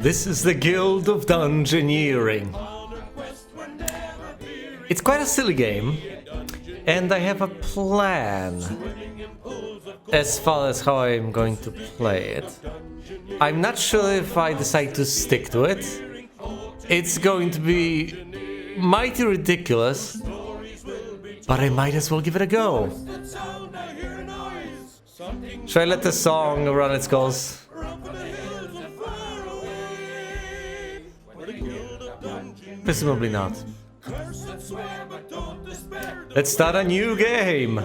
This is the Guild of Dungeoneering. It's quite a silly game, and I have a plan as far as how I'm going to play it. I'm not sure if I decide to stick to it. It's going to be mighty ridiculous, but I might as well give it a go. Should I let the song run its course? Presumably not. Let's start a new game!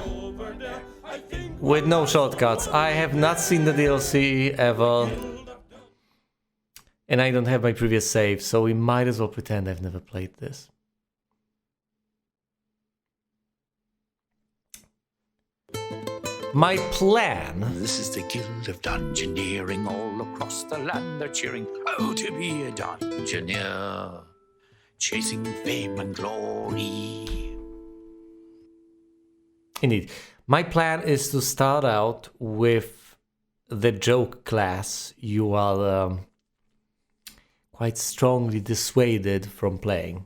With no shortcuts. I have not seen the DLC ever. And I don't have my previous save, so we might as well pretend I've never played this. My plan... This is the Guild of Dungeoneering. All across the land they're cheering, oh, to be a dungeoneer, chasing fame and glory. Indeed. My plan is to start out with the joke class you are quite strongly dissuaded from playing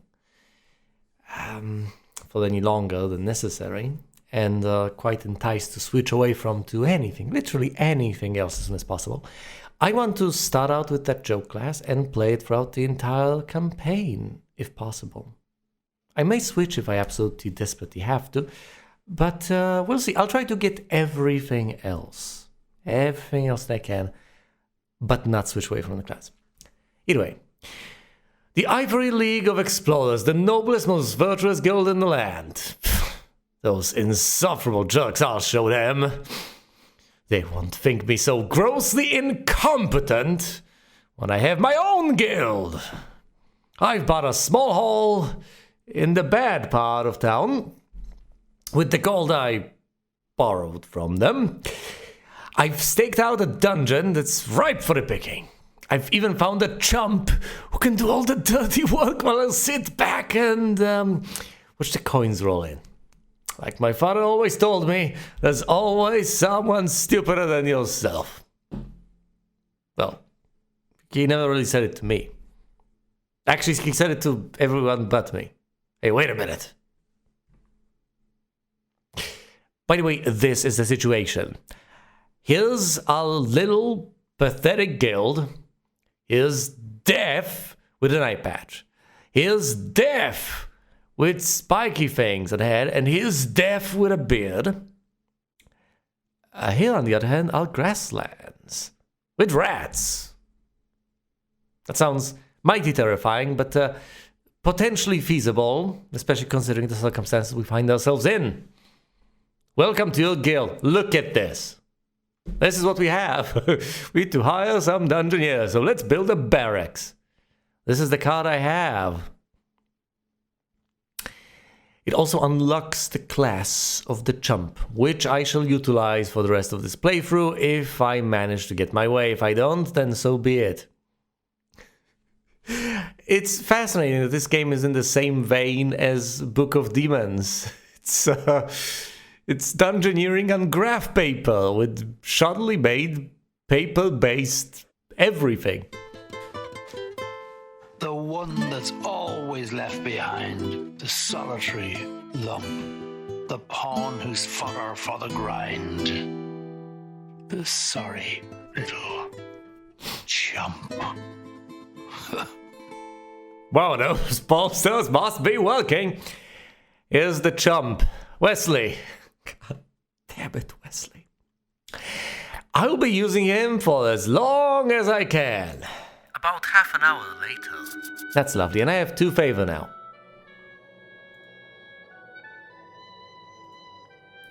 for any longer than necessary, and quite enticed to switch away from to anything, literally anything else as soon as possible. I want to start out with that joke class and play it throughout the entire campaign, if possible. I may switch if I absolutely desperately have to, but we'll see. I'll try to get everything else that I can, but not switch away from the class. Either way, the Ivory League of Explorers, the noblest, most virtuous guild in the land. Those insufferable jerks, I'll show them. They won't think me so grossly incompetent when I have my own guild. I've bought a small hall in the bad part of town with the gold I borrowed from them. I've staked out a dungeon that's ripe for the picking. I've even found a chump who can do all the dirty work while I'll sit back and watch the coins roll in. Like my father always told me, there's always someone stupider than yourself. Well, he never really said it to me. Actually, he said it to everyone but me. Hey, wait a minute. By the way, this is the situation. Here's a little pathetic guild. Here's Death with an eye patch. Here's Death with spiky fangs on the head, and here's Death with a beard. Here, on the other hand, are grasslands with rats. That sounds mighty terrifying, but potentially feasible, especially considering the circumstances we find ourselves in. Welcome to your guild. Look at this. This is what we have. We need to hire some dungeoneers, so let's build a barracks. This is the card I have. It also unlocks the class of the Chump, which I shall utilize for the rest of this playthrough if I manage to get my way. If I don't, then so be it. It's fascinating that this game is in the same vein as Book of Demons. It's dungeoneering on graph paper with shoddily made paper-based everything. The one that's always left behind, the solitary lump, the pawn who's fodder for the grind, the sorry little chump. Wow, those bolsters must be working. Here's the Chump, Wesley. God damn it, Wesley. I'll be using him for as long as I can. About half an hour later. That's lovely, and I have 2 favor now.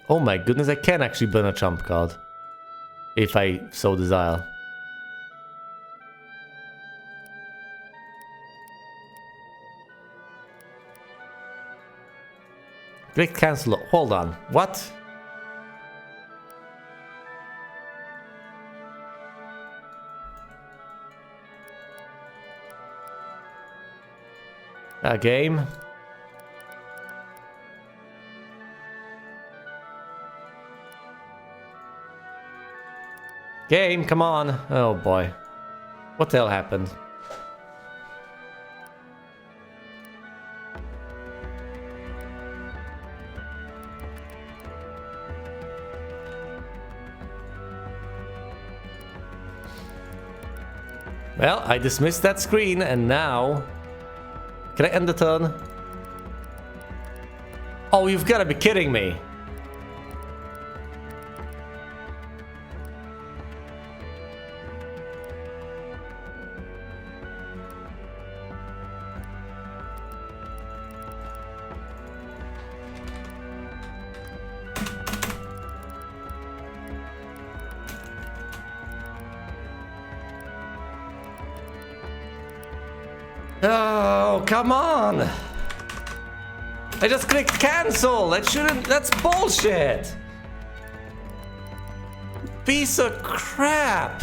Oh my goodness, I can actually burn a Chump card. If I so desire. Click cancel. Hold on. What? A game. Game, come on. Oh boy. What the hell happened? Well, I dismissed that screen, and now... Can I end the turn? Oh, you've got to be kidding me. Oh, come on! I just clicked cancel! That shouldn't... That's bullshit! Piece of crap!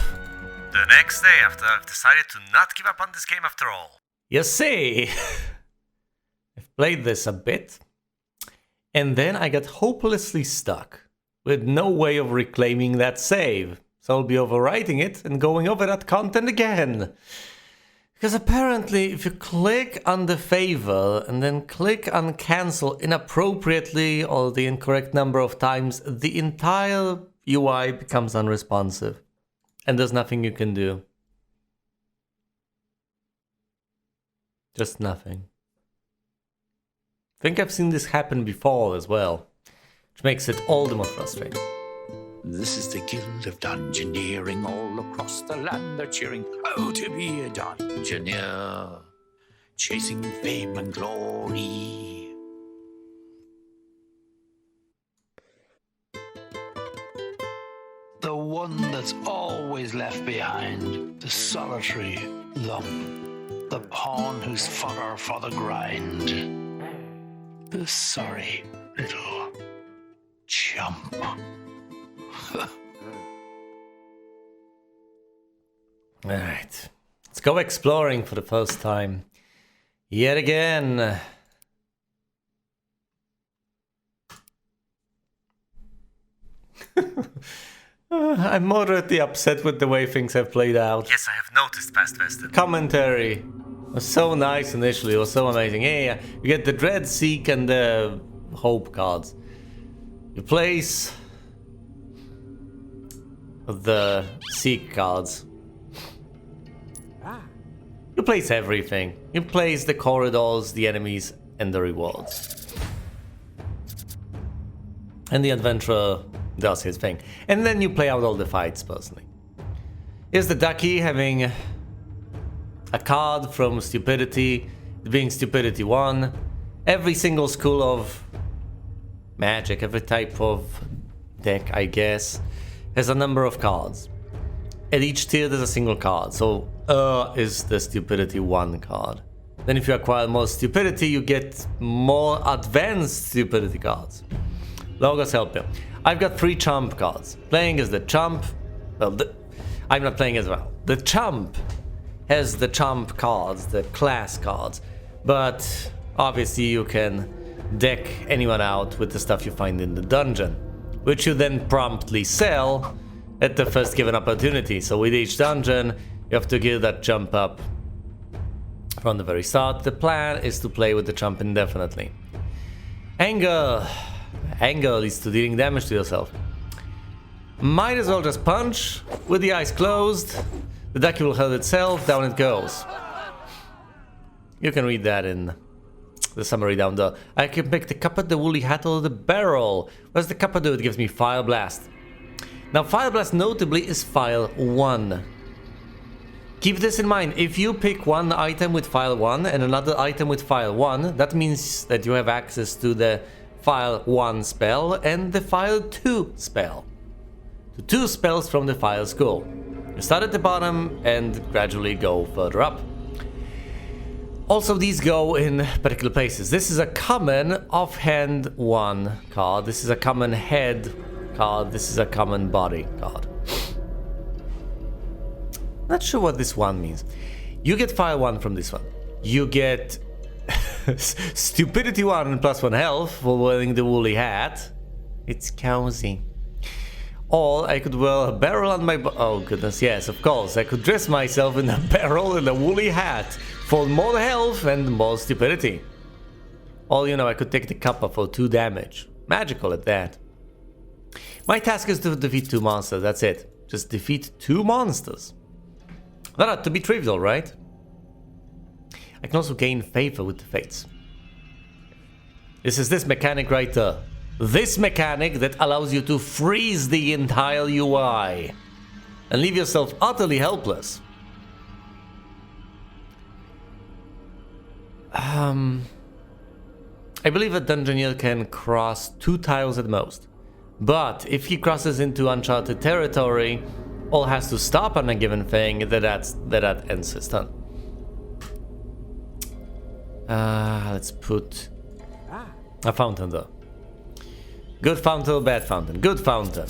The next day, after I've decided to not give up on this game after all. You see, I've played this a bit, and then I got hopelessly stuck with no way of reclaiming that save. So I'll be overwriting it and going over that content again. Because apparently, if you click on the favor and then click on cancel inappropriately or the incorrect number of times, the entire UI becomes unresponsive. And there's nothing you can do. Just nothing. I think I've seen this happen before as well, which makes it all the more frustrating. This is the Guild of Dungeoneering. All across the land they're cheering, oh, to be a dungeoneer, chasing fame and glory. The one that's always left behind, the solitary lump, the pawn who's fodder for the grind, the sorry little chump. Alright, let's go exploring for the first time. Yet again. I'm moderately upset with the way things have played out. Yes, I have noticed, Past Western. Commentary was so nice initially, it was so amazing. Yeah, you get the Dread Seek and the Hope cards. You place the Seek cards. You place everything. You place the corridors, the enemies, and the rewards. And the adventurer does his thing. And then you play out all the fights personally. Here's the Ducky having a card from Stupidity, being Stupidity 1. Every single school of magic, every type of deck, I guess, has a number of cards. At each tier there's a single card, so is the Stupidity 1 card. Then if you acquire more Stupidity, you get more advanced Stupidity cards. Logos help you. I've got 3 Chump cards. Playing as the Chump, well, I'm not playing as well. The Chump has the Chump cards, the class cards, but obviously you can deck anyone out with the stuff you find in the dungeon, which you then promptly sell at the first given opportunity. So with each dungeon, you have to gear that Chump up from the very start. The plan is to play with the Chump indefinitely. Anger leads to dealing damage to yourself. Might as well just punch with the eyes closed. The Ducky will hurt itself, down it goes. You can read that in the summary down there. I can pick the cuppa, the woolly hat, or the barrel. What does the cuppa do? It gives me Fire Blast. Now, Fire Blast notably is File 1. Keep this in mind. If you pick one item with File 1 and another item with File 1, that means that you have access to the File 1 spell and the File 2 spell. The 2 spells from the File school. You start at the bottom and gradually go further up. Also, these go in particular places. This is a common offhand 1 card. This is a common head card. This is a common body card. Not sure what this one means. You get Fire 1 from this one. You get Stupidity 1 and +1 health for wearing the woolly hat. It's cozy. Or I could wear a barrel on my oh goodness, yes, of course. I could dress myself in a barrel and a woolly hat for more health and more stupidity. Or, you know, I could take the cuppa for 2 damage. Magical at that. My task is to defeat 2 monsters, that's it. Just defeat 2 monsters. That ought to be trivial, right? I can also gain favor with the fates. This is this mechanic right there. This mechanic that allows you to freeze the entire UI and leave yourself utterly helpless. I believe a dungeoneer can cross 2 tiles at most. But if he crosses into uncharted territory, or has to stop on a given thing, that ends his turn. Let's put a fountain there. Good fountain, bad fountain. Good fountain.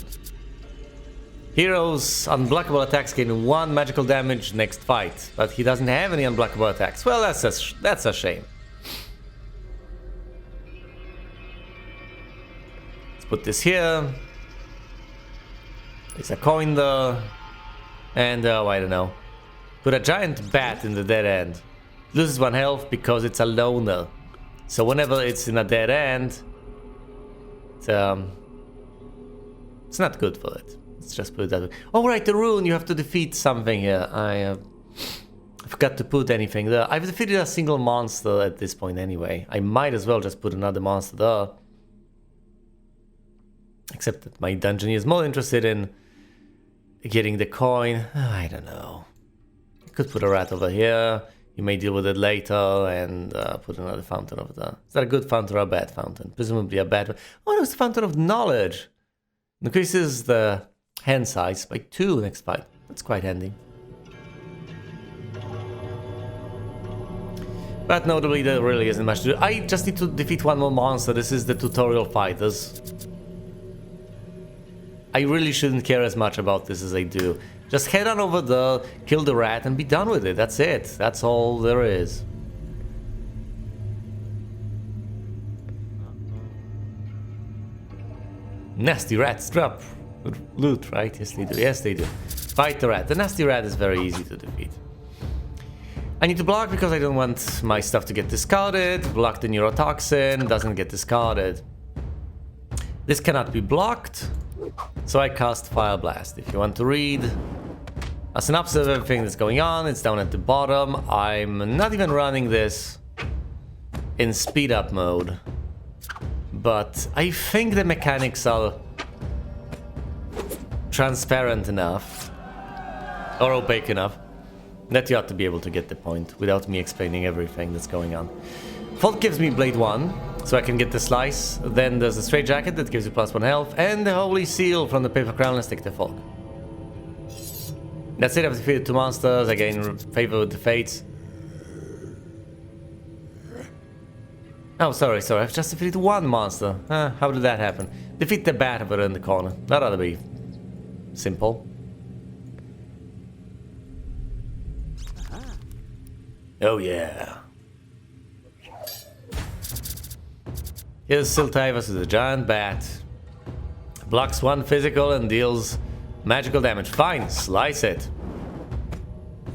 Heroes unblockable attacks gain 1 magical damage next fight, but he doesn't have any unblockable attacks. Well, that's a shame. Let's put this here. There's a coin there. And, I don't know. Put a giant bat in the dead end. Loses 1 health because it's a loner. So whenever it's in a dead end, it's not good for it. Let's just put it that way. Oh right, the rune, you have to defeat something here. I forgot to put anything there. I've defeated a single monster at this point anyway. I might as well just put another monster there. Except that my dungeon is more interested in getting the coin. I don't know. I could put a rat over here. You may deal with it later and put another fountain over there. Is that a good fountain or a bad fountain? Presumably a bad one. Oh no, it's the fountain of knowledge. Increases the hand size by 2 next fight. That's quite handy. But notably, there really isn't much to do. I just need to defeat 1 more monster. This is the tutorial fighters. I really shouldn't care as much about this as I do. Just head on over there, kill the rat, and be done with it. That's it. That's all there is. Nasty rats drop loot, right? Yes, they do. Yes, they do. Fight the rat. The nasty rat is very easy to defeat. I need to block because I don't want my stuff to get discarded. Block the neurotoxin. Doesn't get discarded. This cannot be blocked. So I cast Fire Blast. If you want to read a synopsis of everything that's going on, it's down at the bottom. I'm not even running this in speed up mode. But I think the mechanics are transparent enough or opaque enough that you ought to be able to get the point without me explaining everything that's going on. Fault gives me Blade 1, so I can get the slice. Then there's the Straight Jacket that gives you +1 health, and the Holy Seal from the Paper Crown. Let's take the Fault. That's it, I've defeated 2 monsters, I gain favor with the Fates. Oh, sorry, I've just defeated 1 monster. How did that happen? Defeat the bat over in the corner. That ought to be simple. Oh yeah. Here's Siltai versus the giant bat. Blocks 1 physical and deals magical damage. Fine, slice it.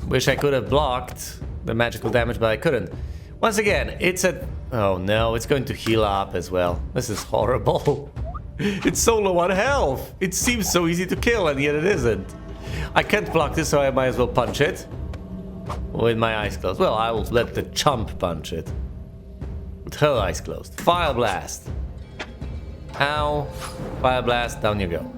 Wish I could have blocked the magical damage, but I couldn't. Once again, it's a... Oh no, it's going to heal up as well. This is horrible. It's so low on health. It seems so easy to kill, and yet it isn't. I can't block this, so I might as well punch it. With my eyes closed. Well, I will let the Chump punch it. With her eyes closed. Fire Blast. Ow. Fire Blast, down you go.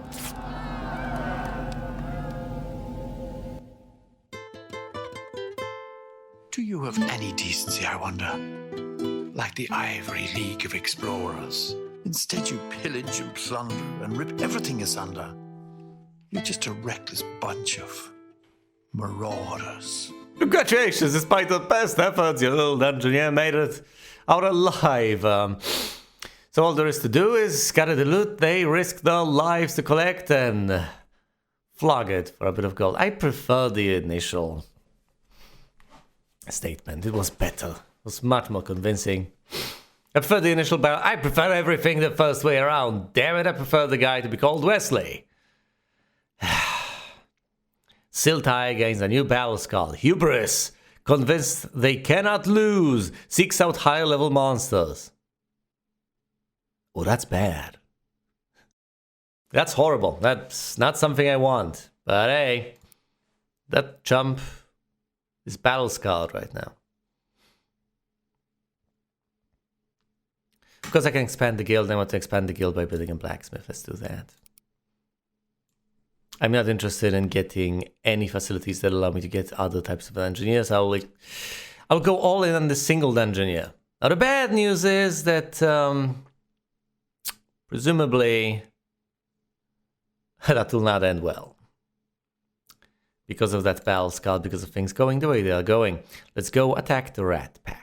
Do you have any decency, I wonder? Like the Ivory League of Explorers. Instead you pillage and plunder and rip everything asunder. You're just a reckless bunch of marauders. Congratulations, despite the best efforts, your little dungeoneer made it out alive. So all there is to do is scatter the loot they risk their lives to collect and flog it for a bit of gold. I prefer the initial statement. It was better. It was much more convincing. I prefer the initial battle. I prefer everything the first way around. Damn it, I prefer the guy to be called Wesley. Siltai gains a new battle skull. Hubris. Convinced they cannot lose. Seeks out higher level monsters. Oh, that's bad. That's horrible. That's not something I want. But hey, that Chump This battle scarred right now. Of course I can expand the guild. I want to expand the guild by building a blacksmith. Let's do that. I'm not interested in getting any facilities that allow me to get other types of engineers. I'll go all in on the single dungeoneer. Now the bad news is that presumably that will not end well. Because of that battle scarred, because of things going the way they are going. Let's go attack the rat pack.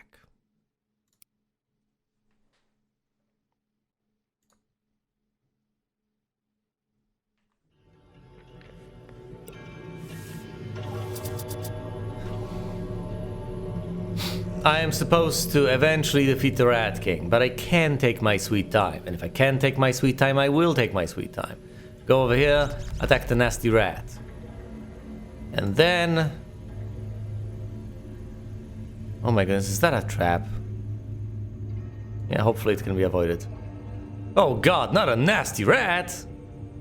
I am supposed to eventually defeat the Rat King, but I can take my sweet time. And if I can take my sweet time, I will take my sweet time. Go over here, attack the nasty rat. And then... oh my goodness, is that a trap? Yeah, hopefully it can be avoided. Oh god, not a nasty rat!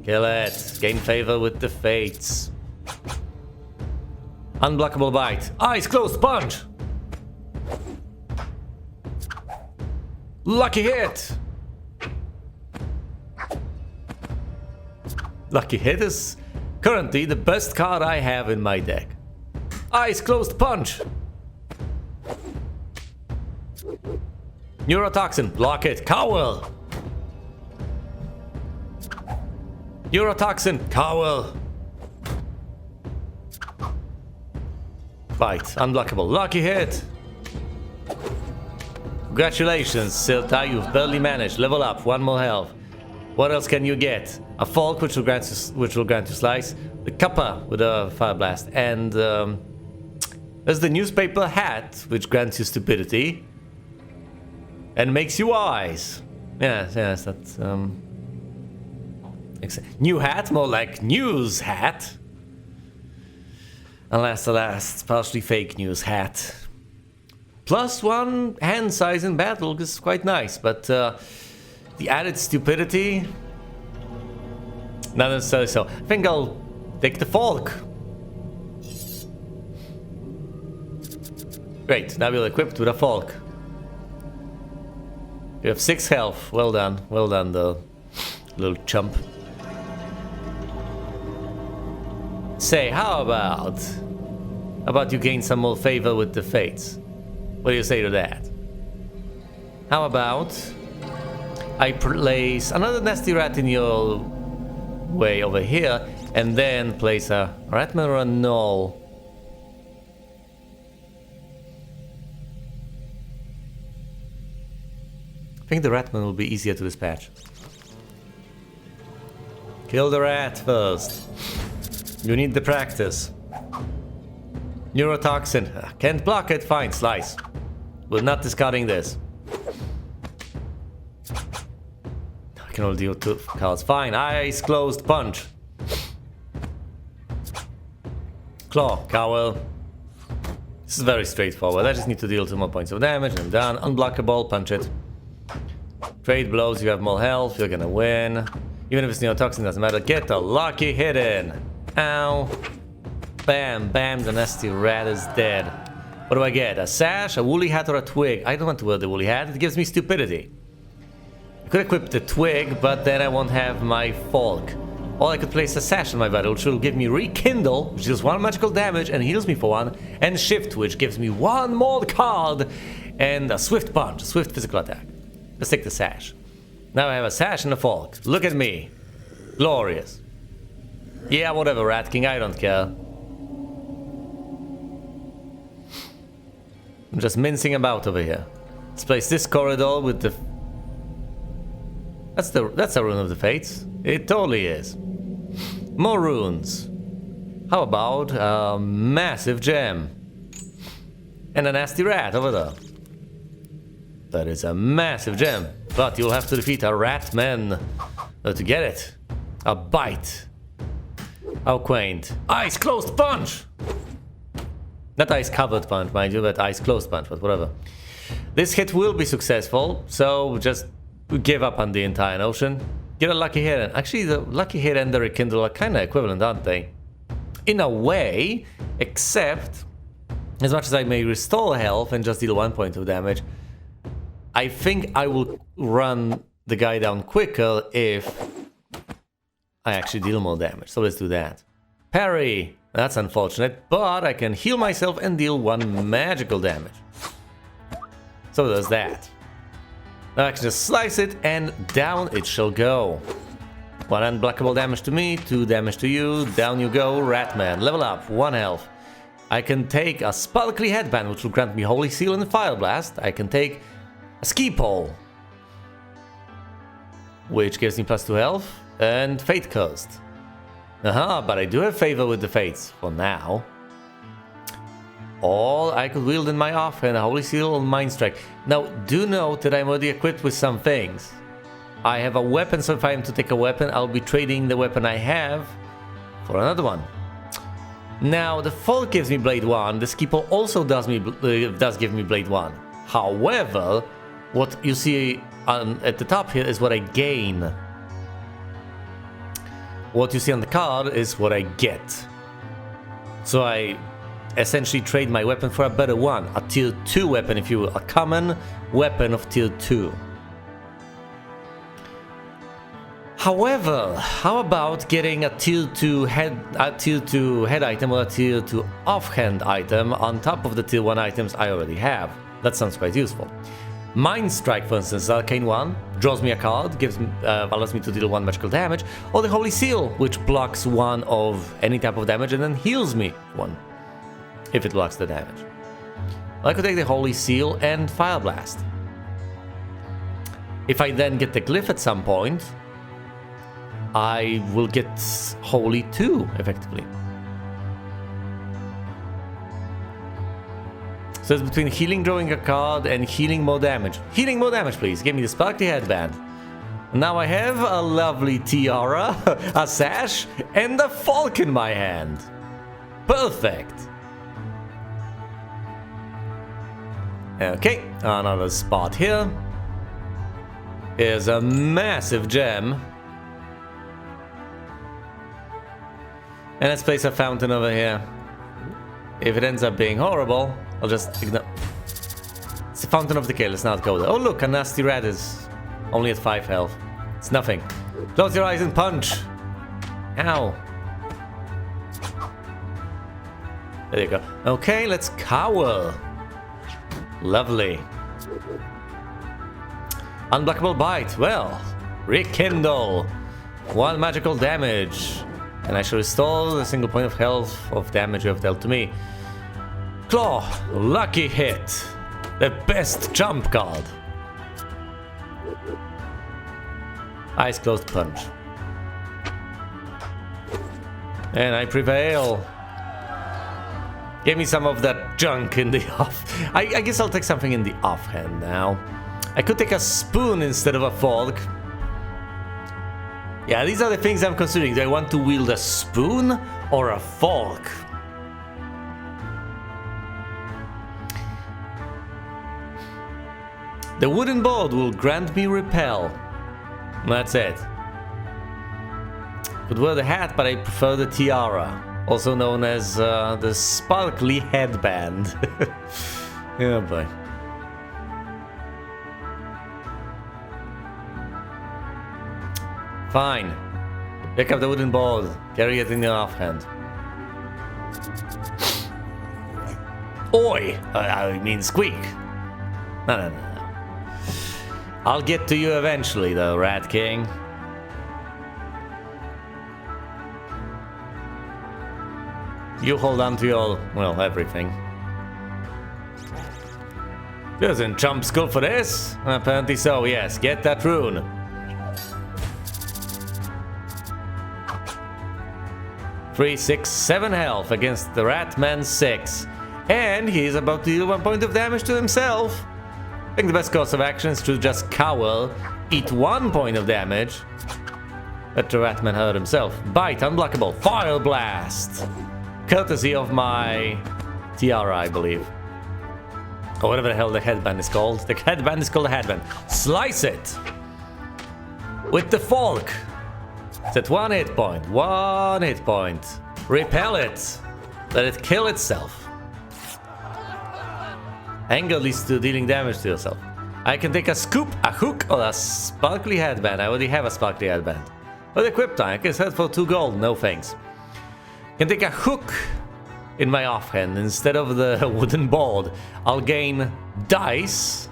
Kill it. Gain favor with the fates. Unblockable bite. Eyes closed punch! Lucky hit! Lucky hit is currently the best card I have in my deck. Eyes closed punch! Neurotoxin, block it, cowl! Neurotoxin, cowl! Bite, unblockable, lucky hit! Congratulations, Silta, you've barely managed. Level up, 1 more health. What else can you get? A Falk, which will grant you slice. The Kappa with a fire blast. And there's the newspaper hat, which grants you stupidity. And makes you wise. Yes, that's new hat, more like news hat. Alas, partially fake news hat. +1 hand size in battle is quite nice, but the added stupidity, not necessarily so. I think I'll take the Falk. Great, now we're equipped with a Falk. You have 6 health. Well done, the little chump. Say, how about you gain some more favor with the fates? What do you say to that? How about I place another nasty rat in your way over here, and then place a ratman or a gnoll? I think the ratman will be easier to dispatch. Kill the rat first. You need the practice. Neurotoxin. Can't block it. Fine, slice. We're not discarding this. I can only deal 2 cards. Fine. Eyes closed. Punch. Claw. Cowl. This is very straightforward. I just need to deal 2 more points of damage and I'm done. Unblockable. Punch it. Trade blows. You have more health. You're gonna win. Even if it's neurotoxin, doesn't matter. Get a lucky hit in. Ow. Bam, bam, the nasty rat is dead. What do I get? A sash, a woolly hat, or a twig? I don't want to wear the woolly hat, it gives me stupidity. I could equip the twig, but then I won't have my Falk. Or I could place a sash on my body, which will give me Rekindle, which deals 1 magical damage and heals me for 1, and Shift, which gives me 1 more card, and a Swift Punch, a Swift physical attack. Let's take the sash. Now I have a sash and a Falk. Look at me. Glorious. Yeah, whatever, Rat King, I don't care. I'm just mincing about over here. Let's place this corridor with the... That's a rune of the fates. It totally is. More runes. How about a massive gem? And a nasty rat over there. That is a massive gem. But you'll have to defeat a rat man to get it. A bite. How quaint. Eyes closed punch! Not eyes covered punch, mind you, but eyes closed punch, but whatever. This hit will be successful, so just give up on the entire notion. Get a lucky hit. And actually, the lucky hit and the rekindle are kind of equivalent, aren't they? In a way, except As much as I may restore health and just deal 1 point of damage, I think I will run the guy down quicker if I actually deal more damage. So let's do that. Parry! That's unfortunate, but I can heal myself and deal 1 magical damage. So there's that. Now I can just slice it and down it shall go. 1 unblockable damage to me, 2 damage to you, down you go, Ratman. Level up, 1 health. I can take a sparkly headband, which will grant me Holy Seal and Fire Blast. I can take a ski pole, which gives me +2 health, and Fate Coast. But I do have favor with the Fates, for now. All I could wield in my offhand, a Holy Seal and Mind Strike. Now, do note that I'm already equipped with some things. I have a weapon, so if I am to take a weapon, I'll be trading the weapon I have for another one. Now, the Folk gives me Blade 1, the Skipper also does give me Blade 1. However, what you see at the top here is what I gain. What you see on the card is what I get. So I essentially trade my weapon for a better one, a tier 2 weapon if you will, a common weapon of tier 2. However, how about getting a tier 2 head item or a tier 2 offhand item on top of the tier 1 items I already have? That sounds quite useful. Mind Strike, for instance, Arcane 1, draws me a card, allows me to deal 1 magical damage, or the Holy Seal, which blocks 1 of any type of damage and then heals me 1, if it blocks the damage. I could take the Holy Seal and Fire Blast. If I then get the Glyph at some point, I will get Holy 2, effectively. So it's between healing, drawing a card, and healing more damage. Healing more damage, please. Give me the sparkly headband. Now I have a lovely tiara, a sash, and a fork in my hand. Perfect. Okay, another spot here. Here's a massive gem. And let's place a fountain over here. If it ends up being horrible, I'll just ignore. It's the Fountain of Decay, let's not go there. Oh look, a nasty rat is only at 5 health. It's nothing. Close your eyes and punch. Ow. There you go. Okay, let's cower. Lovely. Unblockable Bite. Well, rekindle. 1 magical damage. And I shall restore the single point of health of damage you have dealt to me. Claw, lucky hit. The best Chump card. Eyes closed, punch. And I prevail. Give me some of that junk in the off. I guess I'll take something in the offhand now. I could take a spoon instead of a fork. Yeah, these are the things I'm considering. Do I want to wield a spoon or a fork? The wooden board will grant me repel. That's it. Could wear the hat, but I prefer the tiara, also known as the sparkly headband. Oh boy. Fine. Pick up the wooden board. Carry it in your offhand. Oi! I mean squeak. No. I'll get to you eventually, though, Rat King. You hold on to your, well, everything. Doesn't Chump school for this? Apparently so, yes. Get that rune. Three, 6, 7 health against the Ratman 6. And he's about to deal 1 point of damage to himself. I think the best course of action is to just cower, eat 1 point of damage. Let the Ratman hurt himself. Bite, unblockable, Fire Blast! Courtesy of my tiara, I believe. Or whatever the hell the headband is called. The headband is called a headband. Slice it! With the fork! It's at 1 hit point. 1 hit point. Repel it. Let it kill itself. Anger leads to dealing damage to yourself. I can take a scoop, a hook, or a sparkly headband. I already have a sparkly headband. But equipped time, I can sell it for 2 gold, no thanks. Can take a hook in my offhand instead of the wooden board. I'll gain dice.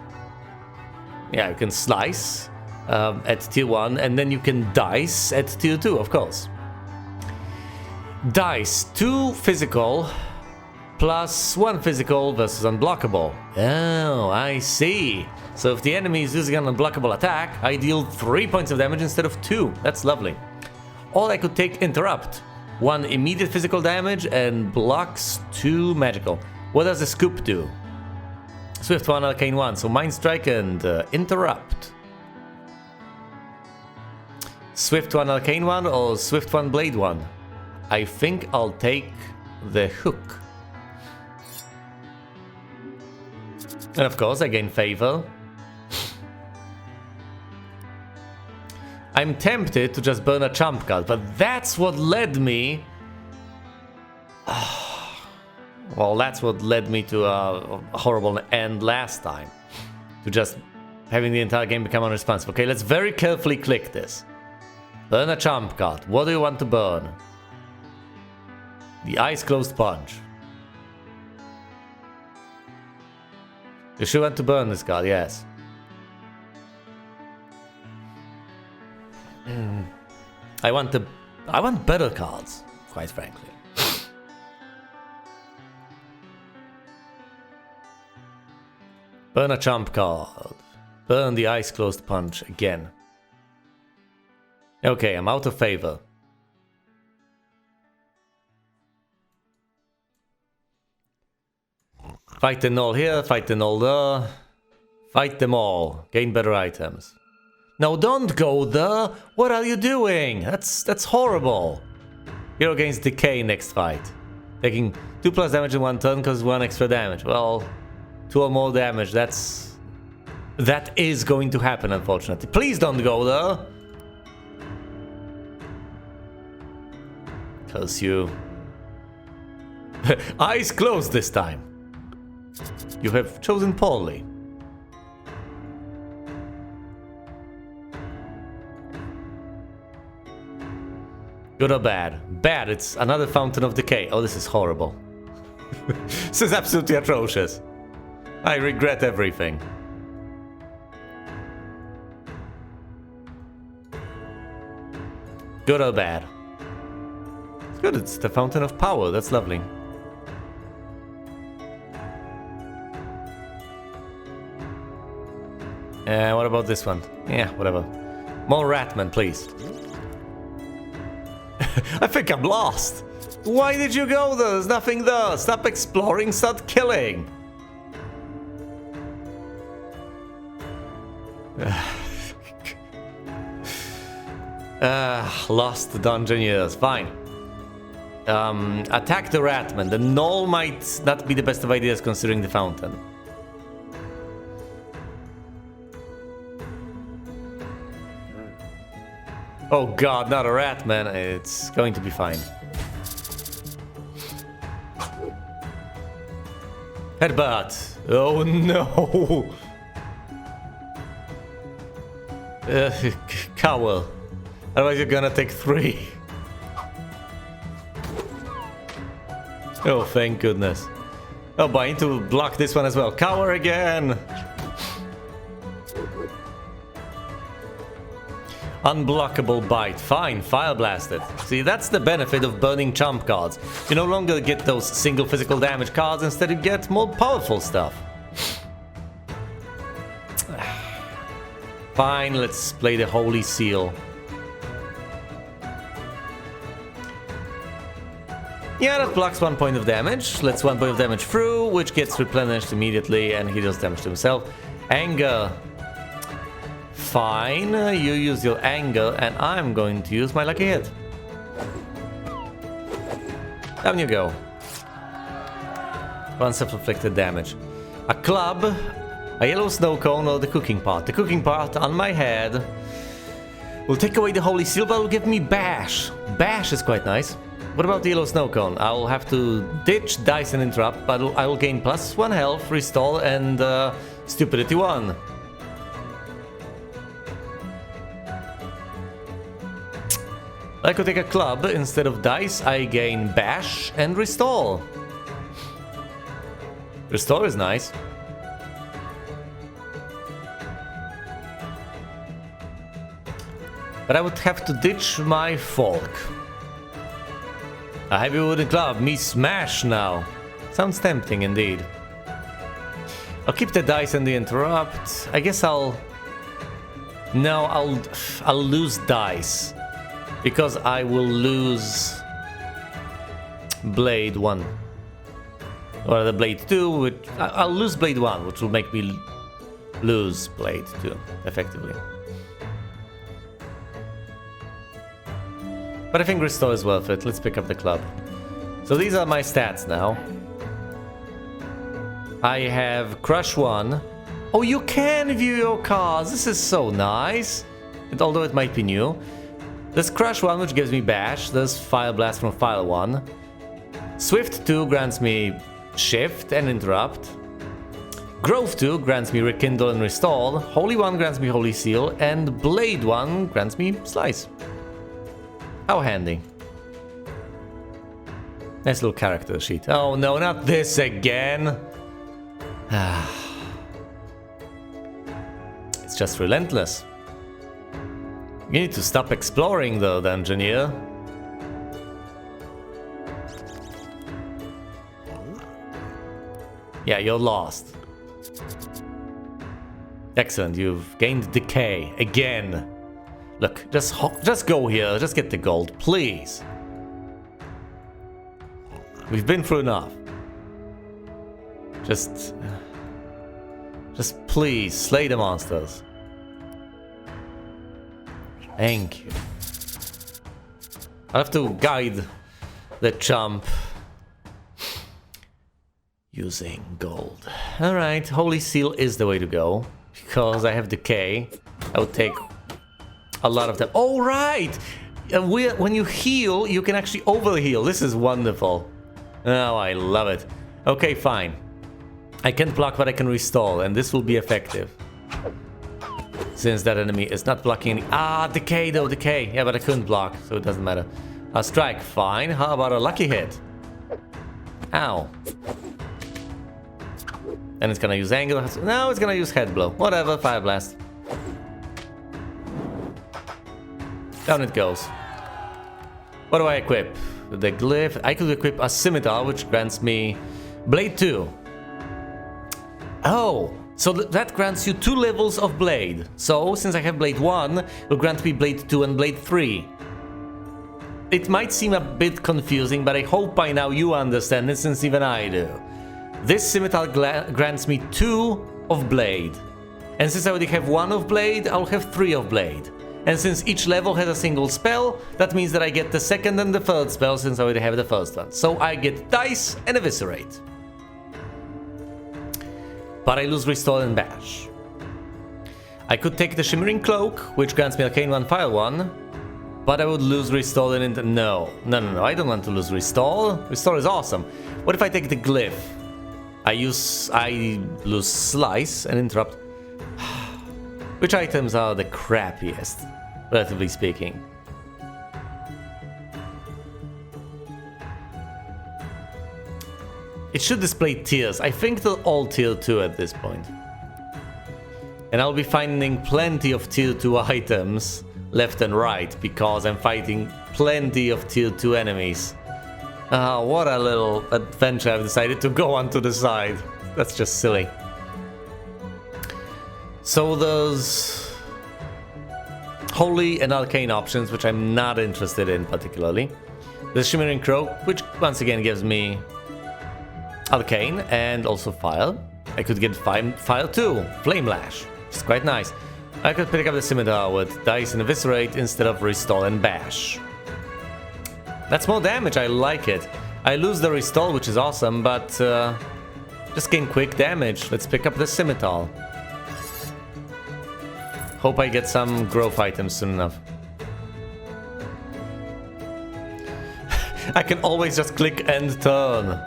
Yeah, you can slice at tier 1, and then you can dice at tier 2, of course. Dice, 2 physical, plus 1 physical versus unblockable. Oh, I see. So if the enemy is using an unblockable attack, I deal 3 points of damage instead of 2. That's lovely. Or I could take interrupt. 1 immediate physical damage and blocks 2 magical. What does the scoop do? Swift 1, arcane 1. So mind strike and interrupt. Swift 1, arcane 1 or swift 1, blade 1? I think I'll take the hook. And of course I gain favor. I'm tempted to just burn a Chump card, but that's what led me... Well, that's what led me to a horrible end last time. To just having the entire game become unresponsive. Okay, let's very carefully click this. Burn a Chump card. What do you want to burn? The eyes closed punch. You sure want to burn this card, yes. I want better cards, quite frankly. Burn a Chump card. Burn the eyes closed punch again. Okay, I'm out of favor. Fight the null here, fight the null there. Fight them all. Gain better items. No, don't go there! What are you doing? That's horrible. Hero gains decay next fight. Taking 2+ damage in 1 turn causes 1 extra damage. Well, 2 or more damage, that is going to happen, unfortunately. Please don't go there! Cause you... Eyes closed this time. You have chosen poorly. Good or bad? Bad, it's another fountain of decay. Oh, this is horrible. This is absolutely atrocious. I regret everything. Good or bad? It's good, it's the fountain of power, that's lovely. What about this one? Yeah, whatever. More Ratman, please. I think I'm lost. Why did you go there? There's nothing there. Stop exploring, start killing. Lost the dungeoneers. Fine. Attack the Ratman. The null might not be the best of ideas considering the fountain. Oh god, not a Ratman. It's going to be fine. Headbutt. Oh no. Cowl. Otherwise you're gonna take 3. Oh, thank goodness. Oh, but I need to block this one as well. Cower again. Unblockable bite. Fine, fire blasted. See, that's the benefit of burning Chump cards. You no longer get those single physical damage cards, instead you get more powerful stuff. Fine, let's play the Holy Seal. Yeah, that blocks 1 point of damage. Lets 1 point of damage through, which gets replenished immediately, and he does damage to himself. Anger. Fine, you use your anger, and I'm going to use my lucky hit. Down you go. 1 self-inflicted damage. A club, a yellow snow cone, or the cooking pot. The cooking pot on my head will take away the Holy Seal, but will give me bash. Bash is quite nice. What about the yellow snow cone? I'll have to ditch, dice, and interrupt, but I will gain +1 health, restall, and stupidity 1. I could take a club instead of dice. I gain bash and restall. Restore is nice. But I would have to ditch my folk. A heavy wooden club, me smash now. Sounds tempting indeed. I'll keep the dice and the interrupt. I guess I'll lose dice. Because I will lose blade 1. Or the blade 2, which I'll lose blade 1, which will make me lose blade 2, effectively. But I think restore is worth it. Let's pick up the club. So these are my stats now. I have crush 1. Oh, you can view your cards. This is so nice. And although it might be new. There's crush 1, which gives me bash. There's fire blast from file 1. Swift 2 grants me shift and interrupt. Growth 2 grants me rekindle and restore. Holy 1 grants me holy seal. And blade 1 grants me slice. How handy. Nice little character sheet. Oh no, not this again. It's just relentless. You need to stop exploring though, Dungeoneer. Yeah, you're lost. Excellent, you've gained decay again. Look, just go here, just get the gold, please. We've been through enough. Just please, slay the monsters. Thank you. I'll have to guide the chump using gold. Alright, holy seal is the way to go. Because I have decay. I would take a lot of them. Oh, right! When you heal, you can actually overheal. This is wonderful. Oh, I love it. Okay, fine. I can't block, but I can restore, and this will be effective. Since that enemy is not blocking any... Ah, decay though, decay. Yeah, but I couldn't block, so it doesn't matter. A strike, fine. How about a lucky hit? Ow. And it's gonna use angle. No, it's gonna use head blow. Whatever, fire blast. Down it goes. What do I equip? The glyph. I could equip a scimitar, which grants me blade 2. Oh, so that grants you 2 levels of blade. So since I have blade 1, it will grant me blade 2 and blade 3. It might seem a bit confusing, but I hope by now you understand it, since even I do. This scimitar grants me 2 of blade. And since I already have 1 of blade, I'll have 3 of blade. And since each level has a single spell, that means that I get the second and the third spell, since I already have the first one. So I get dice and eviscerate. But I lose restore and bash. I could take the shimmering cloak, which grants me arcane 1, fire 1. But I would lose restore and... No, I don't want to lose restore. Restore is awesome. What if I take the glyph? I lose slice and interrupt. Which items are the crappiest, relatively speaking? It should display tiers. I think they're all tier 2 at this point. And I'll be finding plenty of tier 2 items left and right, because I'm fighting plenty of tier 2 enemies. Ah, what a little adventure I've decided to go on to the side. That's just silly. So there's holy and arcane options, which I'm not interested in particularly. The shimmering cloak, which once again gives me arcane and also fire. I could get fire too, flame lash, which is quite nice. I could pick up the scimitar with dice and eviscerate instead of restore and bash. That's more damage, I like it. I lose the restore, which is awesome, but just gain quick damage. Let's pick up the scimitar. Hope I get some growth items soon enough. I can always just click end turn.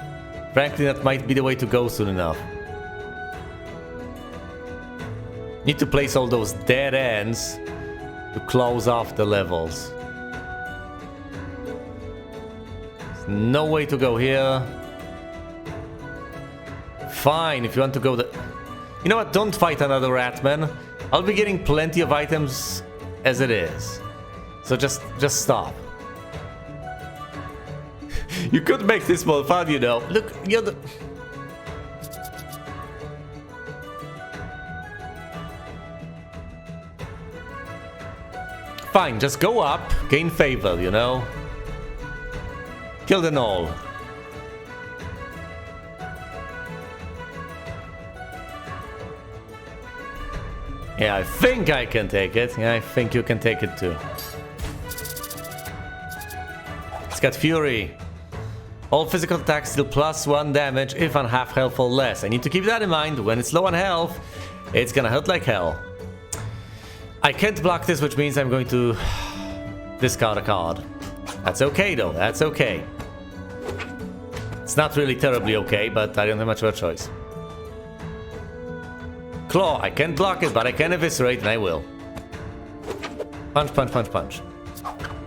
Frankly, that might be the way to go soon enough. Need to place all those dead ends to close off the levels. There's no way to go here. Fine, if you want to go the... You know what? Don't fight another Ratman. I'll be getting plenty of items as it is. So just stop. You could make this more fun, you know. Look, you're the... Fine, just go up, gain favor, you know. Kill them all. Yeah, I think I can take it. Yeah, I think you can take it too. It's got Fury. All physical attacks deal +1 damage if on half health or less. I need to keep that in mind. When it's low on health, it's gonna hurt like hell. I can't block this, which means I'm going to discard a card. That's okay though, that's okay. It's not really terribly okay, but I don't have much of a choice. Claw, I can't block it, but I can eviscerate, and I will. Punch, punch, punch, punch.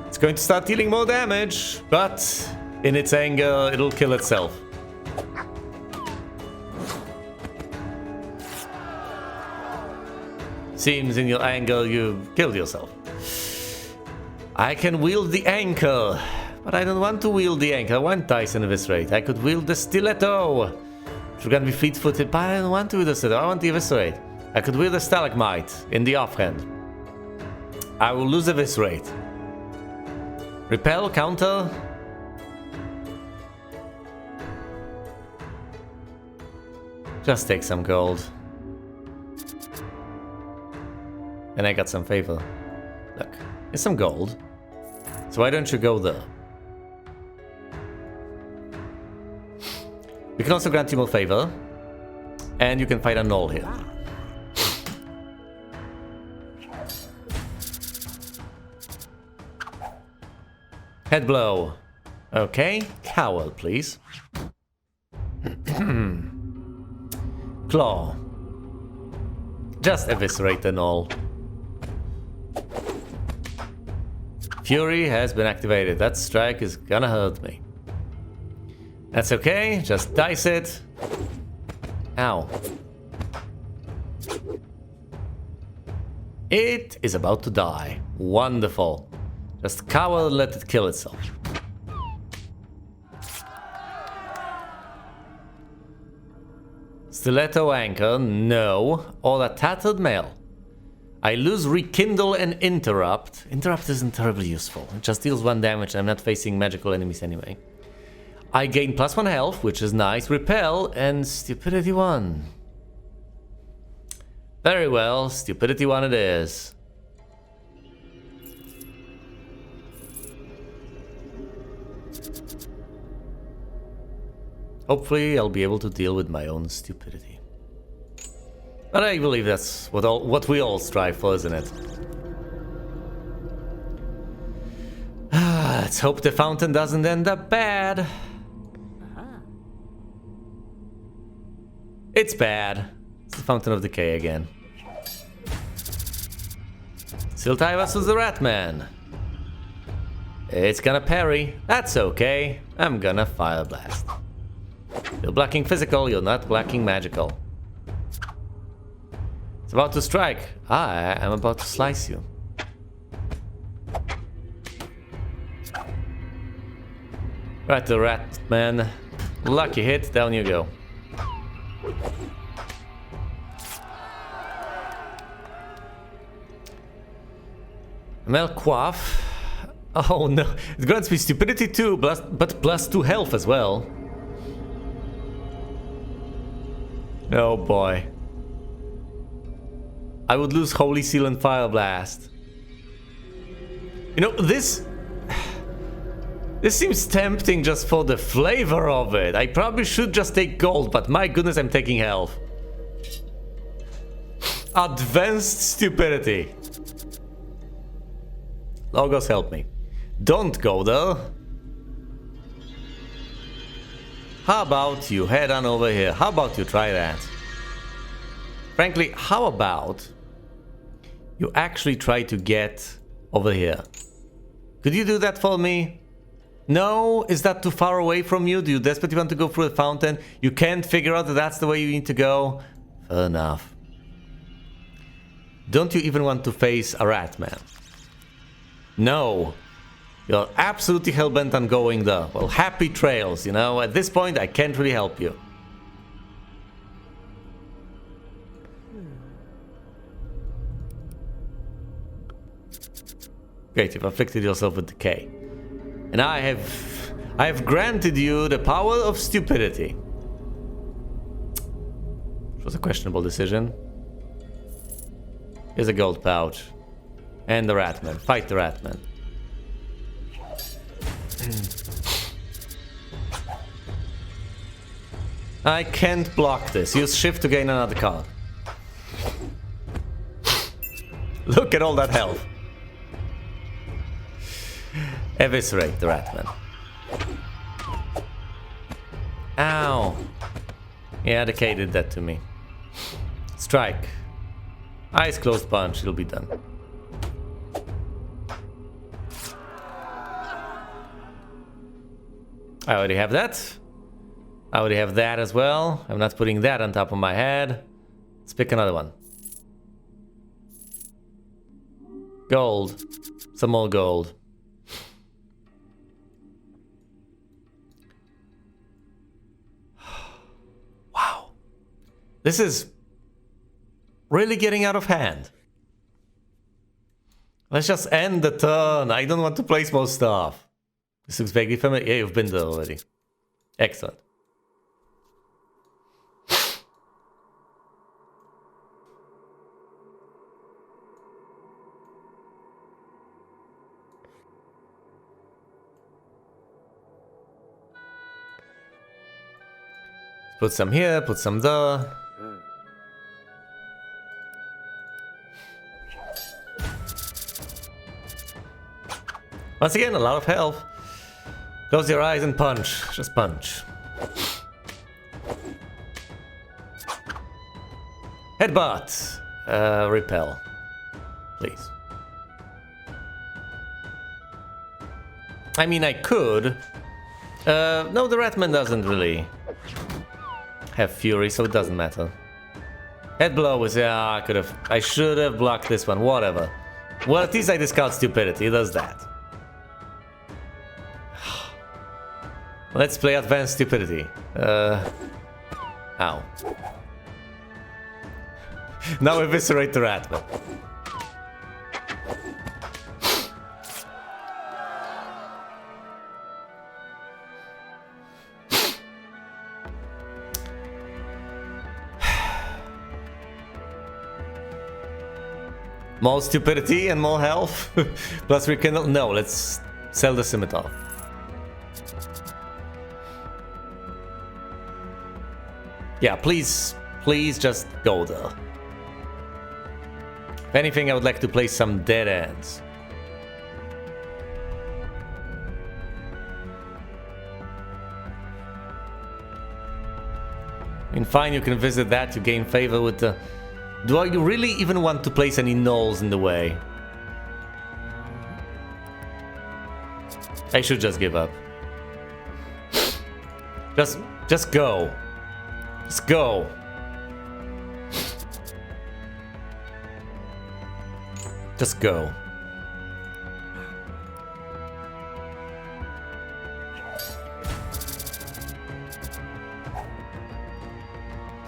It's going to start dealing more damage, but in its anger, it'll kill itself. Seems in your anger, you killed yourself. I can wield the anchor, but I don't want to wield the anchor. I want dice and eviscerate. I could wield the stiletto. You're gonna be fleet-footed, but I don't want to wield the stiletto. I want the eviscerate. I could wield the stalagmite in the offhand. I will lose eviscerate. Repel, counter. Just take some gold. And I got some favor. Look, here's some gold. So why don't you go there? We can also grant you more favor. And you can fight a null here. Head blow. Okay, cowl, please. Claw. Just eviscerate the null. Fury has been activated. That strike is gonna hurt me. That's okay, just dice it. Ow. It is about to die. Wonderful. Just cower and let it kill itself. Stiletto anchor, no. Or a tattered mail. I lose rekindle and interrupt. Interrupt isn't terribly useful. It just deals 1 damage and I'm not facing magical enemies anyway. I gain +1 health, which is nice. Repel and stupidity 1. Very well, stupidity 1 it is. Hopefully I'll be able to deal with my own stupidity. But I believe that's what we all strive for, isn't it? Let's hope the fountain doesn't end up bad. It's bad. It's the Fountain of Decay again. Siltai versus the Ratman. It's gonna parry. That's okay. I'm gonna Fire Blast. You're blocking physical, you're not blocking magical. It's about to strike. I am about to slice you. Right, the Ratman. Lucky hit, down you go. Melquaff. Oh no, it grants me stupidity 2, but +2 health as well. Oh boy. I would lose Holy Seal and Fire Blast. You know, this seems tempting just for the flavor of it. I probably should just take gold, but my goodness, I'm taking health. Advanced stupidity. Logos, help me. Don't go there. How about you head on over here? How about you try that? Frankly, how about you actually try to get over here? Could you do that for me? No? Is that too far away from you? Do you desperately want to go through the fountain? You can't figure out that that's the way you need to go? Fair enough. Don't you even want to face a rat man? No. You're absolutely hellbent on going there. Well, happy trails, you know. At this point, I can't really help you. Great, you've afflicted yourself with decay. And I have granted you the power of stupidity. It was a questionable decision. Here's a gold pouch. And the Ratman. Fight the Ratman. I can't block this. Use shift to gain another card. Look at all that health. Eviscerate the Ratman. Ow. Yeah, Decay did that to me. Strike. Eyes closed punch, it'll be done. I already have that. I already have that as well. I'm not putting that on top of my head. Let's pick another one. Gold. Some more gold. Wow. This is really getting out of hand. Let's just end the turn. I don't want to place more stuff. This looks vaguely familiar. Yeah, you've been there already. Excellent. Put some here, put some there. Once again, a lot of health. Close your eyes and punch. Just punch. Headbutt. Repel. Please. I mean, I could. No, the Ratman doesn't really have fury, so it doesn't matter. Head blow is, yeah, I should have blocked this one, whatever. Well, at least I discard stupidity, it does that. Let's play advanced stupidity. Ow. Now eviscerate the Ratman. More stupidity and more health. Plus we can... No, let's sell the scimitar. Yeah, please just go there. If anything, I would like to play some dead ends. I mean, fine, you can visit that to gain favor with the... Do you really even want to place any gnolls in the way? I should just give up. Just go. Just go. Just go.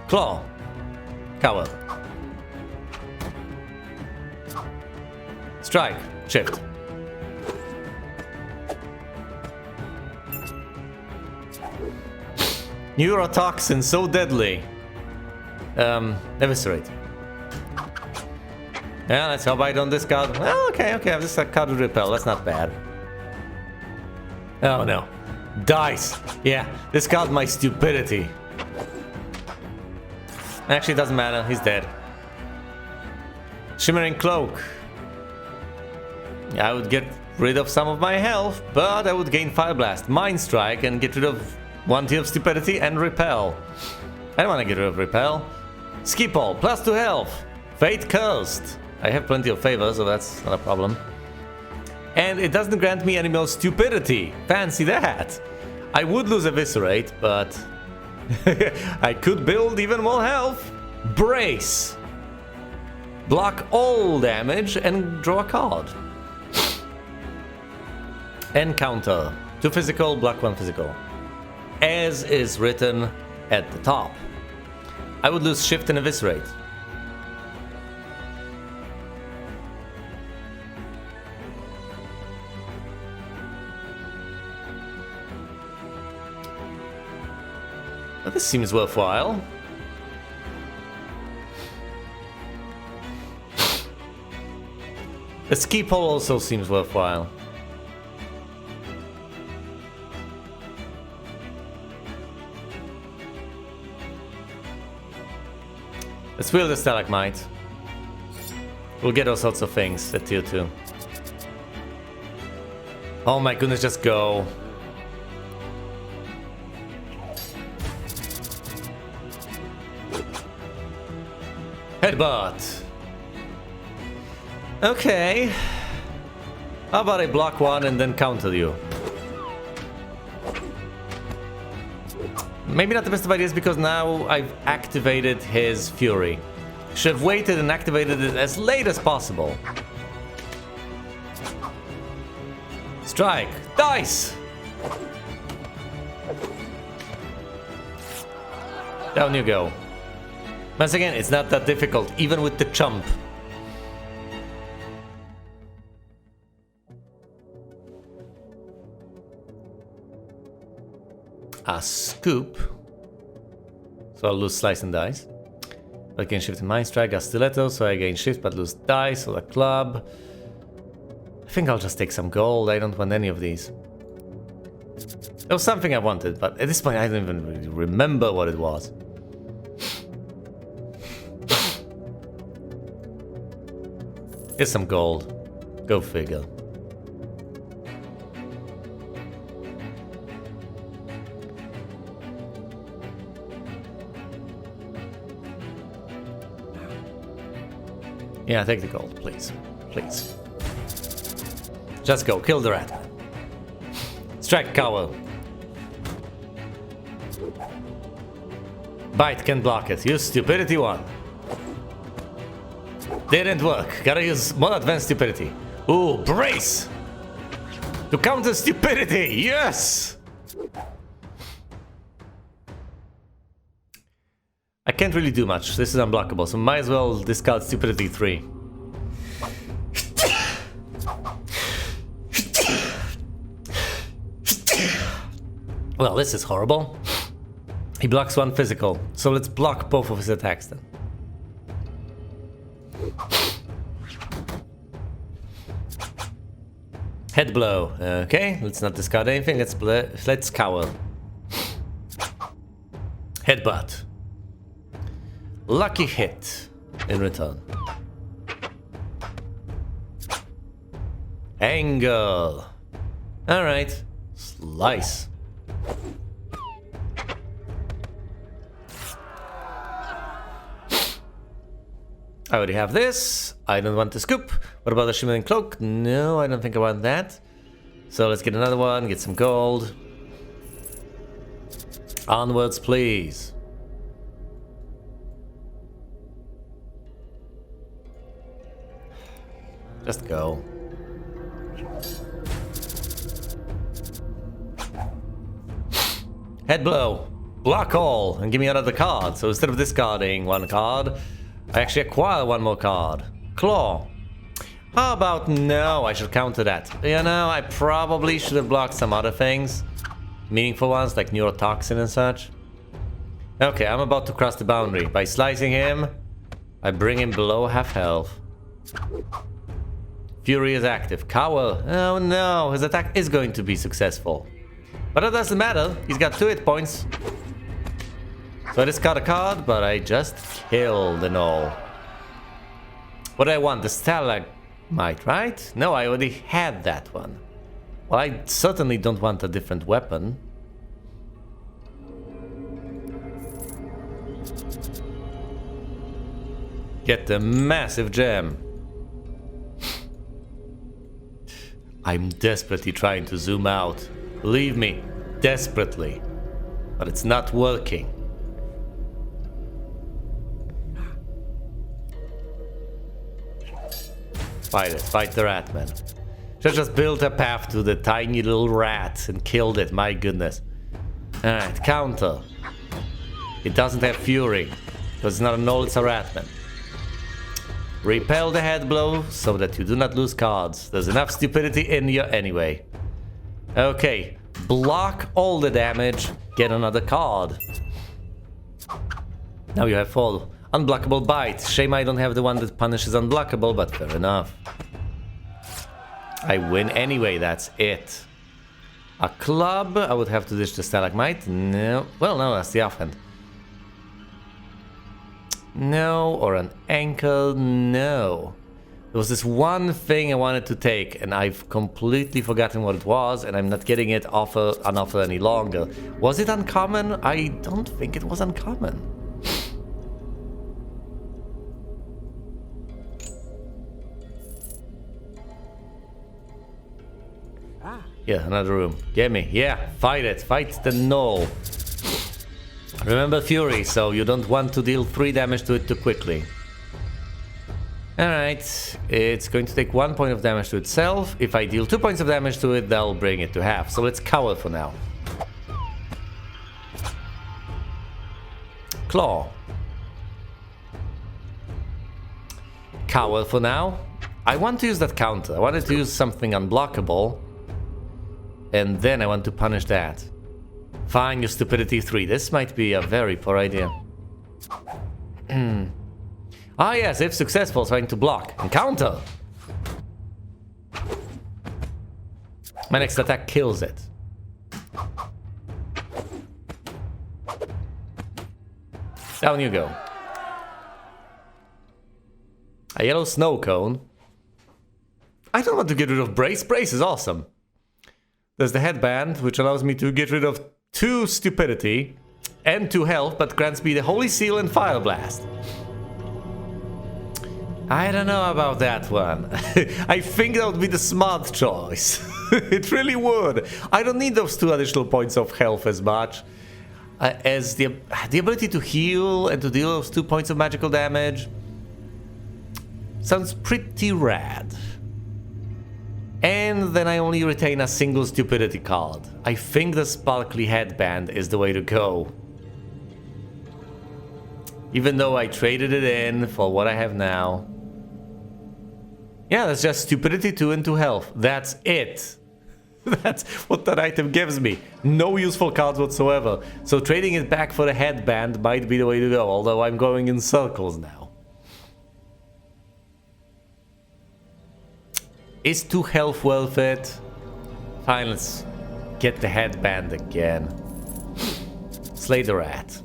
Claw. Coward. Strike. Shift. Neurotoxin, so deadly. Eviscerate. Yeah, let's hope I don't discard. Well, okay, I've discarded Repel. That's not bad. Oh no. Dice. Yeah, discard my stupidity. Actually, it doesn't matter. He's dead. Shimmering Cloak. I would get rid of some of my health, but I would gain Fire Blast, Mind Strike, and get rid of 1 tier of stupidity and repel. I don't want to get rid of repel. Ski pole, +2 health. Fate cursed. I have plenty of favors, so that's not a problem. And it doesn't grant me any more stupidity. Fancy that. I would lose eviscerate, but I could build even more health. Brace. Block all damage and draw a card. Encounter. 2 physical, block 1 physical. As is written at the top. I would lose shift and eviscerate. Well, this seems worthwhile. The ski pole also seems worthwhile. Let's wield the stalagmite. We'll get all sorts of things at tier 2. Oh my goodness, just go. Headbutt. Okay. How about I block 1 and then counter you? Maybe not the best of ideas because now I've activated his fury. Should have waited and activated it as late as possible. Strike. Dice! Down you go. Once again, it's not that difficult, even with the chump. A scoop. So I'll lose slice and dice. I gain shift in mind strike, a stiletto, so I gain shift but lose dice, so the club. I think I'll just take some gold, I don't want any of these. There was something I wanted, but at this point I don't even really remember what it was. Here's some gold. Go figure. Yeah, take the gold, please. Please. Just go, kill the rat. Strike cowl. Bite can block it. Use stupidity 1. Didn't work. Gotta use more advanced stupidity. Ooh, brace! To counter stupidity! Yes! I can't really do much. This is unblockable, so might as well discard stupidity 3. Well, this is horrible. He blocks 1 physical, so let's block both of his attacks then. Head blow. Okay, let's not discard anything. Let's cower. Headbutt. Lucky hit in return. Angle. All right. Slice. I already have this. I don't want the scoop. What about the shimmering cloak? No, I don't think I want that. So let's get another one, get some gold. Onwards, please. Just go. Head blow. Block all and give me another card. So instead of discarding 1 card, I actually acquire 1 more card. Claw. How about no? I should counter that. You know, I probably should have blocked some other things. Meaningful ones like neurotoxin and such. Okay, I'm about to cross the boundary. By slicing him, I bring him below half health. Fury is active. Cowl. Oh no, his attack is going to be successful. But that doesn't matter. He's got 2 hit points. So I discard a card, but I just killed and all. What do I want? The stalagmite, right? No, I already had that one. Well, I certainly don't want a different weapon. Get the massive gem. I'm desperately trying to zoom out. Believe me, desperately. But it's not working. Fight it, fight the rat, man. Should just built a path to the tiny little rat and killed it, my goodness. Alright, counter. It doesn't have fury, because it's not a null, it's a rat, man. Repel the head blow so that you do not lose cards. There's enough stupidity in you anyway. Okay, block all the damage, get another card. Now you have 4. Unblockable bite. Shame I don't have the one that punishes unblockable, but fair enough. I win anyway, that's it. A club, I would have to dish the stalagmite. No, well, no, that's the offhand. No, or an ankle, no. There was this one thing I wanted to take, and I've completely forgotten what it was, and I'm not getting it on offer any longer. Was it uncommon? I don't think it was uncommon. Yeah, another room. Get me. Yeah, fight it. Fight the null. Remember Fury, so you don't want to deal 3 damage to it too quickly. Alright, it's going to take 1 point of damage to itself. If I deal 2 points of damage to it, that'll bring it to half. So let's cower for now. Claw. Cower for now. I want to use that counter. I wanted to use something unblockable. And then I want to punish that. Fine, your stupidity 3. This might be a very poor idea. Ah yes, if successful, trying to block. And counter! My next attack kills it. Down you go. A yellow snow cone. I don't want to get rid of Brace. Brace is awesome. There's the headband, which allows me to get rid of 2 stupidity and 2 health, but grants me the Holy Seal and Fire Blast. I don't know about that one. I think that would be the smart choice. It really would. I don't need those 2 additional points of health as much. As the ability to heal and to deal those 2 points of magical damage sounds pretty rad. And then I only retain a single stupidity card. I think the sparkly headband is the way to go. Even though I traded it in for what I have now. Yeah, that's just stupidity 2 and 2 health. That's it. That's what that item gives me. No useful cards whatsoever. So trading it back for the headband might be the way to go, although I'm going in circles now. Is 2 health worth it? Fine, let's get the headband again. Slay the rat.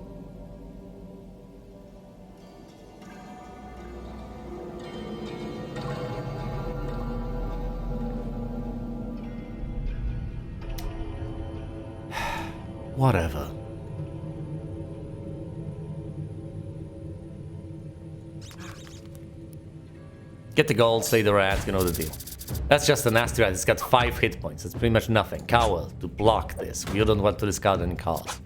Whatever. Get the gold, slay the rat, you know the deal. That's just a nasty rat, it's got 5 hit points, it's pretty much nothing. Cower, to block this, you don't want to discard any cards.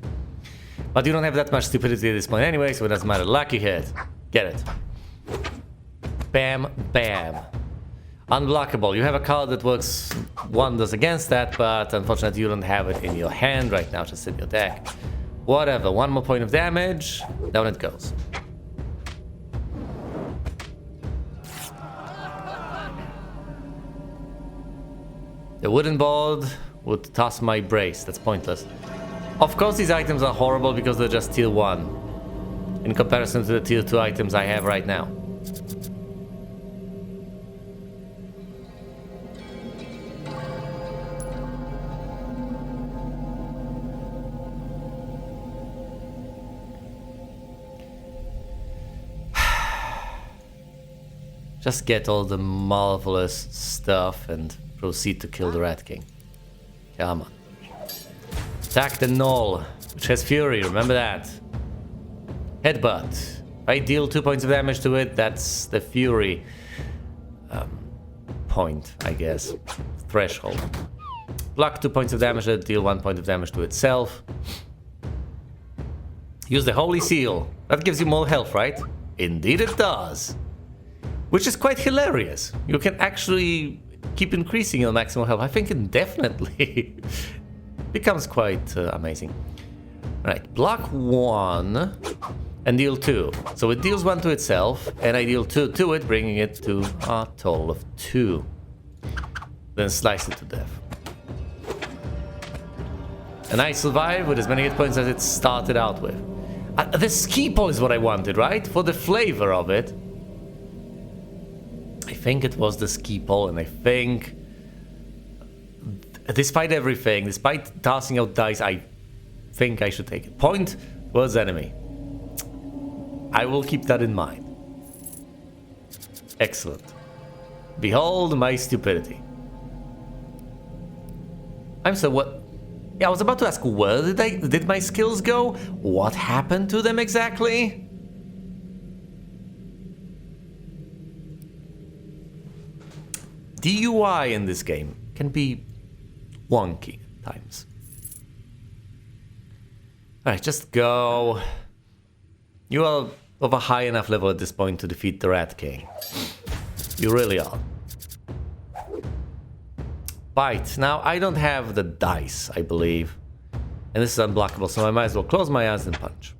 But you don't have that much stupidity at this point anyway, so it doesn't matter. Lucky hit. Get it. Bam, bam. Unblockable. You have a card that works wonders against that, but unfortunately you don't have it in your hand right now, just in your deck. Whatever, 1 more point of damage, down it goes. The wooden board would toss my brace, that's pointless. Of course these items are horrible because they're just tier 1 in comparison to the tier 2 items I have right now. Just get all the marvelous stuff and proceed to kill the Rat King. Come on. Attack the Null, which has Fury, remember that. Headbutt. I deal 2 points of damage to it, that's the fury point, I guess. Threshold. Block 2 points of damage, deal 1 point of damage to itself. Use the Holy Seal. That gives you more health, right? Indeed it does. Which is quite hilarious. You can actually keep increasing your maximum health. I think indefinitely. Becomes quite amazing. Right, block 1 and deal 2. So it deals 1 to itself, and I deal 2 to it, bringing it to a total of 2. Then slice it to death. And I survive with as many hit points as it started out with. The ski pole is what I wanted, right? For the flavor of it. I think it was the ski pole, and I think... Despite everything, despite tossing out dice, I think I should take it. Point was enemy. I will keep that in mind. Excellent. Behold my stupidity. I'm so what? Yeah, I was about to ask, where did my skills go? What happened to them exactly? DUI in this game can be wonky at times. Alright, just go. You are of a high enough level at this point to defeat the Rat King. You really are. Bite. Now, I don't have the dice, I believe. And this is unblockable, so I might as well close my eyes and punch.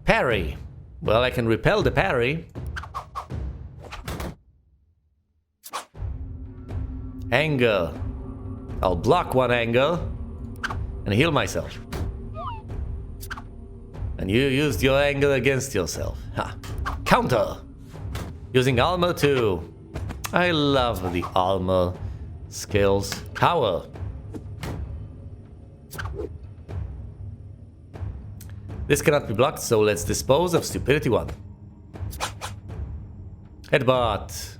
Parry. Well, I can repel the parry. Anger. I'll block one anger and heal myself. And you used your anger against yourself. Ha. Counter. Using armor too. I love the armor skills. Power. This cannot be blocked, so let's dispose of stupidity 1. Headbutt.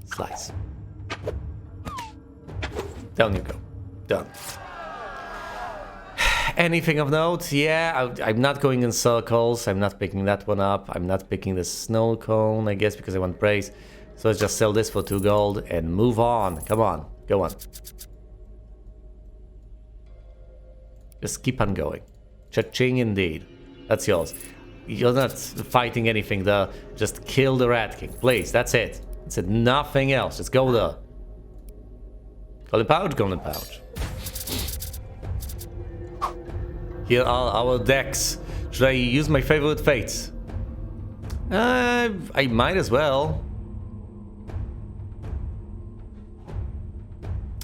Slice. Down you go. Done. Anything of note? Yeah, I'm not going in circles. I'm not picking that one up. I'm not picking the snow cone, I guess, because I want praise. So let's just sell this for 2 gold and move on. Come on. Go on. Just keep on going. Cha-ching indeed. That's yours. You're not fighting anything there. Just kill the Rat King. Please, that's it. That's it. Nothing else. Just go there. Golden pouch, golden pouch. Here are our decks. Should I use my favorite fates? I might as well.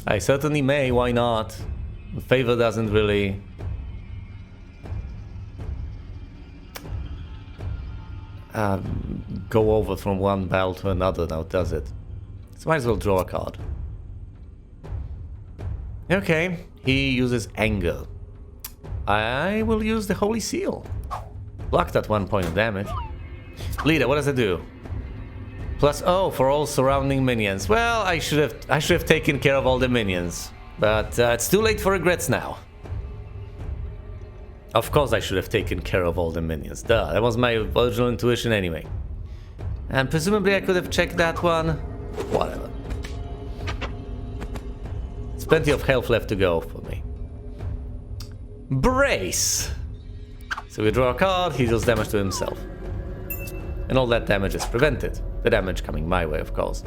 I certainly may, why not? Favor doesn't really... go over from one battle to another now, does it? So might as well draw a card. Okay, he uses anger. I will use the Holy Seal. Block that 1 point of damage. Leader, what does it do? +0 for all surrounding minions. Well, I should have taken care of all the minions, but it's too late for regrets now. Of course I should have taken care of all the minions. Duh, that was my original intuition anyway. And presumably I could have checked that one. Whatever. There's plenty of health left to go for me. Brace! So we draw a card, he deals damage to himself. And all that damage is prevented. The damage coming my way, of course.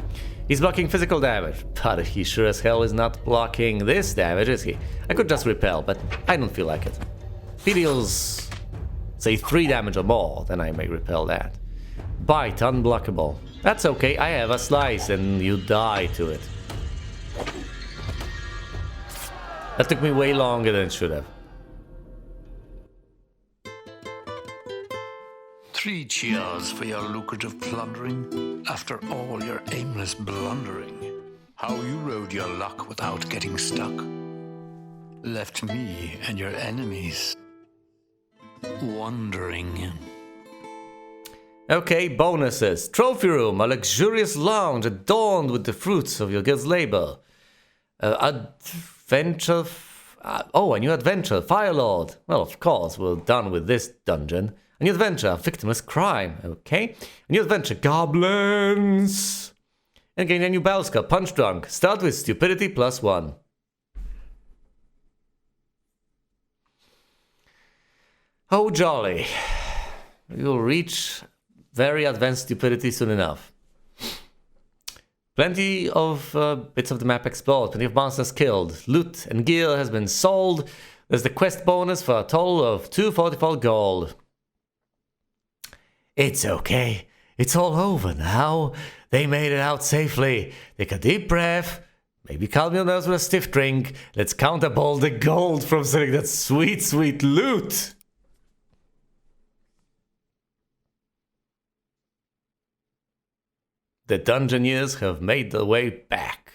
He's blocking physical damage, but he sure as hell is not blocking this damage, is he? I could just repel, but I don't feel like it. If he deals, say, 3 damage or more, then I may repel that. Bite, unblockable. That's okay, I have a slice and you die to it. That took me way longer than it should have. 3 cheers for your lucrative plundering, after all your aimless blundering. How you rode your luck without getting stuck. Left me and your enemies wondering. Okay, bonuses. Trophy room, a luxurious lounge adorned with the fruits of your guild's labor. Oh, a new adventure, Firelord. Well, of course, we're done with this dungeon. A new adventure, victimless crime. Okay. A new adventure, goblins. And gain a new battle skill, punch drunk. Start with stupidity +1. Oh, jolly. You'll reach very advanced stupidity soon enough. Plenty of bits of the map explored, plenty of monsters killed, loot and gear has been sold. There's the quest bonus for a total of 244 gold. It's okay. It's all over now. They made it out safely. Take a deep breath. Maybe calm your nerves with a stiff drink. Let's count up all the gold from selling that sweet, sweet loot. The dungeoneers have made their way back.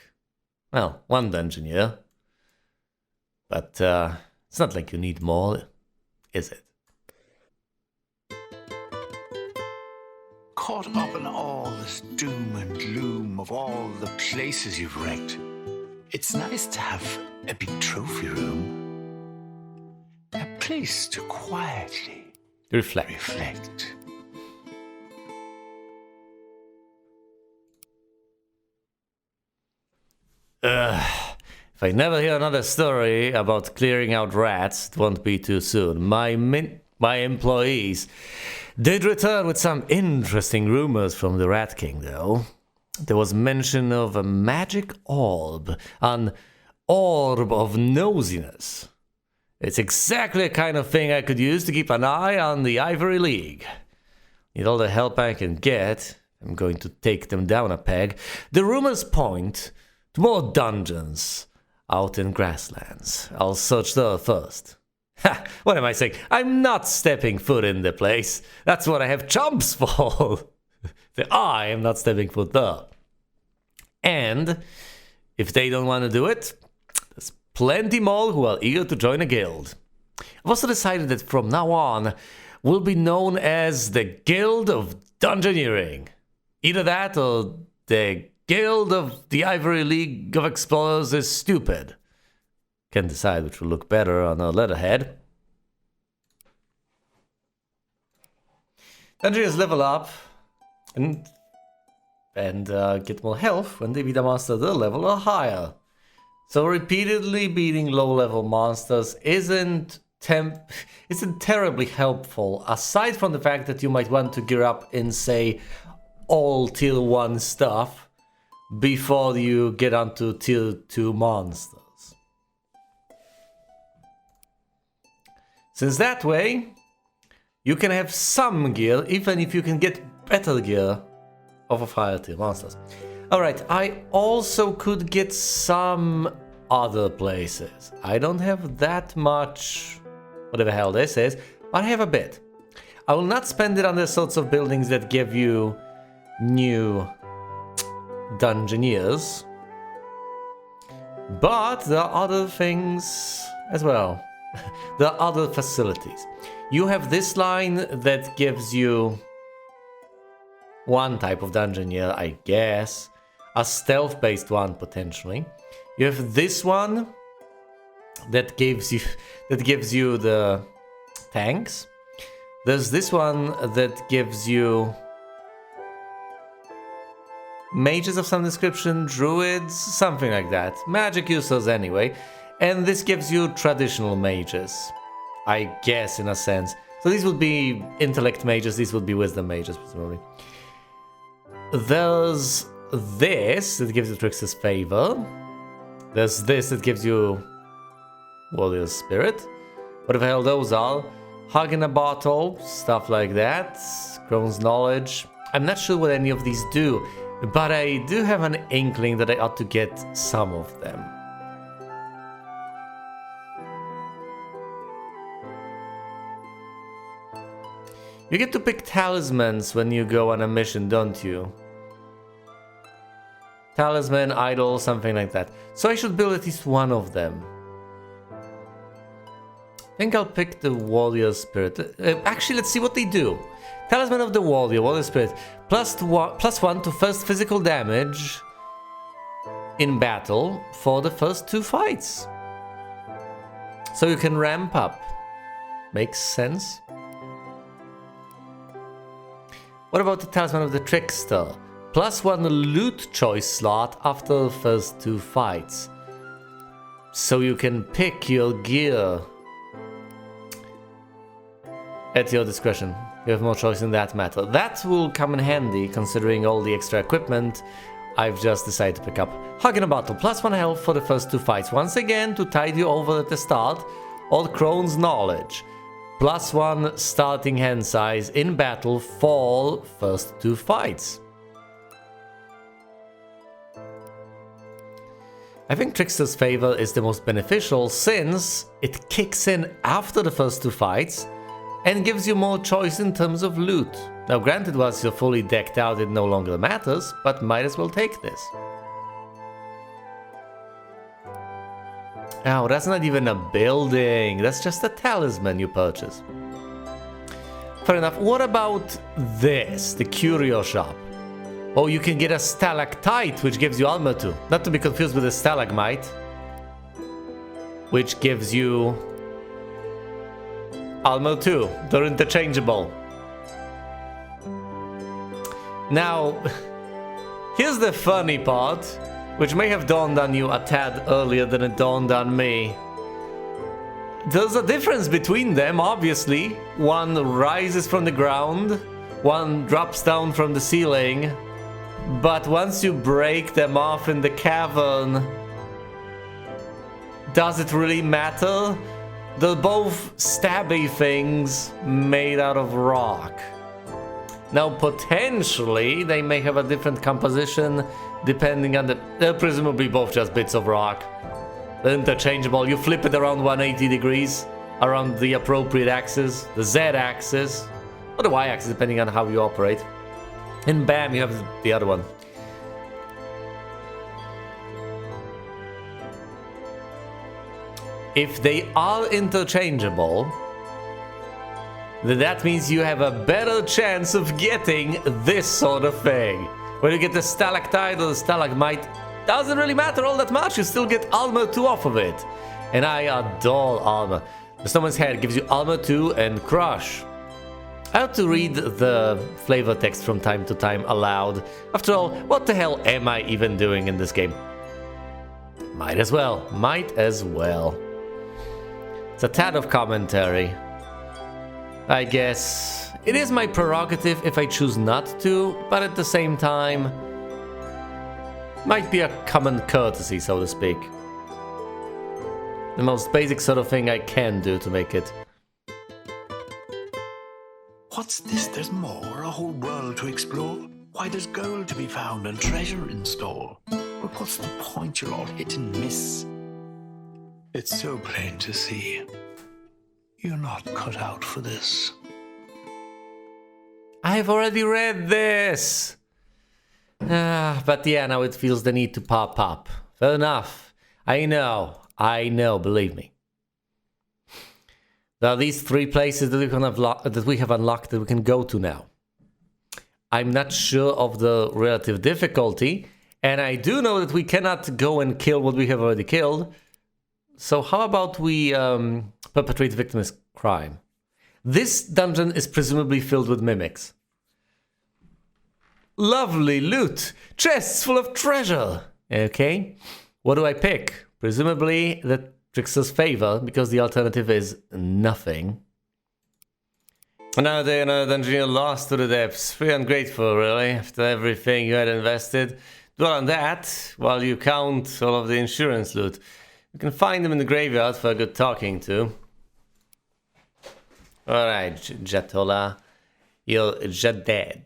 Well, one dungeoneer. But it's not like you need more, is it? Caught up in all this doom and gloom of all the places you've wrecked, it's nice to have a big trophy room. A place to quietly reflect. If I never hear another story about clearing out rats, it won't be too soon. My employees did return with some interesting rumors from the Rat King, though. There was mention of a magic orb, an orb of nosiness. It's exactly the kind of thing I could use to keep an eye on the Ivory League. Need all the help I can get. I'm going to take them down a peg. The rumors point to more dungeons out in grasslands. I'll search there first. Ha! What am I saying? I'm not stepping foot in the place. That's what I have chumps for. I am not stepping foot there. And if they don't want to do it, there's plenty more who are eager to join a guild. I've also decided that from now on, we'll be known as the Guild of Dungeoneering. Either that or the Guild of the Ivory League of Explorers is stupid. Can decide which will look better on a letterhead. Dungeons level up and get more health when they beat a monster their level or higher. So repeatedly beating low-level monsters isn't terribly helpful, aside from the fact that you might want to gear up in, say, all tier 1 stuff before you get onto tier 2 monsters. Since that way, you can have some gear, even if you can get better gear of higher tier monsters. Alright, I also could get some other places. I don't have that much, whatever hell this is, but I have a bit. I will not spend it on the sorts of buildings that give you new dungeoneers, but there are other things as well. There are other facilities. You have this line that gives you one type of dungeoneer, I guess. A stealth-based one, potentially. You have this one that gives you the tanks. There's this one that gives you mages of some description, druids, something like that. Magic users anyway. And this gives you traditional mages, I guess, in a sense. So these would be intellect mages, these would be wisdom mages, presumably. There's this that gives you Trickster's Favor. There's this that gives you Warrior's Spirit. Whatever the hell those are. Hug in a Bottle, stuff like that. Crone's Knowledge. I'm not sure what any of these do, but I do have an inkling that I ought to get some of them. You get to pick talismans when you go on a mission, don't you? Talisman, idol, something like that. So I should build at least one of them. I think I'll pick the Warrior Spirit. Actually, let's see what they do. Talisman of the Warrior Spirit. +1 to first physical damage in battle for the first 2 fights. So you can ramp up. Makes sense. What about the Talisman of the Trickster? +1 loot choice slot after the first 2 fights. So you can pick your gear at your discretion. You have more choice in that matter. That will come in handy considering all the extra equipment I've just decided to pick up. Hug in a Battle, +1 health for the first 2 fights. Once again, to tide you over at the start. Old Crone's Knowledge. +1 starting hand size in battle for first 2 fights. I think Trickster's Favor is the most beneficial since it kicks in after the first 2 fights and gives you more choice in terms of loot. Now granted, once you're fully decked out it no longer matters, but might as well take this. Oh, that's not even a building, that's just a talisman you purchase. Fair enough. What about this, the curio shop? Oh, you can get a stalactite, which gives you armor too. Not to be confused with a stalagmite, which gives you armor too. They're interchangeable. Now, here's the funny part, which may have dawned on you a tad earlier than it dawned on me. There's a difference between them, obviously. One rises from the ground, one drops down from the ceiling. But once you break them off in the cavern, does it really matter? They're both stabby things made out of rock. Now, potentially, they may have a different composition depending on the... They're presumably both just bits of rock. They're interchangeable. You flip it around 180 degrees, around the appropriate axis, the Z axis, or the Y axis, depending on how you operate. And bam, you have the other one. If they are interchangeable, then that means you have a better chance of getting this sort of thing. When you get the stalactite or the stalagmite, doesn't really matter all that much, you still get armor 2 off of it. And I adore armor. The Snowman's Head gives you armor 2 and crush. I have to read the flavor text from time to time aloud. After all, what the hell am I even doing in this game? Might as well. Might as well. It's a tad of commentary. I guess it is my prerogative if I choose not to, but at the same time, might be a common courtesy, so to speak. The most basic sort of thing I can do to make it. What's this? There's more? A whole world to explore? Why, there's gold to be found and treasure in store. But what's the point? You're all hit and miss. It's so plain to see. You're not cut out for this. I've already read this! But yeah, now it feels the need to pop up. Fair enough. I know, believe me. There are these 3 places that we have unlocked that we can go to now. I'm not sure of the relative difficulty, and I do know that we cannot go and kill what we have already killed. So how about we perpetrate victimless crime? This dungeon is presumably filled with mimics. Lovely loot! Chests full of treasure! Okay, what do I pick? Presumably the Trickster's Favor, because the alternative is nothing. Another day, another dungeoneer lost to the depths. Pretty ungrateful, really, after everything you had invested. Dwell on that while you count all of the insurance loot. You can find them in the graveyard for a good talking to. Alright, Jatola. You're just dead.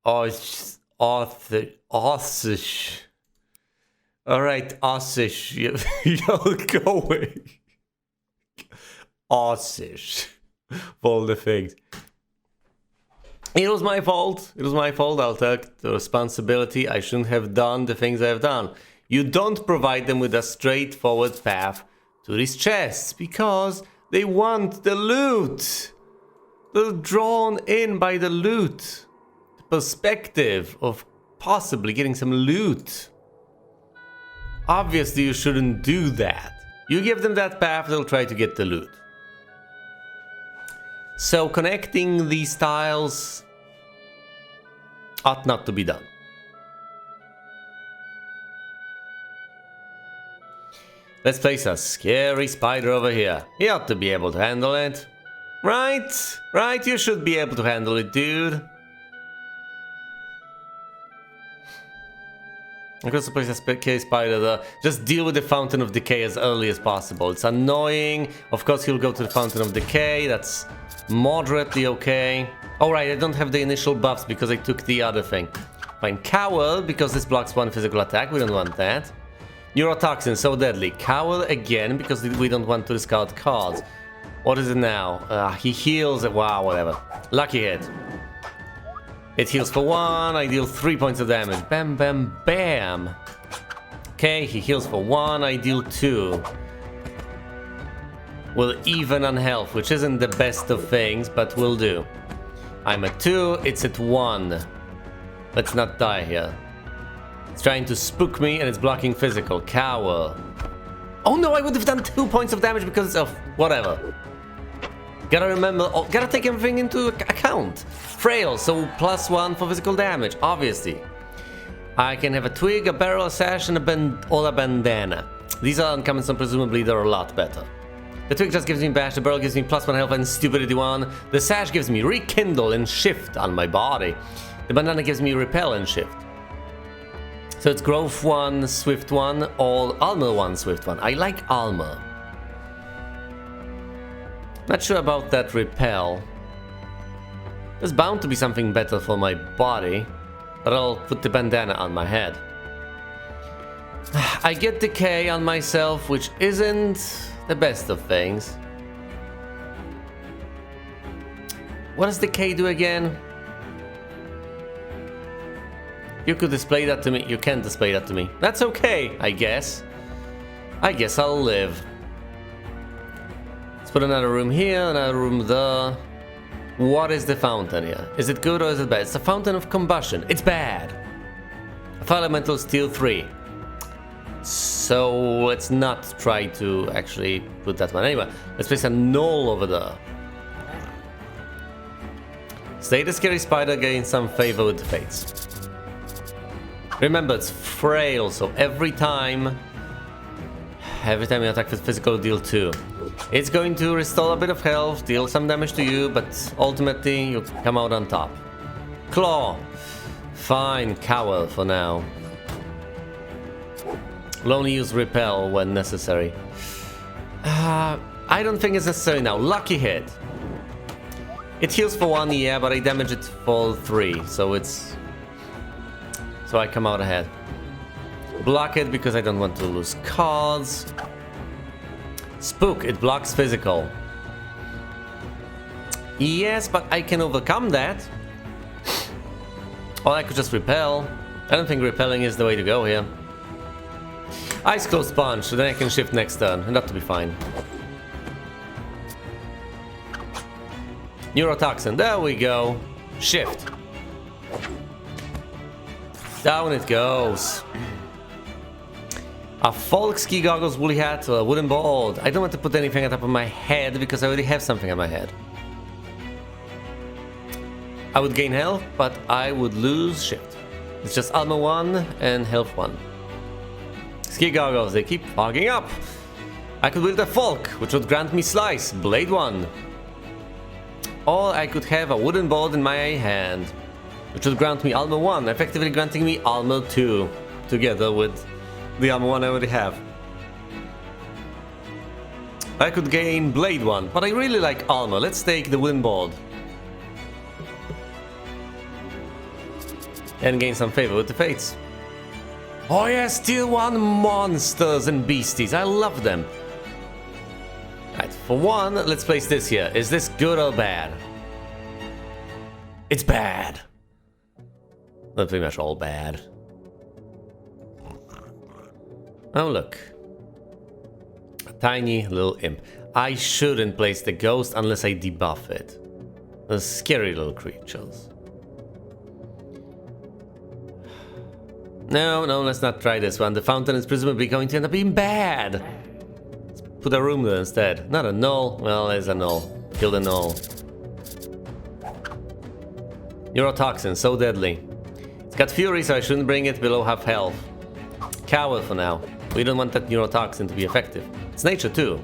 Osish. Alright, Osish. You're going. Osish. All the things. It was my fault. It was my fault. I'll take the responsibility. I shouldn't have done the things I've done. You don't provide them with a straightforward path to these chests because they want the loot. They're drawn in by the loot. The perspective of possibly getting some loot. Obviously, you shouldn't do that. You give them that path, they'll try to get the loot. So connecting these tiles ought not to be done. Let's place a scary spider over here. He ought to be able to handle it. Right? Right, you should be able to handle it, dude. I'm going to place a scary spider there. Just deal with the Fountain of Decay as early as possible. It's annoying. Of course, he'll go to the Fountain of Decay. That's moderately okay. Alright, I don't have the initial buffs because I took the other thing. Fine. Cowl, because this blocks one physical attack. We don't want that. Neurotoxin, so deadly. Cowl again, because we don't want to discard cards. What is it now? He heals. Wow, whatever. Lucky hit. It heals for 1. I deal 3 points of damage. Bam, bam, bam. Okay, he heals for 1. I deal 2. We'll even on health, which isn't the best of things, but will do. I'm at 2. It's at 1. Let's not die here. It's trying to spook me and it's blocking physical. Cowl. Oh no, I would have done 2 points of damage because of whatever. Gotta remember, gotta take everything into account. Frail, so +1 for physical damage, obviously. I can have a twig, a barrel, a sash, and a bandana. These are uncommon, so presumably they're a lot better. The twig just gives me bash, the barrel gives me +1 health and stupidity 1. The sash gives me rekindle and shift on my body. The bandana gives me repel and shift. So it's growth 1, swift 1, or armor 1, swift 1. I like armor. Not sure about that repel. There's bound to be something better for my body, but I'll put the bandana on my head. I get decay on myself, which isn't the best of things. What does decay do again? You could display that to me. You can't display that to me. That's okay, I guess. I guess I'll live. Let's put another room here, another room there. What is the fountain here? Is it good or is it bad? It's a fountain of combustion. It's bad. Fire elemental steel 3. So let's not try to actually put that one. Anyway, let's place a null over there. Stay the scary spider, gain some favor with the fates. Remember, it's frail, so every time you attack with physical, deal 2. It's going to restore a bit of health, deal some damage to you, but ultimately you come out on top. Claw. Fine, cowl for now. Will only use repel when necessary. I don't think it's necessary now. Lucky hit. It heals for 1, yeah, but I damage it for 3, so it's... So I come out ahead. Block it because I don't want to lose cards. Spook, it blocks physical. Yes, but I can overcome that. Or I could just repel. I don't think repelling is the way to go here. Ice Close Punch, so then I can shift next turn, and that will be fine. Neurotoxin, there we go. Shift. Down it goes. A folk ski goggles, woolly hat, or a wooden board. I don't want to put anything on top of my head because I already have something on my head. I would gain health, but I would lose shift. It's just armor 1 and health 1. Ski goggles, they keep fogging up. I could wield a folk, which would grant me slice, blade 1. Or I could have a wooden board in my hand, which would grant me armor 1, effectively granting me armor 2, together with the armor 1 I already have. I could gain blade 1, but I really like armor. Let's take the wooden board. And gain some favor with the fates. Oh yeah, Steel 1 monsters and beasties. I love them. Alright, for 1, let's place this here. Is this good or bad? It's bad. That's pretty much all bad. Oh look. A tiny little imp. I shouldn't place the ghost unless I debuff it. Those scary little creatures. No, let's not try this one. The fountain is presumably going to end up being bad. Let's put a room there instead. Not a null. Well, there's a null. Kill the null. Neurotoxin, so deadly. It's got fury, so I shouldn't bring it below half health. Coward for now. We don't want that neurotoxin to be effective. It's nature too.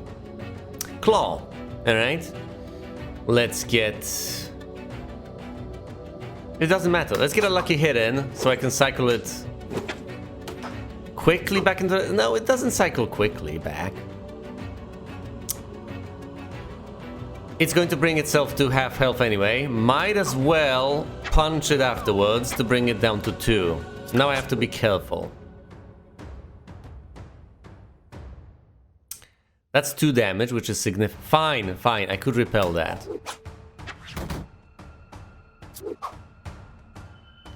Claw. Alright. Let's get... It doesn't matter. Let's get a lucky hit in, so I can cycle it quickly back into... No, it doesn't cycle quickly back. It's going to bring itself to half health anyway. Might as well punch it afterwards to bring it down to 2. Now I have to be careful. That's 2 damage, which is significant. Fine. I could repel that.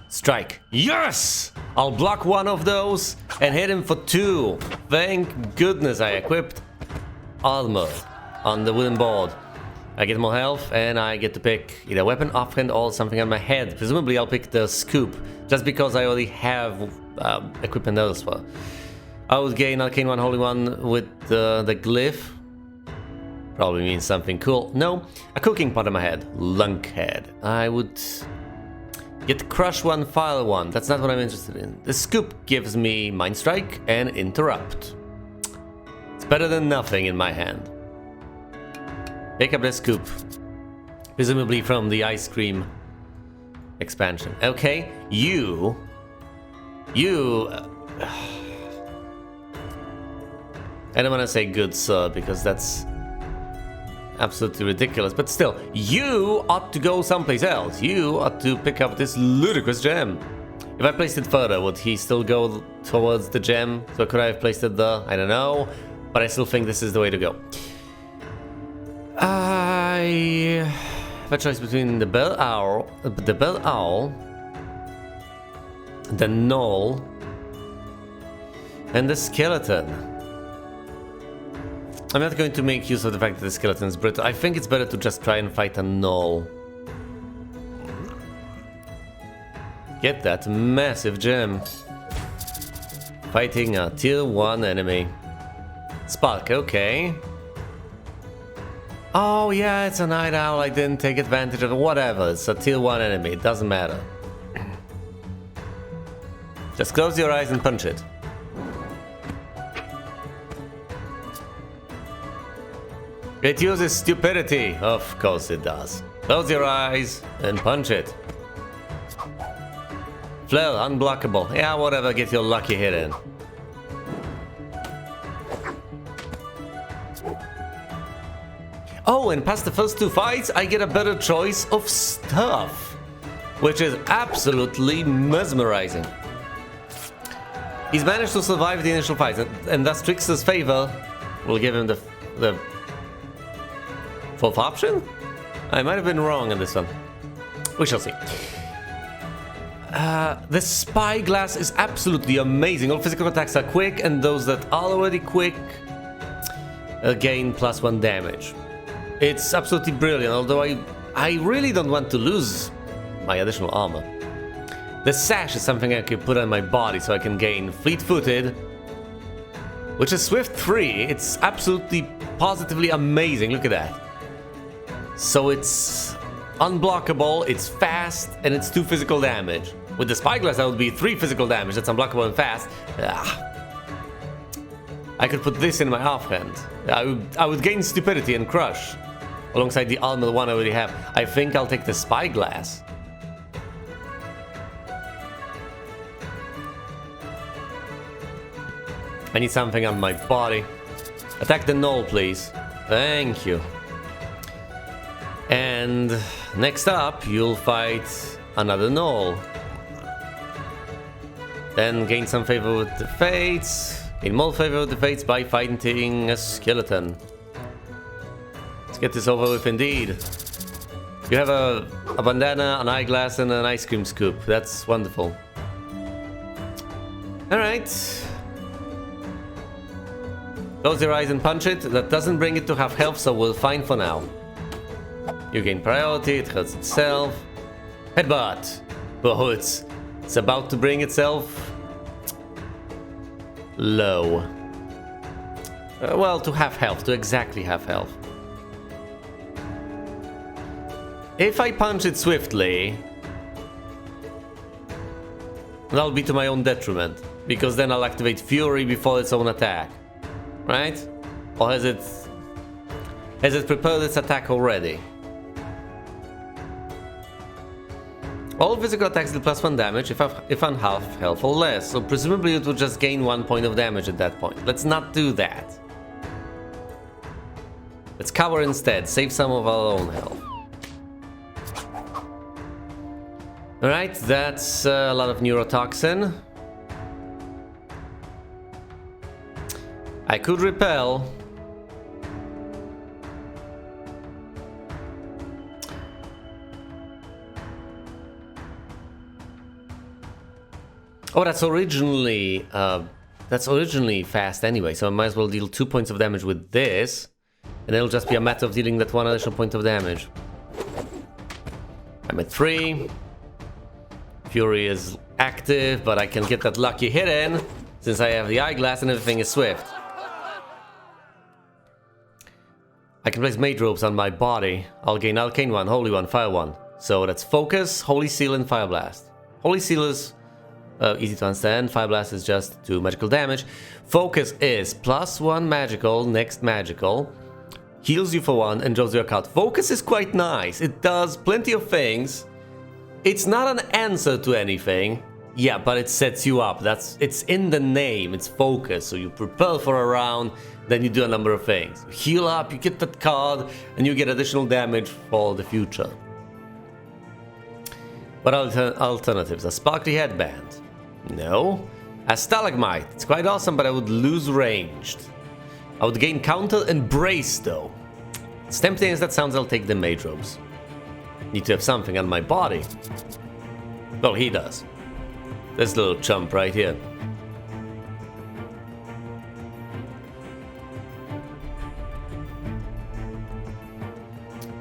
Strike. Yes! I'll block one of those and hit him for 2. Thank goodness I equipped armor on the wooden board. I get more health and I get to pick either weapon, offhand, or something on my head. Presumably I'll pick the scoop, just because I already have equipment elsewhere. I would gain Arcane 1, Holy 1 with the glyph. Probably means something cool. No, a cooking pot on my head. Lunkhead. I would get Crush 1, Fire 1. That's not what I'm interested in. The scoop gives me Mind Strike and Interrupt. It's better than nothing in my hand. Pick up the scoop. Presumably from the ice cream expansion. Okay, you... I don't want to say good sir, because that's absolutely ridiculous, but still, you ought to go someplace else. You ought to pick up this ludicrous gem. If I placed it further, would he still go towards the gem? So could I have placed it there? I don't know, but I still think this is the way to go. I have a choice between the bell owl, the gnoll, and the skeleton. I'm not going to make use of the fact that the skeleton is brittle. I think it's better to just try and fight a gnoll. Get that massive gem. Fighting a tier 1 enemy. Spark, okay. Oh yeah, it's a night owl, I didn't take advantage of it. Whatever, it's a tier 1 enemy, it doesn't matter. Just close your eyes and punch it. It uses stupidity. Of course it does. Close your eyes and punch it. Flail, unblockable. Yeah, whatever, get your lucky hit in. Oh, and past the first 2 fights, I get a better choice of stuff, which is absolutely mesmerizing. He's managed to survive the initial fight, and thus Trickster's favor will give him the 4th option? I might have been wrong on this one. We shall see. The Spyglass is absolutely amazing. All physical attacks are quick, and those that are already quick gain +1 damage. It's absolutely brilliant, although I really don't want to lose my additional armor. The Sash is something I can put on my body so I can gain Fleet-Footed, which is Swift 3. It's absolutely, positively amazing. Look at that. So it's unblockable, it's fast, and it's 2 physical damage. With the Spyglass, that would be 3 physical damage. That's unblockable and fast. I could put this in my offhand. I would gain Stupidity and Crush alongside the armor one I already have. I think I'll take the Spyglass. I need something on my body. Attack the gnoll, please. Thank you. And next up, you'll fight another gnoll. Then gain some favor with the Fates. Gain more favor with the Fates by fighting a skeleton. Let's get this over with indeed. You have a bandana, an eyeglass, and an ice cream scoop. That's wonderful. Alright. Close your eyes and punch it. That doesn't bring it to half health, so we're fine for now. You gain priority, it hurts itself. Headbutt! Oh, it's about to bring itself low. Well, to half health, to exactly half health. If I punch it swiftly, that'll be to my own detriment, because then I'll activate Fury before its own attack, right? Or has it prepared its attack already? All physical attacks deal +1 damage if on half health or less, so presumably it will just gain 1 point of damage at that point. Let's not do that. Let's cover instead, save some of our own health. Alright, that's a lot of neurotoxin. I could repel. Oh, that's originally fast anyway, so I might as well deal 2 points of damage with this, and it'll just be a matter of dealing that 1 additional point of damage. I'm at 3. Fury is active, but I can get that lucky hit in, since I have the eyeglass and everything is swift. I can place mage ropes on my body. I'll gain Arcane 1, Holy 1, Fire 1. So that's Focus, Holy Seal, and Fire Blast. Holy Seal is easy to understand. Fire Blast is just 2 magical damage. Focus is +1 magical, next magical. Heals you for 1 and draws you a card. Focus is quite nice. It does plenty of things. It's not an answer to anything. Yeah, but it sets you up. It's in the name. It's focus. So you prepare for a round, then you do a number of things. You heal up, you get that card, and you get additional damage for the future. What are alternatives? A sparkly headband? No. A stalagmite. It's quite awesome, but I would lose ranged. I would gain counter and brace though. As tempting as that sounds, I'll take the mage robes. Need to have something on my body. Well, he does. This little chump right here.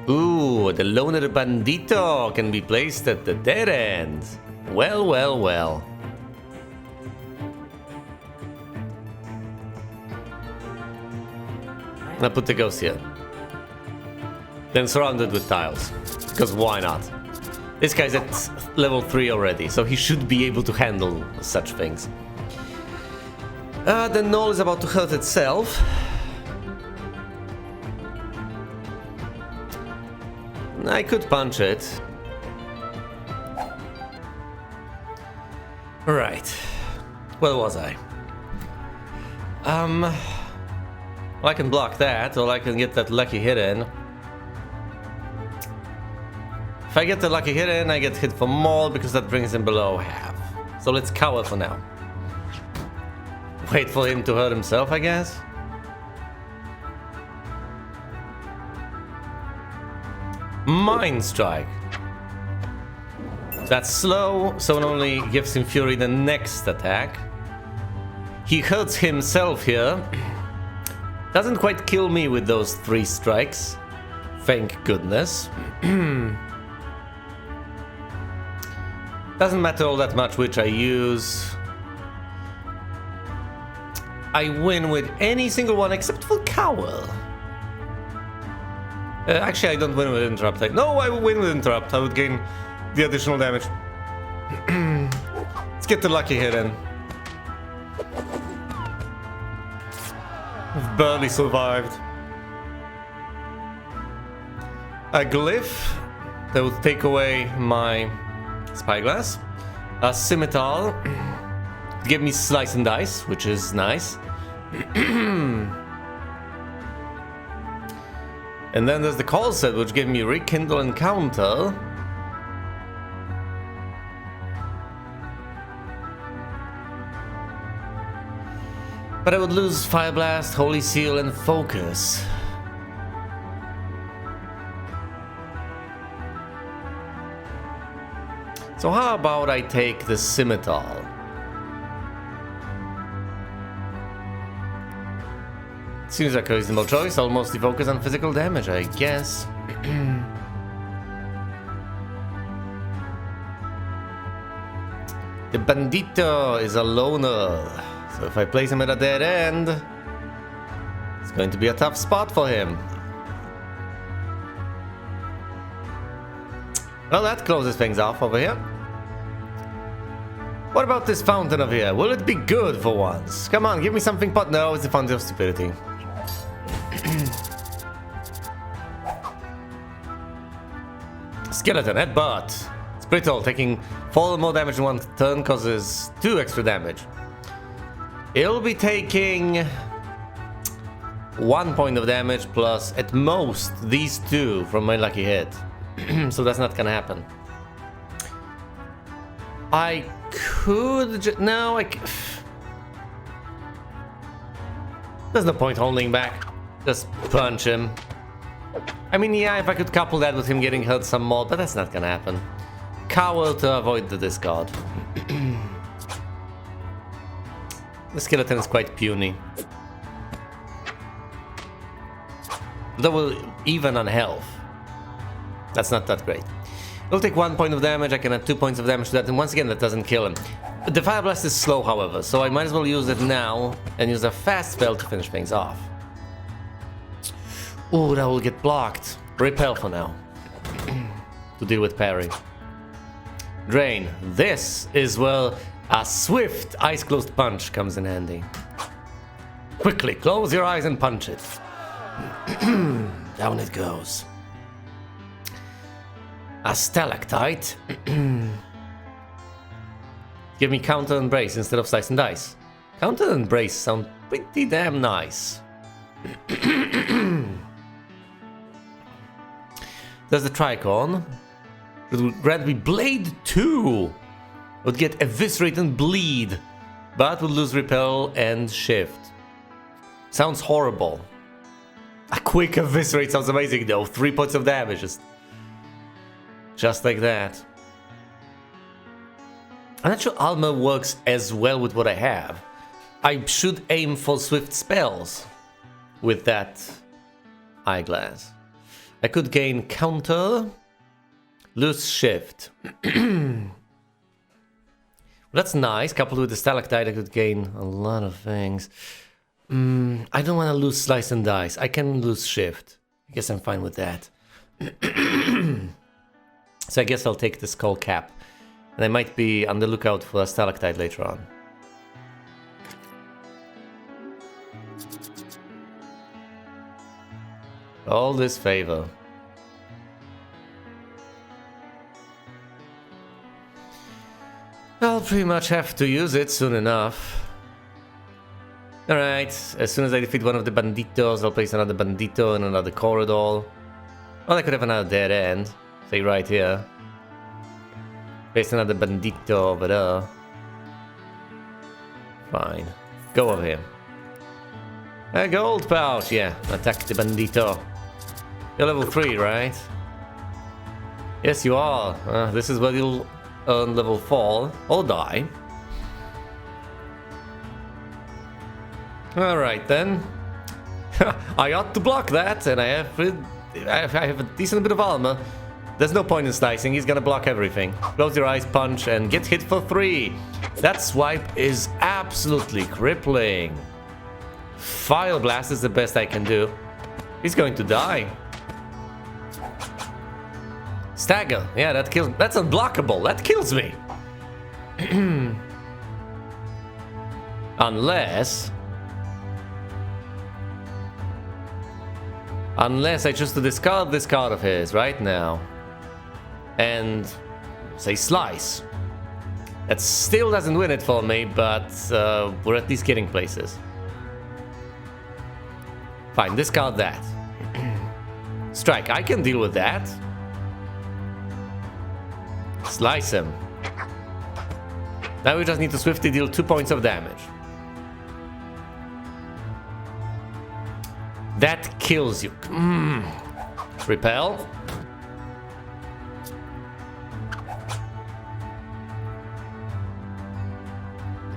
Ooh, the loner bandito can be placed at the dead end. Well, well, well. I'll put the ghost here. Then surrounded with tiles. Because why not? This guy's at level 3 already, so he should be able to handle such things. The knoll is about to hurt itself. I could punch it. Right. Where was I? Well, I can block that, or I can get that lucky hit in. If I get the lucky hit in, I get hit for more because that brings him below half. So let's cower for now. Wait for him to hurt himself, I guess. Mind Strike. That's slow, so it only gives him fury the next attack. He hurts himself here. Doesn't quite kill me with those 3 strikes. Thank goodness. Doesn't matter all that much which I use. I win with any single one except for Cowl. Actually, I don't win with Interrupt. No, I will win with Interrupt. I would gain the additional damage. Let's get the lucky hit in. I've barely survived. A glyph that would take away my spyglass. A scimitar. Give me slice and dice, which is nice. And then there's the call set, which gave me rekindle and counter. But I would lose Fire Blast, Holy Seal, and Focus. So how about I take the Scimitar? Seems like a reasonable choice. I'll mostly focus on physical damage, I guess. The Bandito is a loner, So if I place him at a dead end, it's going to be a tough spot for him. Well, that closes things off over here. What about this fountain over here? Will it be good for once? Come on, give me something but no, it's the fountain of stupidity. Skeleton, headbutt. It's brittle, taking 4 more damage in 1 turn causes 2 extra damage. It'll be taking 1 point of damage plus at most these 2 from my lucky hit. So that's not gonna happen. I could no, there's no point holding back. Just punch him. I mean, yeah, if I could couple that with him getting hurt some more, but that's not gonna happen. Cowl to avoid the discard. The skeleton is quite puny. Double even on health. That's not that great. It'll take 1 point of damage, I can add 2 points of damage to that, and once again that doesn't kill him. The Fire Blast is slow, however, so I might as well use it now and use a fast spell to finish things off. Oh, that will get blocked. Repel for now. To deal with parry. Drain. This is where a swift ice-closed punch comes in handy. Quickly, close your eyes and punch it. Down it goes. A stalactite. Give me counter and brace instead of slice and dice. Counter and brace sound pretty damn nice. There's the tricorn. It will grant me Blade 2. Would get Eviscerate and Bleed, but would lose Repel and Shift. Sounds horrible. A quick Eviscerate sounds amazing though. 3 points of damage. Just like that. I'm not sure Alma works as well with what I have. I should aim for swift spells with that eyeglass. I could gain counter, lose shift. That's nice. Coupled with the stalactite, I could gain a lot of things. I don't want to lose slice and dice. I can lose shift. I guess I'm fine with that. So I guess I'll take the skull cap. And I might be on the lookout for a stalactite later on. All this favor. I'll pretty much have to use it soon enough. Alright, as soon as I defeat one of the banditos, I'll place another bandito in another corridor. Well, I could have another dead end. Say right here. Place another bandito over there. Fine. Go over here. A gold pouch, yeah. Attack the bandito. You're level 3, right? Yes, you are. This is where you'll earn level 4 or die. Alright then. I ought to block that, and I have a decent bit of armor. There's no point in slicing, he's gonna block everything. Close your eyes, punch, and get hit for 3. That swipe is absolutely crippling. Fire Blast is the best I can do. He's going to die. Stagger, yeah, that kills. That's unblockable, that kills me. Unless I choose to discard this card of his right now. And say slice. That still doesn't win it for me, but we're at least getting places. Fine, discard that. Strike, I can deal with that. Slice him. Now we just need to swiftly deal 2 points of damage. That kills you. Repel.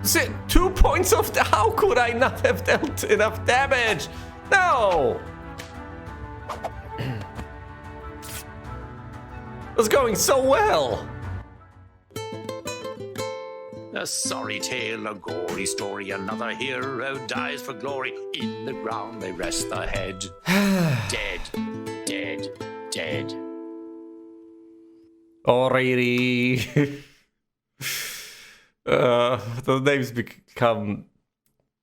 See, 2 points of... How could I not have dealt enough damage? No! It was going so well. A sorry tale, a gory story, another hero dies for glory. In the ground they rest their head. Dead, dead, dead. Alrighty. The names become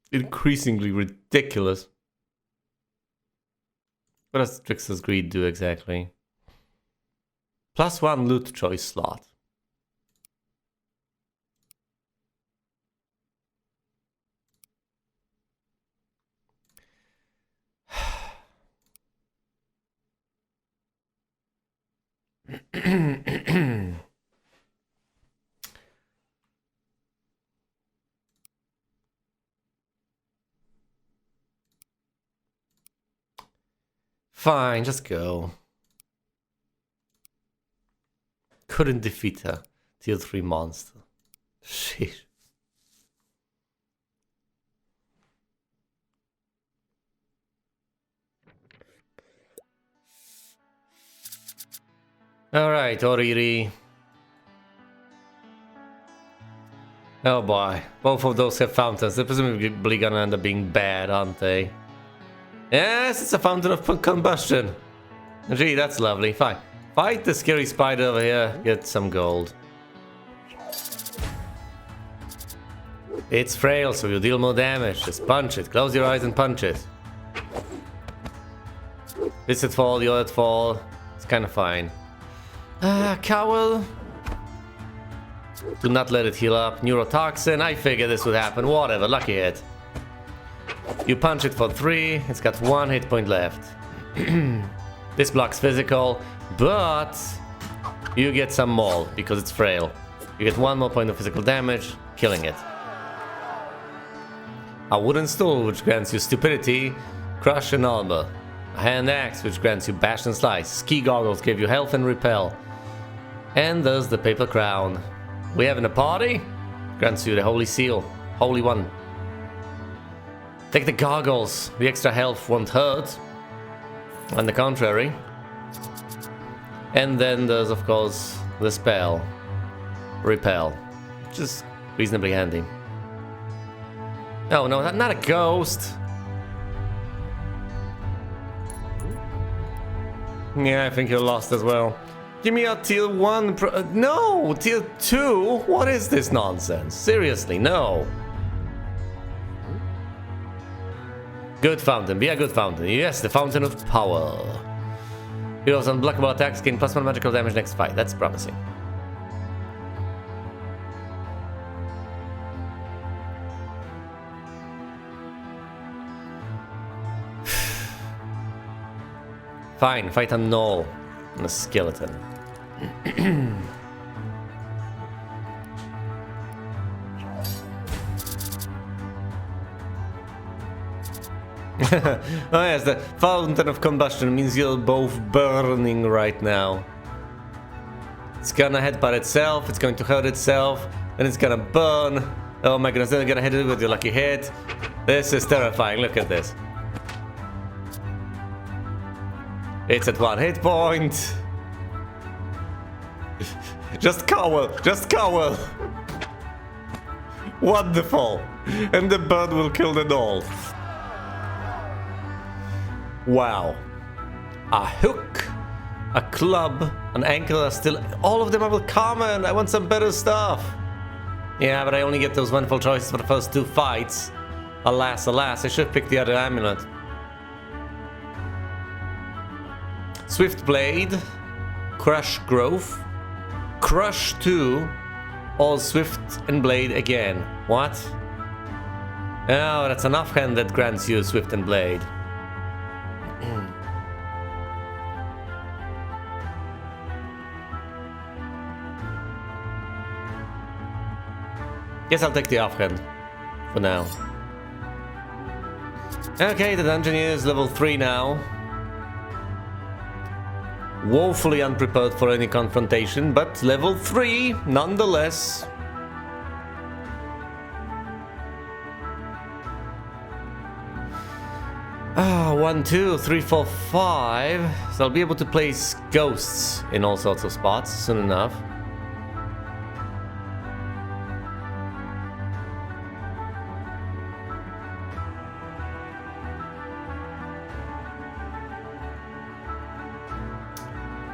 increasingly ridiculous. What does Trickster's Greed do exactly? +1 loot choice slot. Fine, just go. Couldn't defeat her. Tier 3 monster. Shit. Alright, Oriri. Oh boy, both of those have fountains. They're presumably gonna end up being bad, aren't they? Yes, it's a fountain of combustion. Gee, that's lovely. Fine. Fight the scary spider over here. Get some gold. It's frail, so you deal more damage. Just punch it. Close your eyes and punch it. This it fall, the other fall. It's kind of fine. Cowl. Do not let it heal up. Neurotoxin. I figured this would happen. Whatever. Lucky hit. You punch it for 3. It's got 1 hit point left. This blocks physical, but you get some more because it's frail. You get 1 more point of physical damage, killing it. A wooden stool, which grants you stupidity, crush and armor. A hand axe, which grants you bash and slice. Ski goggles give you health and repel. And there's the paper crown. We having a party? Grants you the holy seal. Holy one. Take the goggles. The extra health won't hurt. On the contrary. And then there's, of course, the spell. Repel. Which is reasonably handy. Oh, no, not a ghost. Yeah, I think you're lost as well. Give me a tier 1 no! Tier 2? What is this nonsense? Seriously, no. Good fountain, be a good fountain. Yes, the fountain of power. Heroes unblockable attacks gain +1 magical damage next fight. That's promising. Fine, fight a gnoll and a skeleton. Oh yes, the fountain of combustion means you're both burning right now. It's gonna head by itself, it's going to hurt itself, then it's gonna burn. Oh my goodness, then you're gonna hit it with your lucky hit. This is terrifying, look at this. It's at 1 hit point. Just cowl, just cowl. Wonderful. And the bird will kill the doll. Wow. A hook, a club, an ankle are still... All of them are common. I want some better stuff. Yeah, but I only get those wonderful choices for the first 2 fights. Alas, alas, I should pick the other amulet. Swift Blade, Crush Growth, Crush 2, or Swift and Blade again. What? Oh, that's an offhand that grants you Swift and Blade. Guess I'll take the offhand for now. Okay, the dungeoneers level 3 now. Woefully unprepared for any confrontation, but level 3 nonetheless. Ah, 1, 2, 3, 4, 5. So I'll be able to place ghosts in all sorts of spots soon enough.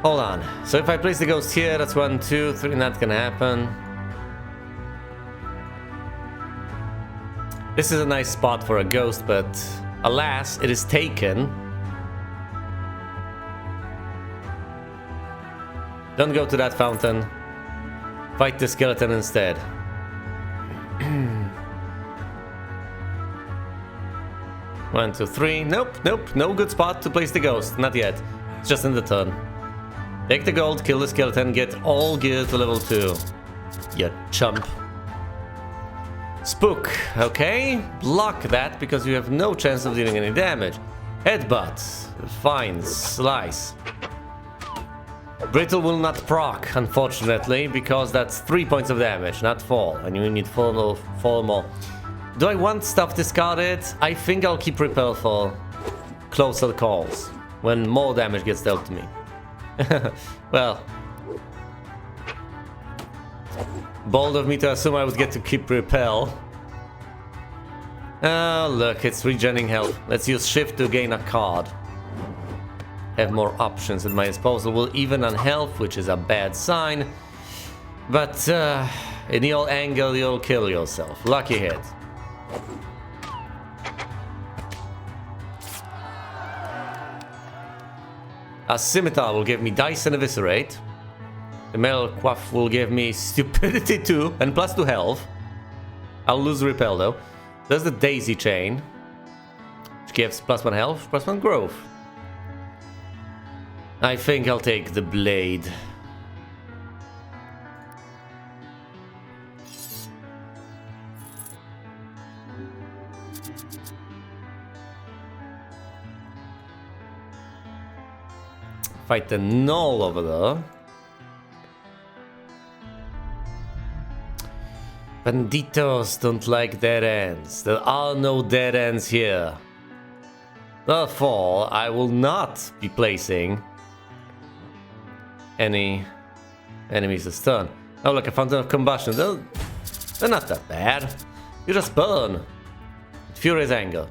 Hold on. So if I place the ghost here, that's 1, 2, 3, not gonna happen. This is a nice spot for a ghost, but alas, it is taken. Don't go to that fountain. Fight the skeleton instead. One, two, three. Nope, nope. No good spot to place the ghost. Not yet. It's just in the turn. Take the gold, kill the skeleton, get all gear to level 2. You chump. Spook. Okay. Block that because you have no chance of dealing any damage. Headbutt. Fine. Slice. Brittle will not proc, unfortunately, because that's 3 points of damage, not 4. And you need 4 more. Do I want stuff discarded? I think I'll keep Repel for closer calls, when more damage gets dealt to me. Well, bold of me to assume I would get to keep Repel. Oh, look, it's regenerating health. Let's use Shift to gain a card. Have more options at my disposal. Will even on health, which is a bad sign. But in your angle, you'll kill yourself. Lucky hit. A scimitar will give me dice and eviscerate. The metal quaff will give me stupidity 2 and plus 2 health. I'll lose repel though. There's the daisy chain, which gives plus 1 health, plus 1 growth. I think I'll take the blade. Fight the null over there. Banditos don't like dead ends. There are no dead ends here. Therefore, I will not be placing any enemies this turn. Oh, look, a fountain of combustion. They're not that bad. You just burn. Furious anger.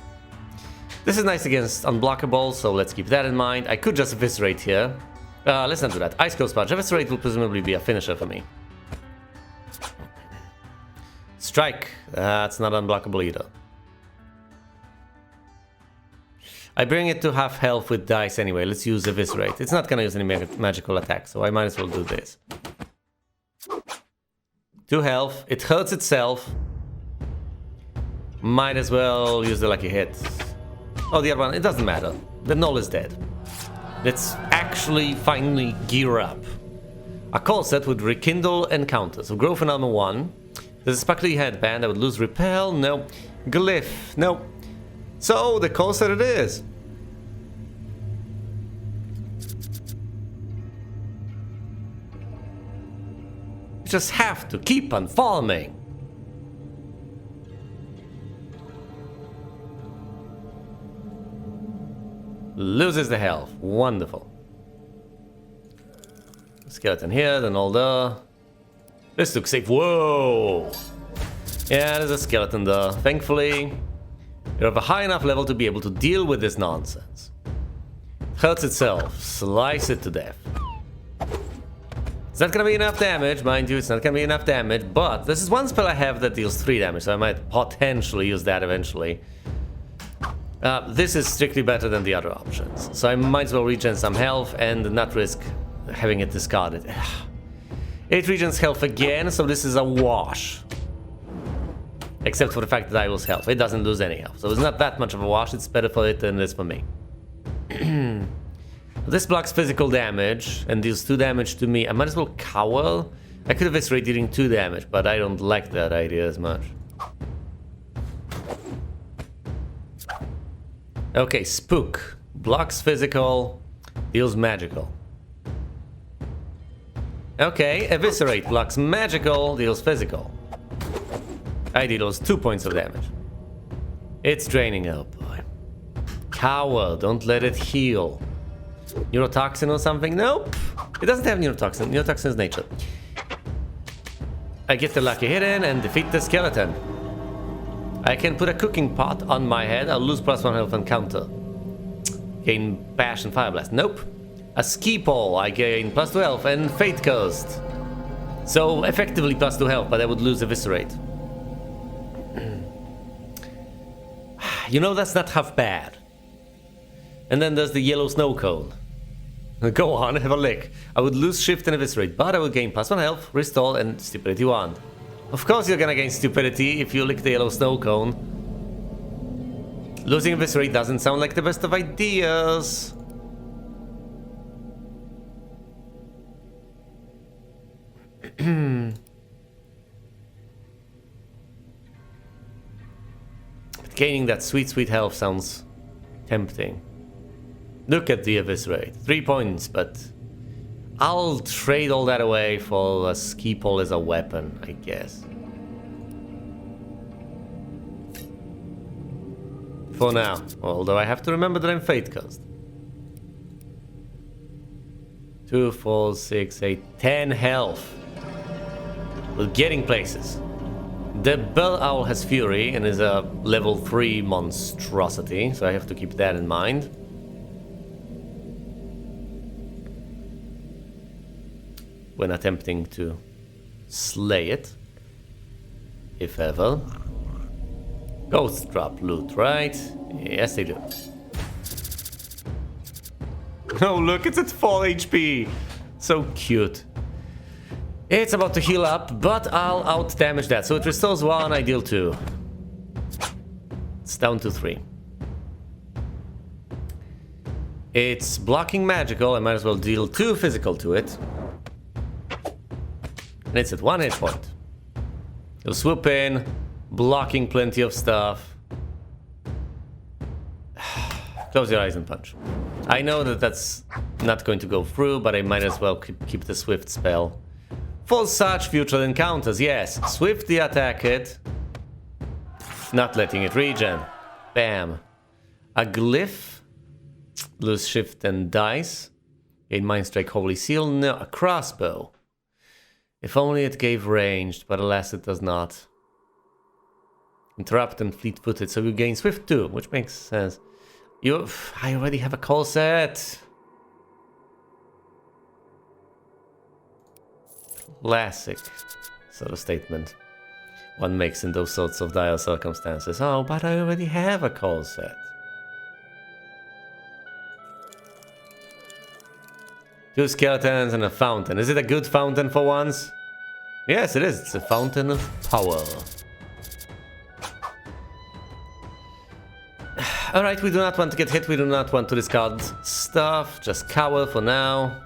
This is nice against unblockable, so let's keep that in mind. I could just eviscerate here. Let's not do that. Ice Cold Sponge. Eviscerate will presumably be a finisher for me. Strike. That's not unblockable either. I bring it to half health with dice anyway. Let's use Eviscerate. It's not gonna use any magical attack, so I might as well do this. 2 health. It hurts itself. Might as well use the lucky hit. Oh, the other one, it doesn't matter. The null is dead. Let's actually finally gear up. A call set would rekindle encounter. So growth and armor 1. There's a sparkly headband. I would lose repel. No. Glyph. No. So the call set it is. You just have to keep on farming. Loses the health. Wonderful. Skeleton here, then all there. This looks safe. Whoa! Yeah, there's a skeleton there. Thankfully, you're of a high enough level to be able to deal with this nonsense. Hurts itself. Slice it to death. It's not gonna be enough damage, mind you, it's not gonna be enough damage, but this is one spell I have that deals 3 damage, so I might potentially use that eventually. This is strictly better than the other options, so I might as well regen some health and not risk having it discarded. It regens health again, so this is a wash. Except for the fact that I lose health. It doesn't lose any health, so it's not that much of a wash. It's better for it than it is for me. This blocks physical damage and deals 2 damage to me. I might as well cowl. I could have eviscerate dealing 2 damage, but I don't like that idea as much. Okay, Spook. Blocks physical, deals magical. Okay, Eviscerate. Blocks magical, deals physical. I deals 2 points of damage. It's draining, oh boy. Cower, don't let it heal. Neurotoxin or something? Nope. It doesn't have neurotoxin. Neurotoxin is nature. I get the lucky hit in and defeat the skeleton. I can put a cooking pot on my head. I'll lose +1 health on counter. Gain bash and fire blast. Nope. A ski pole, I gain plus 2 health, and Fate Coast. So effectively plus 2 health, but I would lose Eviscerate. You know, that's not half bad. And then there's the yellow snow cone. Go on, have a lick. I would lose Shift and Eviscerate, but I would gain plus 1 health, Restore, and Stupidity 1. Of course you're gonna gain Stupidity if you lick the yellow snow cone. Losing Eviscerate doesn't sound like the best of ideas. Gaining that sweet health sounds tempting. Look at the Eviscerate. 3 points, but I'll trade all that away for a ski pole as a weapon, I guess. For now, although I have to remember that I'm Fate Coast. 2, 4, 6, 8, 10 health. We're getting places. The Bell Owl has Fury and is a level 3 monstrosity, so I have to keep that in mind. When attempting to slay it, if ever. Ghosts drop loot, right? Yes, they do. Oh, look, it's at full HP. So cute. It's about to heal up, but I'll out-damage that. So it restores 1, I deal 2. It's down to 3. It's blocking magical, I might as well deal 2 physical to it. And it's at 1 hit point. You'll swoop in, blocking plenty of stuff. Close your eyes and punch. I know that that's not going to go through, but I might as well keep the swift spell. For such future encounters, yes. Swiftly attack it. Not letting it regen. Bam. A glyph. Lose shift and dice. Gain mind strike, holy seal. No, a crossbow. If only it gave ranged, but alas it does not. Interrupt and fleet-footed, so you gain swift too, which makes sense. I already have a call set. Classic sort of statement one makes in those sorts of dire circumstances. Oh, but I already have a call set. Two skeletons and a fountain. Is it a good fountain for once? Yes, it is. It's a fountain of power. Alright, we do not want to get hit. We do not want to discard stuff. Just cower for now.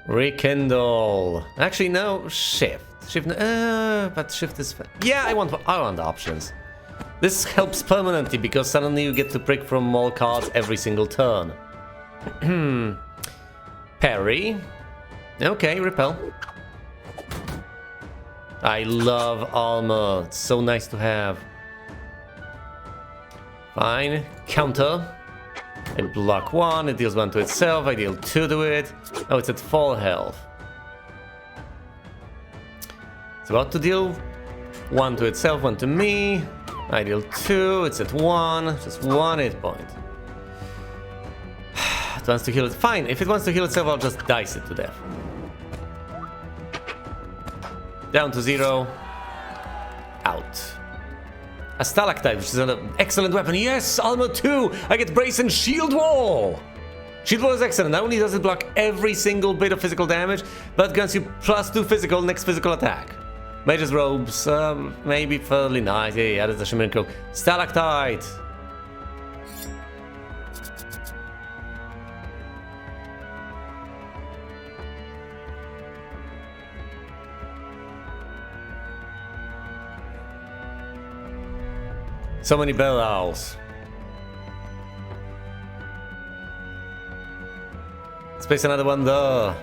Rekindle. Actually, no. Shift. Shift. But shift is... Yeah, I want options. This helps permanently because suddenly you get to prick from all cards every single turn. Parry. Okay, repel. I love armor. It's so nice to have. Fine. Counter. I block 1, it deals 1 to itself, I deal 2 to it. Oh, it's at full health. It's about to deal 1 to itself, 1 to me. I deal 2, it's at 1, just 1 hit point. It wants to heal it. Fine, if it wants to heal itself, I'll just dice it to death. Down to 0. Out. A stalactite, which is an excellent weapon. Yes, armor 2! I get brace and shield wall! Shield wall is excellent. Not only does it block every single bit of physical damage, but grants you +2 physical next physical attack. Mage's robes, maybe fairly nice. Yeah, that's a shimmering cloak. Stalactite! So many bell owls. Let's place another one there.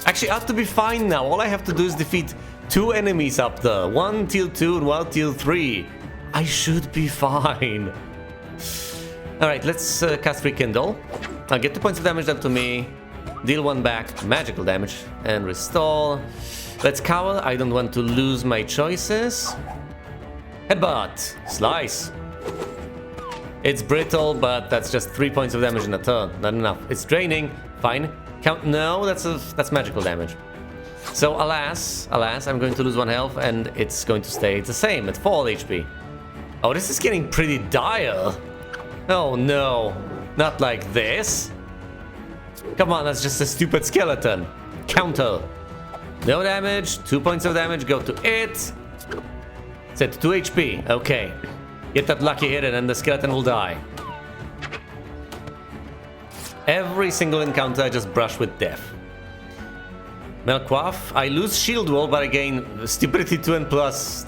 Actually, I ought to be fine now. All I have to do is defeat 2 enemies up there. 1 tier 2 and 1 tier 3. I should be fine. Alright, let's cast Rekindle. I'll get 2 points of damage done to me. Deal 1 back, magical damage, and restore. Let's cower. I don't want to lose my choices. Headbutt. Slice. It's brittle, but that's just 3 points of damage in a turn. Not enough. It's draining. Fine. Count. No, that's magical damage. So alas, I'm going to lose 1 health, and it's going to stay the same at 4 HP. Oh, this is getting pretty dire. Oh no, not like this. Come on, that's just a stupid skeleton. Counter. No damage. 2 points of damage go to it. It's at 2 HP. Okay. Get that lucky hit and the skeleton will die. Every single encounter I just brush with death. Melquaff, I lose shield wall, but I gain stupidity 2 and plus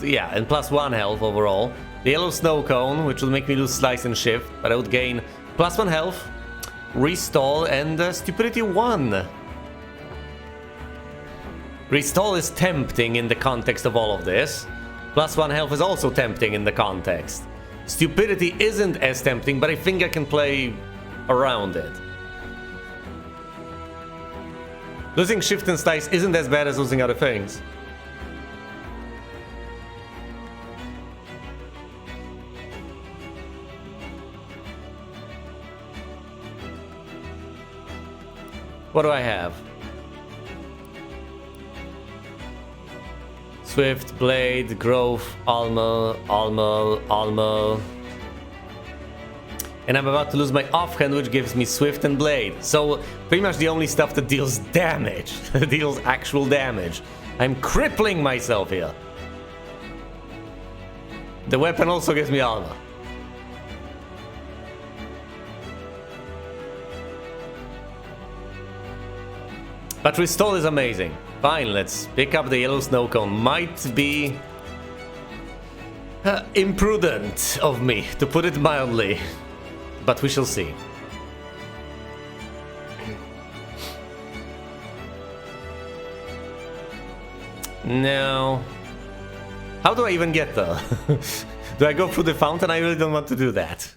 1 health overall. The yellow snow cone, which will make me lose slice and shift, but I would gain plus 1 health, restall, and stupidity 1. Restall is tempting in the context of all of this. Plus 1 health is also tempting in the context. Stupidity isn't as tempting, but I think I can play around it. Losing shift and slice isn't as bad as losing other things. What do I have? Swift, Blade, Growth, Almo. And I'm about to lose my offhand, which gives me Swift and Blade. So, pretty much the only stuff that deals damage. Deals actual damage. I'm crippling myself here. The weapon also gives me armor. But Restore is amazing. Fine, let's pick up the yellow snow cone. Might be imprudent of me, to put it mildly. But we shall see. No. How do I even get there? Do I go through the fountain? I really don't want to do that.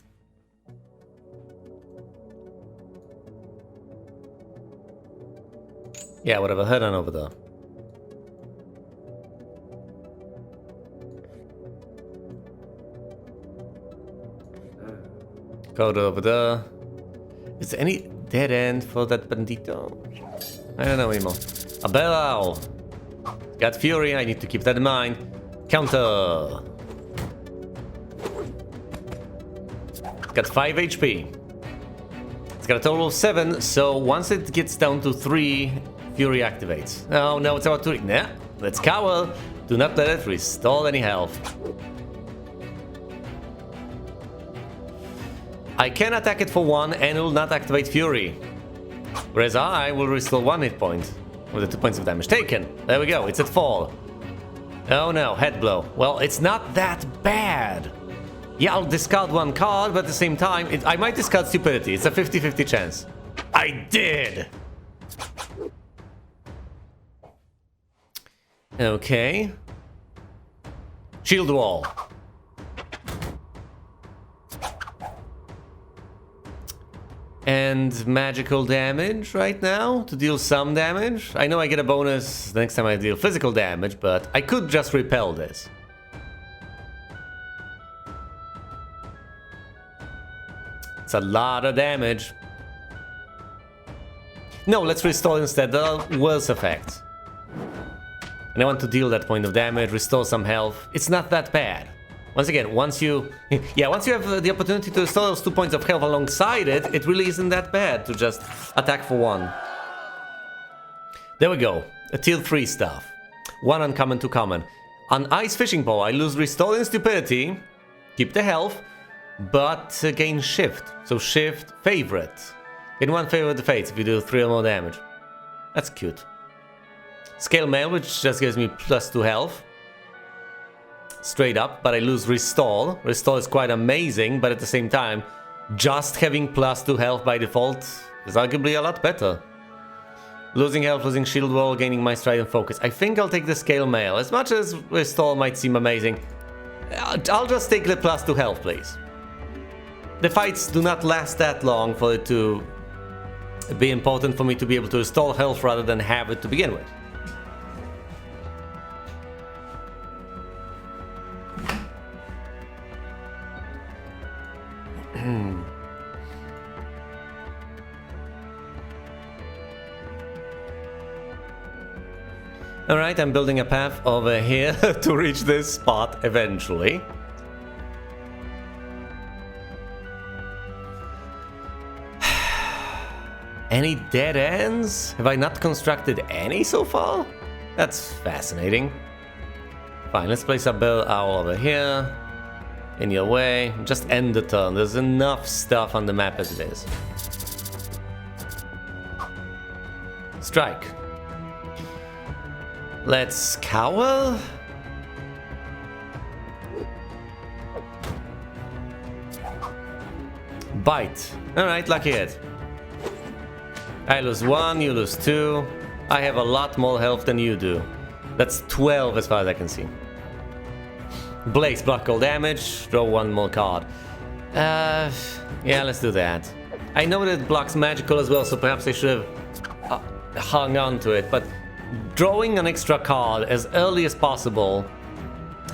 Yeah, whatever. Head on over there. Go over there. Is there any dead end for that bandito? I don't know anymore. A bell. Got fury. I need to keep that in mind. Counter. Got 5 HP. It's got a total of 7, so once it gets down to 3, Fury activates. Oh no, it's about to... Nah, let's cower. Do not let it restore any health. I can attack it for 1 and it will not activate Fury. Whereas I will restore 1 hit point with the 2 points of damage taken. There we go, it's at 4. Oh no, head blow. Well, it's not that bad. Yeah, I'll discard 1 card, but at the same time, I might discard Stupidity. It's a 50-50 chance. I did! Okay. Shield wall. And magical damage right now to deal some damage. I know I get a bonus the next time I deal physical damage, but I could just repel this. It's a lot of damage. No, let's restore instead the worse effect. And I want to deal that point of damage, restore some health. It's not that bad. Once again, once you have the opportunity to restore those 2 points of health alongside it, it really isn't that bad to just attack for 1. There we go. A tier 3 stuff. 1 uncommon, 2 common. On Ice Fishing Pole, I lose Restore and Stupidity, keep the health, but gain Shift. So Shift, Favorite. Gain 1 Favorite the Fates if you do 3 or more damage. That's cute. Scale Mail, which just gives me plus 2 health. Straight up, but I lose Restore. Restore is quite amazing, but at the same time, just having plus 2 health by default is arguably a lot better. Losing health, losing shield wall, gaining my stride and focus. I think I'll take the Scale Mail. As much as Restore might seem amazing, I'll just take the plus 2 health, please. The fights do not last that long for it to be important for me to be able to restore health rather than have it to begin with. Alright, I'm building a path over here to reach this spot eventually. Any dead ends? Have I not constructed any so far? That's fascinating. Fine, let's place a bell owl over here. In your way. Just end the turn. There's enough stuff on the map as it is. Strike. Let's cower. Bite. Alright, lucky hit. I lose 1, you lose 2. I have a lot more health than you do. That's 12 as far as I can see. Blaze, block all damage, draw 1 more card. Yeah, let's do that. I know that it blocks magical as well, so perhaps I should have hung on to it, but drawing an extra card as early as possible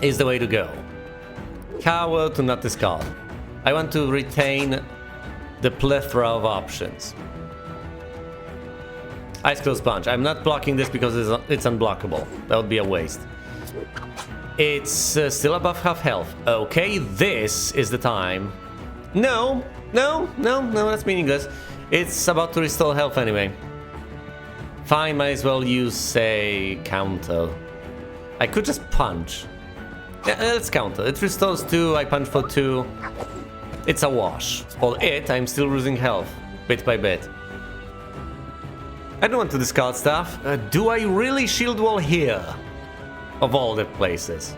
is the way to go. Cower to not discard. I want to retain the plethora of options. Ice Close Punch. I'm not blocking this because it's unblockable. That would be a waste. It's still above half health. Okay, this is the time. No, that's meaningless. It's about to restore health anyway. Fine, might as well use, say, counter. I could just punch. Yeah, let's counter. It restores 2, I punch for 2. It's a wash. For it, I'm still losing health, bit by bit. I don't want to discard stuff. Do I really shield wall here? Of all the places.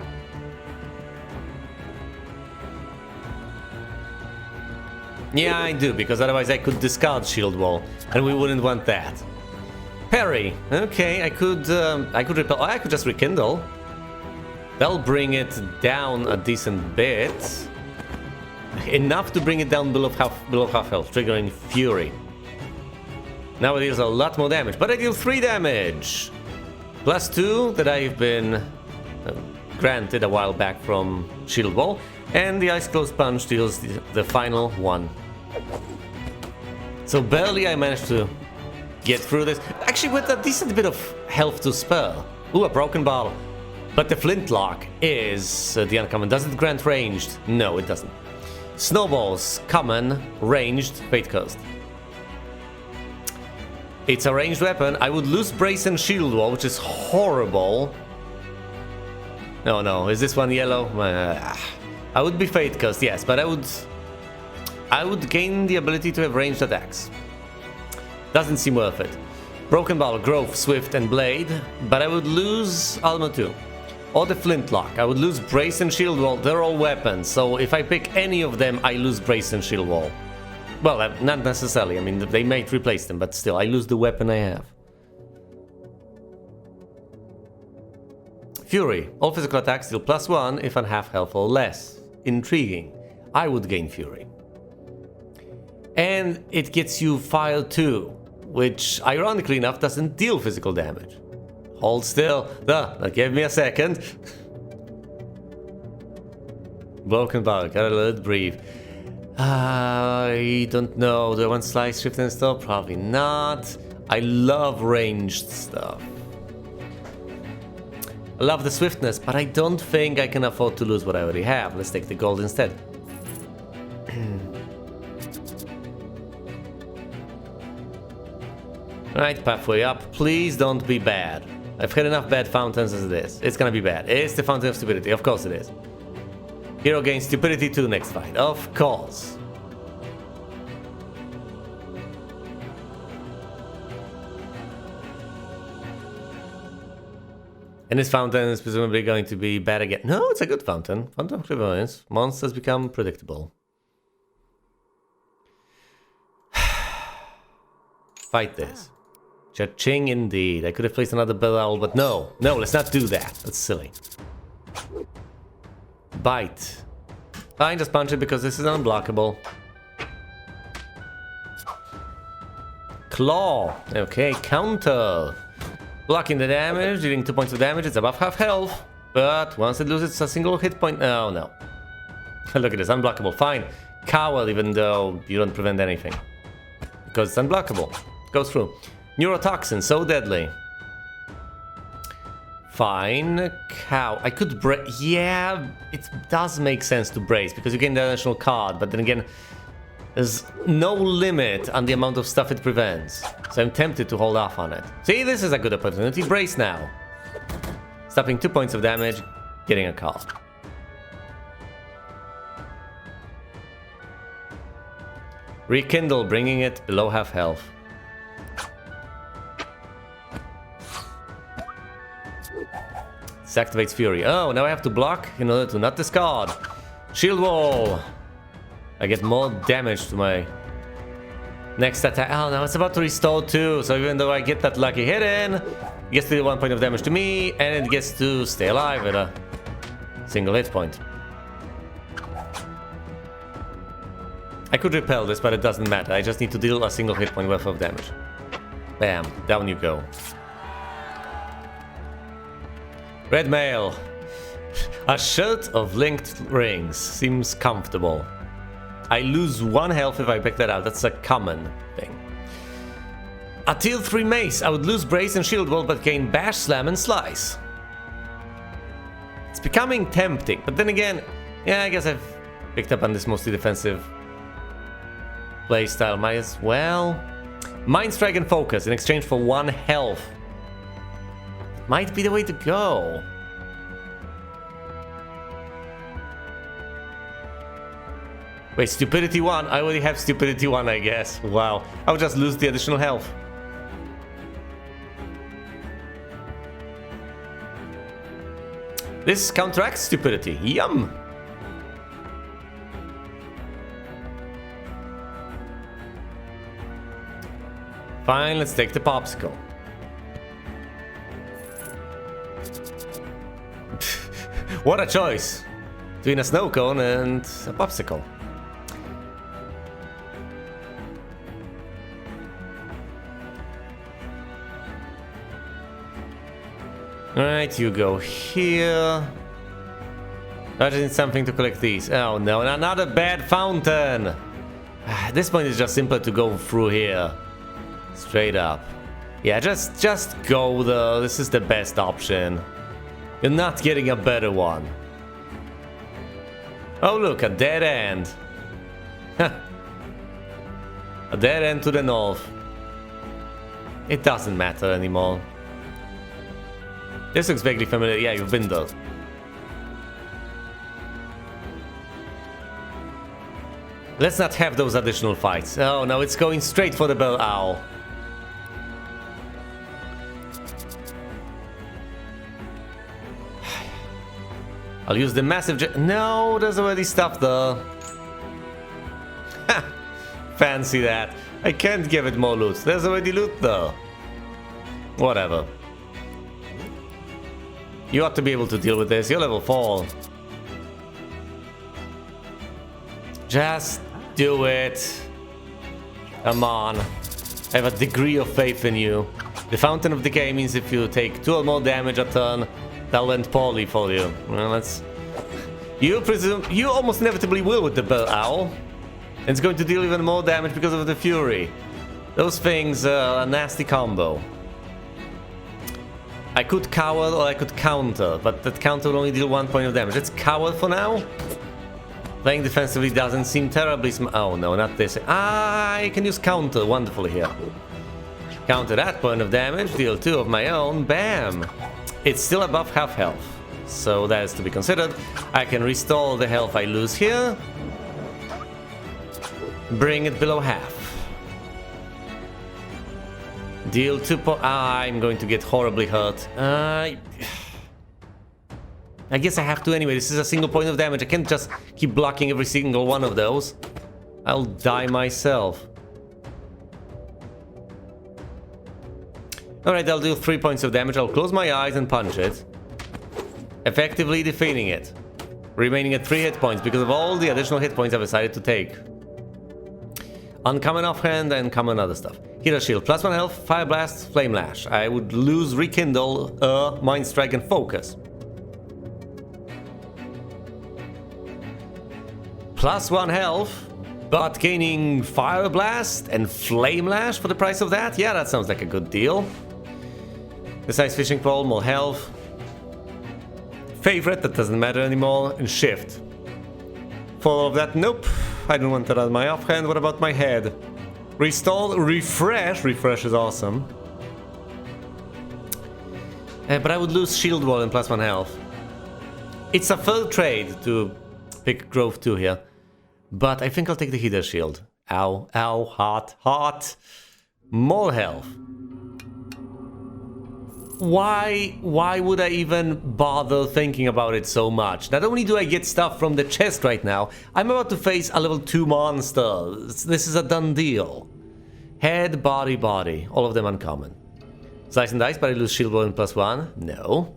Yeah, I do, because otherwise I could discard shield wall, and we wouldn't want that. Parry. Okay, I could repel. Oh, I could just rekindle. That'll bring it down a decent bit. Enough to bring it down below half health, triggering Fury. Now it deals a lot more damage, but I deal 3 damage! Plus 2 that I've been granted a while back from Shield Wall, and the Ice Close Punch deals the final 1. So barely I managed to get through this. Actually with a decent bit of health to spare. Ooh, a broken bottle. But the Flintlock is the uncommon. Does it grant ranged? No, it doesn't. Snowballs, common, ranged, Fate Coast. It's a ranged weapon. I would lose Brace and Shield Wall, which is horrible. No, is this one yellow? I would be Fate Coast, yes, but I would gain the ability to have ranged attacks. Doesn't seem worth it. Broken Bottle, Growth, Swift, and Blade, but I would lose Armor 2. Or the Flintlock. I would lose Brace and Shield Wall. They're all weapons, so if I pick any of them, I lose Brace and Shield Wall. Well, not necessarily. I mean, they might replace them, but still, I lose the weapon I have. Fury. All physical attacks deal +1 if on half health or less. Intriguing. I would gain Fury. And it gets you Fire 2, which, ironically enough, doesn't deal physical damage. Hold still. Give me a second. Broken Bottle. Gotta let it breathe. I don't know. Do I want Slice, Shift, and Stop? Probably not. I love ranged stuff. I love the swiftness, but I don't think I can afford to lose what I already have. Let's take the gold instead. Alright, pathway up. Please don't be bad. I've had enough bad fountains as it is. It's gonna be bad. It's the Fountain of Stupidity. Of course it is. Hero gains Stupidity 2 next fight. Of course. And this fountain is presumably going to be bad again. No, it's a good fountain. Fountain of Clairvoyance. Monsters become predictable. Fight this. Cha-ching indeed. I could have placed another bell owl, but no. No, let's not do that. That's silly. Bite. Fine, just punch it because this is unblockable. Claw. Okay, counter. Blocking the damage, dealing 2 points of damage. It's above half health. But once it loses a single hit point... Oh, no. Look at this, unblockable. Fine. Cowl, even though you don't prevent anything. Because it's unblockable. Goes through. Neurotoxin, so deadly. Fine. Cow. I could brace. Yeah, it does make sense to brace because you gain the additional card, but then again, there's no limit on the amount of stuff it prevents. So I'm tempted to hold off on it. See, this is a good opportunity. Brace now. Stopping 2 points of damage, getting a card. Rekindle, bringing it below half health. This activates Fury. Oh, now I have to block in order to not discard. Shield wall. I get more damage to my next attack. Oh, now it's about to restore too. So even though I get that lucky hit in, it gets to deal 1 point of damage to me, and it gets to stay alive at a single hit point. I could repel this, but it doesn't matter. I just need to deal a single hit point worth of damage. Bam, down you go. Red mail. A shirt of linked rings. Seems comfortable. I lose 1 health if I pick that out. That's a common thing. A tier 3 mace. I would lose brace and shield wall, but gain bash, slam, and slice. It's becoming tempting, but then again, yeah, I guess I've picked up on this mostly defensive playstyle. Might as well. Mind strike and focus in exchange for 1 health. Might be the way to go. Wait, stupidity 1. I already have stupidity 1, I guess. Wow. I'll just lose the additional health. This counteracts stupidity. Yum! Fine, let's take the popsicle. What a choice! Between a snow cone and a popsicle. Alright, you go here. I just need something to collect these. Oh no, another bad fountain! At this point it's just simpler to go through here. Straight up. Yeah, just go though. This is the best option. You're not getting a better one. Oh look, a dead end. A dead end to the north. It doesn't matter anymore. This looks vaguely familiar. Yeah, you've been there. Let's not have those additional fights. Oh no, it's going straight for the bell owl. I'll use the massive no, there's already stuff there. Fancy that. I can't give it more loot. There's already loot though. Whatever. You ought to be able to deal with this. You're level 4. Just do it. Come on. I have a degree of faith in you. The Fountain of Decay means if you take 2 or more damage a turn, that'll end poorly for you. Well, let's... You presume... You almost inevitably will with the Bell Owl. And it's going to deal even more damage because of the Fury. Those things are a nasty combo. I could cower or I could counter, but that counter will only deal 1 point of damage. Let's cower for now. Playing defensively doesn't seem terribly oh no, not this. Ah, I can use counter wonderfully here. Counter that point of damage, deal 2 of my own, bam! It's still above half health, so that is to be considered. I can restore the health I lose here. Bring it below half. Deal 2 points. I'm going to get horribly hurt. I guess I have to anyway. This is a single point of damage. I can't just keep blocking every single one of those. I'll die myself. Alright, I'll deal 3 points of damage. I'll close my eyes and punch it. Effectively defeating it. Remaining at 3 hit points because of all the additional hit points I've decided to take. Uncommon offhand and common other stuff. Hero shield, +1 health, fire blast, flame lash. I would lose rekindle, mind strike and focus. +1 health, but gaining fire blast and flame lash for the price of that? Yeah, that sounds like a good deal. The size fishing pole, more health. favorite, that doesn't matter anymore, and shift. For all of that, nope. I don't want that on my offhand. What about my head? Restore, refresh. Refresh is awesome. But I would lose shield wall and +1 health. It's a full trade to pick growth 2 here. But I think I'll take the heater shield. Ow, ow, hot, hot. More health. Why would I even bother thinking about it so much? Not only do I get stuff from the chest right now, I'm about to face a level 2 monster. This is a done deal. Head, body, body. All of them uncommon. Slice and dice, but I lose shield wall and +1. No.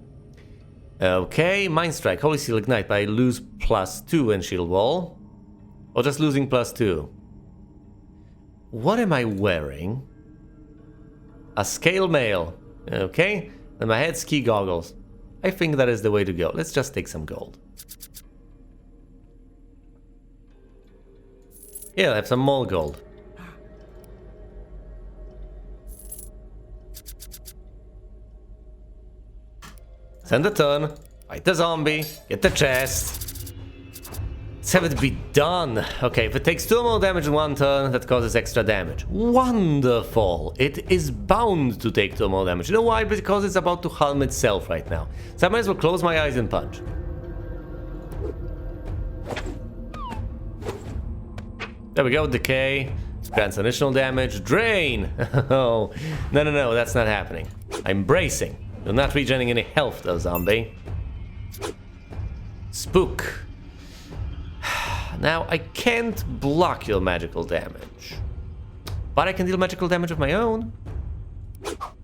Okay, Mind Strike, Holy Seal, Ignite, but I lose +2 and shield wall. Or just losing +2. What am I wearing? A scale mail. Okay, and my head ski goggles. I think that is the way to go. Let's just take some gold. Yeah, I have some more gold. Send the turn, fight the zombie, get the chest. Let's have it be done. Okay, if it takes 2 more damage in 1 turn, that causes extra damage. Wonderful! It is bound to take 2 more damage. You know why? Because it's about to harm itself right now. So I might as well close my eyes and punch. There we go, decay. Grants additional damage. Drain! Oh, no, that's not happening. I'm bracing. You're not regenerating any health though, zombie. Spook. Now, I can't block your magical damage. But I can deal magical damage of my own.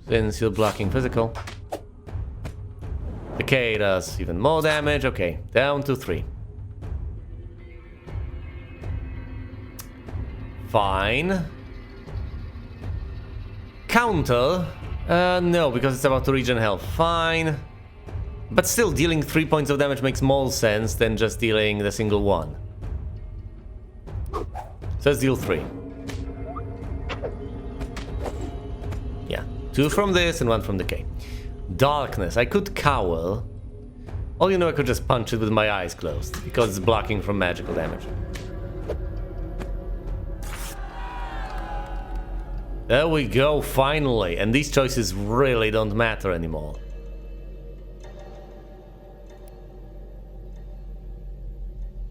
Since you're blocking physical. Decay does even more damage. Okay, down to 3. Fine. Counter. No, because it's about to regen health. Fine. But still, dealing 3 points of damage makes more sense than just dealing the single one. So let's deal 3. Yeah, 2 from this and 1 from decay. Darkness. I could cower. Or, you know, I could just punch it with my eyes closed, because it's blocking from magical damage. There we go, finally. And these choices really don't matter anymore.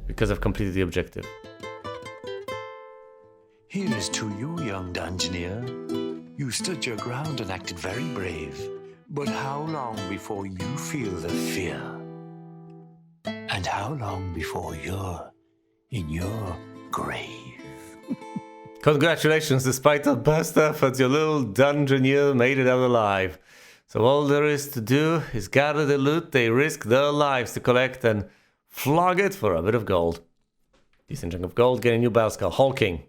Because I've completed the objective. Here's to you, young dungeoneer. You stood your ground and acted very brave. But how long before you feel the fear? And how long before you're in your grave? Congratulations, despite our best efforts, your little dungeoneer made it out alive. So all there is to do is gather the loot they risk their lives to collect and flog it for a bit of gold. Decent chunk of gold, get a new battle skull. Hulking.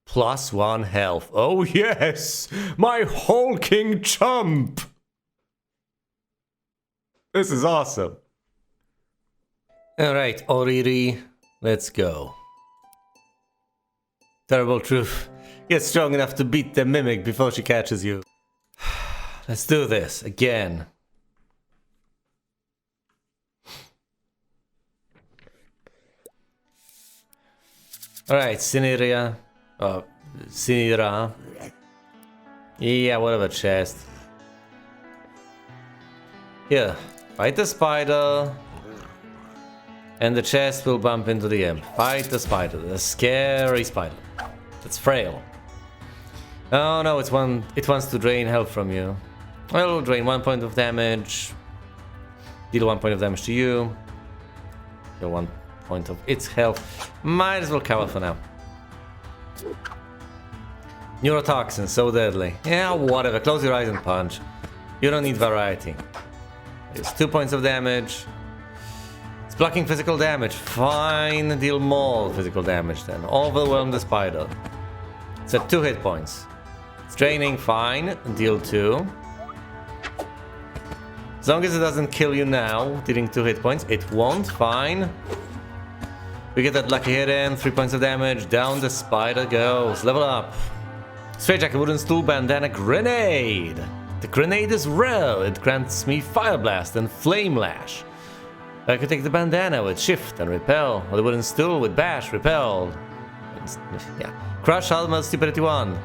+1 health. Oh yes! My hulking chump! This is awesome. Alright, Oriri, let's go. Terrible truth. Get strong enough to beat the mimic before she catches you. Let's do this again. Alright, Cineria. Oh, Cinera. Yeah, whatever, chest. Here, fight the spider. And the chest will bump into the imp. Fight the spider, the scary spider. It's frail. Oh no, it wants to drain health from you. Well, it'll drain 1 point of damage. Deal 1 point of damage to you. Deal 1 point of its health. Might as well cover for now. Neurotoxin, so deadly. Yeah, whatever. Close your eyes and punch. You don't need variety. It's 2 points of damage. It's blocking physical damage. Fine. Deal more physical damage then. Overwhelm the spider. It's at 2 hit points. It's draining. Fine. Deal 2. As long as it doesn't kill you now, dealing 2 hit points, it won't. Fine. We get that lucky hit in, 3 points of damage, down the spider goes, level up. Straight jacket, wooden stool, bandana, grenade. The grenade is rare. It grants me Fire Blast and Flame Lash. I could take the bandana with Shift and Repel, or the wooden stool with Bash, Repel. Yeah. Crush Helmet, Stupidity 1.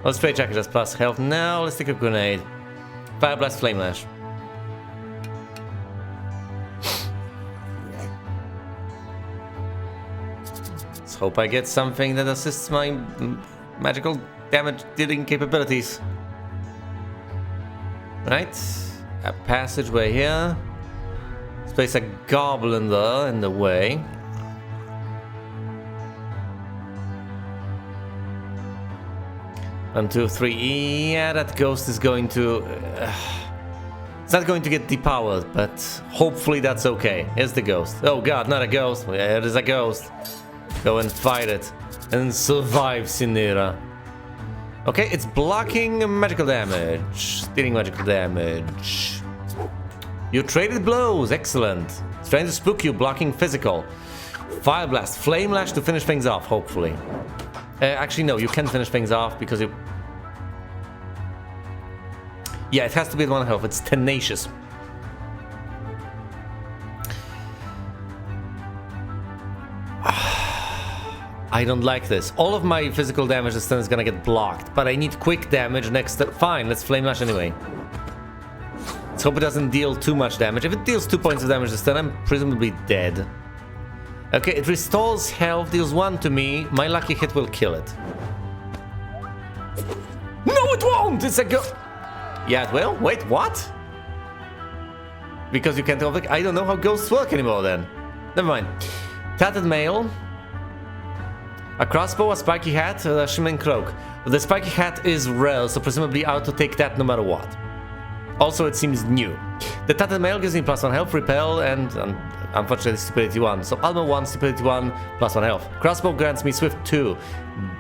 Or Straight Jacket just plus health. Now let's take a grenade. Fire Blast, Flame Lash. Let's hope I get something that assists my magical damage dealing capabilities. Right, a passageway here. Let's place a goblin there in the way. One, two, three. Yeah, that ghost is going to... it's not going to get depowered, but hopefully that's okay. Here's the ghost. Oh god, not a ghost. Yeah, it is a ghost. Go and fight it. And survive, Sinira. Okay, it's blocking magical damage. Dealing magical damage. You traded blows. Excellent. It's trying to spook you, blocking physical. Fire Blast. Flame Lash to finish things off, hopefully. Actually, no, you can finish things off because you... Yeah, it has to be at 1 health. It's tenacious. I don't like this. All of my physical damage this turn is gonna get blocked, but I need quick damage next turn. Fine, let's Flame Lash anyway. Let's hope it doesn't deal too much damage. If it deals 2 points of damage this turn, I'm presumably dead. Okay, it restores health, deals 1 to me. My lucky hit will kill it. No, it won't! It's a go... Yeah, it will? Wait, what? Because you can't overlook... I don't know how ghosts work anymore then. Never mind. Tattered Mail. A crossbow, a spiky hat, a shimmering cloak. The spiky hat is rare, so presumably I ought to take that no matter what. Also, it seems new. The tattered mail gives me +1 health, repel, and unfortunately stupidity 1. So armor 1, stupidity 1, +1 health. Crossbow grants me swift 2,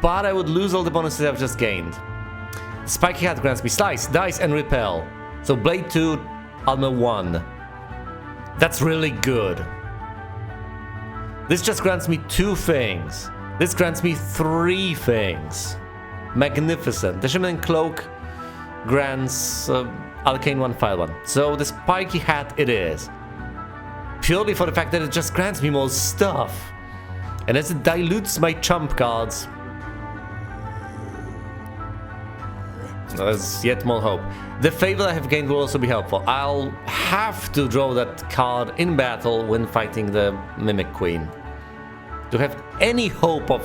but I would lose all the bonuses I've just gained. Spiky hat grants me slice, dice, and repel. So blade 2, armor 1. That's really good. This just grants me 2 things. This grants me 3 things. Magnificent. The shimmering cloak grants arcane 1, fire 1. So the spiky hat it is. Purely for the fact that it just grants me more stuff. And as it dilutes my chump cards, there's yet more hope. The favor I have gained will also be helpful. I'll have to draw that card in battle when fighting the Mimic Queen. To have any hope of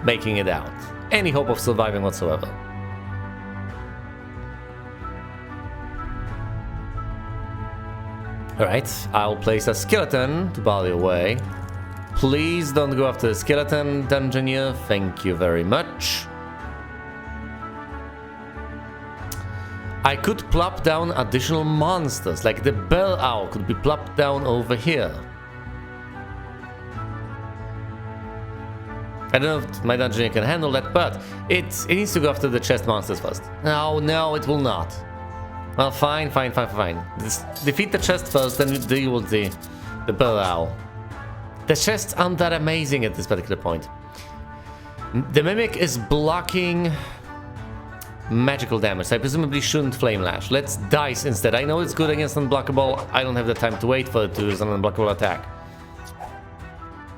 making it out. Any hope of surviving whatsoever. Alright, I'll place a skeleton to bar your way. Please don't go after the skeleton, Dungeoneer. Thank you very much. I could plop down additional monsters, like the Bell Owl could be plopped down over here. I don't know if my Dungeoneer can handle that, but it needs to go after the chest monsters first. No, it will not. Well, fine. Just defeat the chest first, then you deal with the Bell Owl. The chests aren't that amazing at this particular point. The Mimic is blocking magical damage, so I presumably shouldn't Flame Lash. Let's Dice instead. I know it's good against unblockable. I don't have the time to wait for it to use an unblockable attack.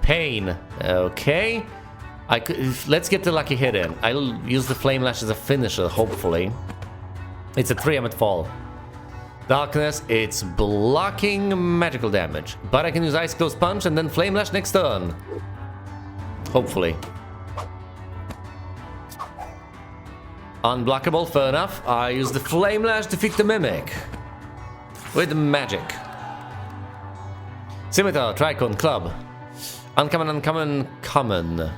Pain. Okay. Let's get the lucky hit in. I'll use the Flame Lash as a finisher, hopefully. It's a 3 at fall. Darkness, it's blocking magical damage. But I can use Ice Close Punch and then Flame Lash next turn. Hopefully. Unblockable, fair enough. I use the Flame Lash, defeat the Mimic. With magic. Scimitar, Tricon, Club. Uncommon, common.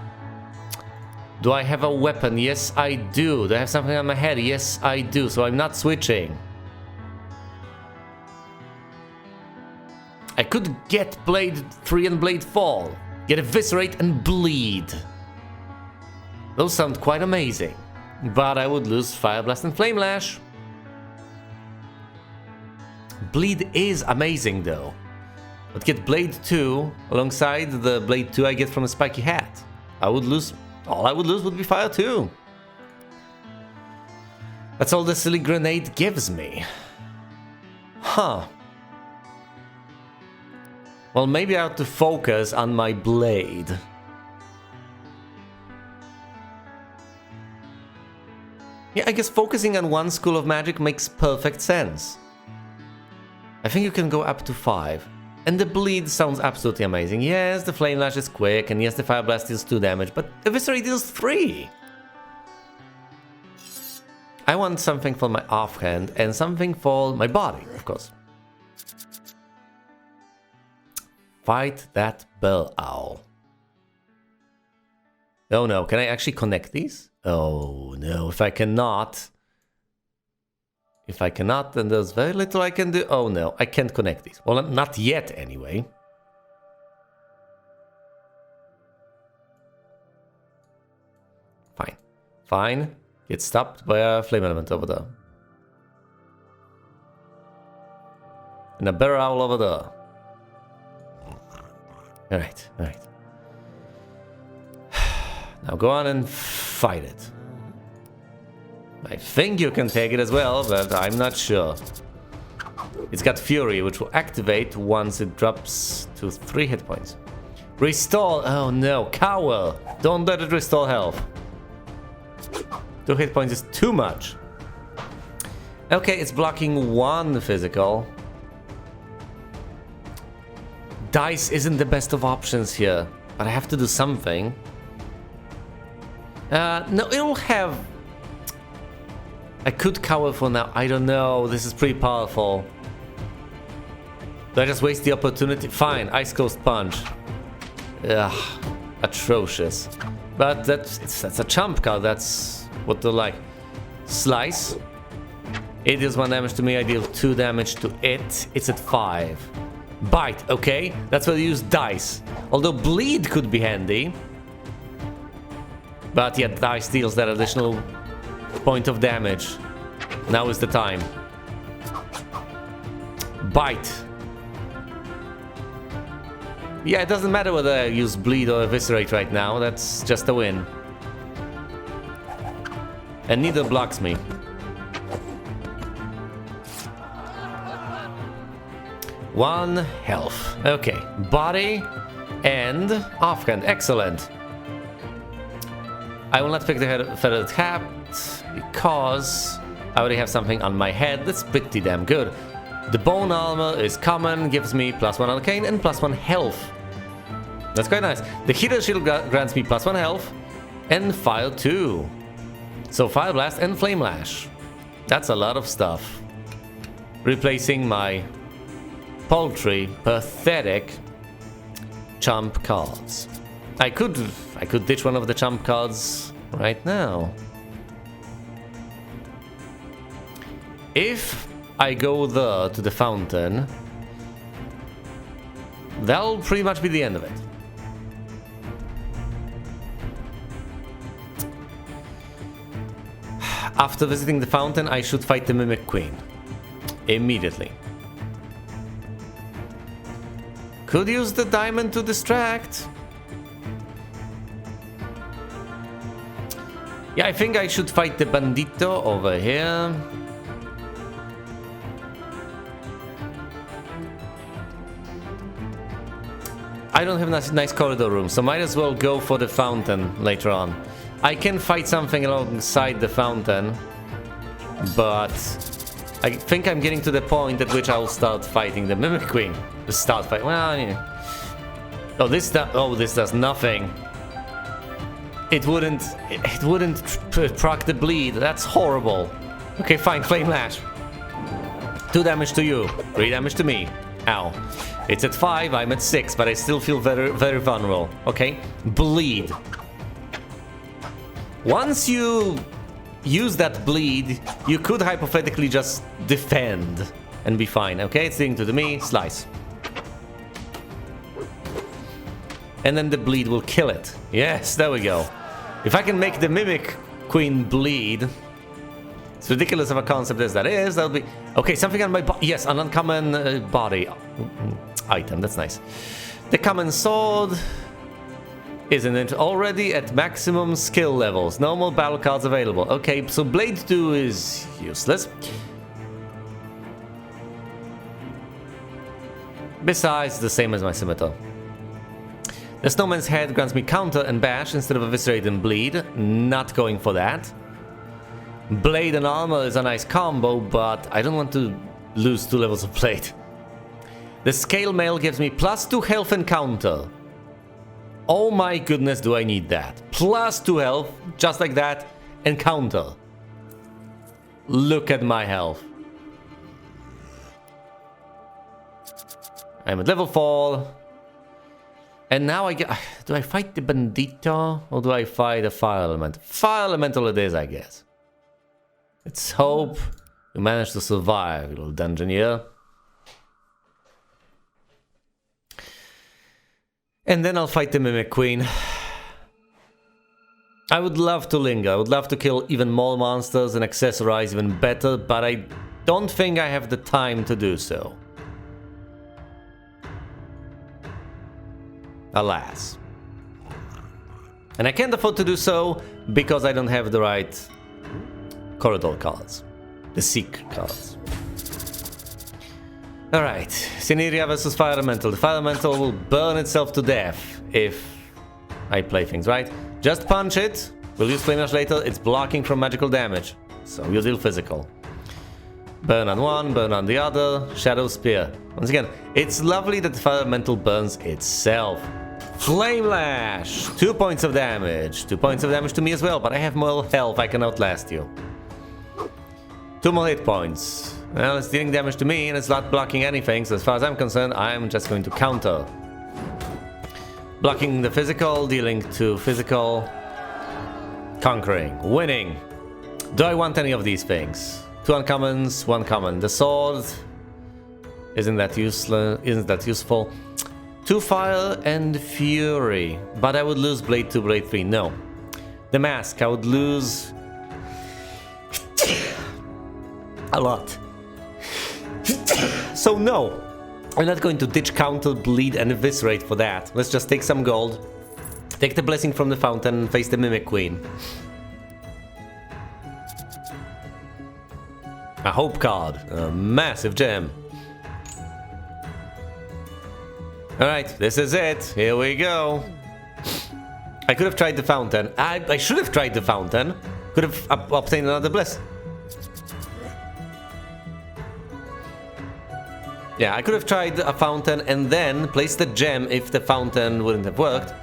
Do I have a weapon? Yes, I do. Do I have something on my head? Yes, I do. So I'm not switching. I could get Blade 3 and Blade Fall. Get Eviscerate and Bleed. Those sound quite amazing. But I would lose Fire Blast and Flame Lash. Bleed is amazing though. But get Blade 2 alongside the Blade 2 I get from a Spiky Hat. All I would lose would be Fire 2. That's all the silly grenade gives me. Huh. Well, maybe I have to focus on my blade. Yeah, I guess focusing on one school of magic makes perfect sense. I think you can go up to 5. And the bleed sounds absolutely amazing. Yes, the flame lash is quick, and yes, the fire blast deals 2 damage, but eviscerate deals 3. I want something for my offhand and something for my body, of course. Fight that bell owl. Oh no, can I actually connect these? Oh no, if I cannot, then there's very little I can do. Oh no, I can't connect these. Well, not yet anyway. Fine. Fine. Get stopped by a flame element over there. And a bear owl over there. Alright, alright. Now go on and fight it. I think you can take it as well, but I'm not sure. It's got Fury, which will activate once it drops to 3 hit points. Restore! Oh no, Cower! Don't let it restore health. 2 hit points is too much. Okay, it's blocking 1 physical. Dice isn't the best of options here, but I have to do something. No, it'll have... I could cower for now. I don't know. This is pretty powerful. Do I just waste the opportunity? Fine, Ice Coast Punch. Ugh, atrocious. But that's a chump card. That's what they like. Slice. It deals 1 damage to me. I deal 2 damage to it. It's at 5. Bite. Okay, that's where you use dice. Although bleed could be handy. But yeah, dice deals that additional point of damage. Now is the time. Bite. Yeah, it doesn't matter whether I use bleed or eviscerate right now. That's just a win. And neither blocks me. One health. Okay, body and offhand. Excellent. I will not pick the feathered hat because I already have something on my head that's pretty damn good. The bone armor is common, gives me +1 arcane and +1 health. That's quite nice. The heater shield grants me +1 health and fire 2. So fire blast and flame lash. That's a lot of stuff. Replacing my paltry, pathetic chump cards. I could ditch one of the chump cards right now. If I go there to the fountain, that'll pretty much be the end of it. After visiting the fountain, I should fight the Mimic Queen. Immediately. Could use the diamond to distract. Yeah, I think I should fight the bandito over here. I don't have nice corridor room, so might as well go for the fountain later on. I can fight something alongside the fountain, but I think I'm getting to the point at which I'll start fighting the Mimic Queen. Start fight. Well, yeah. Oh, this does nothing. It wouldn't proc the bleed. That's horrible. Okay, fine. Flame lash. 2 damage to you. 3 damage to me. Ow. It's at 5. I'm at 6, but I still feel very, very vulnerable. Okay. Bleed. Once you use that bleed, you could hypothetically just defend and be fine. Okay, it's doing to me. Slice. And then the bleed will kill it. Yes, there we go. If I can make the Mimic Queen bleed, as ridiculous of a concept as that is, that'll be... Okay, something on my body. Yes, an uncommon body item. That's nice. The common sword. Isn't it already at maximum skill levels? No more battle cards available. Okay, so Blade 2 is useless. Besides, the same as my scimitar. The Snowman's Head grants me counter and bash instead of eviscerate and bleed. Not going for that. Blade and armor is a nice combo, but I don't want to lose 2 levels of blade. The Scale Mail gives me +2 health and counter. Oh my goodness, do I need that. +2 health, just like that, and counter. Look at my health. I'm at level 4. And now I get... Do I fight the Bandito or do I fight a Fire Element? Fire Elemental it is, I guess. Let's hope we manage to survive, little Dungeoneer. And then I'll fight the Mimic Queen. I would love to linger. I would love to kill even more monsters and accessorize even better, but I don't think I have the time to do so. Alas. And I can't afford to do so because I don't have the right corridor cards. The Seek cards. Alright, Sineria versus Fire Elemental. The Fire Elemental will burn itself to death if I play things right. Just punch it. We'll use Flame Rush later. It's blocking from magical damage, so you deal physical. Burn on one, burn on the other. Shadow Spear. Once again, it's lovely that the Fire Elemental burns itself. Flame Lash! 2 points of damage. 2 points of damage to me as well, but I have more health. I can outlast you. 2 more hit points. Well, it's dealing damage to me and it's not blocking anything, so as far as I'm concerned, I'm just going to counter. Blocking the physical, dealing to physical, conquering, winning. Do I want any of these things? 2 uncommons, 1 common. The sword isn't that useful. 2 fire and fury, but I would lose blade 2, blade 3. No. The mask, I would lose a lot. So no, I'm not going to ditch counter, bleed and eviscerate for that. Let's just take some gold, take the blessing from the fountain and face the Mimic Queen. A hope card, a massive gem. Alright, this is it, here we go. I could have tried the fountain, I should have tried the fountain. Could have obtained another blessing. Yeah, I could have tried a fountain and then placed the gem if the fountain wouldn't have worked.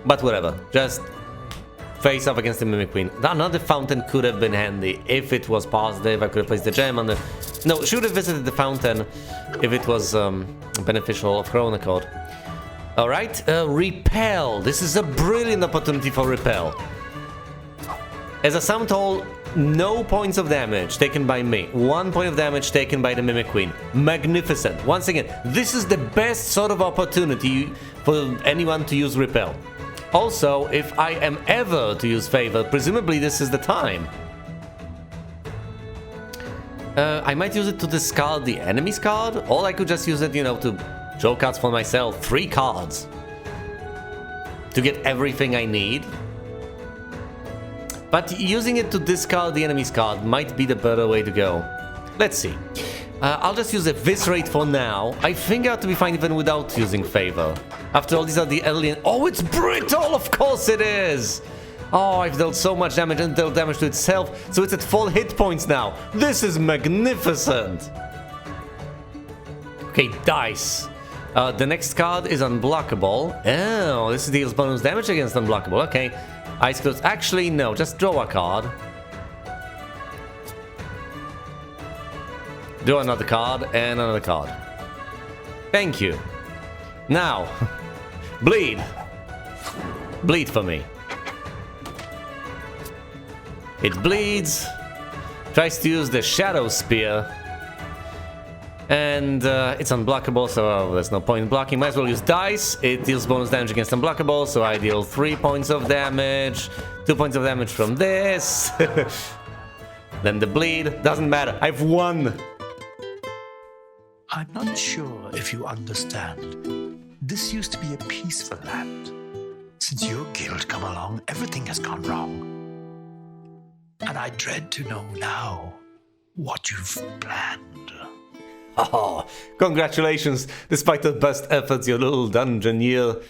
But whatever, just face off against the Mimic Queen. Another fountain could have been handy if it was positive. I could have placed the gem on the... No, should have visited the fountain if it was beneficial of her own accord. Alright, Repel. This is a brilliant opportunity for Repel. As a sum total, no points of damage taken by me. 1 point of damage taken by the Mimic Queen. Magnificent. Once again, this is the best sort of opportunity for anyone to use Repel. Also, if I am ever to use Favor, presumably this is the time. I might use it to discard the enemy's card, or I could just use it, you know, to draw cards for myself. 3 cards. To get everything I need. But using it to discard the enemy's card might be the better way to go. Let's see. I'll just use Eviscerate for now. I think I ought to be fine even without using Favor. After all, these are the alien... Oh, it's brittle! Of course it is! Oh, I've dealt so much damage and dealt damage to itself, so it's at full hit points now. This is magnificent! Okay, dice. The next card is Unblockable. Oh, this deals bonus damage against Unblockable. Okay. Ice Close. Actually, no. Just draw a card. Do another card and another card. Thank you. Now, bleed. Bleed for me. It bleeds. Tries to use the Shadow Spear. And it's unblockable, so there's no point in blocking. Might as well use dice. It deals bonus damage against unblockable, so I deal 3 points of damage. 2 points of damage from this. Then the bleed. Doesn't matter. I've won. I'm not sure if you understand. This used to be a peaceful land. Since your guild come along, everything has gone wrong. And I dread to know now what you've planned. Oh, congratulations! Despite the best efforts, your little dungeoneer.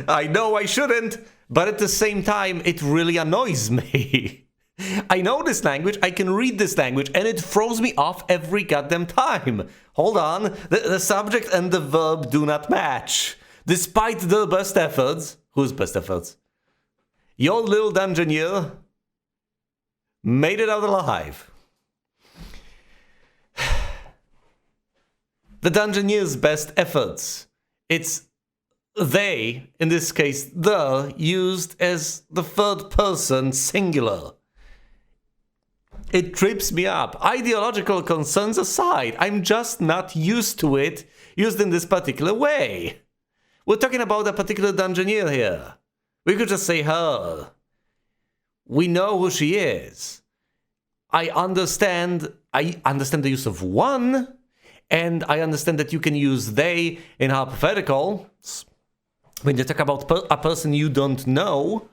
I know I shouldn't, but at the same time, it really annoys me. I know this language, I can read this language, and it throws me off every goddamn time. Hold on, the subject and the verb do not match. Despite the best efforts... Whose best efforts? Your little dungeoneer made it out alive. The dungeoneer's best efforts. It's they, in this case, the, used as the third person singular. It trips me up. Ideological concerns aside, I'm just not used to it used in this particular way. We're talking about a particular dungeoneer here. We could just say her. We know who she is. I understand the use of one, and I understand that you can use they in hypothetical. When you talk about a person you don't know,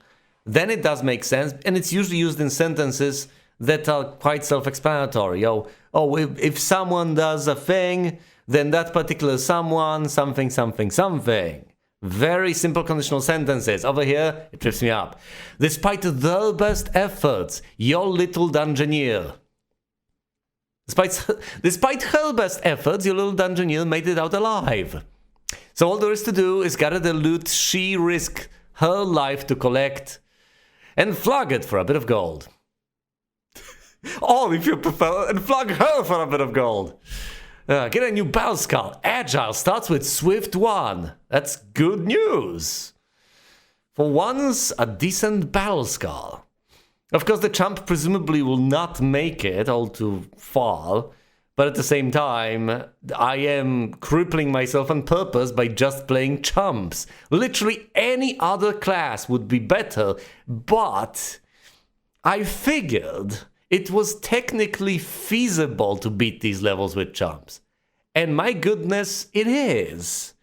then it does make sense, and it's usually used in sentences that are quite self-explanatory. If someone does a thing, then that particular someone, something, something, something. Very simple conditional sentences. Over here, it trips me up. Despite their best efforts, your little dungeoneer. Despite her best efforts, your little dungeoneer made it out alive. So all there is to do is gather the loot she risked her life to collect and flog it for a bit of gold. Or, if you prefer, and flog her for a bit of gold. Get a new battle skull. Agile starts with Swift 1. That's good news. For once, a decent battle skull. Of course, the Chump presumably will not make it all too far, but at the same time, I am crippling myself on purpose by just playing Chumps. Literally any other class would be better, but I figured it was technically feasible to beat these levels with Chumps. And my goodness, it is.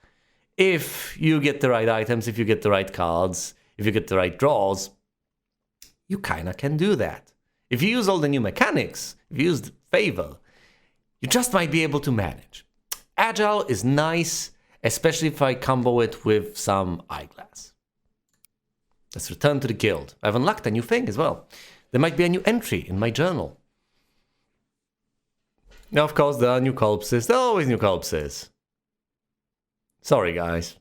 If you get the right items, if you get the right cards, if you get the right draws, you kinda can do that. If you use all the new mechanics, if you use favor, you just might be able to manage. Agile is nice, especially if I combo it with some eyeglass. Let's return to the guild. I've unlocked a new thing as well. There might be a new entry in my journal. Now, of course, there are new corpses. There are always new corpses. Sorry, guys.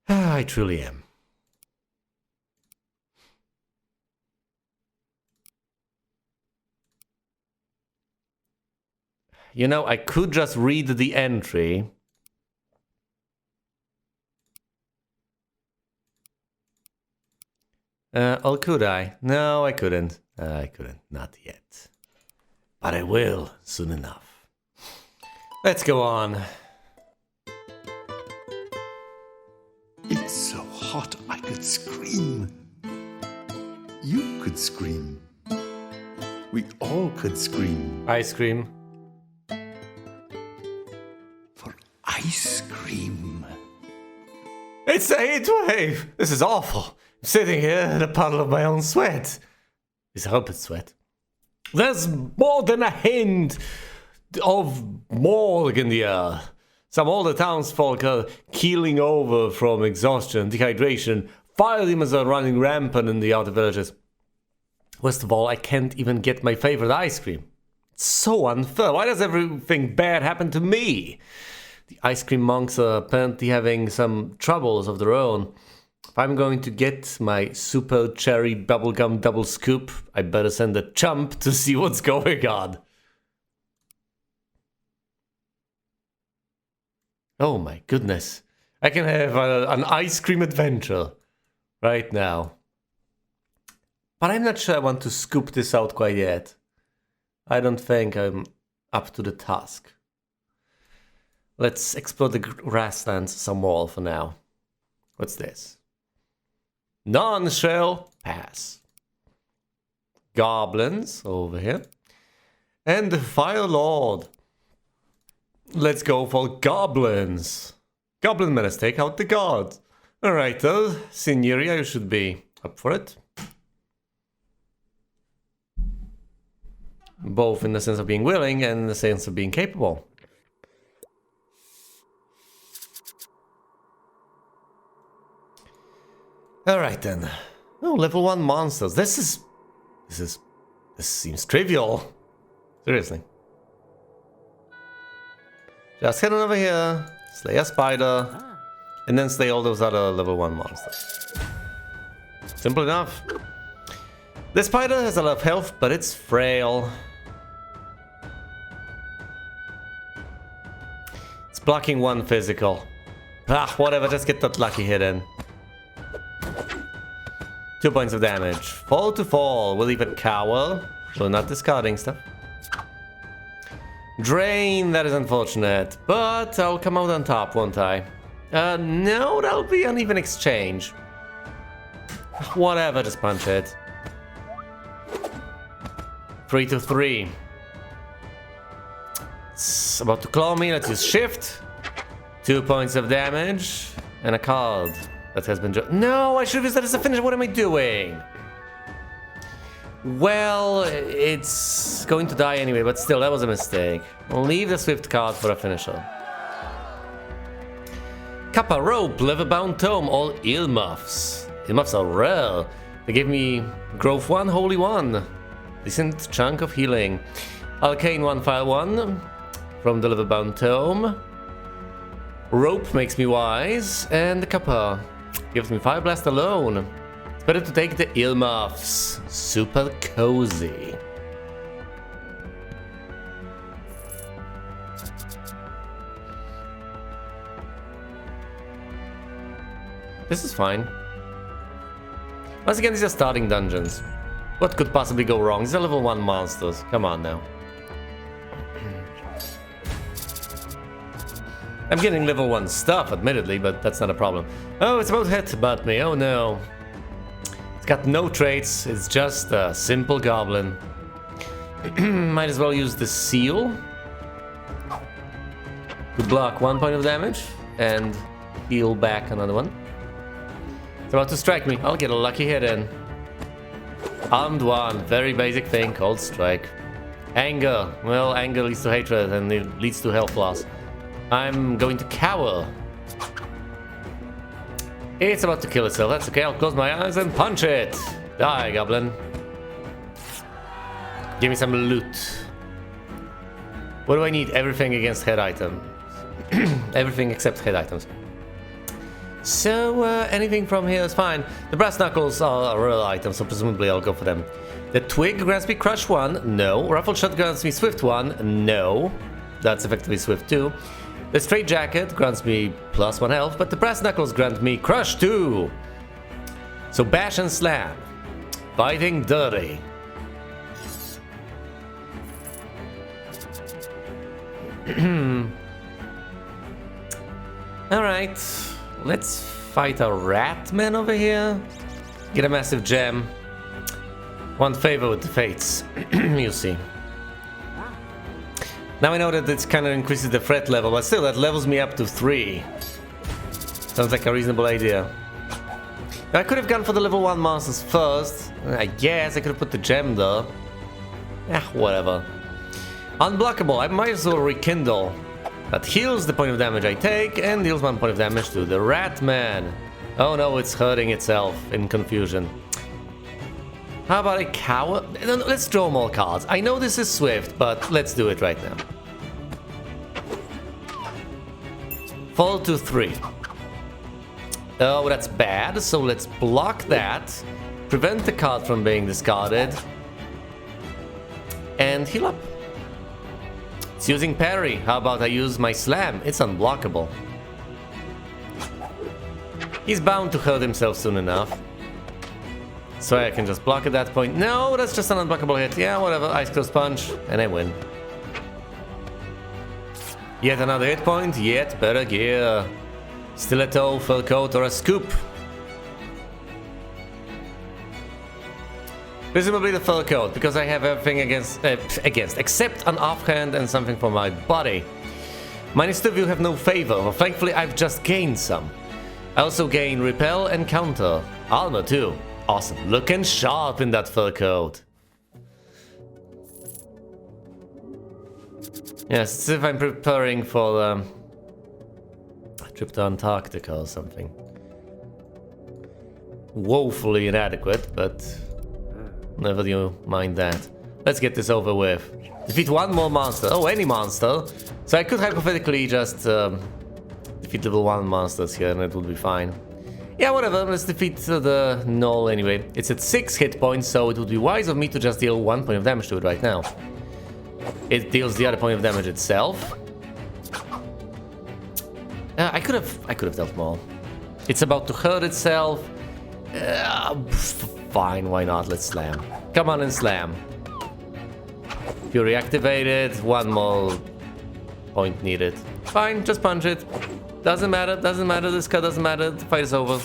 I truly am. You know, I could just read the entry. Or could I? No, I couldn't. I couldn't. Not yet. But I will soon enough. Let's go on. It's so hot I could scream. You could scream. We all could scream. Ice cream. For ice cream. It's a heat wave! This is awful. I'm sitting here in a puddle of my own sweat. I hope it's sweat. There's more than a hint of morgue in the air. Some older townsfolk are keeling over from exhaustion, dehydration. Fire demons are running rampant in the outer villages. Worst of all, I can't even get my favorite ice cream. It's so unfair. Why does everything bad happen to me? The ice cream monks are apparently having some troubles of their own. If I'm going to get my super cherry bubblegum double scoop, I better send a Chump to see what's going on. Oh my goodness. I can have an ice cream adventure right now. But I'm not sure I want to scoop this out quite yet. I don't think I'm up to the task. Let's explore the grasslands some more for now. What's this? None shall pass. Goblins over here. And the Fire Lord. Let's go for goblins. Goblin menace, take out the guards. Alright, Signoria, you should be up for it. Both in the sense of being willing and in the sense of being capable. Alright then. Oh, level 1 monsters. This seems trivial. Seriously. Just head on over here, slay a spider, and then slay all those other level 1 monsters. Simple enough. The spider has a lot of health, but it's frail. It's blocking 1 physical. Ah, whatever, just get that lucky hit in. 2 points of damage. Fall to fall. We'll leave it cowl. We're not discarding stuff. Drain, that is unfortunate. But I'll come out on top, won't I? No, that'll be an even exchange. Whatever, just punch it. 3 to 3. It's about to claw me. Let's use shift. 2 points of damage. And a card that has been... No, I should have used that as a finisher. What am I doing? Well, it's going to die anyway, but still, that was a mistake. I'll leave the swift card for a finisher. Kappa Rope, Leatherbound Tome, all Earmuffs. Earmuffs are rare. They give me Growth 1, Holy 1. Decent chunk of healing. Arcane 1, Fire 1 from the Leatherbound Tome. Rope makes me wise, and the Kappa gives me Fire Blast alone. It's better to take the earmuffs. Super cozy. This is fine. Once again, these are starting dungeons. What could possibly go wrong? These are level 1 monsters. Come on now. I'm getting level 1 stuff, admittedly, but that's not a problem. Oh, it's about headbutt me. Oh no. It's got no traits. It's just a simple goblin. Might as well use the seal to block 1 point of damage and heal back another one. It's about to strike me. I'll get a lucky hit in. Armed 1. Very basic thing called strike. Anger. Well, anger leads to hatred and it leads to health loss. I'm going to cower. It's about to kill itself. That's okay. I'll close my eyes and punch it. Die, goblin. Give me some loot. What do I need? Everything against head items. Everything except head items. So, anything from here is fine. The brass knuckles are a rare item, so presumably I'll go for them. The twig grants me crush 1. No. Ruffled shot grants me swift 1. No. That's effectively swift 2. The straight jacket grants me +1 health, but the brass knuckles grant me crush 2. So bash and slam. Fighting dirty. Alright. Let's fight a rat man over here. Get a massive gem. One favor with the fates. You see. Now I know that it kind of increases the threat level, but still, that levels me up to 3. Sounds like a reasonable idea. I could have gone for the level 1 monsters first. I guess I could have put the gem there. Whatever. Unblockable, I might as well rekindle. That heals the point of damage I take and deals 1 point of damage to the rat man. Oh no, it's hurting itself in confusion. How about a cow? Let's draw more cards. I know this is swift, but let's do it right now. Fall to 3. Oh, that's bad. So let's block that. Prevent the card from being discarded. And heal up. It's using parry. How about I use my slam? It's unblockable. He's bound to hurt himself soon enough. So I can just block at that point. No, that's just an unblockable hit. Yeah, whatever. Ice Close Punch, and I win. Yet another hit point, yet better gear. Stiletto, fur coat, or a scoop. Presumably the fur coat, because I have everything except an offhand and something for my body. -2 of you have no favor, but thankfully I've just gained some. I also gain repel and counter. Armor too. Awesome. Looking sharp in that fur coat. Yes, it's as if I'm preparing for a trip to Antarctica or something. Woefully inadequate, but never you mind that. Let's get this over with. Defeat one more monster. Oh, any monster. So I could hypothetically just defeat level 1 monsters here and it would be fine. Yeah, whatever. Let's defeat the Null anyway. It's at 6 hit points, so it would be wise of me to just deal 1 point of damage to it right now. It deals the other point of damage itself. I could have dealt more. It's about to hurt itself. Fine, why not? Let's slam. Come on and slam. Fury activated. 1 more point needed. Fine, just punch it. Doesn't matter, doesn't matter. This cut doesn't matter. The fight is over.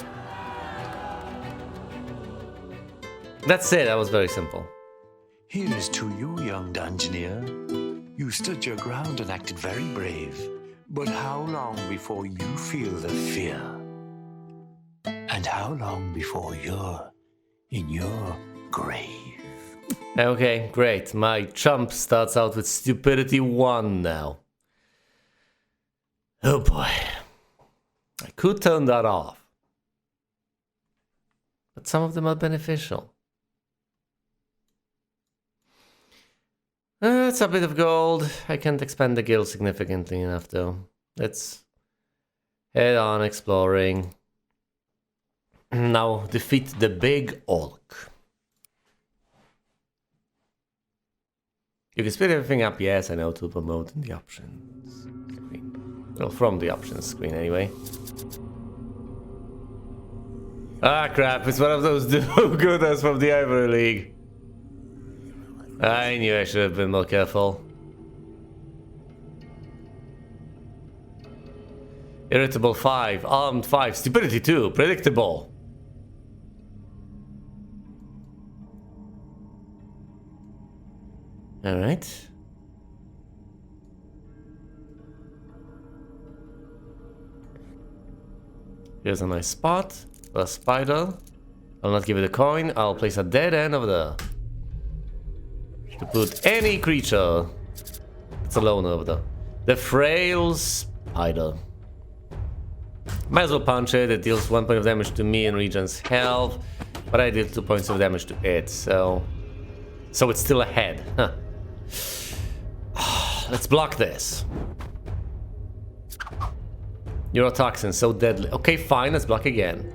That's it. That was very simple. Here's to you, young dungeoneer. You stood your ground and acted very brave. But how long before you feel the fear? And how long before you're in your grave? Okay, great. My chump starts out with stupidity 1 now. Oh boy. I could turn that off. But some of them are beneficial. It's a bit of gold. I can't expand the guild significantly enough though. Let's head on exploring. Now defeat the big orc. You can split everything up, yes, I know, to promote in the options screen. Well, from the options screen anyway. Ah crap, it's one of those do-gooders from the Ivory League. I knew I should have been more careful. Irritable 5, armed 5, stupidity 2, predictable. Alright. Here's a nice spot for a spider. I'll not give it a coin, I'll place a dead end over there. To put any creature that's alone over there. The frail spider. Might as well punch it. It deals 1 point of damage to me and regens health, but I deal 2 points of damage to it, so it's still ahead. Huh. Let's block this. Neurotoxin, so deadly. Okay, fine, let's block again.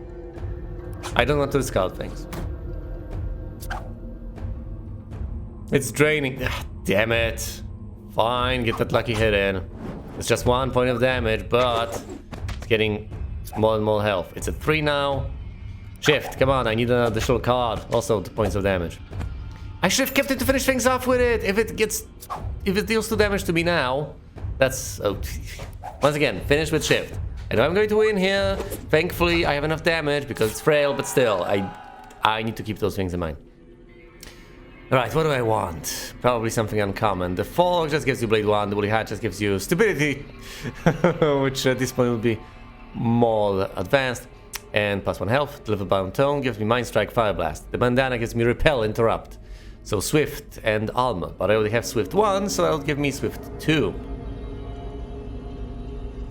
I don't want to discard things. It's draining. Damn it. Fine, get that lucky hit in. It's just 1 point of damage, but it's getting more and more health. It's at 3 now. Shift, come on, I need an additional card. Also 2 points of damage. I should have kept it to finish things off with it. If it deals 2 damage to me now, that's... Oh, once again, finish with shift. I know I'm going to win here. Thankfully, I have enough damage because it's frail, but still, I need to keep those things in mind. Alright, what do I want? Probably something uncommon. The Fog just gives you Blade 1, the Woolly Hat just gives you Stupidity, which at this point will be more advanced, and +1 health. The Level Bound Tone gives me Mind Strike, Fire Blast. The Bandana gives me Repel, Interrupt. So Swift and Armor, but I already have Swift 1, so that'll give me Swift 2.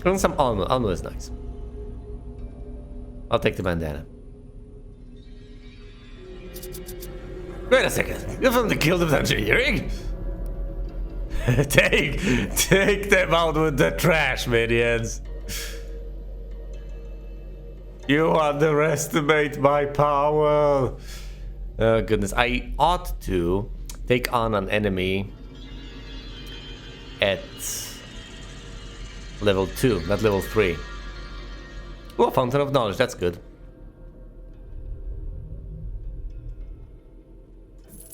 And some Armor. Armor is nice. I'll take the Bandana. Wait a second, you're from the Guild of Dungeoneering? take them out with the trash, minions. You underestimate my power. Oh goodness, I ought to take on an enemy at level 2, not level 3. Oh, Fountain of Knowledge, that's good.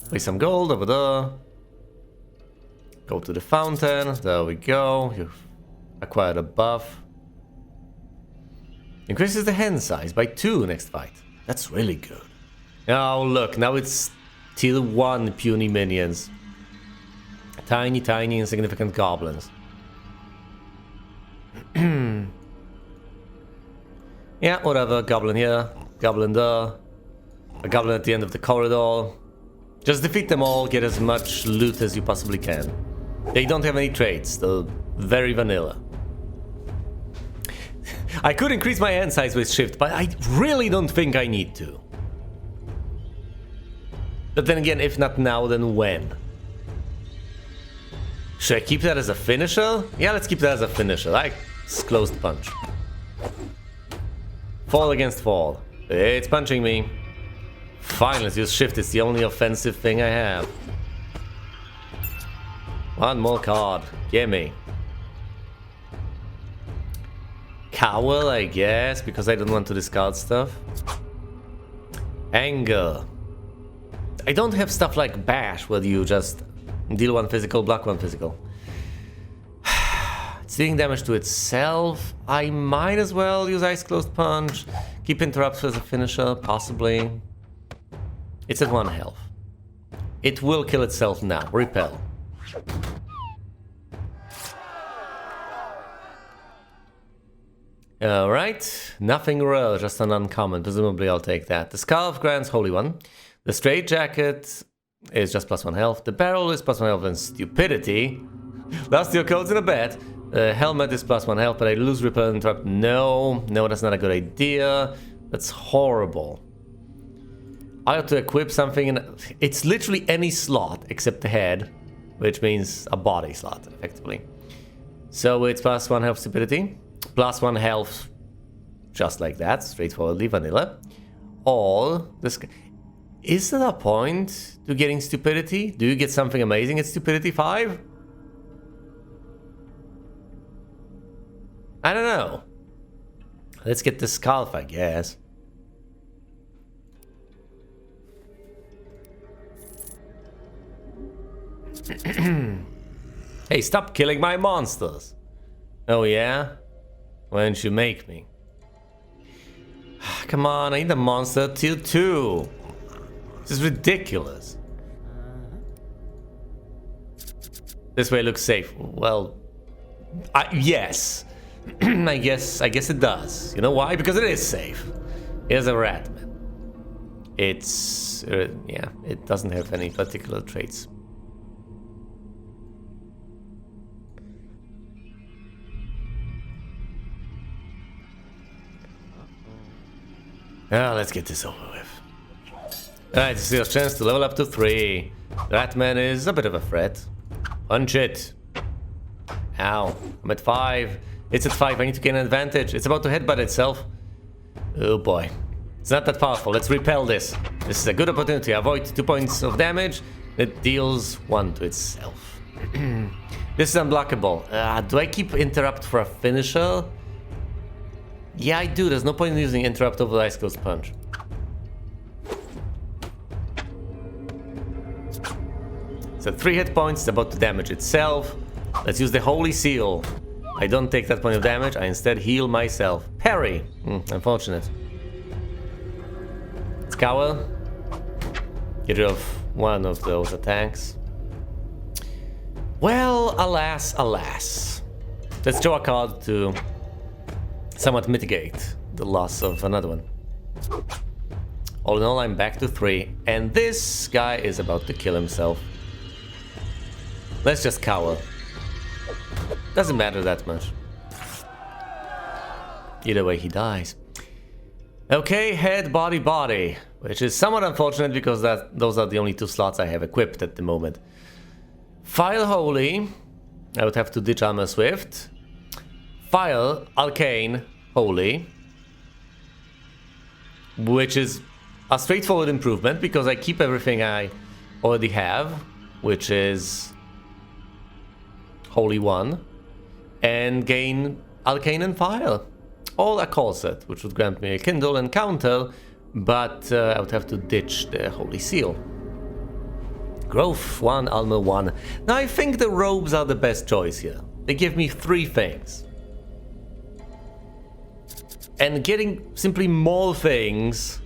Place some gold over there. Go to the fountain. There we go. You've acquired a buff. Increases the hand size by 2 next fight. That's really good. Oh, look. Now it's Tier 1 puny minions. Tiny, tiny, insignificant goblins. Yeah, whatever. Goblin here, goblin there, a goblin at the end of the corridor. Just defeat them all, get as much loot as you possibly can. They don't have any traits, they're very vanilla. I could increase my hand size with shift, but I really don't think I need to. But then again, if not now, then when? Should I keep that as a finisher? Yeah, let's keep that as a finisher. Like closed punch. Fall against fall. It's punching me. Fine, let's use shift. It's the only offensive thing I have. One more card. Gimme. Cowl, I guess, because I don't want to discard stuff. Anger. I don't have stuff like Bash, where you just deal one physical, block one physical. It's dealing damage to itself. I might as well use Ice Closed Punch. Keep interrupts as a finisher, possibly. It's at 1 health. It will kill itself now. Repel. Alright. Nothing rare, just an uncommon. Presumably I'll take that. The Scarf grants Holy One. The Straight Jacket is just +1 health. The Barrel is +1 health and Stupidity. Last your codes in a bet. The Helmet is +1 health, but I lose Repel and Interrupt. No, that's not a good idea. That's horrible. I have to equip something, and it's literally any slot except the head, which means a body slot, effectively. So it's +1 health Stupidity, +1 health, just like that, straightforwardly vanilla. All this. Is there a point to getting Stupidity? Do you get something amazing at Stupidity 5? I don't know. Let's get the Scarf, I guess. Hey, stop killing my monsters. Oh yeah? Why don't you make me? Come on, I need a monster tier 2. This is ridiculous. This way looks safe. Well, yes. I guess it does. You know why? Because it is safe. Here's a Ratman. It's yeah, it doesn't have any particular traits. Let's get this over with. Alright, this is your chance to level up to 3. Ratman is a bit of a threat. Punch it. Ow. I'm at 5. It's at 5. I need to gain an advantage. It's about to headbutt itself. Oh boy. It's not that powerful. Let's repel this. This is a good opportunity. Avoid 2 points of damage. It deals 1 to itself. This is unblockable. Do I keep interrupt for a finisher? Yeah, I do. There's no point in using interrupt over the Ice Closed Punch. So 3 hit points. It's about to damage itself. Let's use the Holy Seal. I don't take that point of damage. I instead heal myself. Parry. Unfortunate. Scour. Get rid of one of those attacks. Well, alas, alas. Let's draw a card to somewhat mitigate the loss of another one. All in all, I'm back to 3, and this guy is about to kill himself. Let's just cower. Doesn't matter that much. Either way, he dies. Okay, head, body, body, which is somewhat unfortunate because those are the only 2 slots I have equipped at the moment. File Holy, I would have to ditch Armor Swift. File Arcane Holy, which is a straightforward improvement because I keep everything I already have, which is Holy 1, and gain Arcane and Fire, or a Corset, which would grant me a Kindle and Counter, but I would have to ditch the Holy Seal. Growth 1, Armor 1. Now I think the robes are the best choice here. They give me 3 things. And getting simply more things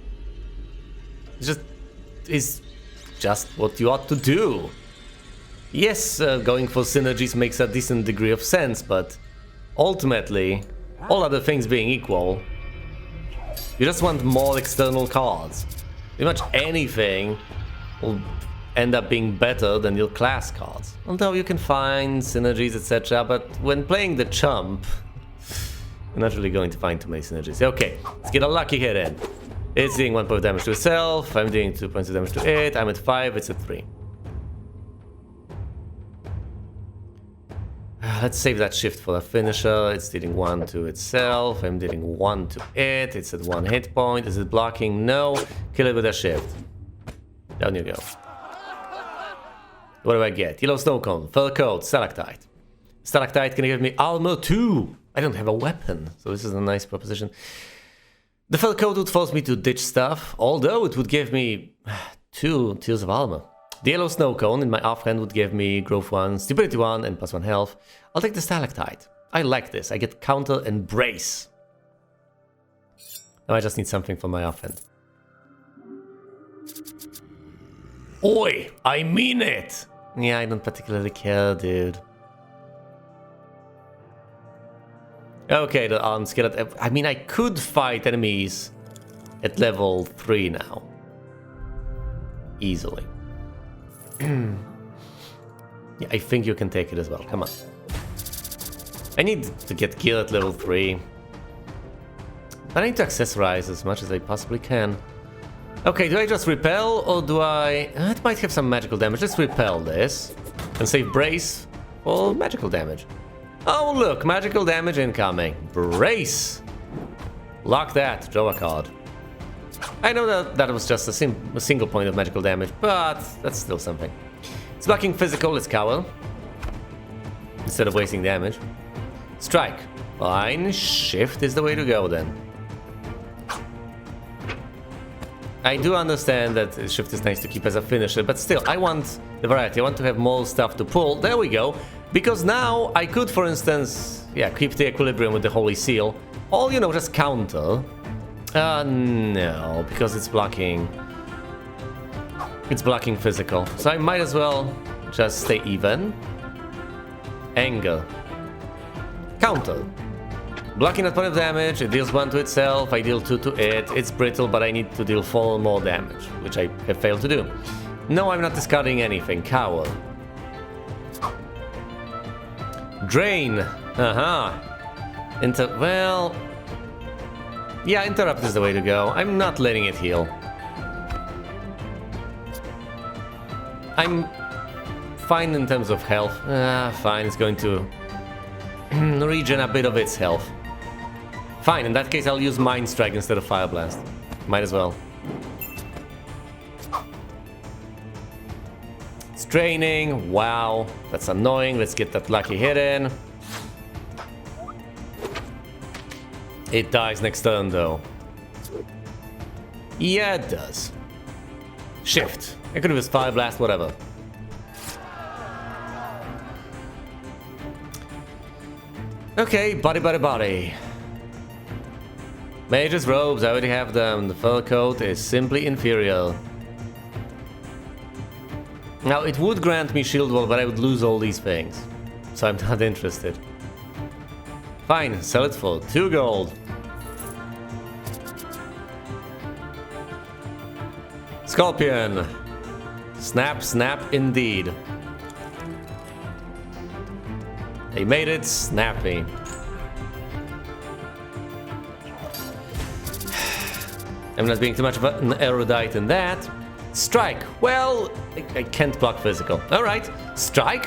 is just what you ought to do. Yes, going for synergies makes a decent degree of sense, but ultimately, all other things being equal, you just want more external cards. Pretty much anything will end up being better than your class cards. Although you can find synergies, etc., but when playing the Chump, you're not really going to find too many synergies. Okay, let's get a lucky hit in. It's doing 1 point of damage to itself, I'm doing 2 points of damage to it, I'm at 5, it's at 3. Let's save that shift for a finisher. It's dealing 1 to itself. I'm dealing 1 to it. It's at 1 hit point. Is it blocking? No. Kill it with a shift. Down you go. What do I get? Yellow snow cone, fur coat, stalactite. Stalactite can give me armor too. I don't have a weapon, so this is a nice proposition. The fur coat would force me to ditch stuff, although it would give me 2 tiers of armor. The yellow snow cone in my offhand would give me growth 1, stupidity 1, and +1 health. I'll take the stalactite. I like this. I get counter and brace. Now I just need something for my offhand. Oi! I mean it! Yeah, I don't particularly care, dude. Okay, the armed skeleton. I mean, I could fight enemies at level 3 now. Easily. Yeah, I think you can take it as well. Come on. I need to get gear at level 3. But I need to accessorize as much as I possibly can. Okay, do I just repel or do I... It might have some magical damage. Let's repel this. And save brace for magical damage. Oh look, magical damage incoming. Brace! Lock that, draw a card. I know that was just a single point of magical damage, but that's still something. It's blocking physical, it's cowl. Instead of wasting damage. Strike. Fine, shift is the way to go then. I do understand that shift is nice to keep as a finisher, but still, I want the variety. I want to have more stuff to pull. There we go. Because now I could, for instance, yeah, keep the equilibrium with the Holy Seal. Or, you know, just counter. No, because it's blocking. It's blocking physical. So I might as well just stay even. Anger. Counter. Blocking that point of damage, it deals 1 to itself, I deal 2 to it. It's brittle, but I need to deal 4 more damage, which I have failed to do. No, I'm not discarding anything. Cowl. Drain. Well... Yeah, interrupt is the way to go. I'm not letting it heal. I'm fine in terms of health. Fine, it's going to regen a bit of its health. Fine, in that case I'll use Mind Strike instead of Fire Blast. Might as well. It's draining. Wow, that's annoying. Let's get that lucky hit in. It dies next turn, though. Yeah, it does. Shift. I could have used Fire Blast, whatever. Okay, body. Mage's robes, I already have them. The fur coat is simply inferior. Now, it would grant me shield wall, but I would lose all these things. So I'm not interested. Fine, sell it for 2 gold. Scorpion. Snap, snap, indeed. They made it snappy. I'm not being too much of an erudite in that. Strike. Well, I can't block physical. Alright. Strike?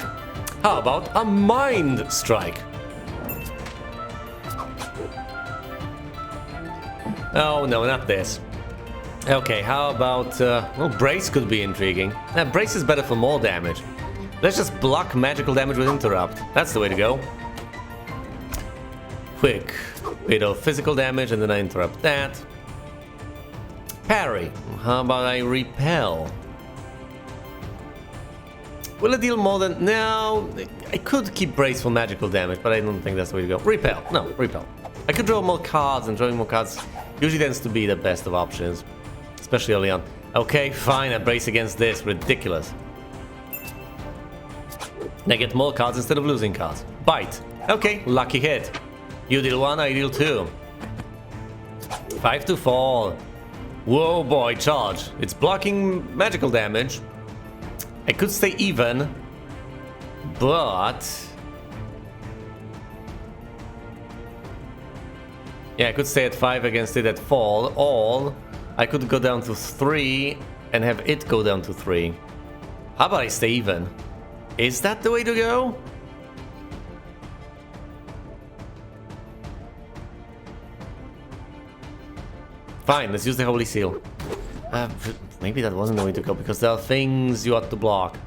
How about a mind strike? Oh no, not this. Okay, how about... well, brace could be intriguing. Brace is better for more damage. Let's just block magical damage with interrupt. That's the way to go. Quick bit of physical damage and then I interrupt that. Parry. How about I repel? Will it deal more than... No, I could keep brace for magical damage, but I don't think that's the way to go. Repel. No, repel. I could draw more cards, and drawing more cards usually tends to be the best of options. Especially early on. Okay, fine, I brace against this. Ridiculous. And I get more cards instead of losing cards. Bite. Okay, lucky hit. You deal 1, I deal 2. 5 to fall. Whoa, boy, charge. It's blocking magical damage. I could stay even, but... yeah, I could stay at 5 against it at fall, or I could go down to 3 and have it go down to 3. How about I stay even? Is that the way to go? Fine, let's use the Holy Seal. Maybe that wasn't the way to go, because there are things you ought to block.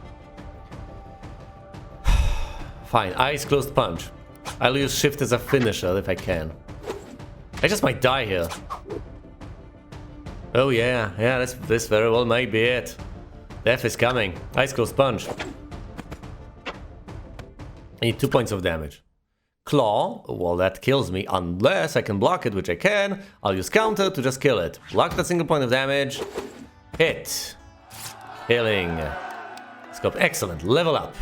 Fine, Eyes Closed Punch. I'll use Shift as a finisher if I can. I just might die here. Oh yeah, this very well may be it. Death is coming. Eyes Closed Punch. I need 2 points of damage. Claw, well that kills me, unless I can block it, which I can. I'll use counter to just kill it. Block that single point of damage. Hit. Healing. Scope, excellent, level up.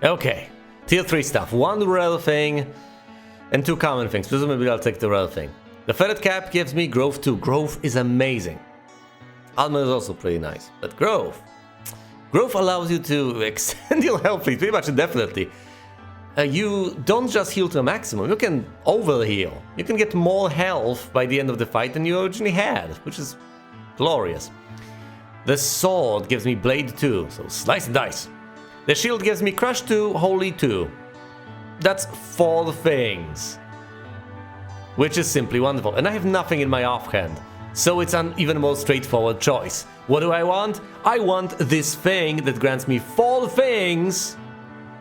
Okay, tier 3 stuff. 1 rare thing and 2 common things. Presumably I'll take the rare thing. The Feathered Cap gives me Growth 2. Growth is amazing. Armor is also pretty nice, but Growth. Growth allows you to extend your health pretty much indefinitely. You don't just heal to a maximum, you can overheal. You can get more health by the end of the fight than you originally had, which is glorious. The sword gives me Blade 2, so slice and dice. The shield gives me Crush 2, Holy 2. That's 4 things. Which is simply wonderful. And I have nothing in my offhand, so it's an even more straightforward choice. What do I want? I want this thing that grants me 4 things,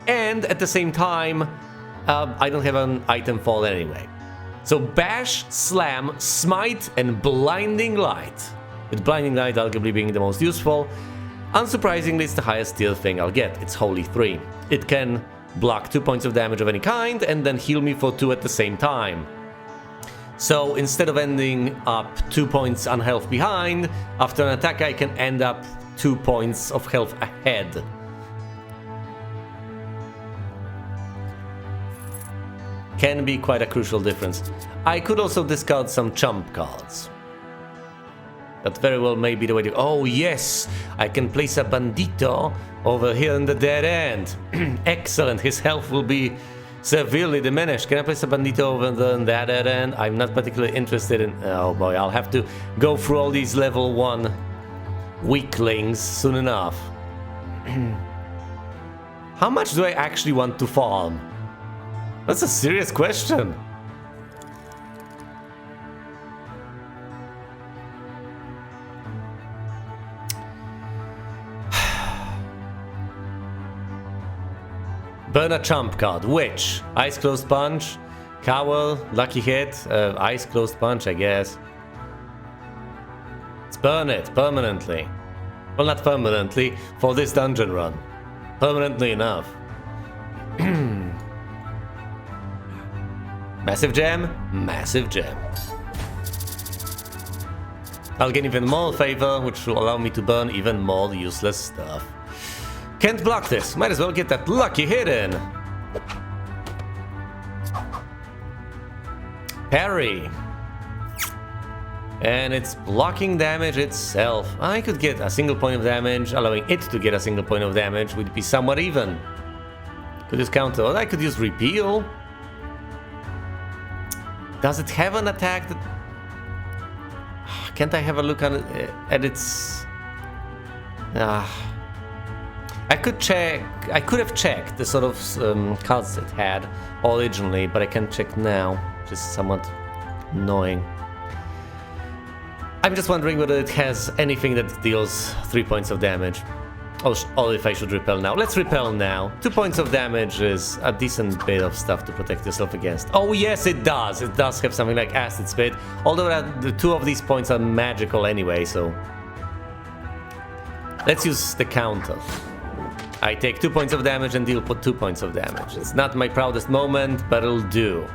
and at the same time, I don't have an item fall anyway. So Bash, Slam, Smite, and Blinding Light. With Blinding Light arguably being the most useful. Unsurprisingly, it's the highest tier thing I'll get. It's Holy 3. It can block 2 points of damage of any kind, and then heal me for 2 at the same time. So instead of ending up 2 points on health behind, after an attack I can end up 2 points of health ahead. Can be quite a crucial difference. I could also discard some Chump cards. That very well may be the way to... oh yes! I can place a Bandito over here in the dead end. Excellent, his health will be severely diminished. Can I place a Bandito over in that dead end? I'm not particularly interested in... oh boy, I'll have to go through all these level 1 weaklings soon enough. How much do I actually want to farm? That's a serious question. Burn a Chump card. Which? Eyes Closed Punch? Cowl? Lucky Hit? Eyes Closed Punch, I guess. Let's burn it permanently. Well, not permanently, for this dungeon run. Permanently enough. Massive Gem? Massive Gem. I'll gain even more favor, which will allow me to burn even more useless stuff. Can't block this. Might as well get that lucky hit in. Parry. And it's blocking damage itself. I could get a single point of damage. Allowing it to get a single point of damage would be somewhat even. Could use counter. Or I could use repeal. Does it have an attack that... can't I have a look at its... I could check... I could have checked the sort of cards it had originally, but I can't check now, which is somewhat annoying. I'm just wondering whether it has anything that deals 3 points of damage. Or if I should repel now. Let's repel now. 2 points of damage is a decent bit of stuff to protect yourself against. Oh yes, it does. It does have something like Acid Spit. Although the 2 of these points are magical anyway, so... let's use the counter. I take 2 points of damage and deal 2 points of damage. It's not my proudest moment, but it'll do.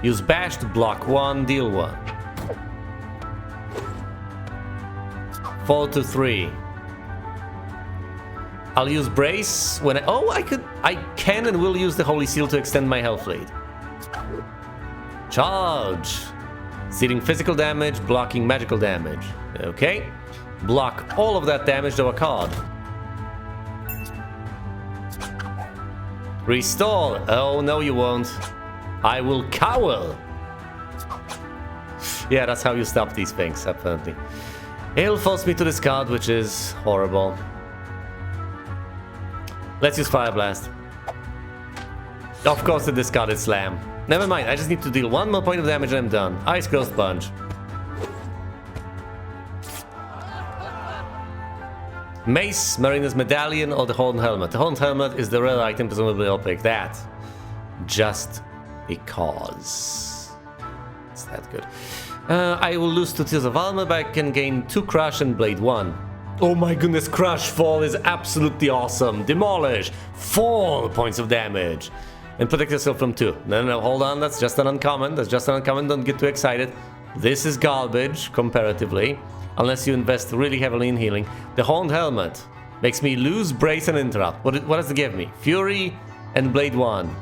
Use Bash to block 1, deal 1. Fall to 3. I'll use Brace when I can and will use the Holy Seal to extend my health lead. Charge. Dealing physical damage, blocking magical damage. Okay. Block all of that damage to a card. Restore. Oh, no you won't. I will cower. Yeah, that's how you stop these things, apparently. He'll force me to discard, which is horrible. Let's use Fire Blast. Of course, the discarded Slam. Never mind, I just need to deal one more point of damage and I'm done. Ice Ghost Punch. Mace, Mariner's Medallion, or the Horned Helmet. The Horned Helmet is the rare item, presumably I'll pick that. Just because. It's that good. I will lose 2 Tears of Armor, but I can gain 2 Crush and Blade 1. Oh my goodness, Crush Fall is absolutely awesome. Demolish, 4 points of damage. And protect yourself from 2. No, hold on, that's just an uncommon. Don't get too excited. This is garbage, comparatively. Unless you invest really heavily in healing. The Horned Helmet makes me lose Brace and Interrupt. What does it give me? Fury and Blade 1.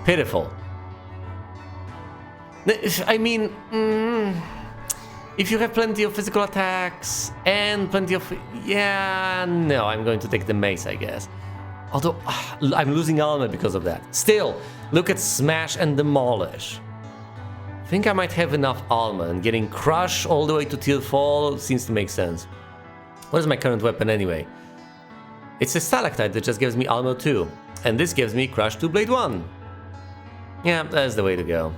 Pitiful. I mean, if you have plenty of physical attacks and plenty of... Yeah, no, I'm going to take the Mace, I guess. Although, I'm losing armor because of that. Still, look at Smash and Demolish. I think I might have enough armor, and getting Crush all the way to Tier 4 seems to make sense. What is my current weapon anyway? It's a Stalactite that just gives me armor 2. And this gives me Crush 2 Blade 1. Yeah, that's the way to go.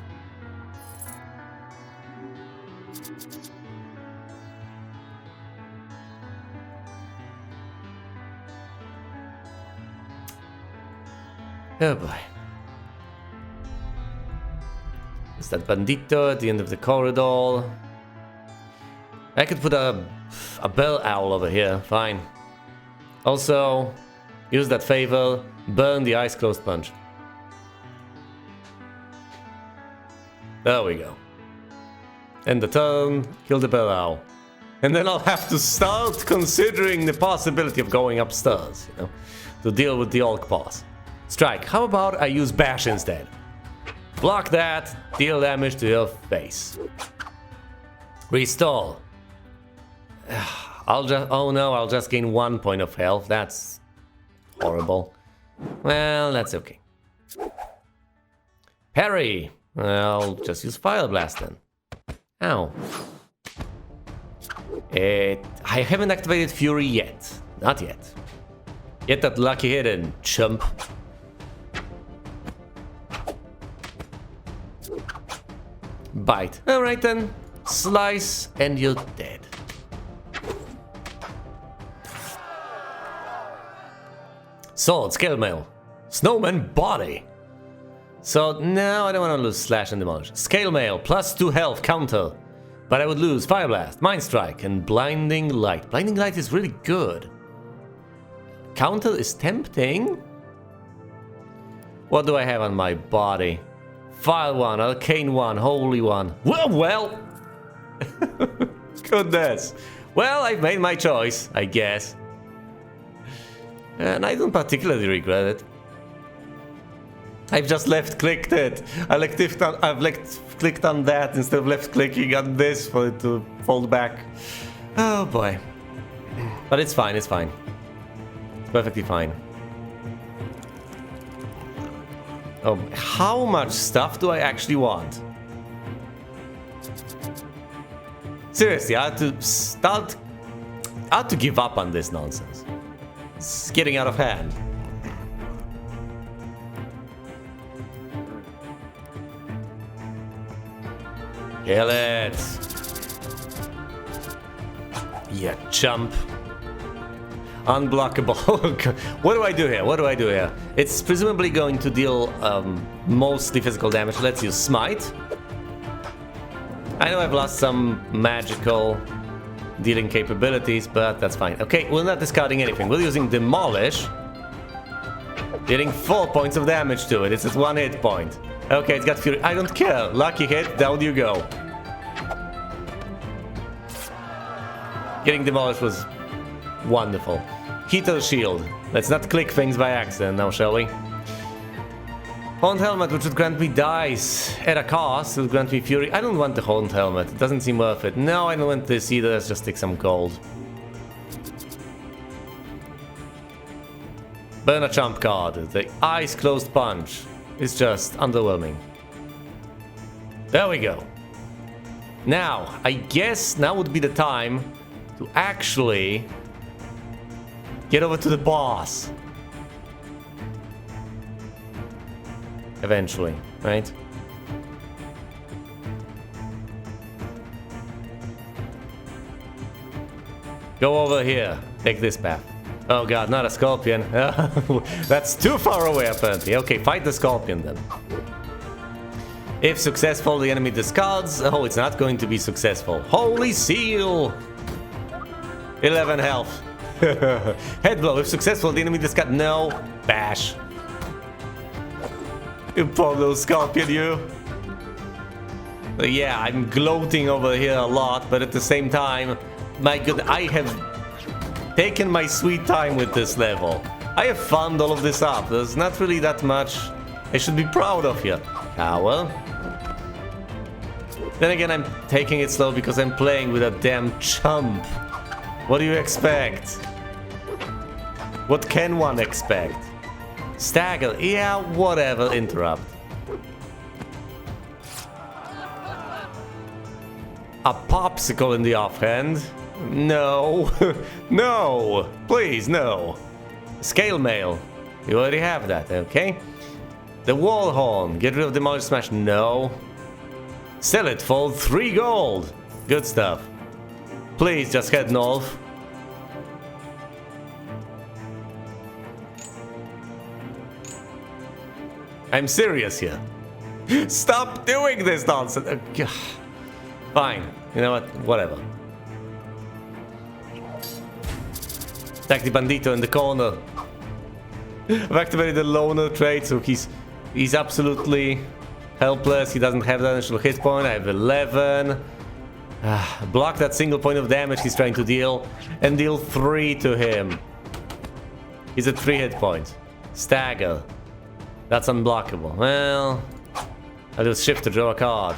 Oh boy. Is that Bandito at the end of the corridor? I could put a bell owl over here, fine. Also, use that favor, burn the Ice Closed Punch. There we go. End the turn, kill the bell owl. And then I'll have to start considering the possibility of going upstairs, you know, to deal with the Orc boss. Strike. How about I use Bash instead? Block that, deal damage to your face. Restore. I'll just gain 1 point of health. That's horrible. Well, that's okay. Parry. I'll just use Fire Blast then. Ow. I haven't activated Fury yet. Not yet. Get that lucky hit in, chump. Bite. Alright then. Slice and you're dead. Sword, Scale Mail. Snowman Body. So, no, I don't want to lose Slash and Demolish. Scale Mail, plus 2 health, counter. But I would lose Fire Blast, Mind Strike, and Blinding Light. Blinding Light is really good. Counter is tempting. What do I have on my body? Fire 1, Arcane 1, Holy 1. Well. Goodness. Well, I've made my choice, I guess. And I don't particularly regret it. I've just left-clicked it. I've left-clicked on that instead of left-clicking on this for it to fold back. Oh boy. But it's fine, it's fine. It's perfectly fine. Oh, how much stuff do I actually want? Seriously, I had to give up on this nonsense. It's getting out of hand. Kill it! Yeah, chump. Unblockable. What do I do here? It's presumably going to deal mostly physical damage. Let's use Smite. I know I've lost some magical dealing capabilities, but that's fine. Okay, we're not discarding anything. We're using Demolish. Dealing 4 points of damage to it. It's just 1 hit point. Okay, it's got Fury. I don't care. Lucky hit, down you go. Getting demolished was wonderful. Heater shield. Let's not click things by accident now, shall we? Horned helmet, which would grant me dice at a cost, will grant me fury. I don't want the horned helmet. It doesn't seem worth it. No, I don't want this either. Let's just take some gold. Burn a Chump card. The eyes closed punch is just underwhelming. There we go. Now, I guess now would be the time to actually get over to the boss. Eventually, right? Go over here. Take this path. Oh god, not a scorpion. That's too far away apparently. Okay, fight the scorpion then. If successful, the enemy discards. Oh, it's not going to be successful. Holy seal! 11 health. Head blow. If successful, the enemy discards. No. Bash. You poor little scorpion, you. Yeah, I'm gloating over here a lot, but at the same time, my good, I have taken my sweet time with this level. I have farmed all of this up. There's not really that much I should be proud of here. Cowl. Then again, I'm taking it slow because I'm playing with a damn chump. What do you expect? What can one expect? Stagger, yeah, whatever, interrupt. A popsicle in the offhand? No, no, please, no. Scale mail, you already have that, okay? The wall horn, get rid of demolish smash, no. Sell it for 3 gold, good stuff. Please just head north. I'm serious here. Stop doing this nonsense. Fine. You know what? Whatever. Attack the bandito in the corner. I've activated the loner trait, so he's absolutely helpless. He doesn't have that initial hit point. I have 11. Block that single point of damage he's trying to deal, and deal 3 to him. He's at 3 hit points. Stagger. That's unblockable. Well, I'll just shift to draw a card.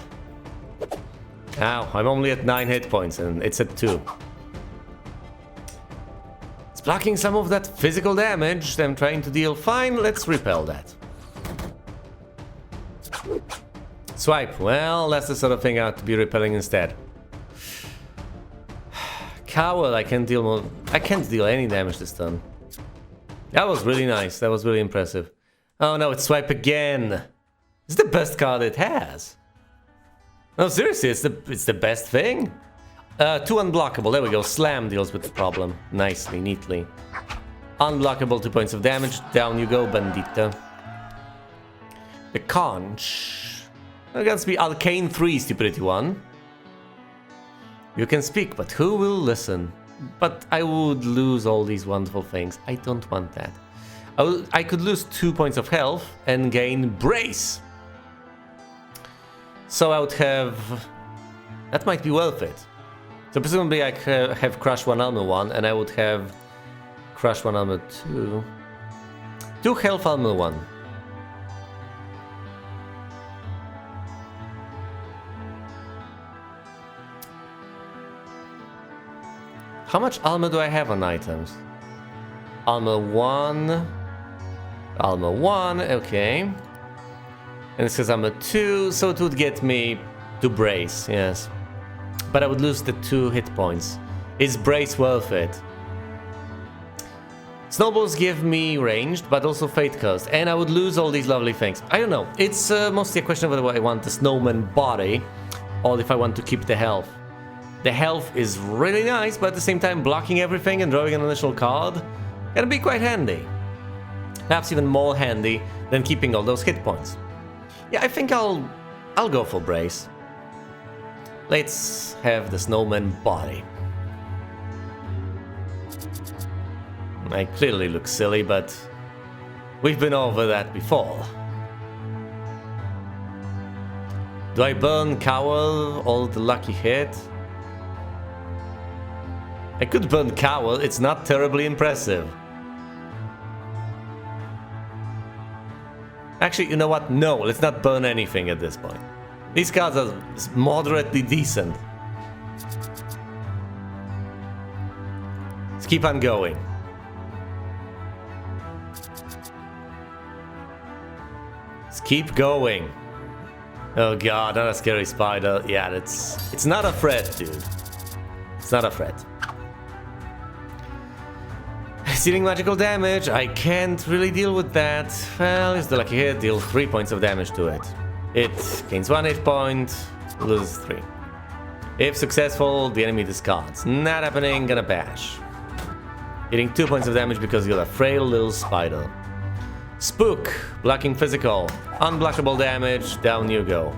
Ow, I'm only at 9 hit points and it's at 2. It's blocking some of that physical damage that I'm trying to deal. Fine, let's repel that. Swipe. Well, that's the sort of thing I have to be repelling instead. Cowl, I can't deal more. I can't deal any damage this turn. That was really nice. That was really impressive. Oh no, it's swipe again. It's the best card it has. No, seriously, it's the best thing. 2 unblockable. There we go. Slam deals with the problem nicely, neatly. Unblockable, 2 points of damage. Down you go, bandito. The conch. Against me, arcane 3, stupidity 1. You can speak, but who will listen? But I would lose all these wonderful things. I don't want that. I could lose 2 points of health and gain brace. So I would have... That might be worth it. So presumably I have Crush 1 Armor 1 and I would have Crush 1 Armor 2. 2 Health Armor 1. How much armor do I have on items? Armor 1... Armor 1, okay. And it says armor 2, so it would get me to brace, yes. But I would lose the 2 hit points. Is brace worth it? Snowballs give me ranged, but also fate cost, and I would lose all these lovely things. I don't know, it's mostly a question of whether I want the snowman body, or if I want to keep the health. The health is really nice, but at the same time blocking everything and drawing an initial card can be quite handy. Perhaps even more handy than keeping all those hit points. Yeah, I think I'll go for brace. Let's have the snowman body. I clearly look silly, but we've been over that before. Do I burn Cowl, all the lucky hit? I could burn Cowl, it's not terribly impressive. Actually, you know what? No, let's not burn anything at this point. These cards are moderately decent. Let's keep on going. Let's keep going. Oh god, not a scary spider. Yeah, it's not a threat, dude. It's not a threat. Dealing magical damage, I can't really deal with that. Well, it's the lucky hit, deal 3 points of damage to it. It gains 1 hit point, loses 3. If successful, the enemy discards. Not happening, gonna bash. Getting 2 points of damage because you're a frail little spider. Spook, blocking physical. Unblockable damage, down you go.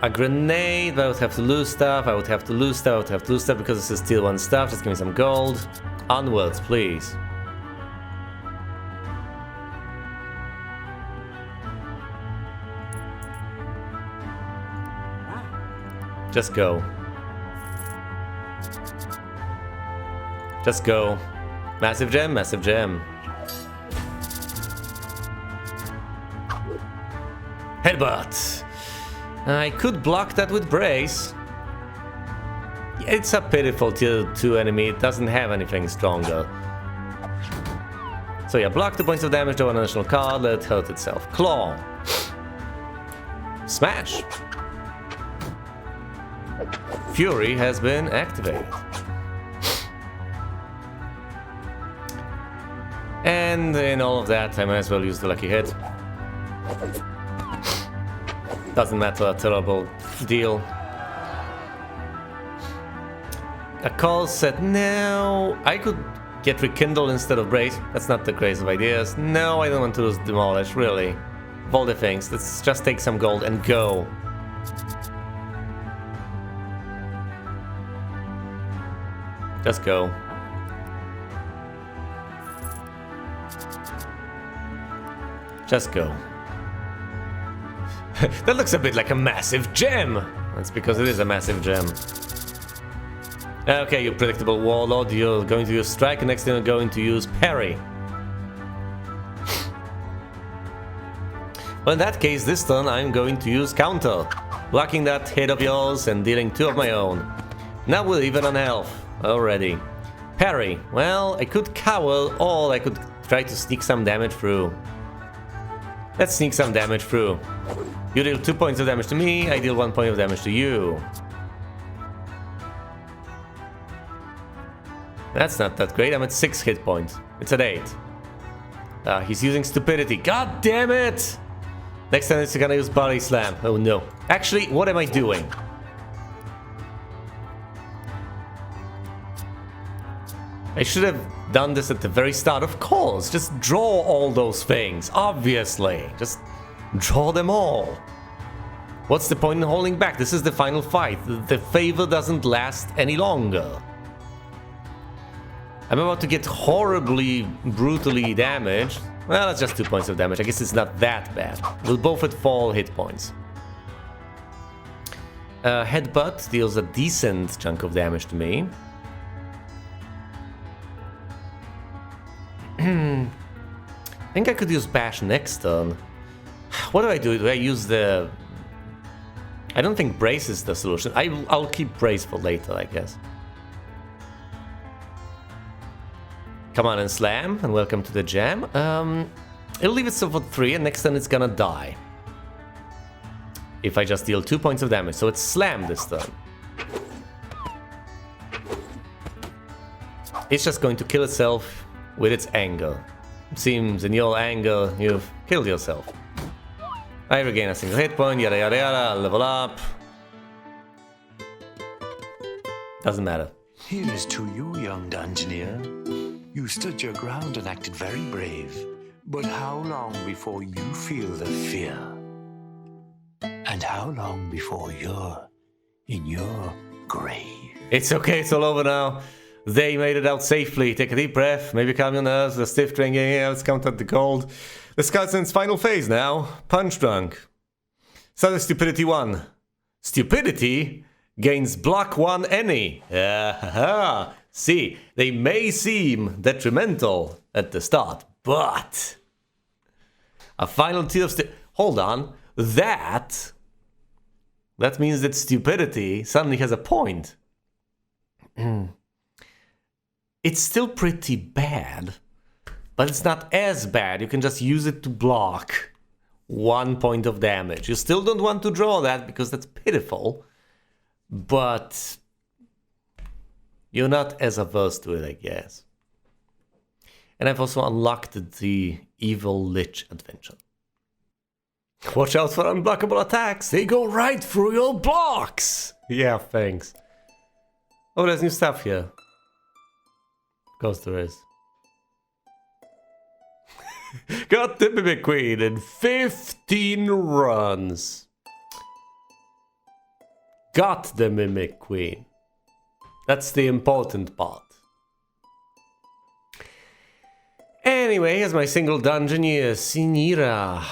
A grenade, I would have to lose stuff, I would have to lose stuff, I would have to lose stuff because this is still 1 stuff. Just give me some gold. Onwards, please. Just go. Just go. Massive gem, massive gem. Headbutt. I could block that with Brace. It's a pitiful tier 2 enemy, it doesn't have anything stronger. So yeah, block 2 points of damage to an additional card, let it hurt itself. Claw. Smash. Fury has been activated. And in all of that, I might as well use the lucky hit. Doesn't matter, a terrible deal. A call said, no, I could get Rekindle instead of Brace. That's not the greatest of ideas. No, I don't want to lose Demolish, really. Of all the things, let's just take some gold and go. Just go. Just go. That looks a bit like a massive gem. That's because it is a massive gem. Okay, you predictable warlord, you're going to use strike, and next thing you're going to use parry. Well, in that case, this turn I'm going to use counter, blocking that hit of yours and dealing 2 of my own. Now we're even on health already. Parry. Well, I could cower, or I could try to sneak some damage through. Let's sneak some damage through. You deal 2 points of damage to me, I deal 1 point of damage to you. That's not that great, I'm at 6 hit points. It's at 8. He's using stupidity. God damn it! Next time he's gonna use body slam. Oh no. Actually, what am I doing? I should have done this at the very start. Of course, just draw all those things. Obviously. Just draw them all. What's the point in holding back? This is the final fight. The favor doesn't last any longer. I'm about to get horribly, brutally damaged. Well, that's just 2 points of damage. I guess it's not that bad. We'll both at full hit points. Headbutt deals a decent chunk of damage to me. I think I could use Bash next turn. What do I do? Do I use the... I don't think Brace is the solution. I'll keep Brace for later, I guess. Come on and slam, and welcome to the jam. It'll leave itself for 3, and next turn it's gonna die. If I just deal 2 points of damage, so it's slam this turn. It's just going to kill itself with its anger. It seems in your anger, you've killed yourself. I regain a single hit point, yada yada yada, level up. Doesn't matter. Here's to you, young dungeoneer. You stood your ground and acted very brave. But how long before you feel the fear? And how long before you're in your grave? It's okay, it's all over now. They made it out safely. Take a deep breath, maybe calm your nerves, the stiff drinking. Yeah, let's count up the gold. The scout's in its final phase now. Punch drunk. Start with Stupidity 1. Stupidity gains block 1 any. See, they may seem detrimental at the start, but a final tier of hold on, that means that stupidity suddenly has a point. It's still pretty bad, but it's not as bad. You can just use it to block 1 point of damage. You still don't want to draw that because that's pitiful, but you're not as averse to it, I guess. And I've also unlocked the Evil Lich adventure. Watch out for unblockable attacks. They go right through your blocks. Yeah, thanks. Oh, there's new stuff here. Of course there is. Got the Mimic Queen in 15 runs. Got the Mimic Queen. That's the important part. Anyway, here's my single dungeoneer, Sinira.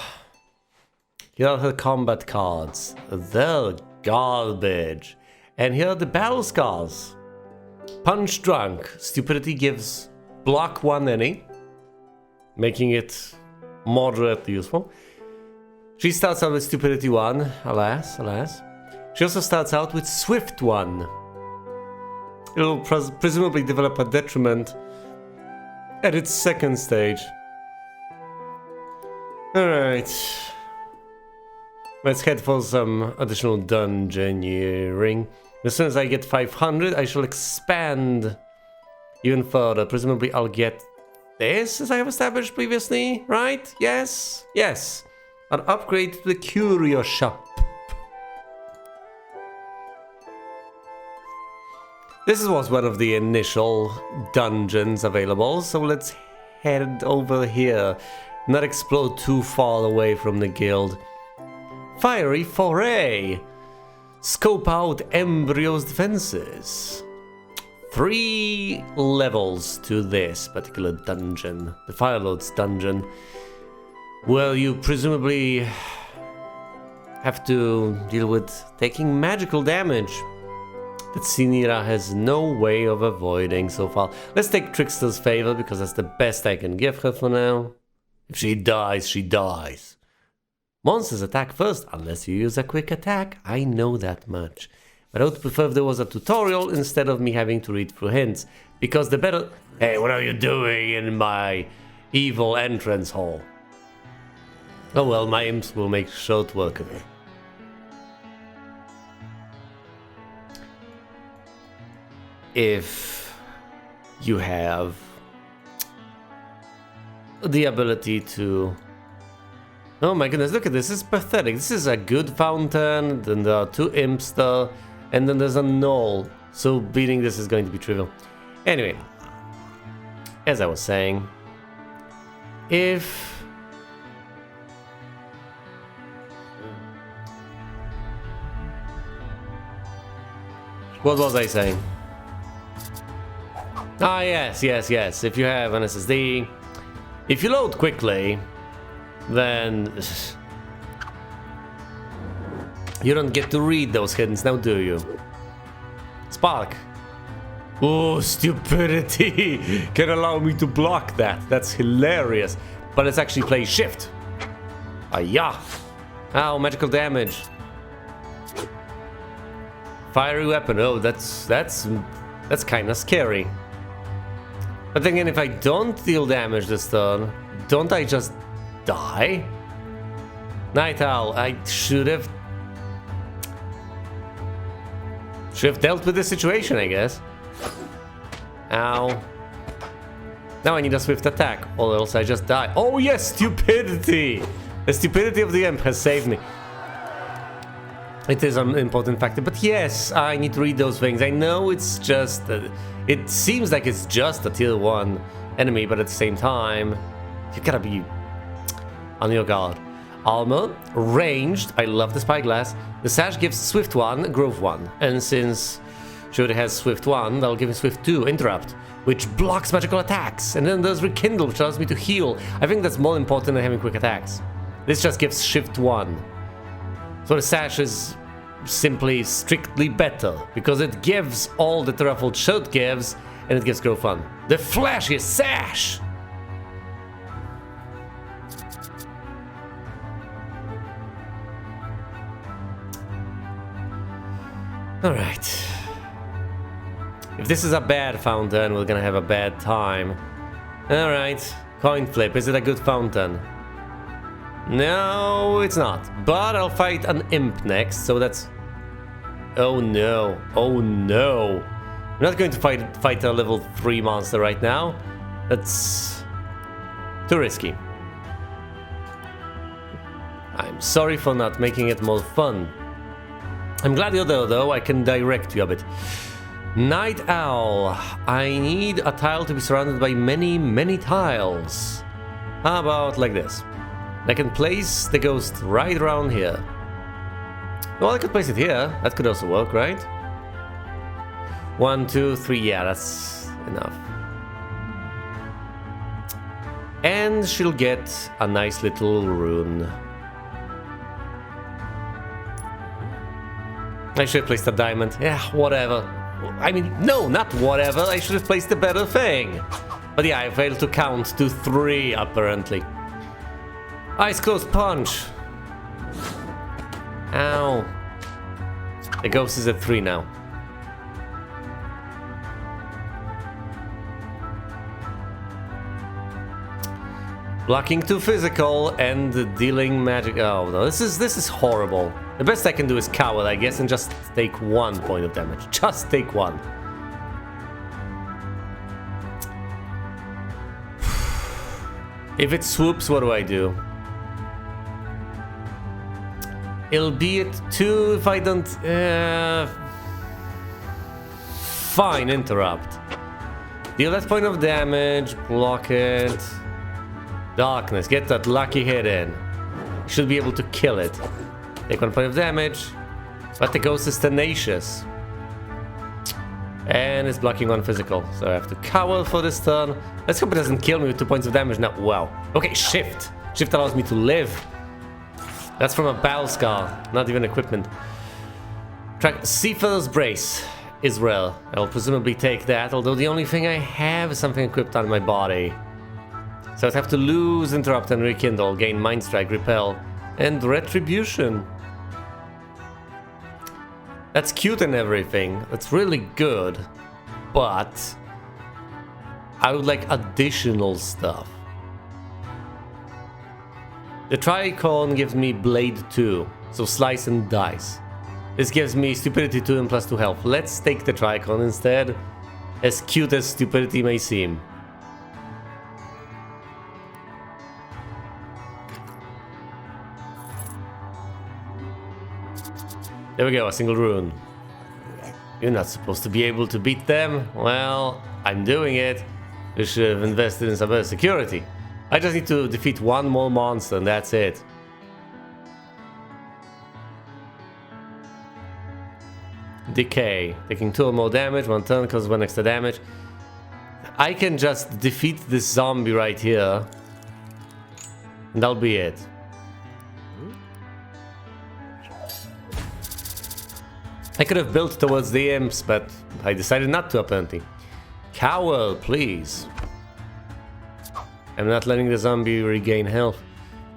Here are her combat cards. They're garbage. And here are the battle scars. Punch Drunk. Stupidity gives block 1 any, making it moderately useful. She starts out with Stupidity 1, alas, alas. She also starts out with Swift 1. It'll presumably develop a detriment at its second stage. Alright. Let's head for some additional dungeoneering. As soon as I get 500, I shall expand even further. Presumably I'll get this, as I have established previously, right? Yes? Yes. An upgrade to the curio shop. This was one of the initial dungeons available, so let's head over here. Not explode too far away from the guild. Fiery Foray. Scope out Embryo's defenses. 3 levels to this particular dungeon. The Firelord's dungeon. Well, you presumably have to deal with taking magical damage that Sinira has no way of avoiding so far. Let's take Trickster's favor because that's the best I can give her for now. If she dies, she dies. Monsters attack first, unless you use a quick attack. I know that much. But I would prefer if there was a tutorial instead of me having to read through hints. Because the better... Hey, what are you doing in my evil entrance hall? Oh well, my imps will make short work of it. If you have the ability to... Oh my goodness, look at this, this is pathetic. This is a good fountain, then there are 2 imps there, and then there's a knoll. So beating this is going to be trivial. Anyway, as I was saying, if... What was I saying? Ah, yes, yes, yes. If you have an SSD, if you load quickly, then you don't get to read those hints now, do you? Spark. Oh, stupidity can allow me to block that. That's hilarious. But let's actually play shift. Ayah. Ow, magical damage. Fiery weapon. Oh, that's kind of scary. But then again, if I don't deal damage this turn, don't I just die? Night Owl, I should have dealt with the situation, I guess. Ow. Now I need a swift attack, or else I just die. Oh yes, stupidity! The stupidity of the imp has saved me. It is an important factor, but yes, I need to read those things. I know it's just... it seems like it's just a tier 1 enemy, but at the same time, you gotta be on your guard. Armor, ranged, I love the spyglass. The sash gives Swift 1, Growth 1. And since she already has Swift 1, that'll give me Swift 2, Interrupt, which blocks magical attacks. And then there's Rekindle, which allows me to heal. I think that's more important than having quick attacks. This just gives Shift 1. So the sash is simply strictly better because it gives all that the ruffled shirt gives, and it gives Grow Fun. The flashiest sash! Alright. If this is a bad fountain, we're gonna have a bad time. Alright. Coin flip. Is it a good fountain? No, it's not. But I'll fight an imp next, so that's... Oh no. Oh no. I'm not going to fight a level 3 monster right now. That's... too risky. I'm sorry for not making it more fun. I'm glad you're there, though. I can direct you a bit. Night Owl. I need a tile to be surrounded by many, many tiles. How about like this? I can place the ghost right around here. Well, I could place it here. That could also work, right? 1, 2, 3. Yeah, that's enough. And she'll get a nice little rune. I should have placed a diamond. Yeah, whatever. I mean, no, not whatever. I should have placed a better thing. But yeah, I failed to count to 3, apparently. Eyes closed punch. Ow. The ghost is at 3 now. Blocking to physical and dealing magic. Oh no, this is horrible. The best I can do is coward, I guess, and just take 1 point of damage. Just take 1. If it swoops, what do I do? It'll be at 2 if I don't... Fine, interrupt. Deal that point of damage, block it. Darkness, get that lucky hit in. Should be able to kill it. Take 1 point of damage. But the ghost is tenacious. And it's blocking 1 physical. So I have to cower for this turn. Let's hope it doesn't kill me with 2 points of damage now. Wow. Okay, shift. Shift allows me to live. That's from a battle scar, not even equipment. Track Seafarer's Brace. Israel. I'll presumably take that, although the only thing I have is something equipped on my body. So I'd have to lose, interrupt, and rekindle, gain Mind Strike, Repel, and Retribution. That's cute and everything. That's really good. But I would like additional stuff. The Tricorn gives me Blade 2, so slice and dice. This gives me Stupidity 2 and plus 2 health. Let's take the Tricorn instead, as cute as Stupidity may seem. There we go, a single rune. You're not supposed to be able to beat them? Well, I'm doing it. You should have invested in some better security. I just need to defeat 1 more monster and that's it. Decay. Taking 2 or more damage, 1 turn causes 1 extra damage. I can just defeat this zombie right here. And that'll be it. I could have built towards the imps, but I decided not to apparently. Cowl, please. I'm not letting the zombie regain health.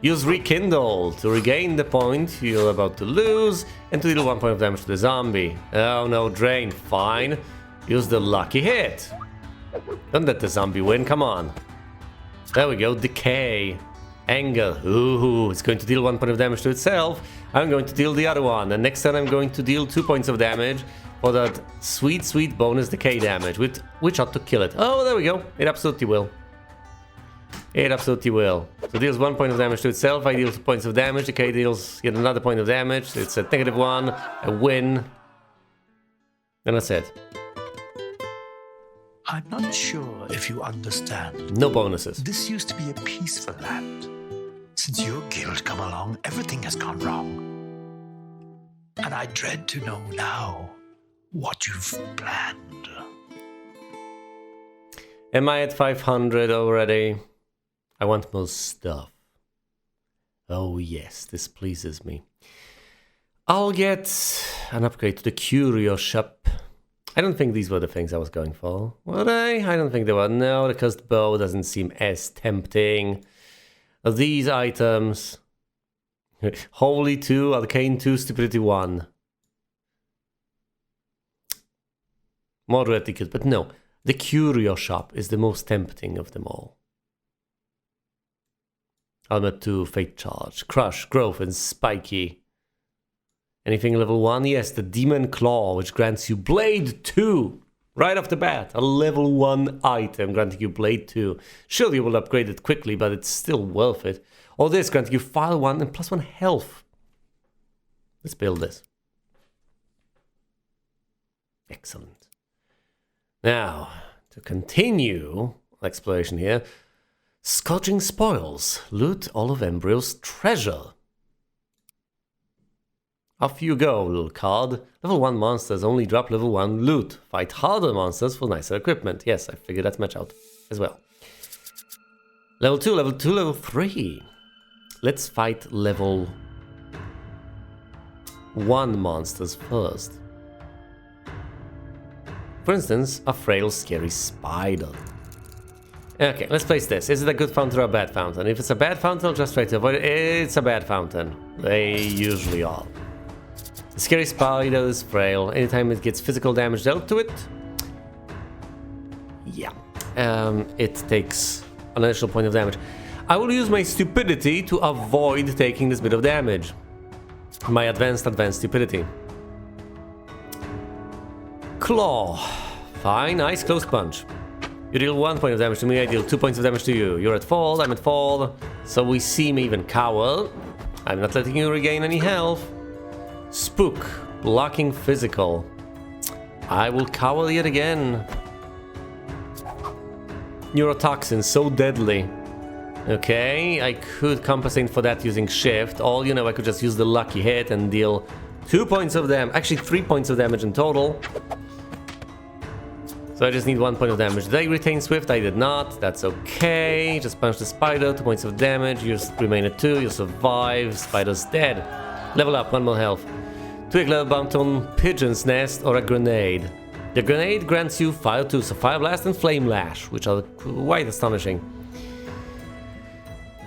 Use Rekindle to regain the point you're about to lose and to deal 1 point of damage to the zombie. Oh no, Drain, fine. Use the lucky hit. Don't let the zombie win, come on. There we go, Decay. Anger, ooh, it's going to deal 1 point of damage to itself. I'm going to deal the other one, and next time I'm going to deal 2 points of damage for that sweet, sweet bonus decay damage, which ought to kill it. Oh, there we go, it absolutely will. It absolutely will. So deals 1 point of damage to itself, I deal 2 points of damage, decay deals yet another point of damage, it's a -1, a win. And that's it. I'm not sure if you understand. No bonuses. This used to be a peaceful land. Since your guild come along, everything has gone wrong. And I dread to know now what you've planned. Am I at 500 already? I want more stuff. Oh yes, this pleases me. I'll get an upgrade to the curio shop. I don't think these were the things I was going for. Were they? I don't think they were. No, the cursed bow doesn't seem as tempting. These items. Holy 2, Arcane 2, Stupidity 1. Moderate ticket, but no. The curio shop is the most tempting of them all. Armor 2, Fate Charge, Crush, Growth, and Spiky. Anything level 1? Yes, the Demon Claw, which grants you Blade 2. Right off the bat, a level 1 item granting you Blade 2. Sure, you will upgrade it quickly, but it's still worth it. All this granting you File 1 and +1 health. Let's build this. Excellent. Now, to continue exploration here, Scorching Spoils. Loot all of Embryo's treasure. Off you go, little card. Level 1 monsters only drop level 1 loot. Fight harder monsters for nicer equipment. Yes, I figured that much out as well. Level 2, level 2, level 3. Let's fight level 1 monsters first. For instance, a frail, scary spider. Okay, let's place this. Is it a good fountain or a bad fountain? If it's a bad fountain, I'll just try to avoid it. It's a bad fountain. They usually are. The scary spider is frail. Anytime it gets physical damage dealt to it, yeah, it takes an additional point of damage. I will use my stupidity to avoid taking this bit of damage. My advanced stupidity. Claw. Fine, nice, close punch. You deal 1 point of damage to me, I deal 2 points of damage to you. You're at fault, I'm at fault. So we see me even cower. I'm not letting you regain any health. Spook. Blocking physical. I will cower yet again. Neurotoxin, so deadly. Okay, I could compensate for that using shift. Or, you know, I could just use the lucky hit and deal 2 points of damage. Actually, 3 points of damage in total. So I just need 1 point of damage. Did I retain Swift? I did not. That's okay. Just punch the spider. 2 points of damage. You remain at 2. You survive. Spider's dead. Level up. 1 more health. Twig level bound on Pigeon's Nest or a grenade. The grenade grants you Fire 2. So Fire Blast and Flame Lash, which are quite astonishing.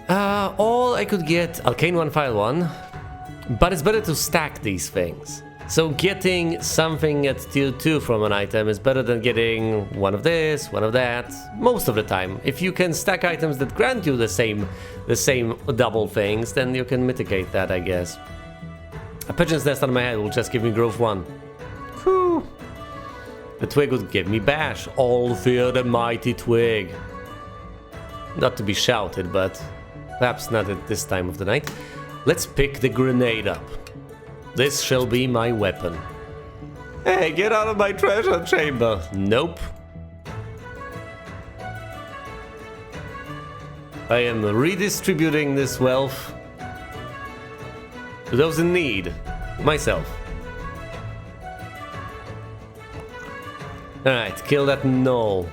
All I could get Arcane 1, File 1. But it's better to stack these things. So getting something at tier 2 from an item is better than getting one of this, one of that, most of the time. If you can stack items that grant you the same double things, then you can mitigate that, I guess. A Pigeon's Nest on my head will just give me growth 1. Whew. The twig would give me bash. All fear the mighty twig. Not to be shouted, but perhaps not at this time of the night. Let's pick the grenade up. This shall be my weapon. Hey, get out of my treasure chamber. Nope. I am redistributing this wealth to those in need. Myself. Alright, kill that gnoll.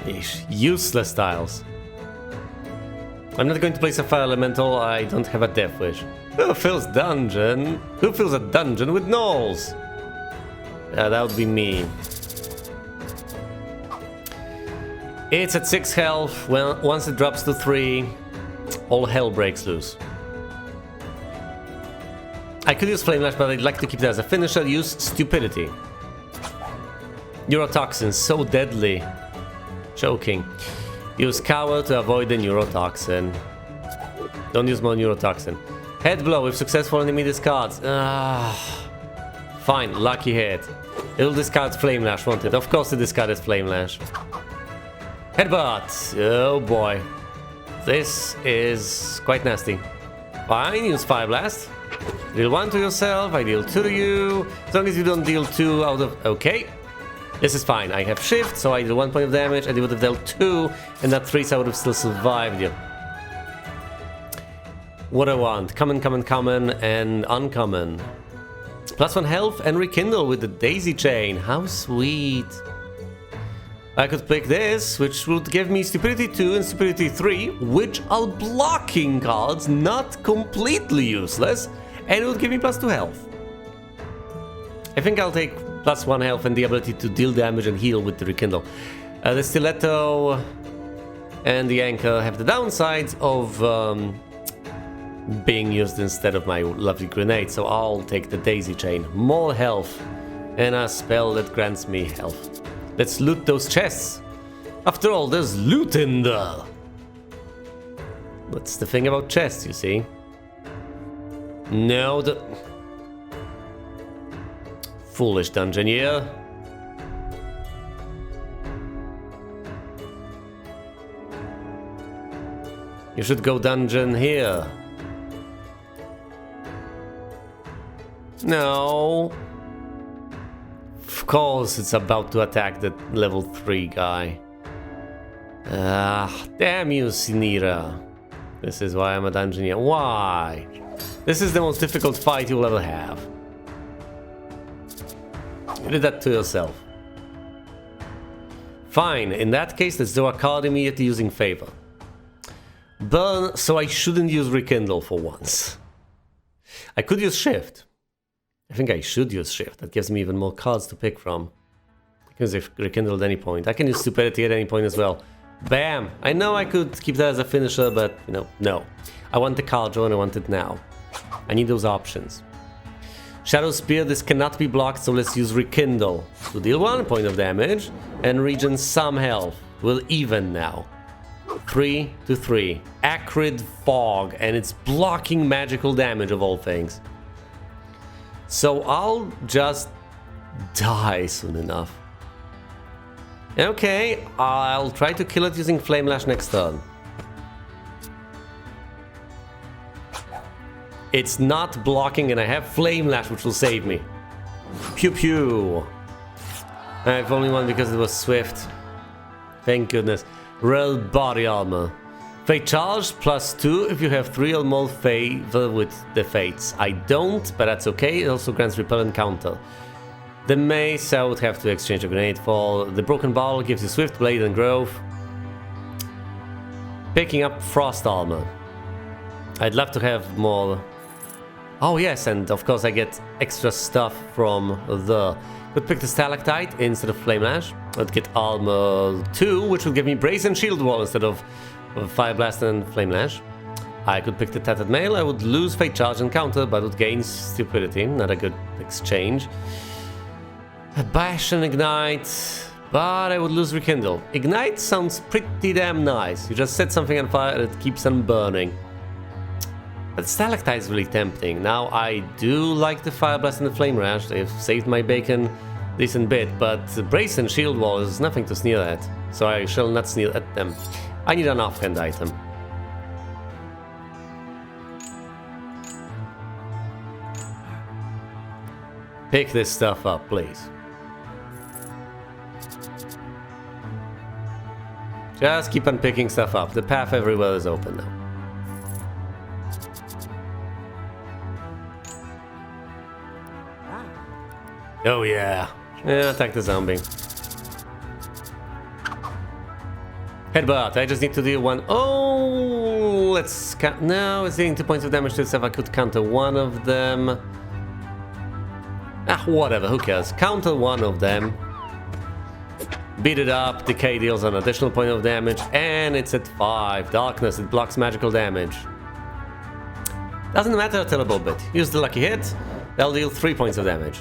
Eesh, useless tiles. I'm not going to place a fire elemental, I don't have a death wish. Who fills a dungeon with gnolls? Yeah, that would be me. It's at 6 health. Well, once it drops to 3, all hell breaks loose. I could use Flame Lash, but I'd like to keep it as a finisher. Use Stupidity. Neurotoxin, so deadly. Choking. Use Cower to avoid the Neurotoxin. Don't use more Neurotoxin. Head blow if successful enemy discards. Fine, lucky hit. It'll discard Flame Lash, won't it? Of course it discarded Flame Lash. Headbutt! Oh boy. This is quite nasty. Fine, use Fire Blast. Deal 1 to yourself, I deal 2 to you. As long as you don't deal 2 out of... Okay. This is fine. I have shift, so I deal 1 point of damage. I would have dealt 2, and that 3, so I would have still survived you. What I want. Common, and uncommon. +1 health and rekindle with the daisy chain. How sweet. I could pick this, which would give me Stupidity 2 and Stupidity 3, which are blocking cards, not completely useless, and it would give me +2 health. I think I'll take +1 health and the ability to deal damage and heal with the Rekindle. The Stiletto and the Anchor have the downsides of being used instead of my lovely grenade, so I'll take the Daisy Chain. More health, and a spell that grants me health. Let's loot those chests. After all, there's loot in there. That's the thing about chests, you see. No, the... Foolish dungeoneer. You should go dungeon here. No. Of course it's about to attack that level 3 guy. Ah, damn you, Sinira. This is why I'm a dungeoneer. Why? This is the most difficult fight you'll ever have. You did that to yourself. Fine, in that case, let's do a card immediately using favor. Burn, so I shouldn't use Rekindle for once. I could use Shift. I think I should use Shift. That gives me even more cards to pick from. I can use Rekindle at any point. I can use Stupidity at any point as well. Bam! I know I could keep that as a finisher, but, you know, no. I want the card draw and I want it now. I need those options. Shadow Spear, this cannot be blocked, so let's use Rekindle to deal 1 point of damage and regen some health. We're even now. 3 to 3. Acrid Fog, and it's blocking magical damage of all things. So I'll just die soon enough. Okay, I'll try to kill it using Flame Lash next turn. It's not blocking and I have Flame Lash, which will save me. Pew pew. I have only one because it was Swift. Thank goodness. Rel Body Armor. Fate Charge +2 if you have 3 or more favor with the Fates. I don't, but that's okay. It also grants Repellent counter. The Mace I would have to exchange a grenade for. The Broken Bottle gives you Swift Blade and Growth. Picking up Frost Armor. I'd love to have more. Oh yes, and of course I get extra stuff from the... Could pick the Stalactite instead of Flame Lash. I'd get Armor 2, which will give me Brace and Shield Wall instead of Fire Blast and Flame Lash. I could pick the Tattered Mail. I would lose Fate Charge and Counter, but would gain Stupidity. Not a good exchange. Bash and Ignite, but I would lose Rekindle. Ignite sounds pretty damn nice. You just set something on fire and it keeps on burning. But Stalactite is really tempting. Now I do like the Fire Blast and the Flame Rash. They've saved my bacon a decent bit, but Brace and Shield Wall is nothing to sneer at. So I shall not sneer at them. I need an offhand item. Pick this stuff up, please. Just keep on picking stuff up. The path everywhere is open now. Oh yeah. Yeah, attack the zombie. Headbutt. I just need to deal 1. Oh, let's count. No, it's dealing 2 points of damage to itself. I could counter one of them. Ah, whatever. Who cares? Counter one of them. Beat it up. Decay deals an additional point of damage, and it's at 5. Darkness. It blocks magical damage. Doesn't matter a terrible bit. Use the lucky hit. That'll deal 3 points of damage.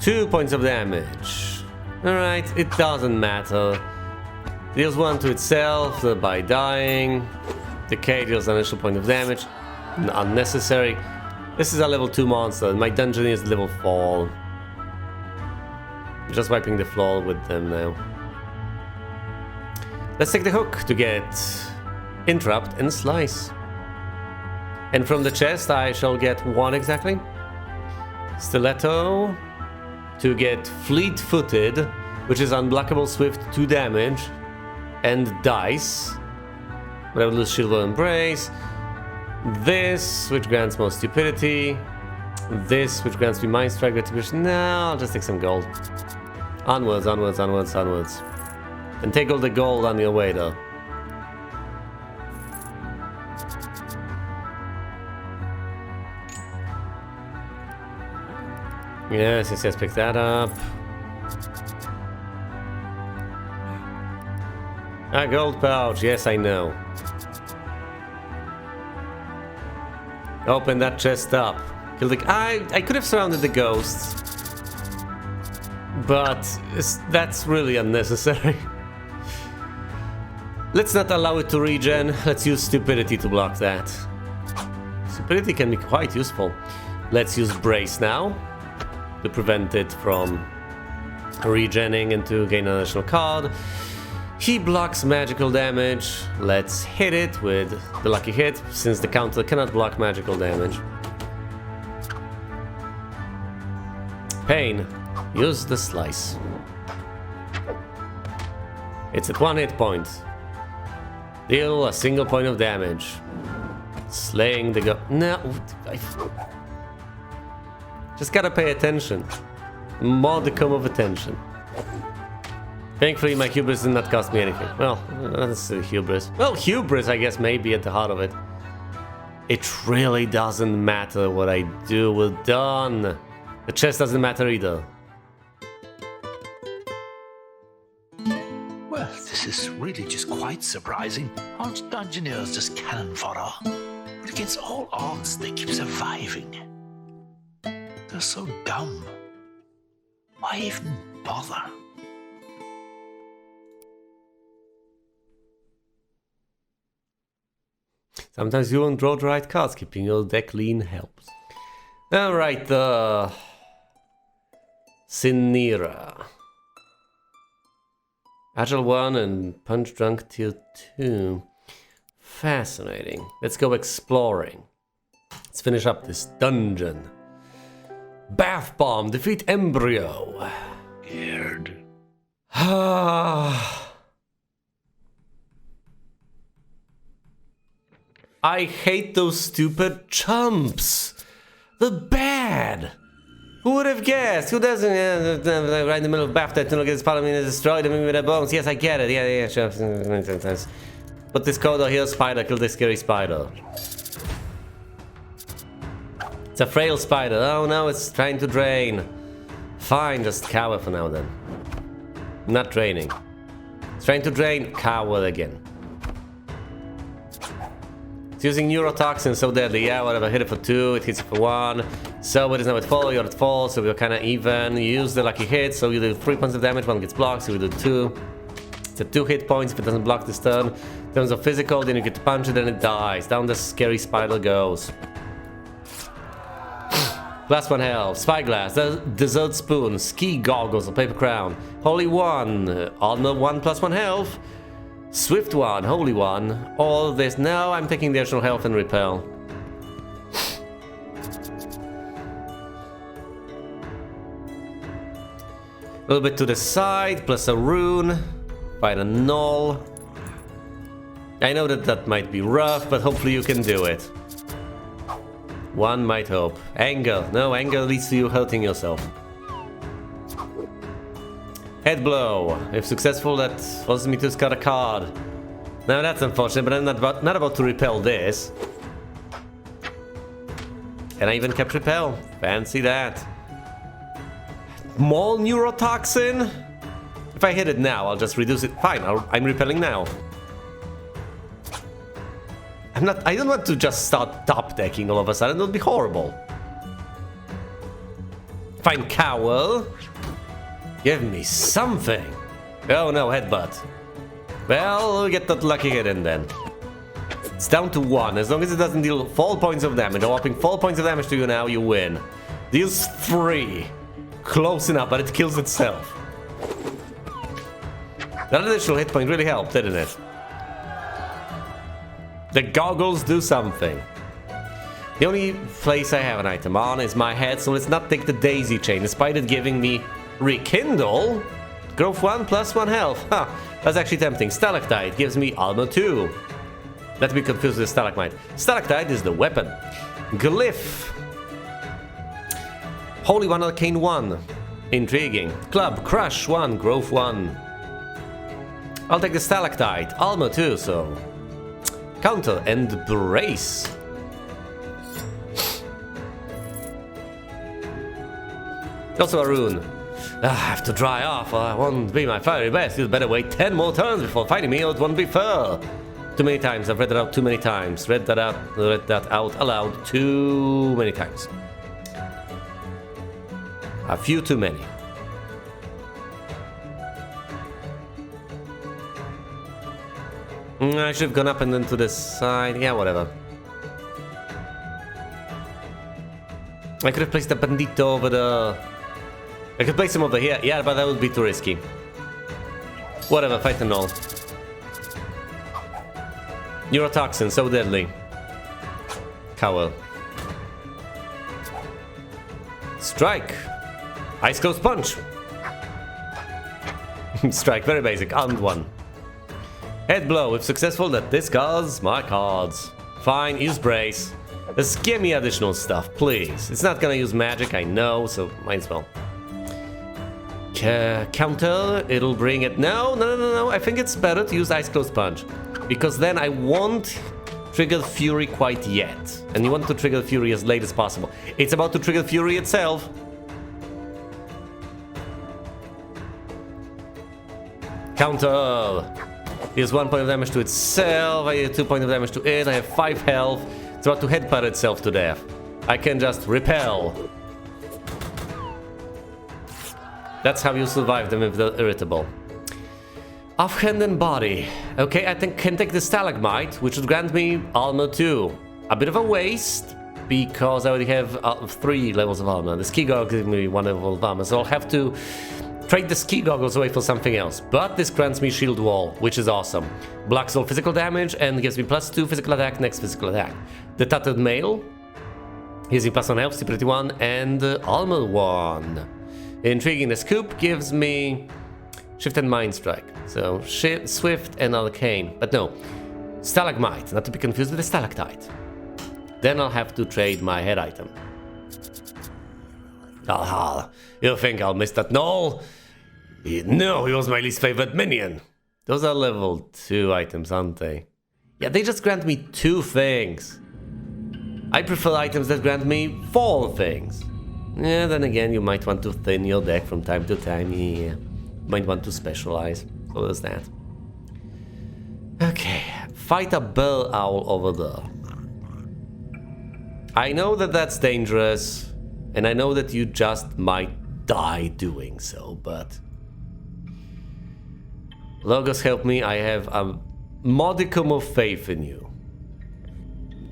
2 points of damage. Alright, it doesn't matter. Deals 1 to itself by dying. Decay deals an additional point of damage. Unnecessary. This is a level 2 monster. My dungeon is level 4. I'm just wiping the floor with them now. Let's take the hook to get Interrupt and Slice. And from the chest I shall get 1 exactly. Stiletto to get Fleet-Footed, which is unblockable Swift 2 damage, and Dice. But I would lose Shield Wall and Brace. This, which grants more Stupidity. this, which grants me Mind Strike Retribution. No, I'll just take some gold. Onwards, onwards, onwards, onwards. And take all the gold on your way, though. Yes, yes, yes, pick that up. A gold pouch, yes, I know. Open that chest up. Kill the... I could have surrounded the ghosts. But that's really unnecessary. Let's not allow it to regen. Let's use stupidity to block that. Stupidity can be quite useful. Let's use brace now to prevent it from regenning and to gain an additional card. He blocks magical damage. Let's hit it with the lucky hit, since the counter cannot block magical damage. Pain. Use the slice. It's at 1 hit point. Deal a single point of damage. Slaying the no, just gotta pay attention. Modicum of attention. Thankfully, my hubris did not cost me anything. Well, that's hubris. Well, hubris, I guess, may be at the heart of it. It really doesn't matter what I do. We're done. The chest doesn't matter either. Well, this is really just quite surprising. Aren't dungeoneers just cannon fodder? But against all odds, they keep surviving. They're so dumb. Why even bother? Sometimes you won't draw the right cards. Keeping your deck lean helps. Alright, Sinira. Agile 1 and Punch Drunk tier 2. Fascinating. Let's go exploring. Let's finish up this dungeon. Bath Bomb. Defeat Embryo. Scared. I hate those stupid chumps. The bad. Who would have guessed? Who doesn't? Right in the middle of bath that tunnel gets part of me and destroyed them with their bones. Yes, I get it. Yeah, sure. Put this code on here, spider. Kill this scary spider. It's a frail spider. Oh no, it's trying to drain. Fine, just cower for now then. Not draining. It's trying to drain. Cower again. It's using neurotoxin, so deadly. Yeah, whatever. Hit it for 2, it hits it for 1. So it is now at 4, you're at 4, so we're kind of even. You use the lucky hit, so you do 3 points of damage, 1 gets blocked, so we do 2. It's at 2 hit points if it doesn't block this turn. In terms of physical, then you get to punch it and it dies. Down the scary spider goes. +1 health, spyglass, dessert spoon, ski goggles, or paper crown. Holy 1, armor 1 +1 health. Swift 1, Holy 1, all this. No, I'm taking the additional health and repel. A little bit to the side, plus a rune. Find a null. I know that might be rough, but hopefully you can do it. One might hope. Anger. No, anger leads to you hurting yourself. Head blow. If successful, that forces me to discard a card. Now that's unfortunate, but I'm not about to repel this. And I even kept repel. Fancy that. More neurotoxin? If I hit it now, I'll just reduce it. Fine, I'm repelling now. I don't want to just start top decking all of a sudden. It would be horrible. Fine, cowl. Give me something. Oh no, headbutt. Well, we'll get that lucky hit in then. It's down to 1. As long as it doesn't deal 4 points of damage. I'm whopping 4 points of damage to you now, you win. Deals 3. Close enough, but it kills itself. That additional hit point really helped, didn't it? The goggles do something. The only place I have an item on is my head, so let's not take the daisy chain. Despite it giving me rekindle, growth 1 +1 health. Huh, that's actually tempting. Stalactite gives me armor 2. Not to be confused with stalagmite. Stalactite is the weapon. Glyph. Holy 1, Arcane 1. Intriguing. Club, Crush 1, Growth 1. I'll take the Stalactite. Armor 2, so... Counter and Brace. Also a rune. I have to dry off or I won't be my very best. You'd better wait 10 more turns before fighting me or it won't be fair. Too many times. I've read that out too many times. Read that out aloud too many times. A few too many. I should have gone up and then to the side. Yeah, whatever. I could have placed the bandito over the... I could place him over here. Yeah, but that would be too risky. Whatever, fight and all. Neurotoxin, so deadly. Cowl. Strike. Ice Close Punch. Strike, very basic. Armed 1. Head blow. If successful, that discards my cards. Fine, use Brace. Just give me additional stuff, please. It's not gonna use magic, I know, so might as well. Counter, it'll bring it. No. I think it's better to use Ice Close Punch. Because then I won't trigger Fury quite yet. And you want to trigger Fury as late as possible. It's about to trigger Fury itself. Counter. Here's 1 point of damage to itself. I have 2 points of damage to it. I have 5 health. It's about to headbutt itself to death. I can just repel. That's how you survive them if they're irritable. Offhand and body. Okay, I can take the Stalagmite, which would grant me armor 2. A bit of a waste, because I already have 3 levels of armor. The ski goggles give me 1 level of armor, so I'll have to trade the ski goggles away for something else. But this grants me shield wall, which is awesome. Blocks all physical damage and gives me +2 physical attack next physical attack. The tattered mail gives me +1 health, stupidity 1, and armor 1. Intriguing, the scoop gives me shift and mind strike. So swift and arcane. But no, stalagmite, not to be confused with the stalactite. Then I'll have to trade my head item. Aha, you think I'll miss that null? No, he was my least favorite minion. Those are level 2 items, aren't they? Yeah, they just grant me 2 things. I prefer items that grant me 4 things. Yeah, then again, you might want to thin your deck from time to time. Yeah, might want to specialize. So there's that. Okay, fight a bell owl over there. I know that that's dangerous, and I know that you just might die doing so, but... Logos, help me, I have a modicum of faith in you.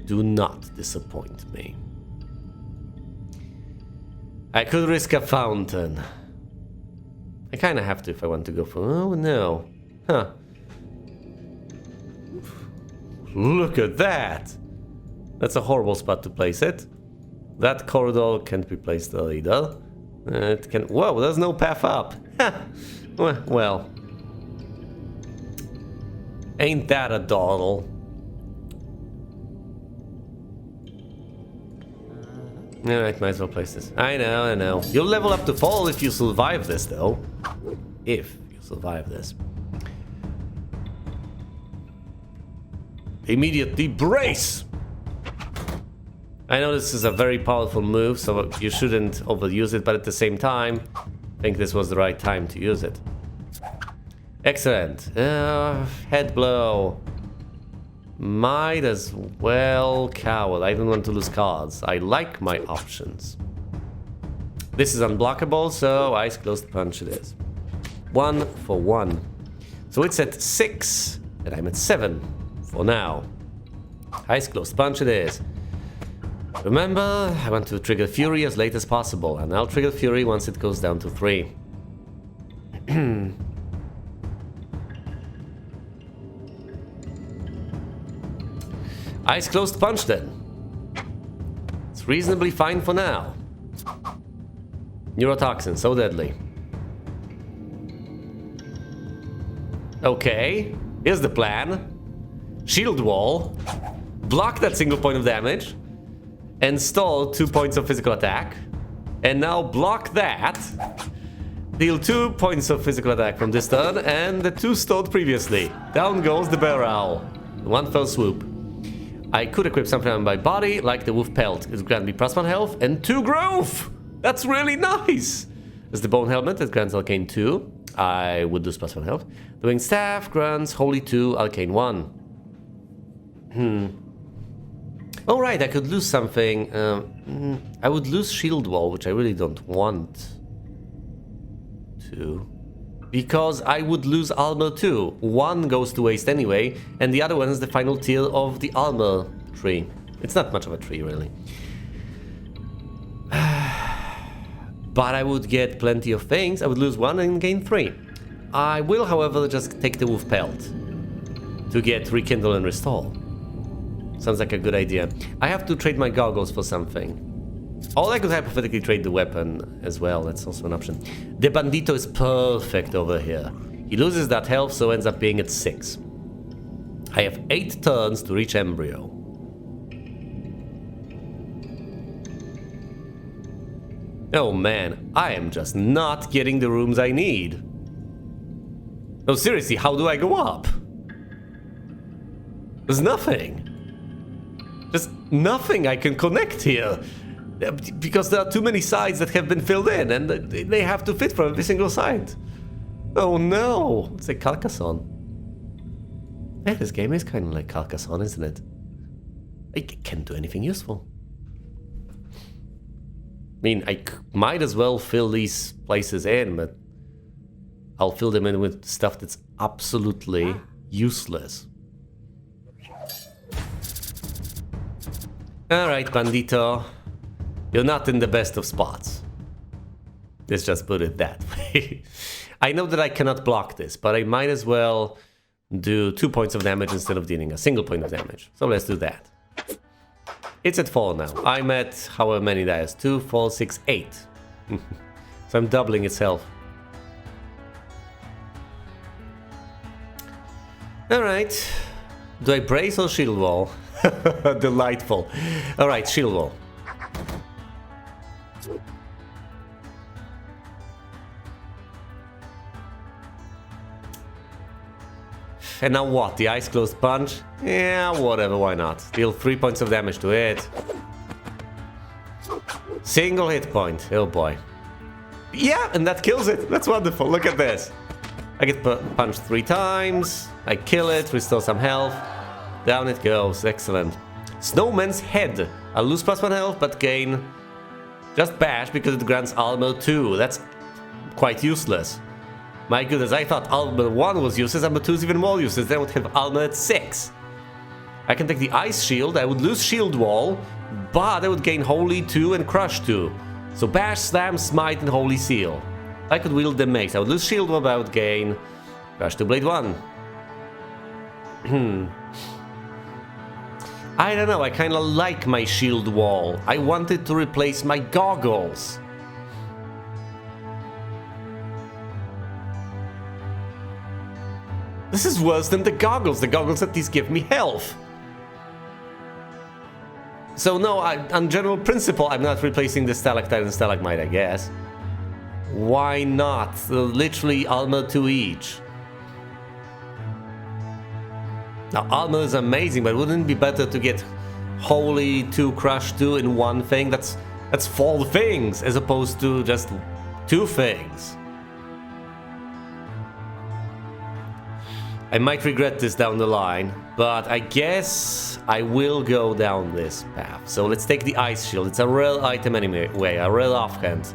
Do not disappoint me. I could risk a fountain. I kinda have to if I want to go for... Oh no. Huh. Look at that! That's a horrible spot to place it. That corridor can't be placed there either. It can... Whoa, there's no path up. Well. Ain't that a dawdle? Alright, might as well place this. I know. You'll level up to fall if you survive this, though. If you survive this. Immediately brace! I know this is a very powerful move, so you shouldn't overuse it, but at the same time, I think this was the right time to use it. Excellent. Head blow. Might as well cowl. I don't want to lose cards. I like my options. This is unblockable, so Ice Closed Punch it is. 1 for 1. So it's at 6, and I'm at 7 for now. Ice Closed Punch it is. Remember, I want to trigger Fury as late as possible, and I'll trigger Fury once it goes down to 3. Eyes Closed Punch then. It's reasonably fine for now. Neurotoxin, so deadly. Okay, here's the plan. Shield wall. Block that single point of damage. And stall 2 points of physical attack. And now block that. Deal 2 points of physical attack from this turn, and the 2 stored previously. Down goes the bear owl. One fell swoop. I could equip something on my body, like the wolf pelt. It grants me +1 health and 2 growth! That's really nice! As the bone helmet, it grants arcane 2. I would lose +1 health. The winged staff grants holy 2, arcane 1. Alright, I could lose something. I would lose shield wall, which I really don't want to. Because I would lose armor too. One goes to waste anyway, and the other one is the final tier of the armor tree. It's not much of a tree, really. But I would get plenty of things. I would lose 1 and gain 3. I will, however, just take the wolf pelt to get rekindle and restore. Sounds like a good idea. I have to trade my goggles for something. Or I could hypothetically trade the weapon as well. That's also an option. The bandito is perfect over here. He loses that health, so ends up being at 6. I have 8 turns to reach embryo. Oh man, I am just not getting the rooms I need. No, seriously, how do I go up? There's nothing. Just nothing I can connect here. Because there are too many sides that have been filled in, and they have to fit from every single side. Oh no! It's like Carcassonne. Yeah, this game is kind of like Carcassonne, isn't it? I can't do anything useful. I mean, I might as well fill these places in, but I'll fill them in with stuff that's absolutely useless. Alright, bandito. You're not in the best of spots. Let's just put it that way. I know that I cannot block this, but I might as well do 2 points of damage instead of dealing a single point of damage. So let's do that. It's at 4 now. I'm at however many dice. 2, 4, 6, 8. So I'm doubling its health. Alright. Do I brace or shield wall? Delightful. Alright, shield wall. And now what? The eyes closed punch? Yeah, whatever, why not? Deal 3 points of damage to it. Single hit point. Oh boy. Yeah, and that kills it. That's wonderful. Look at this. I get punched 3 times. I kill it, restore some health. Down it goes. Excellent. Snowman's head. I'll lose +1 health, but gain just bash because it grants armor 2. That's quite useless. My goodness, I thought armor 1 was useless, armor 2 is even more useless. Then I would have armor at 6. I can take the ice shield, I would lose shield wall, but I would gain holy 2 and crush 2. So bash, slam, smite, and holy seal. I could wield the mace. I would lose shield wall, but I would gain crush 2, blade 1. I don't know, I kinda like my shield wall. I wanted to replace my goggles. This is worse than the goggles. The goggles at least give me health. So no, on general principle, I'm not replacing the stalactite and stalagmite, I guess. Why not? Literally armor 2 each. Now armor is amazing, but wouldn't it be better to get holy 2, crush 2 in one thing? That's 4 things as opposed to just 2 things. I might regret this down the line, but I guess I will go down this path. So let's take the ice shield. It's a rare item anyway, a rare offhand.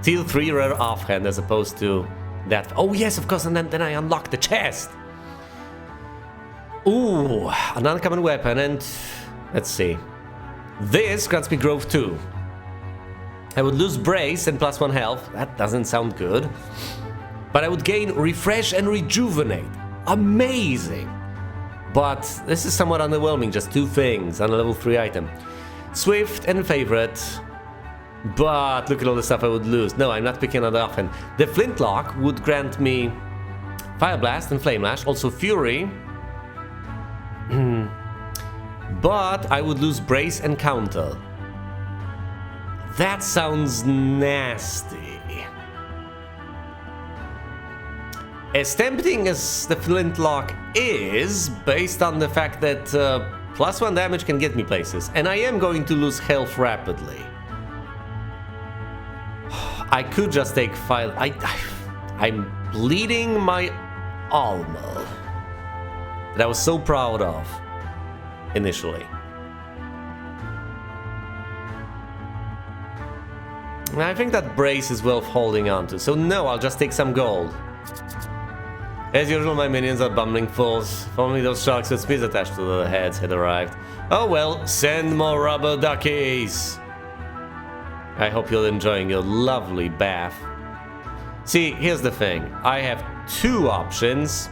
Tier 3 rare offhand as opposed to that. Oh yes, of course, and then I unlock the chest. Ooh, an uncommon weapon, and let's see. This grants me growth 2. I would lose brace and +1 health. That doesn't sound good. But I would gain refresh and rejuvenate. Amazing! But this is somewhat underwhelming, just 2 things on a level 3 item. Swift and favorite. But look at all the stuff I would lose. No, I'm not picking another offhand. The flintlock would grant me Fire Blast and Flame Lash, also Fury. But I would lose brace and counter. That sounds nasty. As tempting as the flintlock is, based on the fact that +1 damage can get me places, and I am going to lose health rapidly. I could just take 5. I'm bleeding my armor that I was so proud of initially. I think that brace is worth holding on to, so no, I'll just take some gold. As usual, my minions are bumbling fools. If only those sharks with spears attached to their heads had arrived. Oh well, send more rubber duckies! I hope you're enjoying your lovely bath. See, here's the thing. I have 2 options.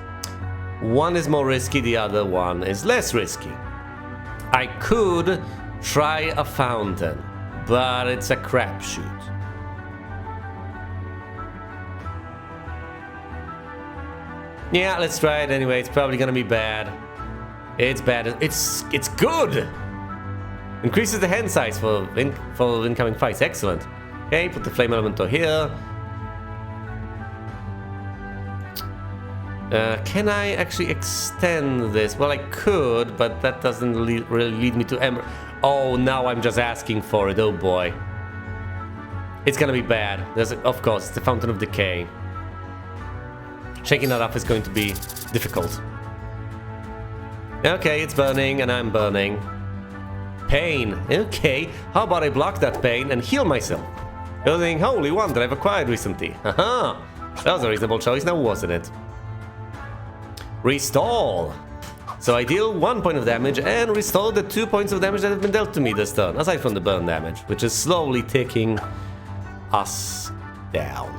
One is more risky, the other one is less risky. I could try a fountain, but it's a crapshoot. Yeah, let's try it anyway. It's probably gonna be bad. It's bad. It's good. Increases the hand size for incoming fights. Excellent. Okay, put the flame elemental here. Can I actually extend this? Well, I could, but that doesn't really lead me to Ember. Oh, now I'm just asking for it. Oh boy. It's gonna be bad. Of course, it's the Fountain of Decay. Shaking that up is going to be difficult. Okay, it's burning and I'm burning. Pain. Okay, how about I block that pain and heal myself? Using Holy One that I've acquired recently. Haha! That was a reasonable choice now, wasn't it? Restore! So I deal 1 point of damage and restore the 2 points of damage that have been dealt to me this turn, aside from the burn damage, which is slowly ticking us down.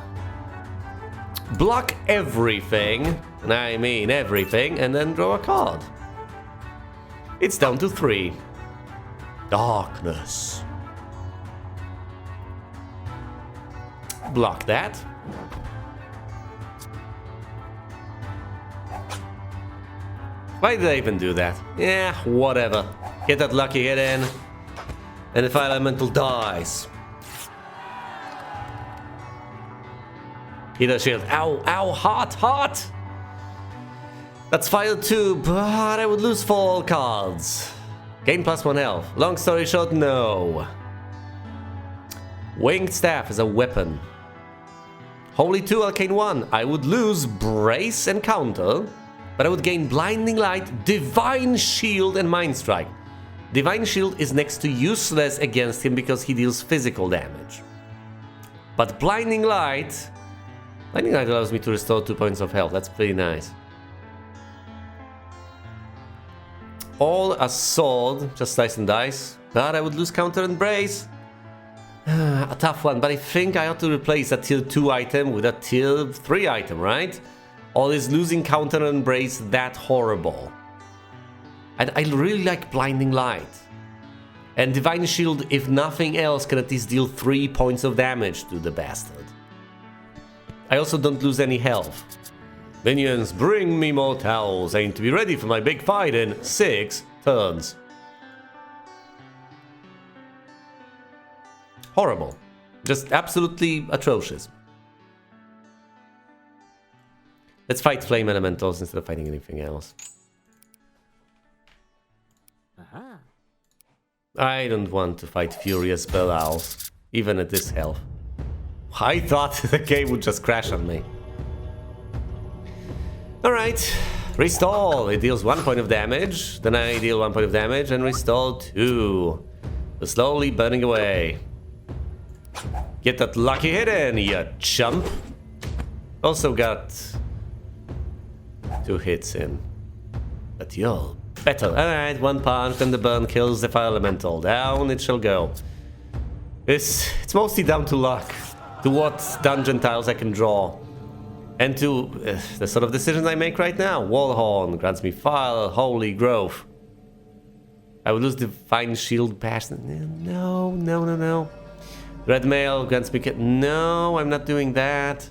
Block everything, and I mean everything, and then draw a card. It's down to 3. Darkness. Block that. Why did I even do that? Yeah, whatever. Get that lucky hit in, and the fire elemental dies. Healer shield. Ow, ow, hot, hot! That's fire 2, but I would lose 4 cards. Gain +1 health. Long story short, no. Winged staff is a weapon. Holy 2, arcane 1. I would lose brace and counter, but I would gain blinding light, divine shield, and mind strike. Divine shield is next to useless against him because he deals physical damage. But blinding light allows me to restore 2 points of health. That's pretty nice. All a sword, just slice and dice. But I would lose counter and brace. A tough one, but I think I ought to replace a tier 2 item with a tier 3 item, right? Or is losing counter and brace that horrible? I really like blinding light. And divine shield, if nothing else, can at least deal 3 points of damage to the bastard. I also don't lose any health. Minions, bring me more towels. I need to be ready for my big fight in 6 turns. Horrible. Just absolutely atrocious. Let's fight flame elementals instead of fighting anything else. I don't want to fight furious bell owls, even at this health. I thought the game would just crash on me. Alright, restore. It deals 1 point of damage, then I deal 1 point of damage and restore 2. We're slowly burning away. Get that lucky hit in, you chump. Also got 2 hits in. But you're better. Alright, 1 punch and the burn kills the fire elemental. Down it shall go. It's mostly down to luck. To what dungeon tiles I can draw. And to the sort of decisions I make right now. Wallhorn grants me fire, holy growth. I would lose divine shield passion. No, no, no, no. Red mail grants me... No, I'm not doing that.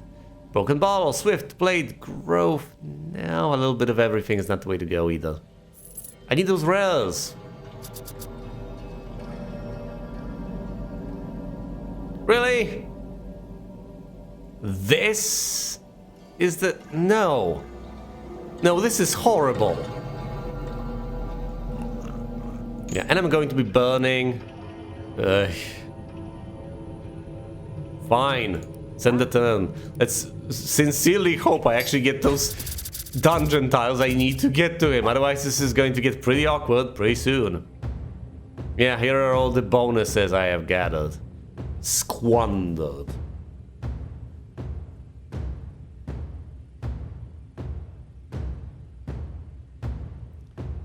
Broken bottle, swift blade, growth. No, a little bit of everything is not the way to go either. I need those rares. Really? This is the... No. No, this is horrible. Yeah, and I'm going to be burning. Fine. Send the turn. Let's sincerely hope I actually get those dungeon tiles I need to get to him. Otherwise, this is going to get pretty awkward pretty soon. Yeah, here are all the bonuses I have gathered. Squandered.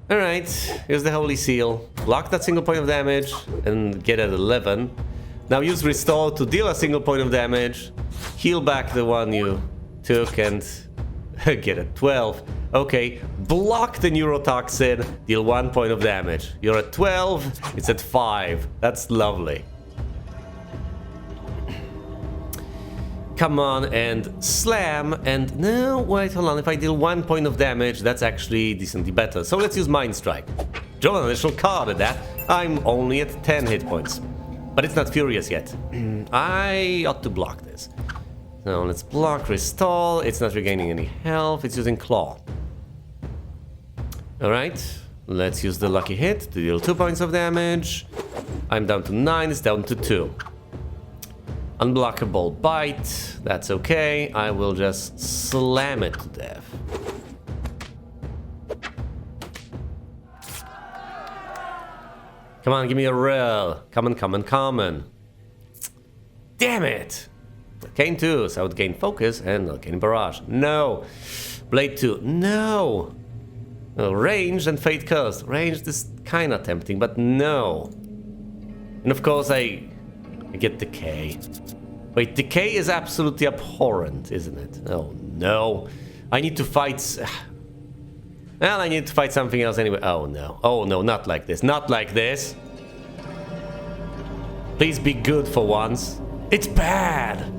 Alright, here's the Holy Seal. Block that single point of damage and get at 11. Now use Restore to deal a single point of damage. Heal back the one you took and get at 12. Okay, block the neurotoxin, deal 1 point of damage. You're at 12, it's at 5. That's lovely. Come on and slam, and no, wait, hold on. If I deal 1 point of damage, that's actually decently better. So let's use Mind Strike. Draw an additional card at that. I'm only at 10 hit points. But it's not furious yet. I ought to block this. Now let's block, restore. It's not regaining any health. It's using Claw. Alright, let's use the lucky hit to deal 2 points of damage. I'm down to 9, it's down to 2. Unblockable bite, that's okay. I will just slam it to death. Come on, give me a roll. Come on. Damn it! Arcane 2, so I would gain focus and Arcane Barrage. No! Blade 2, no! Ranged and Fate Cursed. Ranged is kinda tempting, but no. And of course I get Decay. Wait, Decay is absolutely abhorrent, isn't it? Oh no. I need to fight... Well, I need to fight something else anyway. Oh no. Oh no, not like this. Not like this. Please be good for once. It's bad.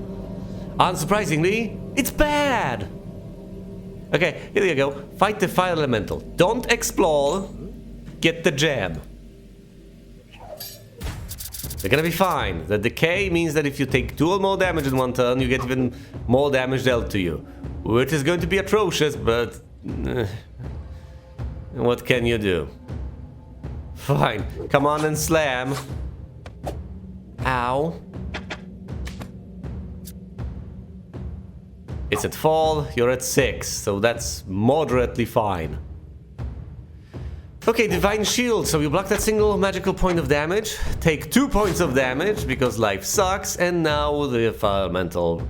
Unsurprisingly, it's bad. Okay, here you go. Fight the fire elemental. Don't explore. Get the gem. They're gonna be fine. The decay means that if you take 2 or more damage in one turn, you get even more damage dealt to you. Which is going to be atrocious, but... what can you do? Fine. Come on and slam. Ow. It's at 4, you're at 6, so that's moderately fine. Okay, Divine Shield, so you block that single magical point of damage, take 2 points of damage because life sucks, and now the fire elemental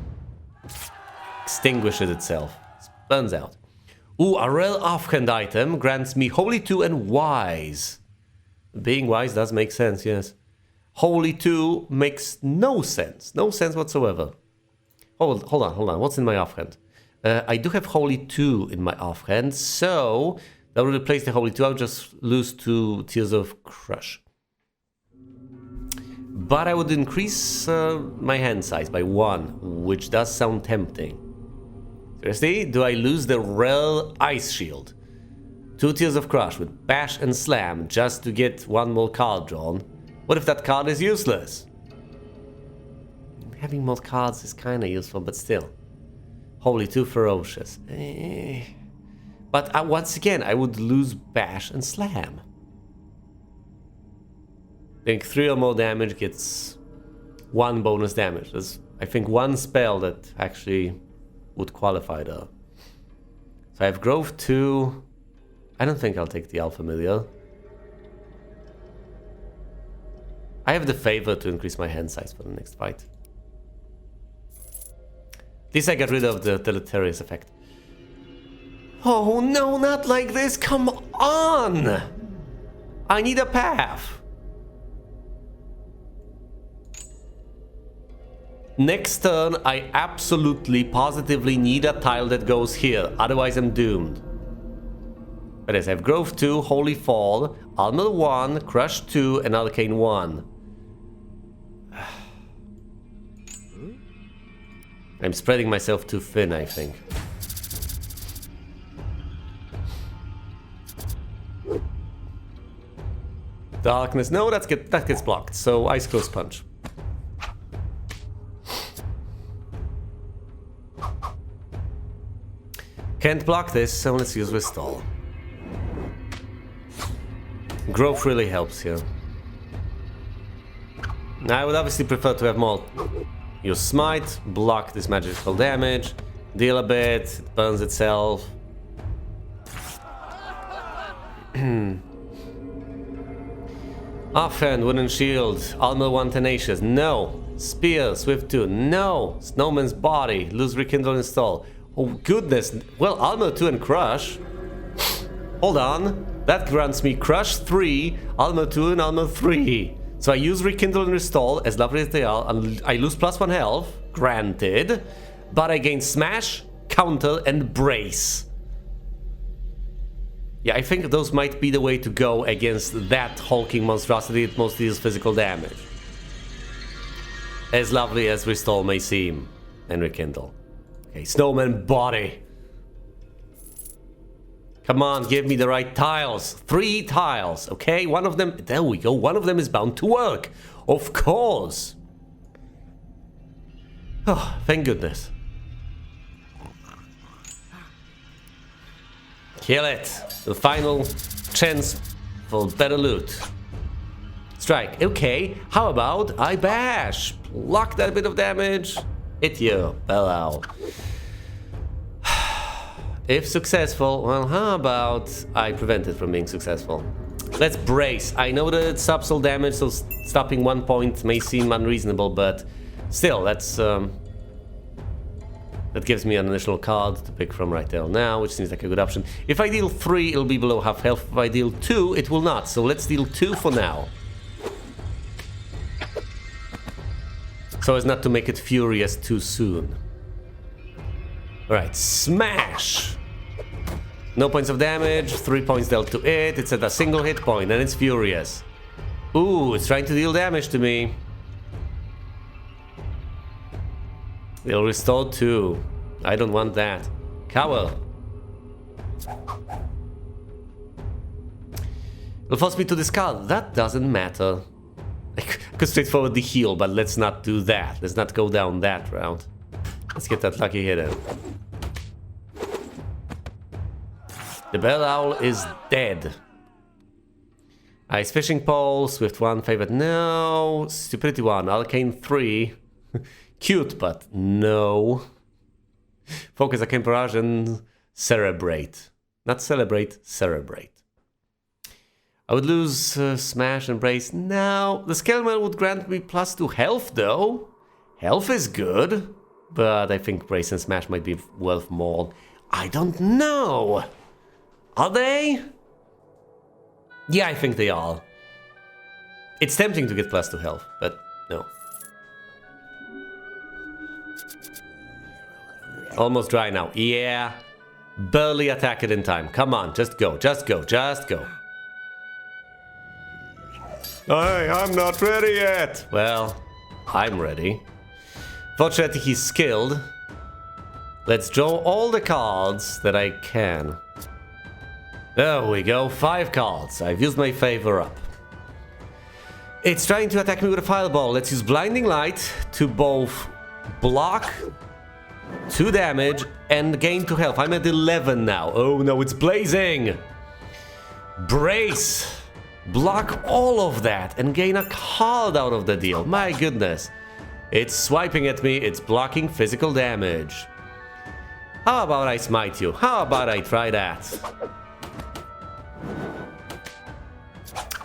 extinguishes itself, burns out. Ooh, a rare offhand item grants me Holy 2 and Wise. Being wise does make sense, yes. Holy 2 makes no sense whatsoever. Hold on, what's in my offhand? I do have Holy 2 in my offhand, so... that will replace the Holy 2, I'll just lose 2 Tears of Crush. But I would increase my hand size by 1, which does sound tempting. Seriously? Do I lose the rare Ice Shield? 2 Tears of Crush with Bash and Slam just to get 1 more card drawn. What if that card is useless? Having more cards is kinda useful, but still. Holy 2 Ferocious. But once again, I would lose Bash and Slam. I think 3 or more damage gets 1 bonus damage. There's, I think, 1 spell that actually would qualify there. So I have Grove 2. I don't think I'll take the Alphamiliar. I have the favor to increase my hand size for the next fight. At least I got rid of the deleterious effect. Oh no, not like this, come on! I need a path! Next turn, I absolutely, positively need a tile that goes here, otherwise I'm doomed. But yes, I have Grove 2, Holy Fall, Armor 1, Crush 2, and Arcane 1. I'm spreading myself too thin, I think. Darkness, no, that gets blocked, so Ice Coast Punch. Can't block this, so let's use Restall. Growth really helps here. Now, I would obviously prefer to have more. Use Smite, block this magical damage, deal a bit, it burns itself. Offhand, Wooden Shield, Armor 1 Tenacious, no. Spear, Swift 2, no. Snowman's Body, lose Rekindle Install. Oh goodness, well, Armor 2 and Crush. Hold on, that grants me Crush 3, Armor 2 and Armor 3. So I use Rekindle and Restore, as lovely as they are, and I lose +1 health, granted, but I gain Smash, Counter, and Brace. Yeah, I think those might be the way to go against that hulking monstrosity that mostly deals physical damage. As lovely as Restore may seem, and Rekindle. Okay, Snowman Body. Come on, give me the right tiles. 3 tiles, okay? One of them, there we go, one of them is bound to work. Of course. Oh, thank goodness. Kill it. The final chance for better loot. Strike, okay. How about I bash? Block that bit of damage. Hit you, Bellow. If successful, well, how about I prevent it from being successful? Let's brace. I know that it's subtle damage, so stopping 1 point may seem unreasonable, but still, that's that gives me an additional card to pick from right there now, which seems like a good option. If I deal 3, it'll be below half health. If I deal 2, it will not. So let's deal 2 for now. So as not to make it furious too soon. Alright, smash! No points of damage, 3 points dealt to it, it's at a single hit point and it's furious. Ooh, it's trying to deal damage to me. It'll restore 2. I don't want that. Cower. It'll force me to discard. That doesn't matter. I could straightforwardly heal, but let's not do that. Let's not go down that route. Let's get that lucky hit in. The Bell Owl is dead. Ice Fishing Pole, Swift 1, Favorite, no. Stupidity 1, Arcane 3. Cute, but no. Focus, Arcane Barrage, and Cerebrate. Not Celebrate, Cerebrate. I would lose Smash and Brace. No. The Scale Mail would grant me +2 health, though. Health is good. But I think Brace and Smash might be worth more. I don't know. Are they? Yeah, I think they are. It's tempting to get +2 health, but no. Almost dry now. Yeah. Barely attack it in time. Come on, just go, just go, just go. Hey, I'm not ready yet. Well, I'm ready. Fortunately, he's skilled. Let's draw all the cards that I can. There we go, 5 cards. I've used my favor up. It's trying to attack me with a fireball. Let's use Blinding Light to both block 2 damage and gain 2 health. I'm at 11 now. Oh no, it's blazing. Brace. Block all of that and gain a card out of the deal. My goodness. It's swiping at me, it's blocking physical damage. How about I smite you? How about I try that?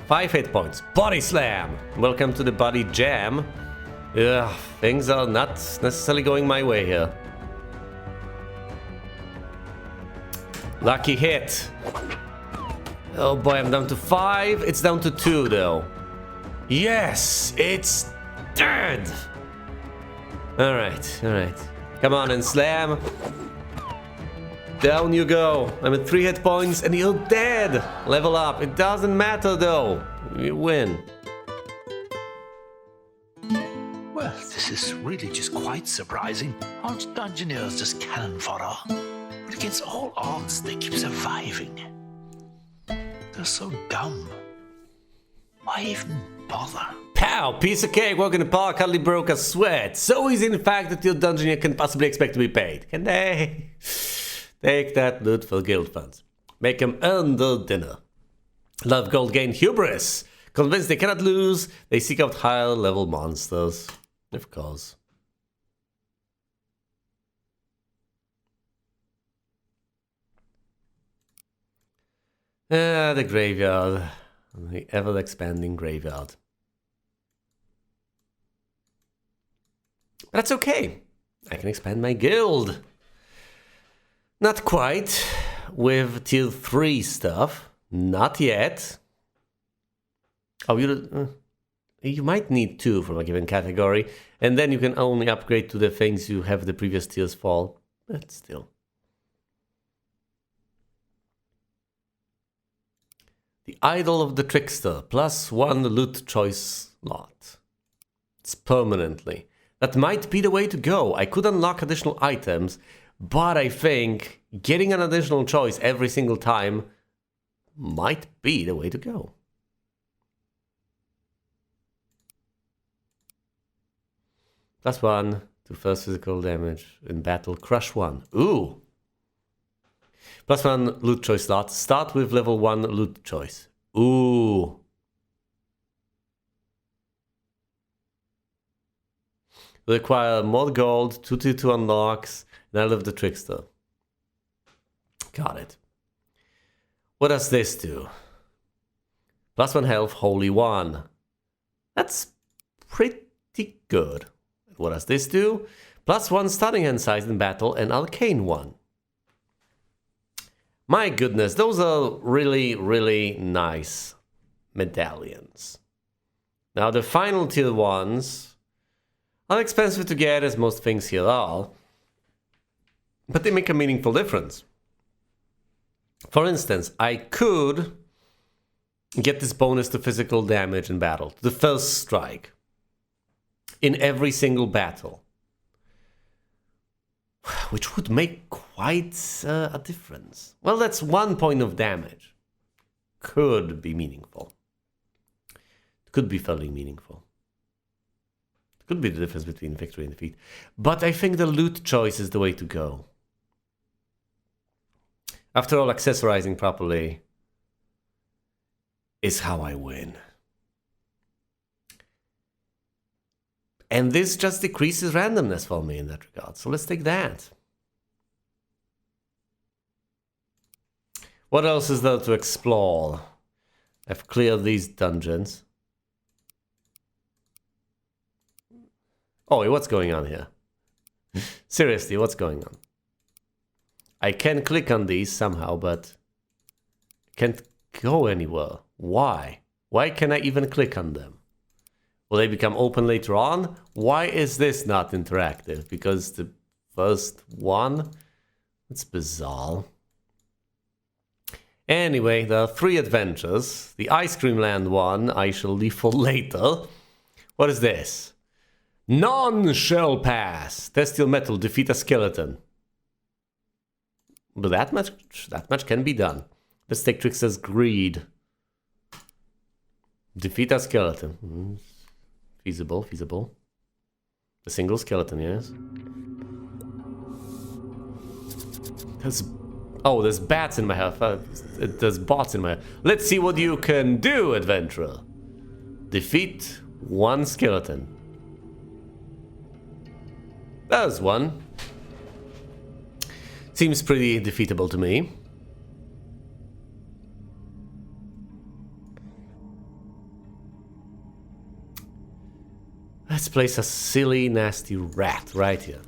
5 hit points. Body Slam! Welcome to the Body Jam. Ugh, things are not necessarily going my way here. Lucky hit. Oh boy, I'm down to 5. It's down to 2 though. Yes, it's dead. Alright, alright. Come on and slam. Down you go. I'm at 3 hit points and you're dead. Level up. It doesn't matter though. You win. Well, this is really just quite surprising. Aren't Dungeoneers just cannon fodder? But against all odds, they keep surviving. They're so dumb. Why even bother? Pow! Piece of cake, walk in the park, hardly broke a sweat. So easy in fact that your Dungeoneer can possibly expect to be paid. Can they? Take that loot for guild funds. Make them earn their dinner. Love gold gain hubris. Convinced they cannot lose, they seek out higher level monsters. Of course. The graveyard. The ever-expanding graveyard. That's okay. I can expand my guild. Not quite with tier 3 stuff. Not yet. Oh, you might need 2 from a given category, and then you can only upgrade to the things you have the previous tiers for. But still. The Idol of the Trickster, +1 loot choice slot. It's permanently. That might be the way to go. I could unlock additional items, but I think getting an additional choice every single time might be the way to go. +1 to first physical damage in battle. Crush 1. Ooh! +1 loot choice slot. Start with level 1 loot choice. Ooh! Require more gold, 2 unlocks, and I love the Trickster. Got it. What does this do? +1 health, Holy 1. That's pretty good. What does this do? +1 starting hand size in battle and Arcane 1. My goodness, those are really, really nice medallions. Now the final tier ones are expensive to get, as most things here are, but they make a meaningful difference. For instance, I could get this bonus to physical damage in battle, the first strike, in every single battle, which would make quite a difference. Well, that's 1 point of damage. Could be meaningful. Could be fairly meaningful. Could be the difference between victory and defeat. But I think the loot choice is the way to go. After all, accessorizing properly is how I win. And this just decreases randomness for me in that regard. So let's take that. What else is there to explore? I've cleared these dungeons. Oh, what's going on here? Seriously, what's going on? I can click on these somehow, but can't go anywhere. Why? Why can I even click on them? Will they become open later on? Why is this not interactive? Because the first one? It's bizarre. Anyway, there are 3 adventures. The Ice Cream Land one I shall leave for later. What is this? Non-shell pass. Test your metal, defeat a skeleton. But that much can be done. Let's take Trickster's Greed. Defeat a skeleton. Feasible, feasible. A single skeleton, yes. There's bats in my health. There's bots in my health. Let's see what you can do, adventurer. Defeat 1 skeleton. There's one. Seems pretty defeatable to me. Let's place a silly, nasty rat right here.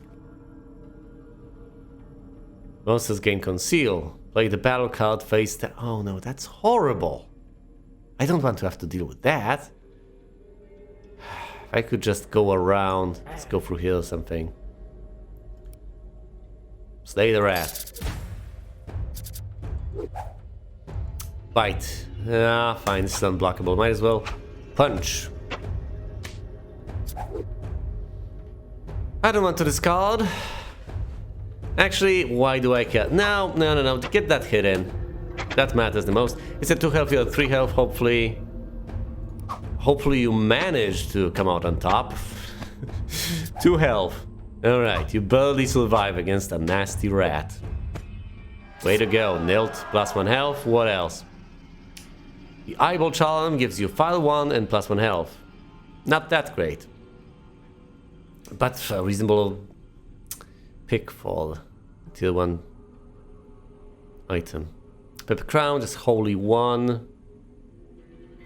Monsters gain conceal. Play the battle card, face the... Oh no, that's horrible. I don't want to have to deal with that. If I could just go around. Let's go through here or something. Slay the rat. Bite. Ah, fine, this is unblockable. Might as well punch. I don't want to discard. Actually, why do I care? No. To get that hit in. That matters the most. It's at 2 health, you're at 3 health, hopefully. Hopefully you manage to come out on top. 2 health. Alright, you barely survive against a nasty rat. Way to go. Nilt, +1 health. What else? The Eyeball Charm gives you file 1 and +1 health. Not that great. But a reasonable pick for tier 1 item. Pepper Crown, just Holy 1.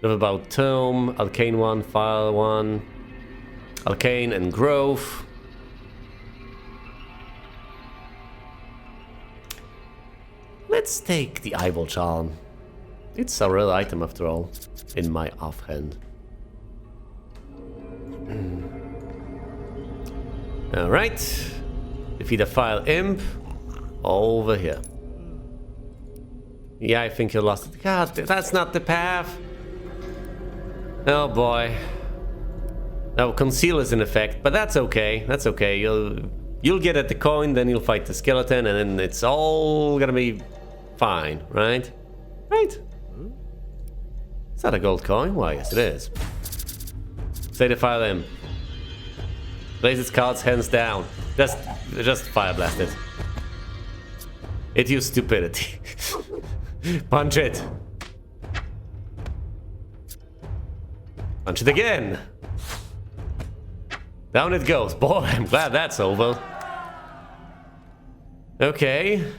Riverbound Tome, Arcane 1, Fire 1. Arcane and Growth. Let's take the Eyeball Charm. It's a rare item after all, in my offhand. Alright. Defeat a File Imp. Over here. Yeah, I think you lost it. God, that's not the path. Oh boy. Oh, Conceal is in effect, but that's okay. That's okay. You'll get at the coin, then you'll fight the skeleton, and then it's all gonna be fine, right? Right? Is that a gold coin? Why, yes it is. Say the Fire Imp. Blaze its cards hands down. Just Fire Blast it. It used stupidity. Punch it. Punch it again. Down it goes. Boy, I'm glad that's over. Okay.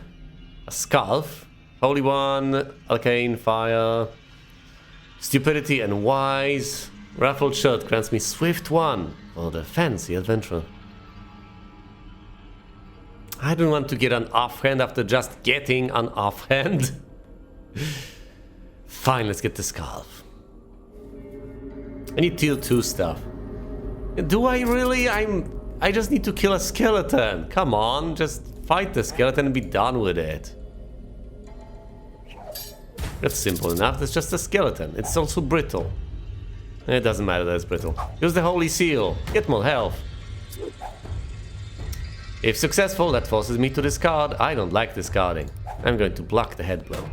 A Scarf. Holy One. Arcane Fire. Stupidity and Wise. Ruffled Shirt grants me Swift 1 for the fancy adventurer. I don't want to get an offhand after just getting an offhand. Fine, let's get the Scarf. I need tier 2 stuff. Do I really? I just need to kill a skeleton. Come on, just fight the skeleton and be done with it. That's simple enough. It's just a skeleton. It's also brittle. It doesn't matter that it's brittle. Use the Holy Seal. Get more health. If successful, that forces me to discard. I don't like discarding. I'm going to block the head blow.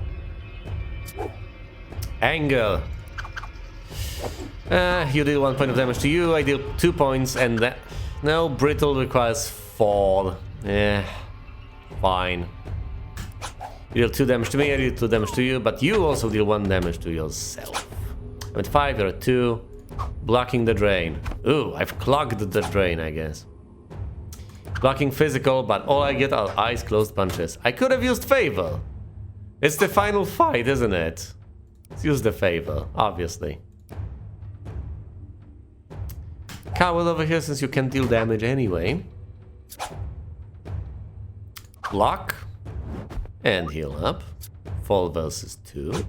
Anger. You deal 1 point of damage to you. I deal 2 points, and that. No, brittle requires 4. Fine. You deal 2 damage to me, I deal 2 damage to you, but you also deal 1 damage to yourself. I'm at 5, you're at 2. Blocking the drain. Ooh, I've clogged the drain, I guess. Blocking physical, but all I get are eyes closed punches. I could have used favor. It's the final fight, isn't it? Let's use the favor, obviously. Coward over here, since you can deal damage anyway. Block. And heal up. 4 versus 2.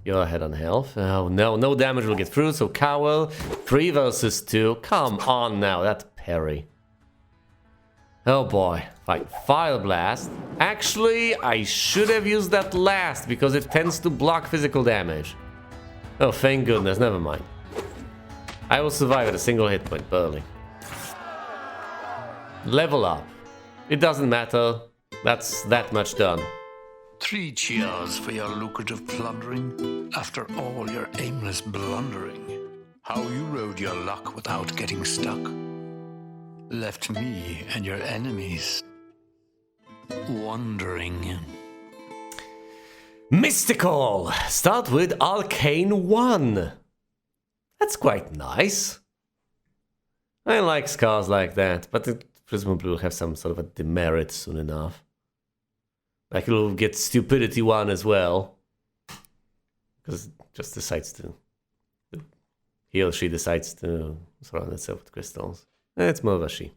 You're ahead on health. Oh no, no damage will get through, so Cowl. 3 versus 2. Come on now, that's parry. Oh boy. Fine. Fire Blast. Actually, I should have used that last, because it tends to block physical damage. Oh, thank goodness, never mind. I will survive at a single hit point, barely. Level up. It doesn't matter. That's that much done. 3 cheers for your lucrative plundering. After all your aimless blundering. How you rode your luck without getting stuck. Left me and your enemies wondering. Mystical! Start with Arcane 1. That's quite nice. I like scars like that, but it presumably will have some sort of a demerit soon enough. Like it'll get Stupidity 1 as well. Because it just decides to... He or she decides to surround itself with crystals. It's more of a she.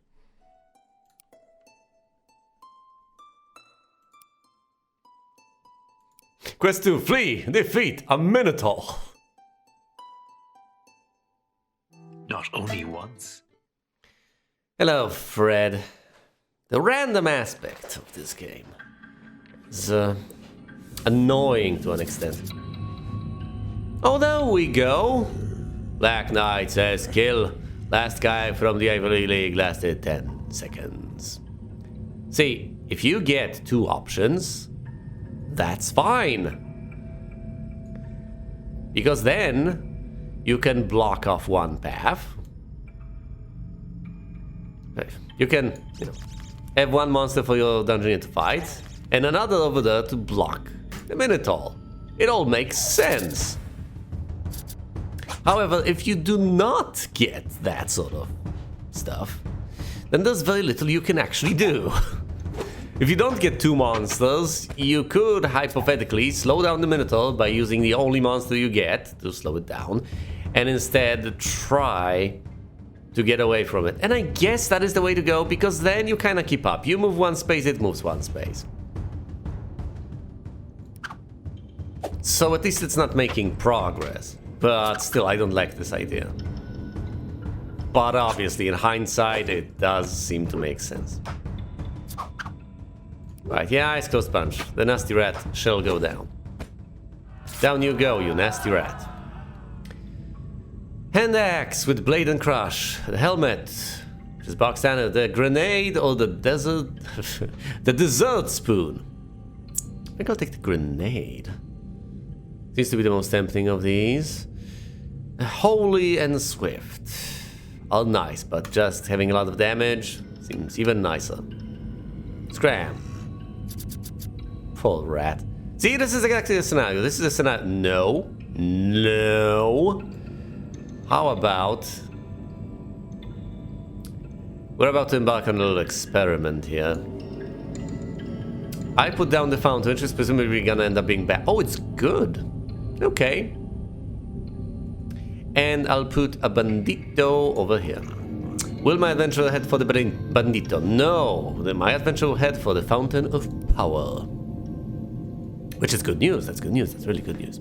Quest 2, flee! Defeat a Minotaur! Not only once. Hello, Fred. The random aspect of this game is annoying to an extent. Oh, there we go. Black Knight says kill. Last guy from the Ivory League lasted 10 seconds. See, if you get 2 options, that's fine. Because then you can block off 1 path. You can, have 1 monster for your dungeoneer to fight, and another over there to block the Minotaur. It all makes sense. However, if you do not get that sort of stuff, then there's very little you can actually do. If you don't get 2 monsters, you could hypothetically slow down the Minotaur by using the only monster you get to slow it down, and instead try to get away from it. And I guess that is the way to go, because then you kind of keep up. You move 1 space, it moves 1 space. So at least it's not making progress. But still, I don't like this idea. But obviously, in hindsight, it does seem to make sense. Right, yeah, Eyes Closed Punch. The nasty rat shall go down. Down you go, you nasty rat. Hand axe with blade and crush. The helmet, which is box standard. The grenade or the desert... the dessert spoon. I think I'll take the grenade. Seems to be the most tempting of these. Holy and swift. All nice, but just having a lot of damage seems even nicer. Scram. Poor rat. See, this is exactly the scenario. This is a scenario. No. No. How about... We're about to embark on a little experiment here. I put down the fountain, which is presumably gonna end up being bad. Oh, it's good. Okay. And I'll put a bandito over here. Will my adventure head for the bandito? No. My adventure will head for the Fountain of Power. Which is good news. That's good news. That's really good news.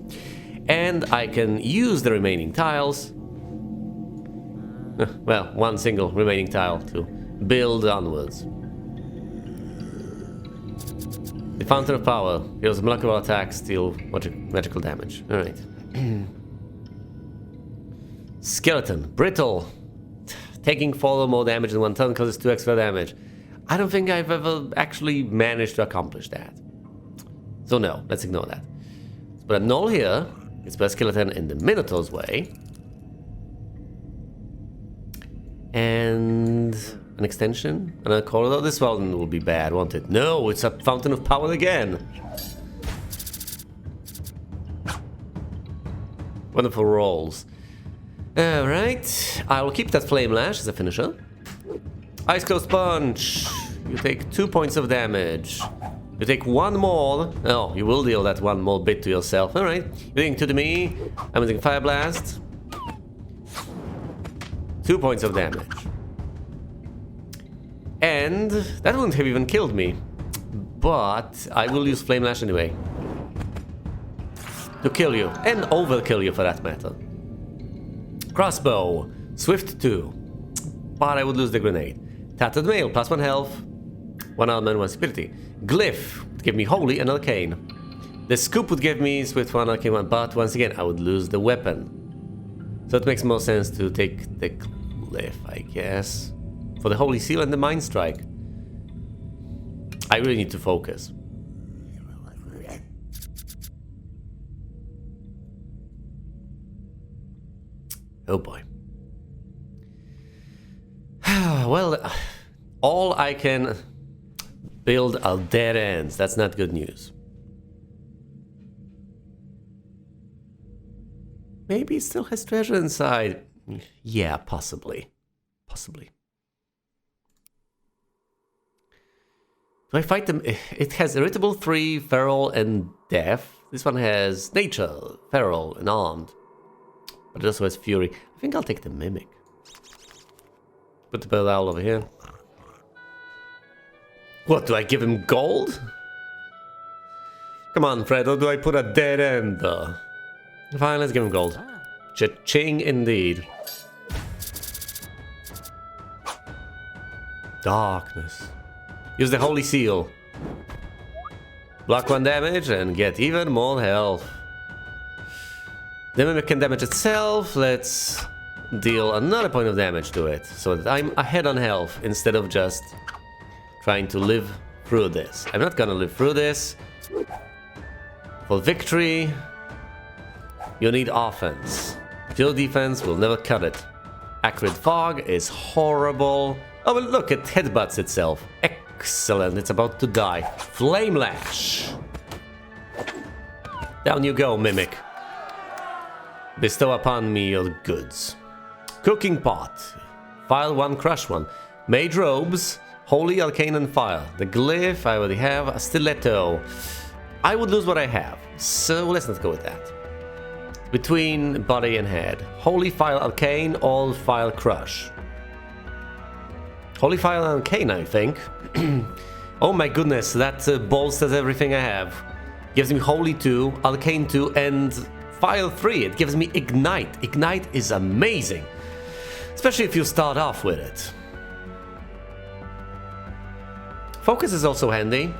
And I can use the remaining tiles. Well, 1 single remaining tile to build onwards. The Fountain of Power. Heals molecular attacks, deal magical damage. Alright. Skeleton. Brittle. Taking 4 or more damage in 1 turn causes 2 extra damage. I don't think I've ever actually managed to accomplish that. So no, let's ignore that. Let's put a null here. Let's put a skeleton in the Minotaur's way. And an extension? Another corridor? This one will be bad, won't it? No, it's a Fountain of Power again. Wonderful rolls. Alright, I will keep that Flame Lash as a finisher. Ice Closed Punch. You take 2 points of damage. You take 1 more. Oh, you will deal that 1 more bit to yourself. Alright, you're doing 2 to me. I'm using Fire Blast. 2 points of damage. And that wouldn't have even killed me. But I will use Flame Lash anyway. To kill you. And overkill you for that matter. Crossbow. Swift 2. But I would lose the grenade. Tattered Mail. +1 health. 1 armor, 1 stability. Glyph would give me Holy and Arcane. The Scoop would give me Swift 1, Arcane 1. But once again, I would lose the weapon. So it makes more sense to take the Glyph, I guess. For the Holy Seal and the Mind Strike. I really need to focus. Oh boy. Well, all I can build are dead ends. That's not good news. Maybe it still has treasure inside. Yeah, possibly. Possibly. Do I fight them? It has Irritable 3, Feral, and Deaf. This one has Nature, Feral, and Armed. But it also has Fury. I think I'll take the Mimic. Put the Bird Owl over here. What, do I give him gold? Come on, Fred, or do I put a dead end? Fine, let's give him gold. Cha-ching indeed. Darkness. Use the Holy Seal. Block 1 damage and get even more health. The Mimic can damage itself. Let's deal another point of damage to it, so that I'm ahead on health instead of just trying to live through this. I'm not gonna live through this. For victory, you need offense. Pure defense will never cut it. Acrid Fog is horrible. Oh, but look, it headbutts itself. Excellent, it's about to die. Flame Lash. Down you go, Mimic. Bestow upon me your goods. Cooking Pot. File 1, Crush 1. Mage Robes. Holy Arcane and Fire. The Glyph, I already have. A Stiletto. I would lose what I have, so let's not go with that. Between body and head. Holy File Arcane, All File Crush. Holy File Arcane, I think. Oh my goodness, that bolsters everything I have. Gives me Holy 2, Arcane 2, and File 3. It gives me Ignite. Ignite is amazing. Especially if you start off with it. Focus is also handy.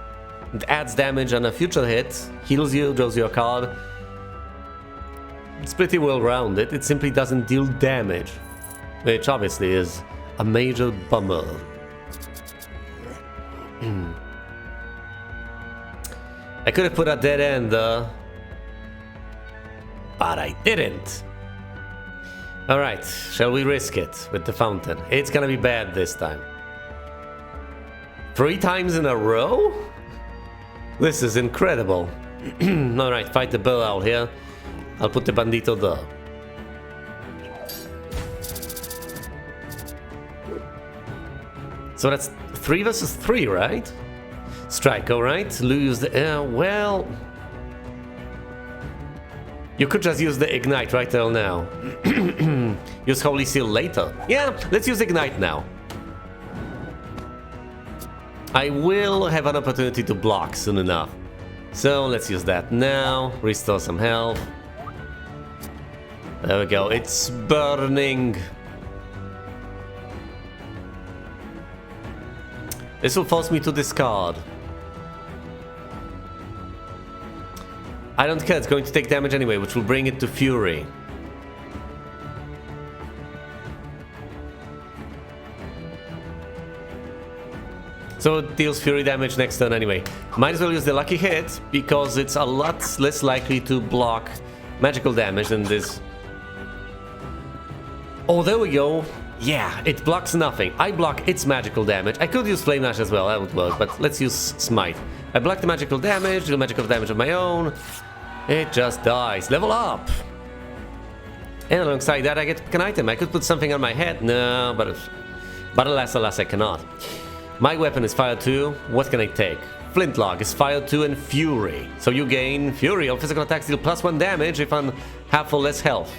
It adds damage on a future hit, heals you, draws you a card. It's pretty well rounded, it simply doesn't deal damage, which obviously is a major bummer. I could have put a dead end, but I didn't. Alright, shall we risk it with the fountain? It's gonna be bad this time. 3 times in a row? This is incredible. Alright, fight the bill out here. I'll put the bandito there. So that's 3 versus 3, right? Strike, alright. Lose the... well... You could just use the Ignite right there now. Use Holy Seal later. Yeah, let's use Ignite now. I will have an opportunity to block soon enough. So let's use that now. Restore some health. There we go. It's burning. This will force me to discard. I don't care. It's going to take damage anyway, which will bring it to Fury. So it deals Fury damage next turn anyway. Might as well use the lucky hit, because it's a lot less likely to block magical damage than this. Oh, there we go. Yeah, it blocks nothing. I block its magical damage. I could use Flame Lash as well, that would work, but let's use Smite. I block the magical damage, do magical damage of my own. It just dies. Level up! And alongside that I get to pick an item. I could put something on my head. No, but alas, I cannot. My weapon is Fire 2. What can I take? Flintlock is Fire 2 and Fury. So you gain Fury. All physical attacks deal +1 damage if I'm half or less health.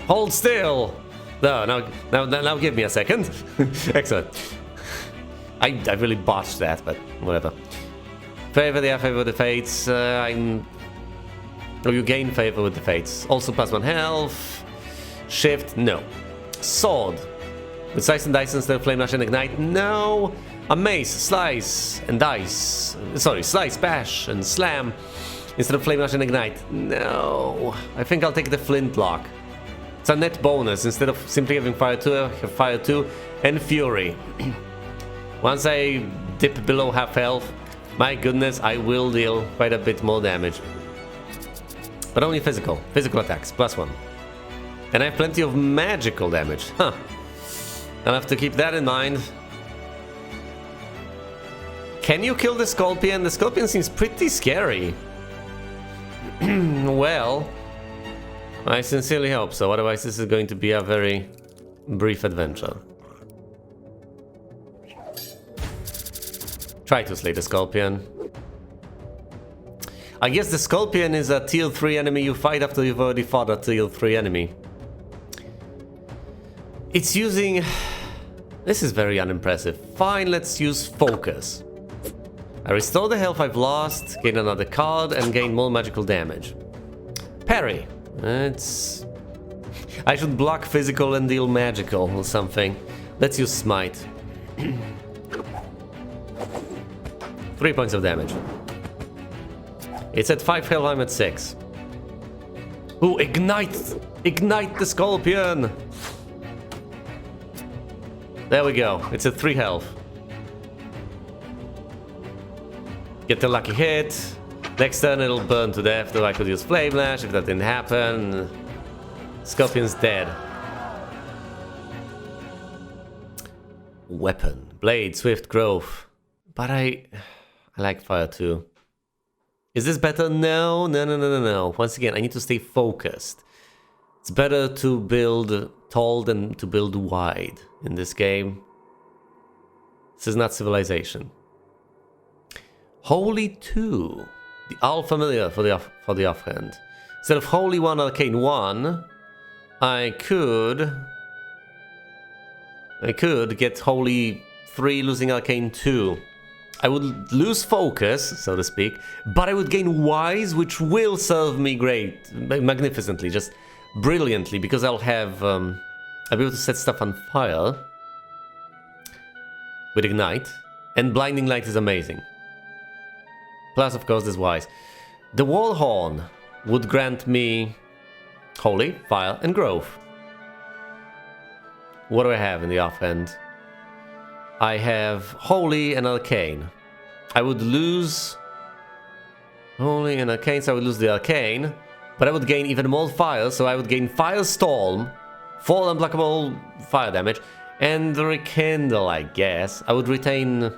Hold still! No, now give me a second. Excellent. I really botched that, but whatever. Favor the Fates. Oh, you gain favor with the Fates. Also +1 health. Shift, no. Sword. With Slice and Dice instead of Flame Lash and Ignite, no. A Mace, Slice and Dice. Sorry, Slice, Bash and Slam instead of Flame Lash and Ignite, no. I think I'll take the Flintlock. It's a net bonus. Instead of simply having Fire 2, I have Fire 2 and Fury. Once I dip below half health, my goodness, I will deal quite a bit more damage. But only physical attacks, +1. And I have plenty of magical damage, huh. I'll have to keep that in mind. Can you kill the Scorpion? The Scorpion seems pretty scary. Well, I sincerely hope so, otherwise this is going to be a very brief adventure. Try to slay the Scorpion. I guess the Scorpion is a tier 3 enemy you fight after you've already fought a tier 3 enemy. It's using... This is very unimpressive. Fine, let's use Focus. I restore the health I've lost, gain another card, and gain more magical damage. Parry. It's... I should block physical and deal magical or something. Let's use Smite. 3 points of damage. It's at 5 health, I'm at 6. Ooh, Ignite! Ignite the Scorpion! There we go, it's at 3 health. Get the lucky hit. Next turn it'll burn to death, though I could use Flame Lash if that didn't happen. Scorpion's dead. Weapon. Blade, Swift, Growth. But I like Fire too. Is this better? No. Once again, I need to stay focused. It's better to build tall than to build wide in this game. This is not Civilization. Holy 2. The All Familiar for the offhand. Instead of Holy 1, Arcane 1, I could get Holy 3 losing Arcane 2. I would lose focus, so to speak, but I would gain Wise, which will serve me magnificently, just brilliantly, because I'll be able to set stuff on fire with Ignite, and Blinding Light is amazing. Plus, of course, there's Wise. The Wall Horn would grant me Holy, Fire, and Growth. What do I have in the offhand? I have Holy and Arcane. I would lose Holy and Arcane, so I would lose the Arcane, but I would gain even more Fire, so I would gain Firestorm, 4 unblockable fire damage, and Rekindle, I guess. I would retain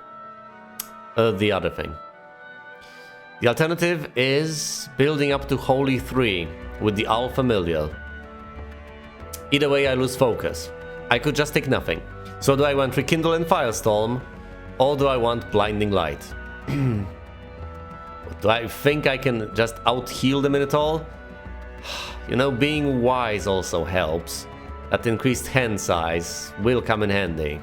the other thing. The alternative is building up to Holy 3 with the All Familiar. Either way, I lose focus. I could just take nothing. So do I want Rekindle and Firestorm, or do I want Blinding Light? Do I think I can just out-heal them in it all? You know, being Wise also helps. That increased hand size will come in handy.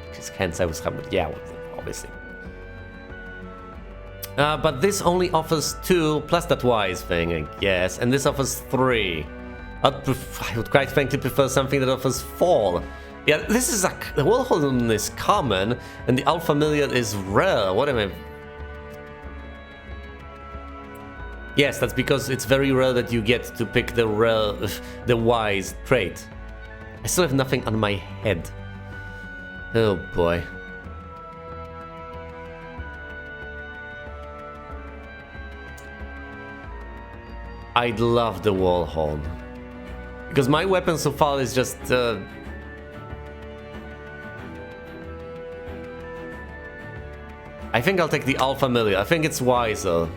Because hand size was coming, yeah, obviously. But this only offers 2, plus that Wise thing, I guess, and this offers 3. I would quite frankly prefer something that offers 4. Yeah, this is the Wall Horn is common, and the Alphamillion is rare. What am I... Yes, that's because it's very rare that you get to pick the Wise trait. I still have nothing on my head. Oh boy. I'd love the Wall Horn. Because my weapon so far is just... I think I'll take the Alphamillion. I think it's wiser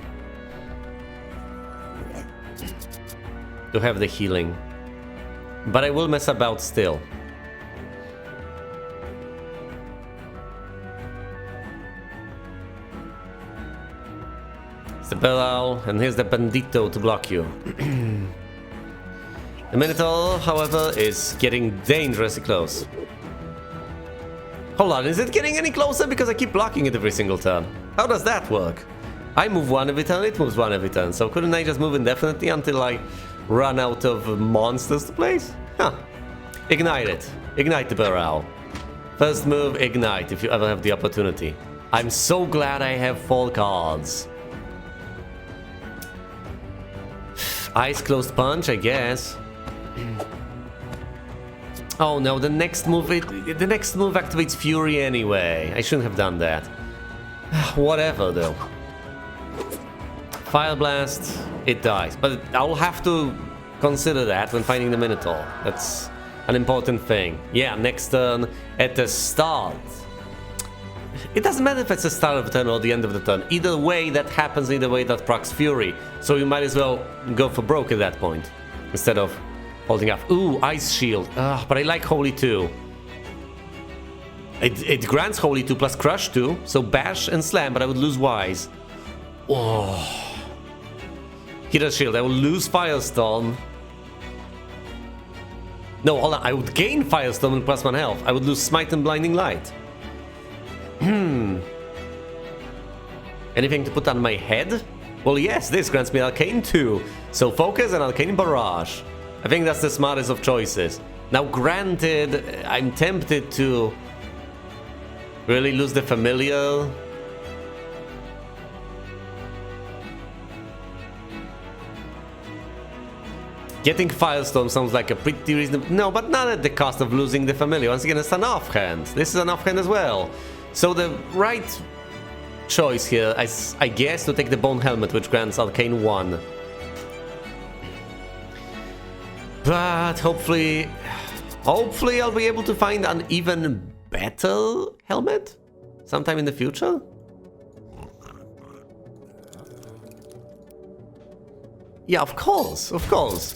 to have the healing. But I will mess about still. It's the Beral, and here's the Bandito to block you. The Minotaur, however, is getting dangerously close. Hold on, is it getting any closer? Because I keep blocking it every single turn. How does that work? I move 1 every turn, it moves 1 every turn. So couldn't I just move indefinitely until I run out of monsters to place? Huh. Ignite it. Ignite the Beral. First move, Ignite, if you ever have the opportunity. I'm so glad I have 4 cards. Eyes closed punch, I guess. Oh no, the next move activates Fury anyway. I shouldn't have done that. Whatever though. Fire Blast, it dies. But I'll have to consider that when finding the Minotaur. That's an important thing. Yeah, next turn at the start. It doesn't matter if it's the start of the turn or the end of the turn. Either way that happens, either way that procs Fury. So you might as well go for broke at that point. Instead of holding up. Ooh, Ice Shield. But I like Holy 2. It grants Holy 2 plus Crush 2. So Bash and Slam, but I would lose Wise. Oh. Heater Shield. I will lose Firestorm. No, hold on. I would gain Firestorm and plus 1 health. I would lose Smite and Blinding Light. Anything to put on my head? Well, yes, this grants me Arcane 2. So Focus and Arcane Barrage. I think that's the smartest of choices. Now, granted, I'm tempted to really lose the Familiar. Getting Firestorm sounds like a pretty reasonable... No, but not at the cost of losing the Familiar. Once again, it's an offhand. This is an offhand as well. So the right choice here is, I guess, to take the Bone Helmet, which grants Arcane 1. But hopefully I'll be able to find an even better helmet sometime in the future? Yeah, of course, of course.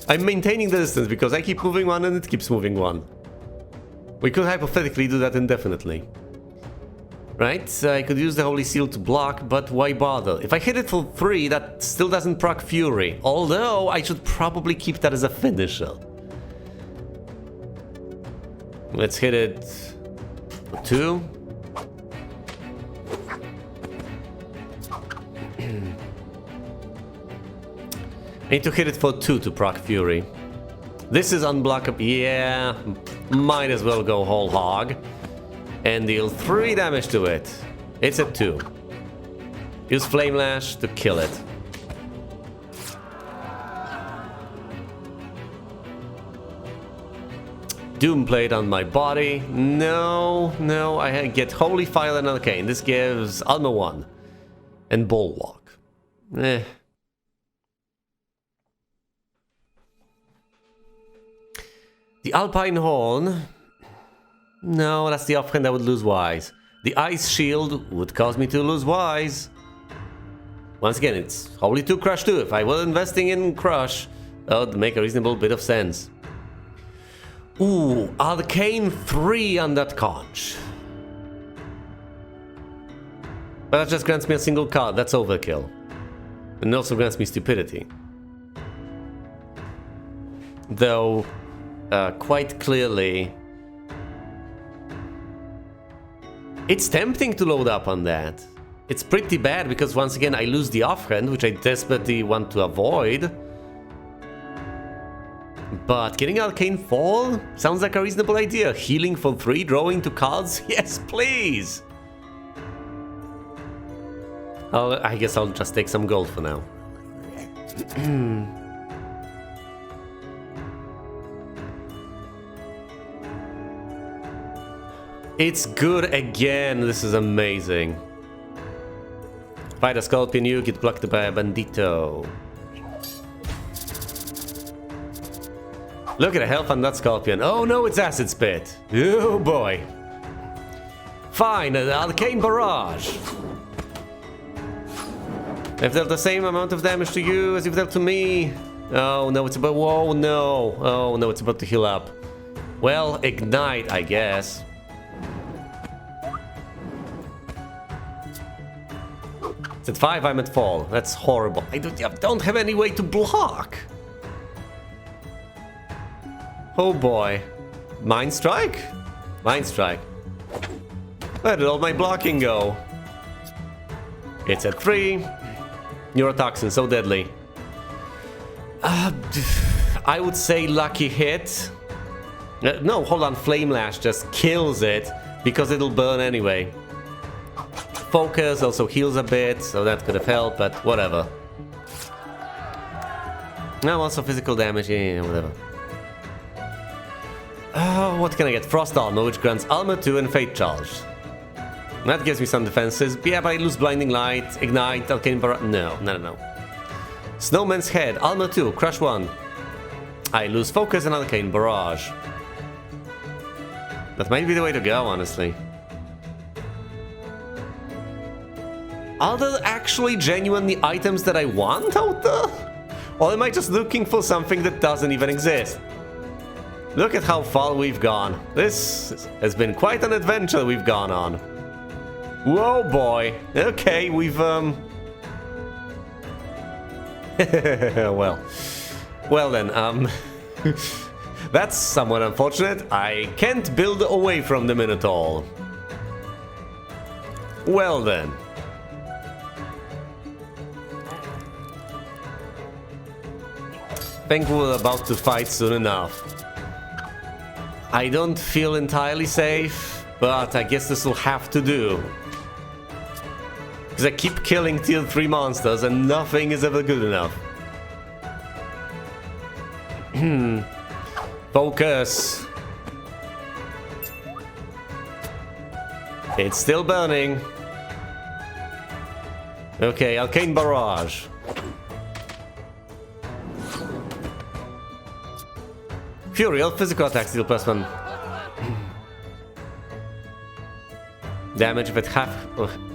I'm maintaining the distance because I keep moving one and it keeps moving one. We could hypothetically do that indefinitely. Right, I could use the Holy Seal to block, but why bother? If I hit it for 3, that still doesn't proc Fury. Although, I should probably keep that as a finisher. Let's hit it for 2. I need to hit it for 2 to proc Fury. This is unblockable. Yeah, might as well go whole hog. And deal 3 damage to it. It's at 2. Use Flame Lash to kill it. Doomplate on my body. No, no, I get Holy Fire and Arcane. This gives Armor 1. And Bulwark. The Alpine Horn. No, that's the offhand I would lose Wise. The Ice Shield would cause me to lose Wise. Once again, it's Holy 2 Crush 2. If I were investing in Crush, that would make a reasonable bit of sense. Ooh, Arcane 3 on that conch. But that just grants me a single card. That's overkill. And also grants me Stupidity. Though, quite clearly... It's tempting to load up on that. It's pretty bad because once again I lose the offhand, which I desperately want to avoid. But getting Arcane Fall sounds like a reasonable idea. Healing for 3, drawing 2 cards? Yes, please! I guess I'll just take some gold for now. It's good again. This is amazing. Fight a Scorpion, you get blocked by a Bandito. Look at the health on that Scorpion. Oh no, it's Acid Spit. Oh boy. Fine, an Arcane Barrage. I've dealt the same amount of damage to you as you've dealt to me. Oh no, it's about... Whoa, no. Oh no, it's about to heal up. Well, Ignite, I guess. It's at 5, I'm at Fall. That's horrible. I don't have any way to block. Oh boy. Mind Strike? Mind Strike. Where did all my blocking go? It's at 3. Neurotoxin, so deadly. I would say lucky hit. No, hold on. Flame Lash just kills it because it'll burn anyway. Focus also heals a bit, so that could have helped, but whatever. No, also physical damage, yeah, whatever. What can I get? Frost Armor, which grants Armor 2 and Fate Charge. That gives me some defenses. Yeah, but I lose Blinding Light, Ignite, Arcane Barrage. No. Snowman's Head, Armor 2, Crush 1. I lose Focus and Arcane Barrage. That might be the way to go, honestly. Are there actually genuinely items that I want out there? Or am I just looking for something that doesn't even exist? Look at how far we've gone. This has been quite an adventure we've gone on. Whoa, boy. Okay, we've, Well then, that's somewhat unfortunate. I can't build away from them at all. Well then. think we're about to fight soon enough. I don't feel entirely safe, but I guess this will have to do. Because I keep killing tier 3 monsters and nothing is ever good enough. Focus. It's still burning. Okay, Arcane Barrage. Fury, all physical attacks deal +1. Damage if it half...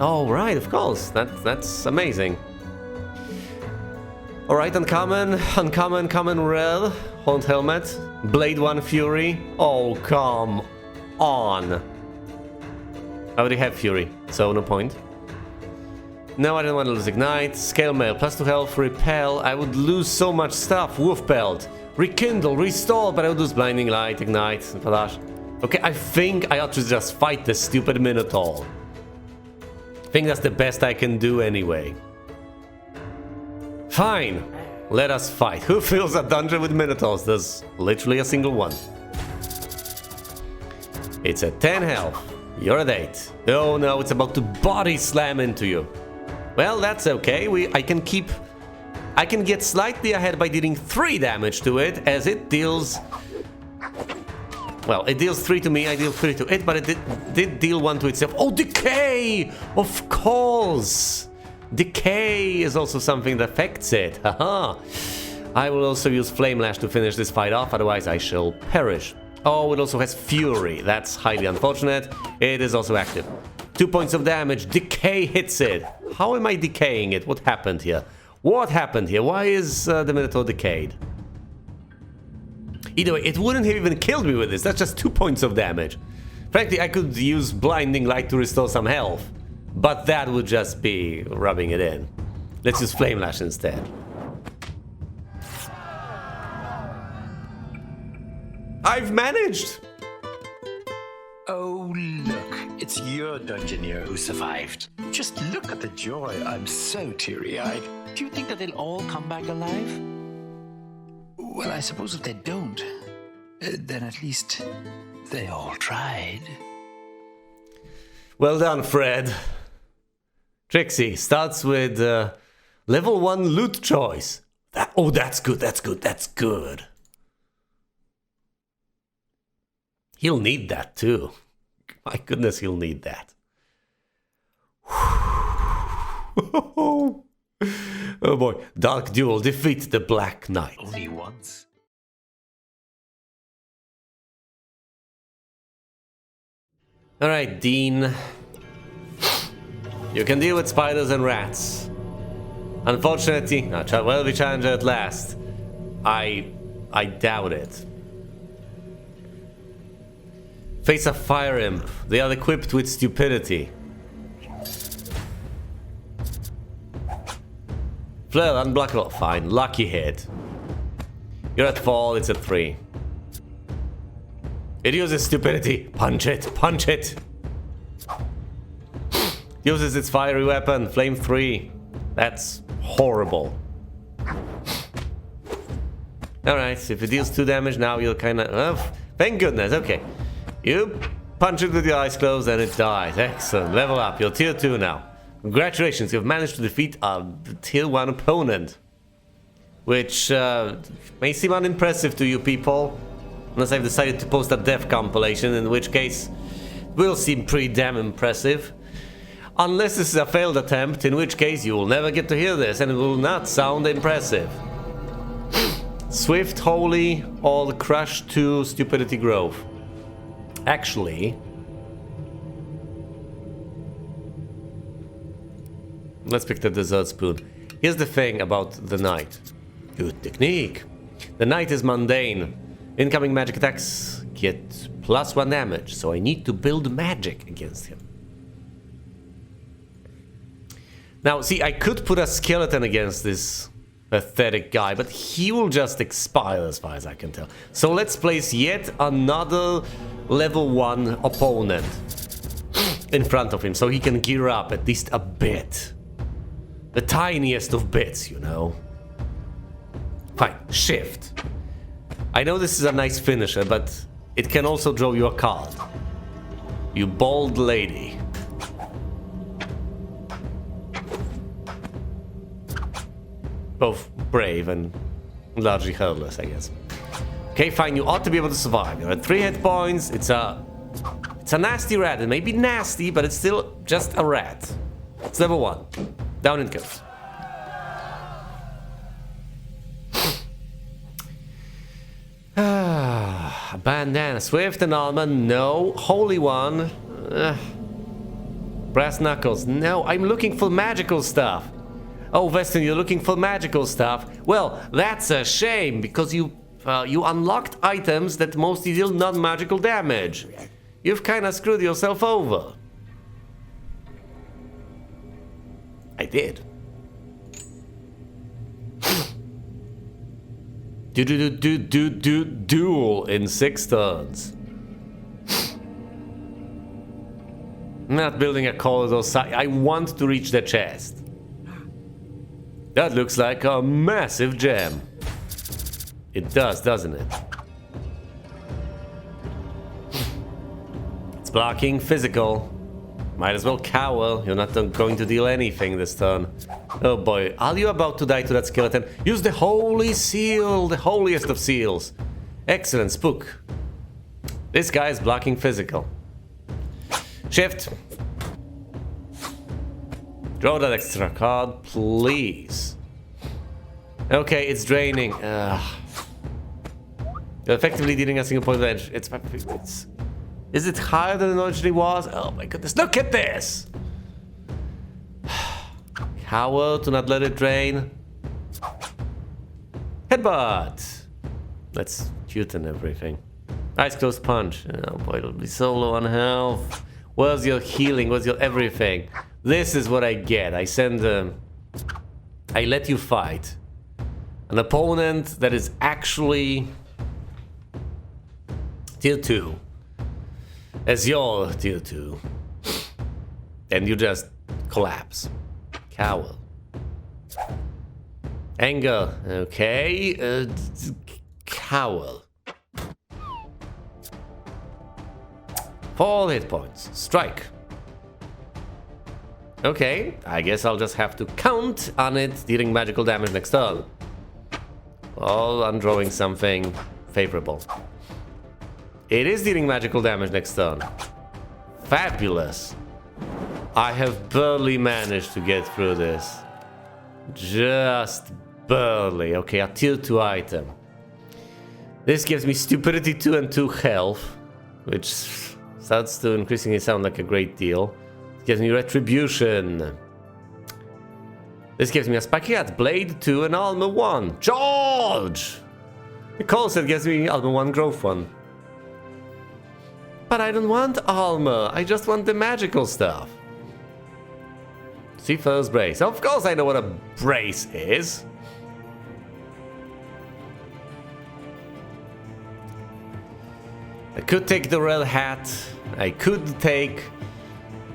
Oh, right, of course. That's amazing. Alright, uncommon, common, rare. Horned Helmet. Blade 1 Fury. Oh, come on. I already have Fury, so no point. No, I don't want to lose Ignite. Scale Mail, +2 health, Repel. I would lose so much stuff. Wolf Belt. Rekindle, Restore, but I would lose Blinding Light, Ignite, Flash. Okay, I think I ought to just fight this stupid Minotaur. I think that's the best I can do anyway. Fine, let us fight. Who fills a dungeon with Minotaurs? There's literally a single one. It's at 10 health. You're at 8. Oh no, it's about to body slam into you. Well, that's okay. I can get slightly ahead by dealing 3 damage to it, as it deals... Well, it deals 3 to me, I deal 3 to it, but it did deal 1 to itself. Oh, Decay! Of course! Decay is also something that affects it. Haha! I will also use Flame Lash to finish this fight off, otherwise I shall perish. Oh, it also has Fury. That's highly unfortunate. It is also active. 2 points of damage. Decay hits it. How am I decaying it? What happened here? What happened here? Why is the Minotaur decayed? Either way, it wouldn't have even killed me with this. That's just 2 points of damage. Frankly, I could use Blinding Light to restore some health, but that would just be rubbing it in. Let's use Flame Lash instead. I've managed! Oh, look, it's your Dungeoneer who survived. Just look at the joy. I'm so teary-eyed. Do you think that they'll all come back alive? Well, I suppose if they don't, then at least they all tried. Well done, Fred. Trixie starts with level 1 loot choice. Oh, that's good, that's good, that's good. He'll need that too. My goodness, he'll need that. Oh boy. Dark Duel, defeat the Black Knight. Only once. Alright, Dean. You can deal with spiders and rats. Unfortunately, well, we challenge at last. I doubt it. Face a fire imp. They are equipped with stupidity. Flare, unblockable. Fine. Lucky hit. You're at 4, it's at 3. It uses stupidity. Punch it. Punch it. Uses its fiery weapon. Flame 3. That's horrible. Alright, if it deals 2 damage now, you'll kinda... Oh, thank goodness, okay. You punch it with your eyes closed and it dies. Excellent. Level up. You're tier 2 now. Congratulations, you've managed to defeat a tier 1 opponent. Which may seem unimpressive to you people. Unless I've decided to post a death compilation, in which case it will seem pretty damn impressive. Unless this is a failed attempt, in which case you will never get to hear this and it will not sound impressive. Swift, Holy, all Crush to Stupidity Grove. Actually, let's pick the dessert spoon. Here's the thing about the knight. Good technique. The knight is mundane. Incoming magic attacks get +1 damage, so I need to build magic against him. Now, see, I could put a skeleton against this pathetic guy, but he will just expire as far as I can tell. So let's place yet another level 1 opponent in front of him, so he can gear up at least a bit. The tiniest of bits, you know. Fine, shift. I know this is a nice finisher, but it can also draw you a card. You bold lady. Both brave and largely hurtless, I guess. Okay, fine, you ought to be able to survive. You're at 3 hit points. It's a nasty rat. It may be nasty, but it's still just a rat. It's level 1. Down it goes. Bandana, Swift and Alma, no. Holy One. Brass knuckles. No, I'm looking for magical stuff. Oh, Weston, you're looking for magical stuff. Well, that's a shame, because you unlocked items that mostly deal non-magical damage. You've kind of screwed yourself over. I did. Duel in 6 turns. I'm not building a corridor side. I want to reach the chest. That looks like a massive gem. It does, doesn't it? It's blocking physical. Might as well cower. You're not going to deal anything this turn. Oh boy, are you about to die to that skeleton? Use the holy seal, the holiest of seals. Excellent, spook. This guy is blocking physical. Shift. Draw that extra card, please. Okay, it's draining. You're effectively dealing a single point of edge. Is it higher than it originally was? Oh my goodness, look at this! Cower to not let it drain. Headbutt! Let's cuten everything. Eyes closed punch. Oh boy, it'll be so low on health. Where's your healing? Where's your everything? This is what I get. I let you fight an opponent that is actually tier 2 as your tier 2, and you just collapse. Cower. Anger. Okay. Cower. 4 hit points. Strike. Okay, I guess I'll just have to count on it dealing magical damage next turn. Well, I'm drawing something favorable. It is dealing magical damage next turn. Fabulous. I have barely managed to get through this. Just barely. Okay, a tier 2 item. This gives me stupidity 2 and 2 health, which starts to increasingly sound like a great deal. It gives me retribution. This gives me a spiky hat, blade 2 and armor 1. George! The call set gives me armor 1, growth 1. But I don't want armor, I just want the magical stuff. Seafarer's brace. Of course I know what a brace is. I could take the red hat. I could take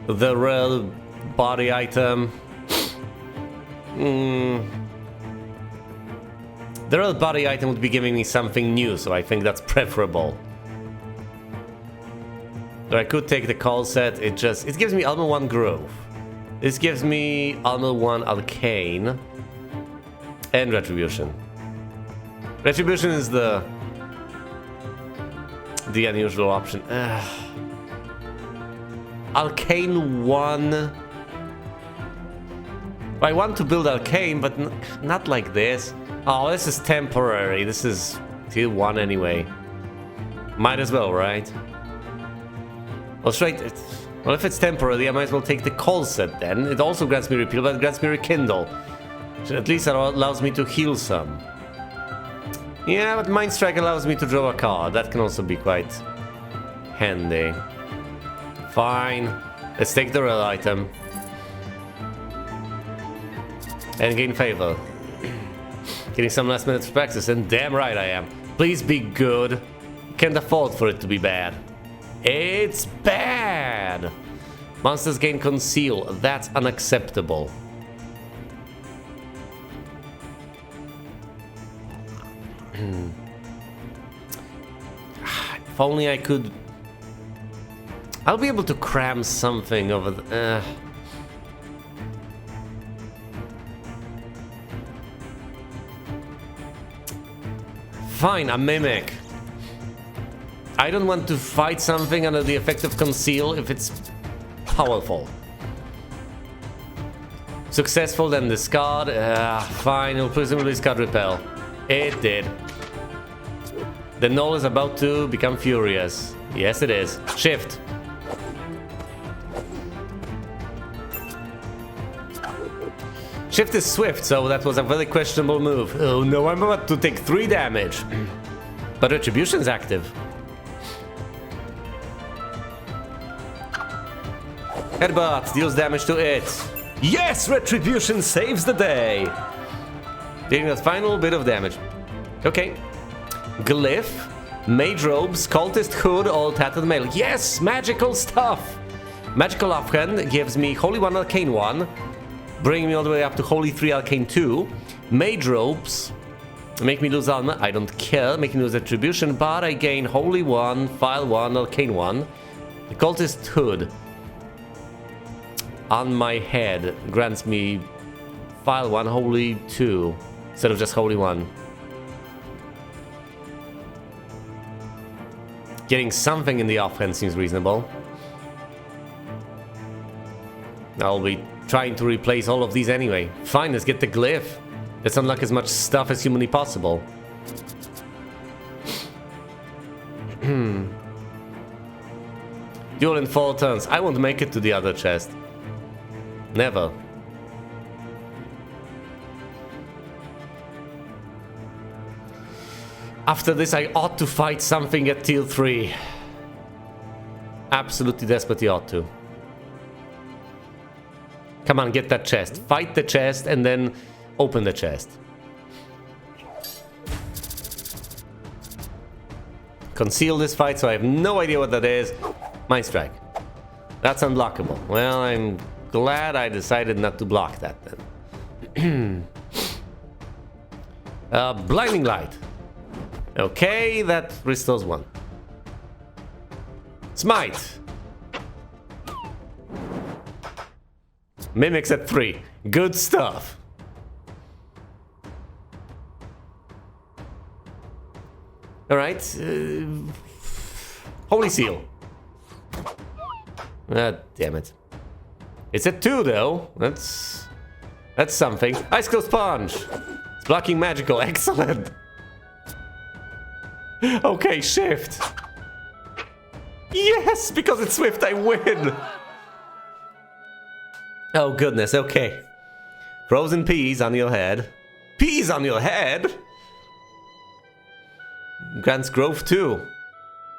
the red body item. The red body item would be giving me something new, so I think that's preferable. Or I could take the call set. It gives me armor 1 growth. This gives me armor 1 arcane and retribution. Retribution is the unusual option. Arcane 1. I want to build arcane, but not like this. Oh, this is temporary. This is tier 1 anyway. Might as well, right? Well, straight. Well, if it's temporary, I might as well take the call set then. It also grants me repeal, but it grants me rekindle. So at least it allows me to heal some. Yeah, but Mind Strike allows me to draw a card. That can also be quite handy. Fine. Let's take the red item. And gain favor. Getting some last minute practice, and damn right I am. Please be good. Can't afford for it to be bad. It's bad! Monsters gain conceal. That's unacceptable. If only I could... I'll be able to cram something over the... Fine, a mimic. I don't want to fight something under the effect of conceal if it's powerful. Successful, then discard. Fine, it'll presumably discard repel. It did. The Null is about to become furious. Yes, it is. Shift. Shift is swift, so that was a very questionable move. Oh no, I'm about to take 3 damage. But Retribution is active. Headbutt deals damage to it. Yes! Retribution saves the day! Dealing that final bit of damage. Okay. Glyph, Mage Robes, Cultist Hood, all tattered mail. Yes! Magical stuff! Magical Offhand gives me Holy 1, Arcane 1, bringing me all the way up to Holy 3, Arcane 2. Mage Robes make me lose armor. I don't care. Make me lose Retribution, but I gain Holy 1, File 1, Arcane 1. The Cultist Hood on my head grants me File 1, Holy 2, instead of just Holy 1. Getting something in the offhand seems reasonable. I'll be trying to replace all of these anyway. Fine, let's get the glyph. Let's unlock as much stuff as humanly possible. Duel in 4 turns. I won't make it to the other chest. Never. After this, I ought to fight something at tier 3. Absolutely desperately ought to. Come on, get that chest. Fight the chest and then open the chest. Conceal this fight, so I have no idea what that is. Mind Strike. That's unblockable. Well, I'm glad I decided not to block that then. Blinding Light. Okay, that restores 1. Smite. Mimics at 3. Good stuff. Alright. Holy Seal. Ah, damn it. It's at 2 though. That's something. Ice Glow Sponge. It's blocking magical. Excellent. Okay, shift. Yes, because it's swift, I win. Oh goodness, okay. Frozen peas on your head. Peas on your head? Grants growth 2.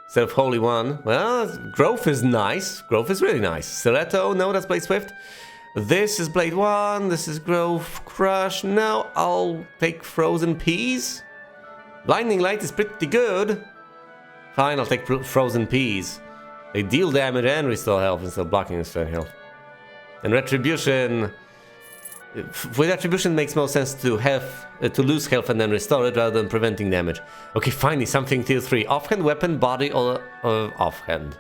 Instead of Holy 1. Well, growth is nice. Growth is really nice. Stiletto, no, that's Blade Swift. This is Blade 1. This is Growth Crush. No, I'll take Frozen Peas. Blinding Light is pretty good. Fine, I'll take Frozen Peas. They deal damage and restore health instead of blocking and restoring health. And Retribution... With Retribution it makes more sense to lose health and then restore it rather than preventing damage. Okay, finally something tier 3. Offhand, weapon, body, or offhand.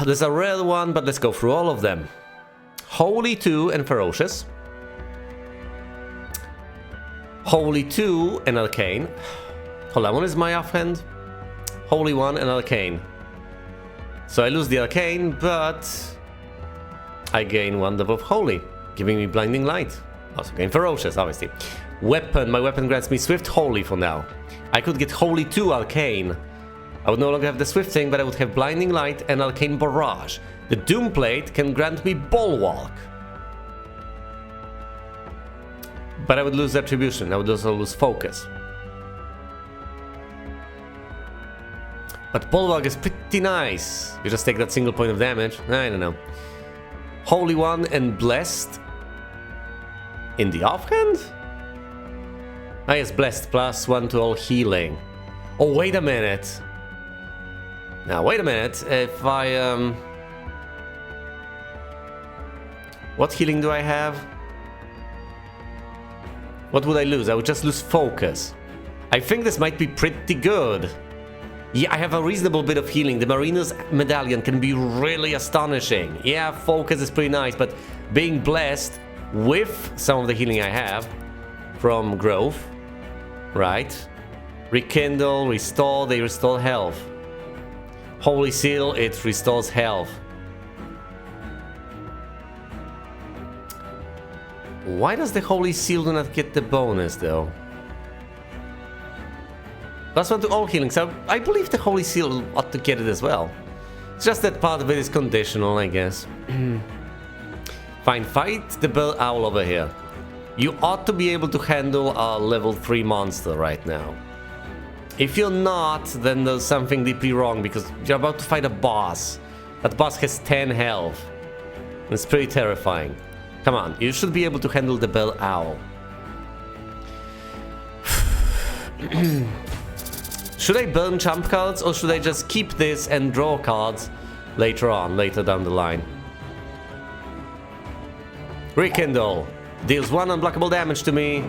There's a rare one, but let's go through all of them. Holy 2 and Ferocious. Holy 2 and Arcane. Hold on, what is my offhand? Holy 1 and Arcane. So I lose the Arcane, but I gain 1 level of Holy, giving me Blinding Light. Also gain Ferocious, obviously. Weapon, my weapon grants me Swift Holy for now. I could get Holy 2 Arcane. I would no longer have the Swift thing, but I would have Blinding Light and Arcane Barrage. The Doom Plate can grant me Bulwark. But I would lose Attribution, I would also lose Focus. But Bulwark is pretty nice. You just take that single point of damage. I don't know. Holy 1 and Blessed. In the offhand? Ah yes, Blessed, plus 1 to all healing. Oh, wait a minute. Now, wait a minute. If I, what healing do I have? What would I lose? I would just lose Focus. I think this might be pretty good. Yeah, I have a reasonable bit of healing. The Mariner's Medallion can be really astonishing. Yeah, Focus is pretty nice, but being blessed with some of the healing I have from Growth, right? Rekindle, Restore, they restore health. Holy Seal, it restores health. Why does the Holy Seal do not get the bonus, though? Plus 1 to all healing, so I believe the Holy Seal ought to get it as well. It's just that part of it is conditional, I guess. Fine, fight the Bell Owl over here. You ought to be able to handle a level 3 monster right now. If you're not, then there's something deeply wrong, because you're about to fight a boss. That boss has 10 health. It's pretty terrifying. Come on, you should be able to handle the Bell Owl. Should I burn Chump cards, or should I just keep this and draw cards later down the line? Rekindle. Deals 1 unblockable damage to me.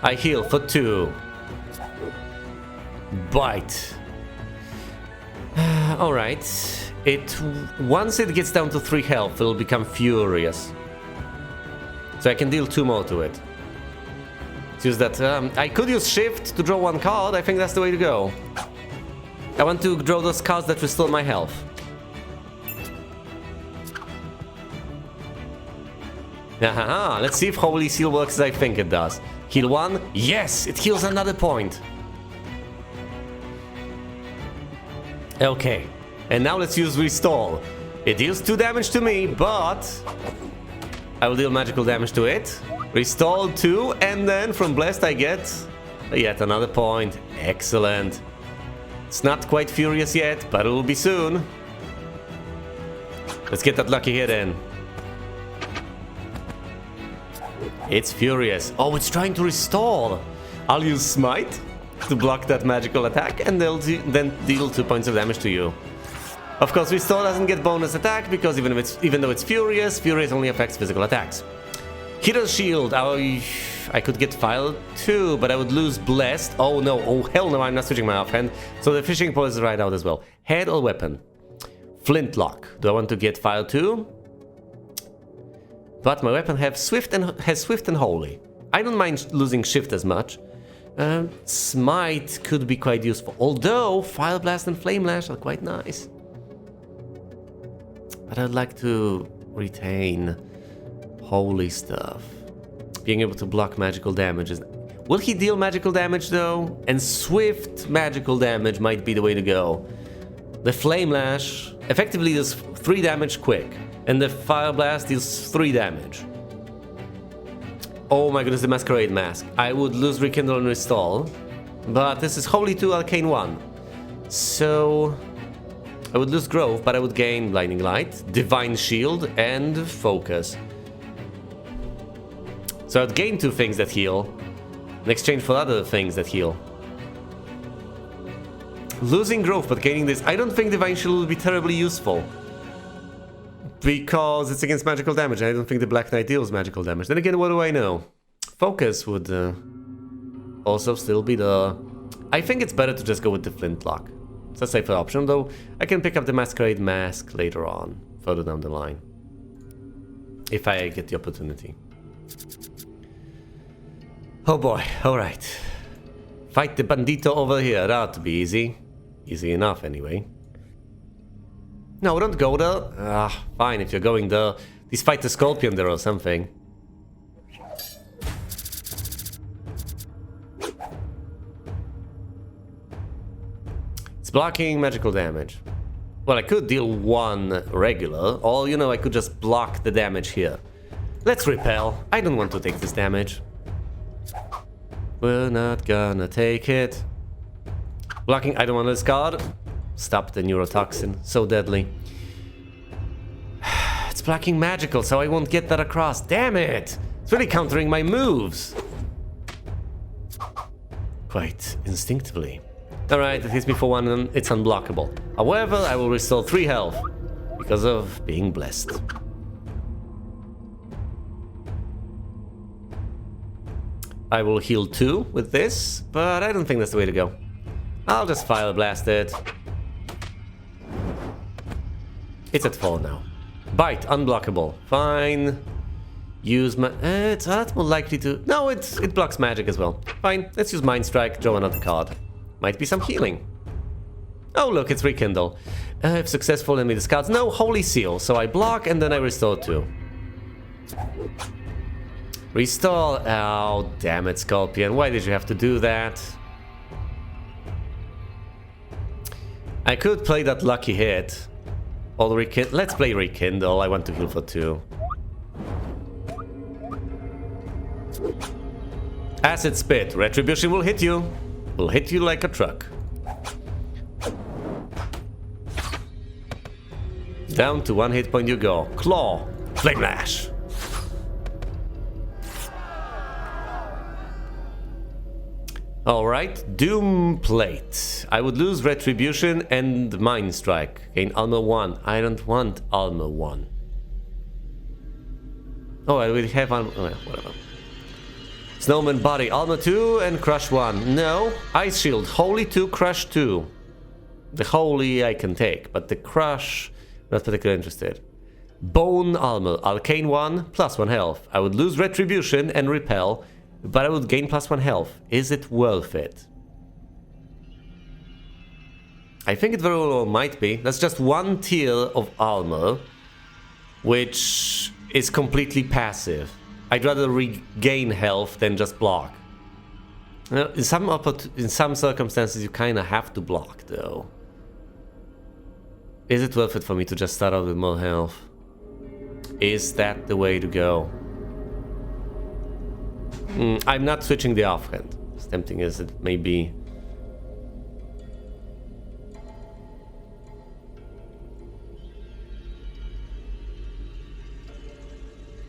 I heal for 2. Bite. Alright. Once it gets down to 3 health, it'll become furious. So I can deal 2 more to it. Let's use that. I could use shift to draw 1 card. I think that's the way to go. I want to draw those cards that restore my health. Ahaha, let's see if Holy Seal works as I think it does. Heal 1. Yes, it heals another point. Okay, and now let's use Restore. It deals 2 damage to me, but I will deal magical damage to it. Restore 2, and then from Blessed I get yet another point. Excellent. It's not quite furious yet, but it will be soon. Let's get that lucky hit in. It's furious. Oh, it's trying to restore. I'll use Smite to block that magical attack, and they'll then deal 2 points of damage to you. Of course, Restore doesn't get bonus attack, because even though it's furious only affects physical attacks. Hitter's Shield. I could get File 2, but I would lose Blessed. Oh no, oh hell no, I'm not switching my offhand. So the fishing pole is right out as well. Head or weapon? Flintlock. Do I want to get File 2? But my weapon has Swift and Holy. I don't mind losing Shift as much. Smite could be quite useful. Although Fire Blast and Flame Lash are quite nice. But I'd like to retain Holy stuff. Being able to block magical damage is... Will he deal magical damage though? And Swift magical damage might be the way to go. The Flame Lash effectively does 3 damage quick. And the Fire Blast deals 3 damage. Oh my goodness, the Masquerade Mask. I would lose Rekindle and Restore. But this is Holy 2, Arcane 1. So... I would lose Growth, but I would gain Blinding Light, Divine Shield, and Focus. So I'd gain 2 things that heal, in exchange for other things that heal. Losing Growth, but gaining this... I don't think Divine Shield will be terribly useful. Because it's against magical damage. I don't think the Black Knight deals magical damage. Then again, what do I know? Focus would also still be the... I think it's better to just go with the Flintlock. It's a safer option, though I can pick up the Masquerade Mask later on, further down the line. If I get the opportunity. Oh boy, alright. Fight the bandito over here, that ought to be easy. Easy enough, anyway. No, don't go there. Ah, fine, if you're going there. Please fight the Scorpion there or something. It's blocking magical damage. Well, I could deal 1 regular, or, you know, I could just block the damage here. Let's repel. I don't want to take this damage. We're not gonna take it. Blocking, I don't want to discard. Stop the neurotoxin, so deadly. It's blocking magical, so I won't get that across. Damn it! It's really countering my moves. Quite instinctively. Alright, it hits me for 1 and it's unblockable. However, I will restore 3 health because of being blessed. I will heal 2 with this, but I don't think that's the way to go. I'll just Fire Blast it. It's at 4 now. Bite, unblockable. Fine. Use my... it's a lot more likely to... No, it blocks magic as well. Fine, let's use Mind Strike, draw another card. Might be some healing. Oh, look, it's Rekindle. If successful, let me discard. No, Holy Seal. So I block and then I restore 2. Restore. Oh, damn it, Scorpion. Why did you have to do that? I could play that lucky hit. Or let's play Rekindle. I want to heal for 2. Acid Spit. Retribution will hit you. Will hit you like a truck. Down to 1 hit point you go. Claw. Flame Lash. Alright, Doom Plate. I would lose Retribution and Mind Strike. Gain Armor 1. I don't want Armor 1. Oh, I already have Armor... Oh, whatever. Snowman Body. Armor 2 and Crush 1. No. Ice Shield. Holy 2, Crush 2. The Holy I can take, but the Crush... Not particularly interested. Bone Armor. Arcane 1, +1 health. I would lose Retribution and Repel, but I would gain +1 health. Is it worth it? I think it very well might be. That's just 1 tier of armor, which is completely passive. I'd rather regain health than just block. In some circumstances, you kind of have to block, though. Is it worth it for me to just start out with more health? Is that the way to go? I'm not switching the offhand, as tempting as it may be.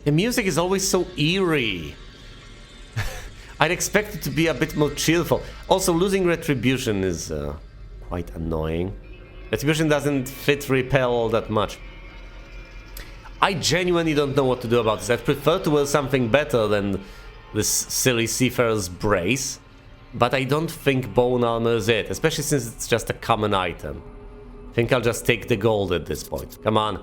The music is always so eerie. I'd expect it to be a bit more cheerful. Also, losing Retribution is quite annoying. Retribution doesn't fit Repel all that much. I genuinely don't know what to do about this. I'd prefer to wear something better than this silly Seafarer's Brace, but I don't think Bone Armor is it, especially since it's just a common item. I think I'll just take the gold at this point. Come on.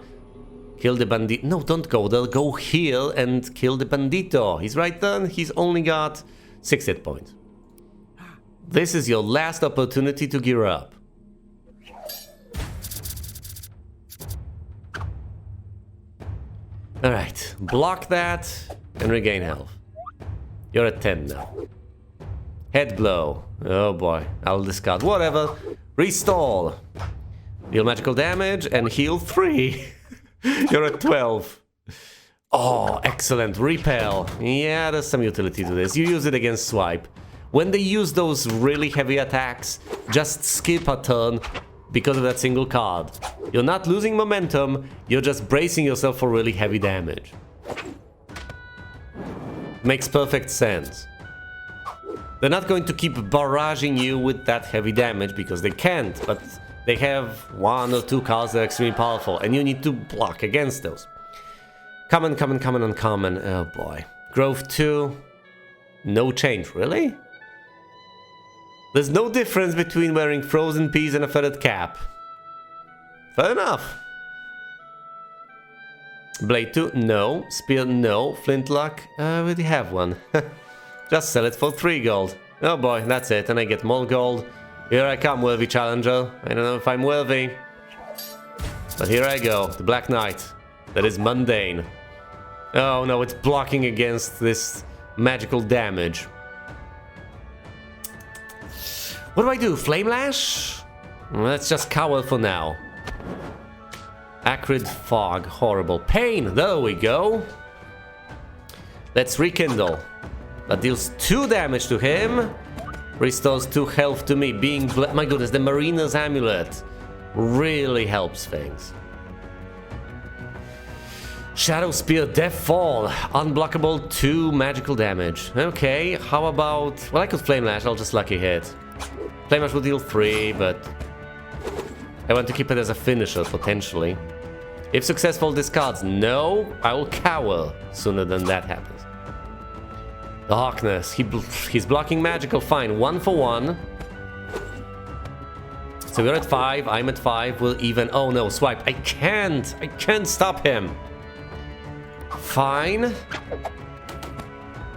Kill the bandit. No, don't go there. Go here and kill the bandito. He's right there. He's only got 6 hit points. This is your last opportunity to gear up. Alright, block that and regain health. You're at 10 now. Head blow. Oh boy, I'll discard. Whatever. Restall. Deal magical damage and heal 3. You're at 12. Oh, excellent. Repel. Yeah, there's some utility to this. You use it against Swipe. When they use those really heavy attacks, just skip a turn because of that single card. You're not losing momentum, you're just bracing yourself for really heavy damage. Makes perfect sense. They're not going to keep barraging you with that heavy damage because they can't, but they have 1 or 2 cards that are extremely powerful and you need to block against those. Common, uncommon. Oh boy. Growth 2. No change, really? There's no difference between wearing frozen peas and a feathered cap. Fair enough. Blade 2, no. Spear, no. Flintlock, I already have one. Just sell it for 3 gold. Oh boy, that's it, and I get more gold. Here I come, worthy challenger. I don't know if I'm worthy. But here I go, the Black Knight. That is mundane. Oh no, it's blocking against this magical damage. What do I do? Flame Lash? Let's just cower for now. Acrid Fog. Horrible. Pain. There we go. Let's Rekindle. That deals 2 damage to him. Restores 2 health to me. Being... My goodness, the Mariner's Amulet really helps things. Shadow Spear. Death Fall. Unblockable 2 magical damage. Okay, how about... Well, I could Flame Lash. I'll just lucky hit. Flame Lash will deal 3, but I want to keep it as a finisher, potentially. If successful, discards. No, I will cower sooner than that happens. The Hawkness. He's blocking magical. Fine, 1 for 1. So we're at 5, I'm at 5, we'll even... Oh no, Swipe. I can't stop him. Fine.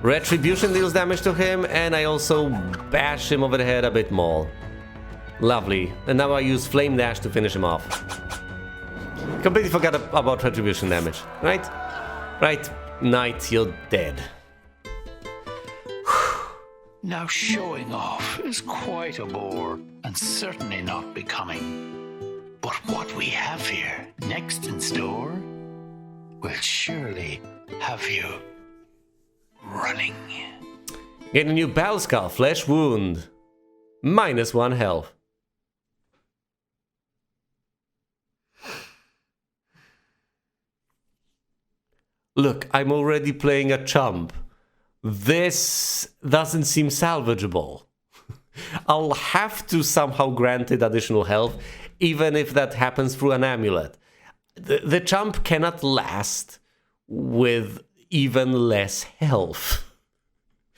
Retribution deals damage to him, and I also bash him over the head a bit more. Lovely. And now I use Flame Dash to finish him off. Completely forgot about Retribution damage. Right? Right, Knight, you're dead. Now showing off is quite a bore, and certainly not becoming. But what we have here, next in store, will surely have you running. Gain a new battle scar, flesh wound. -1 health. Look, I'm already playing a chump. This doesn't seem salvageable. I'll have to somehow grant it additional health, even if that happens through an amulet. The chump cannot last with even less health.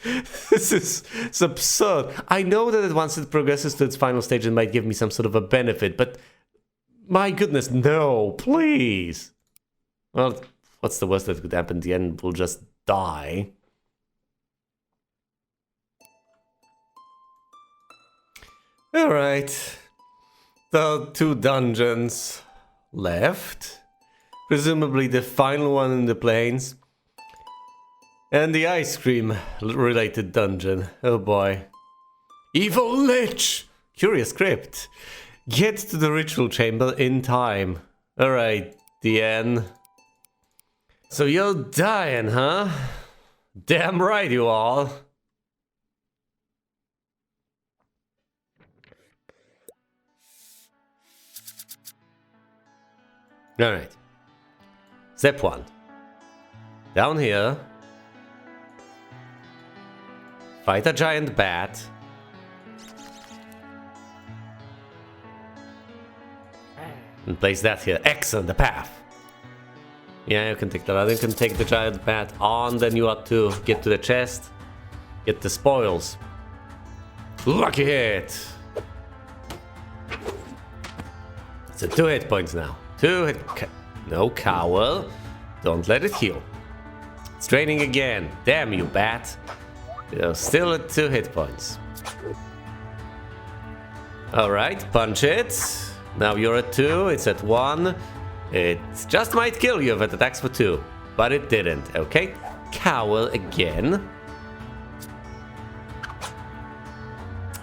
It's absurd. I know that once it progresses to its final stage, it might give me some sort of a benefit, but my goodness, no, please. Well, what's the worst that could happen? In the end, we'll just die. Alright. So, 2 dungeons left. Presumably the final one in the plains. And the ice cream related dungeon. Oh boy. Evil Lich! Curious crypt. Get to the ritual chamber in time. Alright, DN. So you're dying, huh? Damn right you are. Alright. Step 1. Down here. Fight a giant bat. And place that here. Excellent, the path. Yeah, you can take that out. You can take the giant bat on, then you have to get to the chest. Get the spoils. Lucky hit! So 2 hit points now. 2 hit... No cowl. Don't let it heal. It's draining again. Damn you, bat. You're still at 2 hit points. Alright, punch it. Now you're at 2, it's at 1. It just might kill you if it attacks for 2. But it didn't, okay? Cowl again.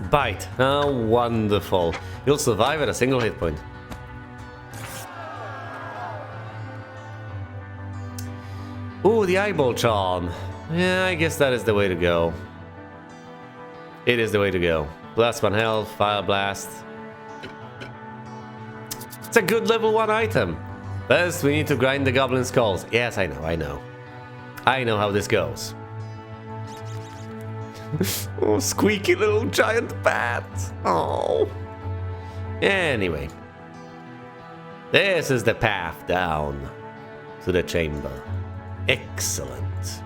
Bite. Oh, wonderful. You'll survive at a single hit point. Ooh, the eyeball charm. Yeah, I guess that is the way to go. It is the way to go. Plus 1 health, fire blast. It's a good level 1 item. First, we need to grind the goblin skulls. Yes, I know. I know how this goes. Oh, squeaky little giant bat. Oh. Anyway. This is the path down to the chamber. Excellent.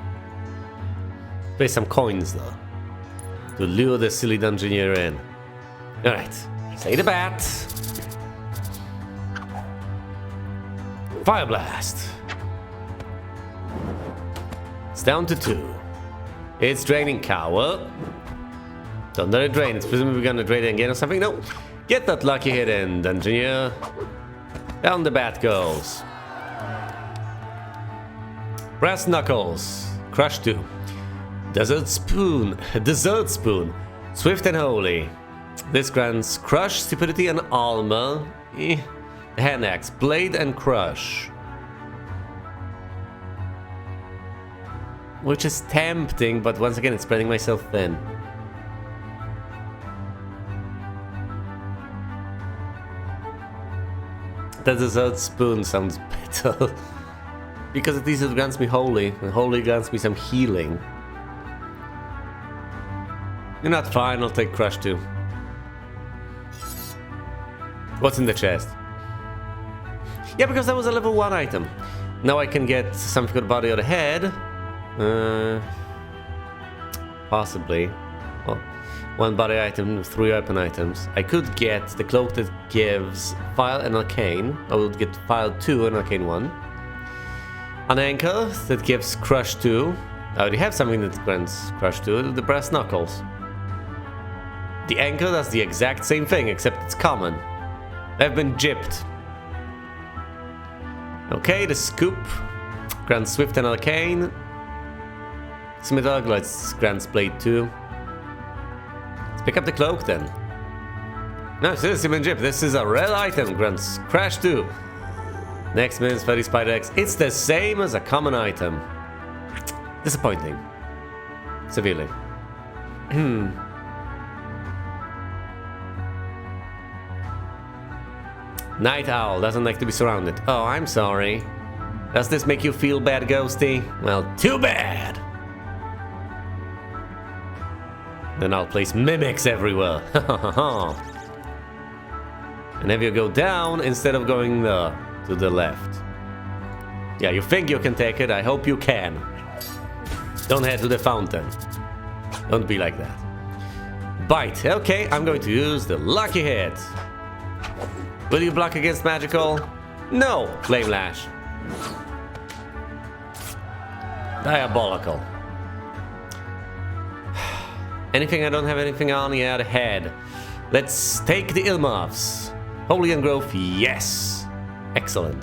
Play some coins though, to lure the silly dungeoneer in. Alright, say the bat. Fire blast. It's down to 2. It's draining cowl. Don't let it drain. It's presumably gonna drain it again or something. No. Get that lucky hit in, dungeoneer. Down the bat goes. Brass knuckles. Crush 2. Desert spoon. Dessert spoon. Swift and holy. This grants crush, stupidity, and armor. Hand axe. Blade and crush. Which is tempting, but once again, it's spreading myself thin. The dessert spoon sounds better. Because at least it grants me holy, and holy grants me some healing. You're not fine, I'll take crush too. What's in the chest? Yeah, because that was a level 1 item. Now I can get something called body of the head. Possibly. Well, 1 body item, 3 weapon items. I could get the cloak that gives fire and arcane. I would get fire 2 and arcane 1. An anchor that gives crush 2. I already have something that grants crush 2, the brass knuckles. The anchor does the exact same thing, except it's common. I've been gypped. Okay, the scoop grants swift and arcane. Smith Arglights grants blade 2. Let's pick up the cloak then. No, seriously, been gypped. This is a rare item, grants crash 2. Next minute, 30 Spider X. It's the same as a common item. Disappointing. Severely. Night Owl doesn't like to be surrounded. Oh, I'm sorry. Does this make you feel bad, Ghosty? Well, too bad! Then I'll place mimics everywhere. And have you go down instead of going to the left. Yeah, you think you can take it? I hope you can. Don't head to the fountain. Don't be like that. Bite. Okay, I'm going to use the lucky hit. Will you block against magical? No! Flame Lash. Diabolical. Anything I don't have anything on? Yeah, the head. Let's take the Ilmovs. Holy and Growth, yes! Excellent.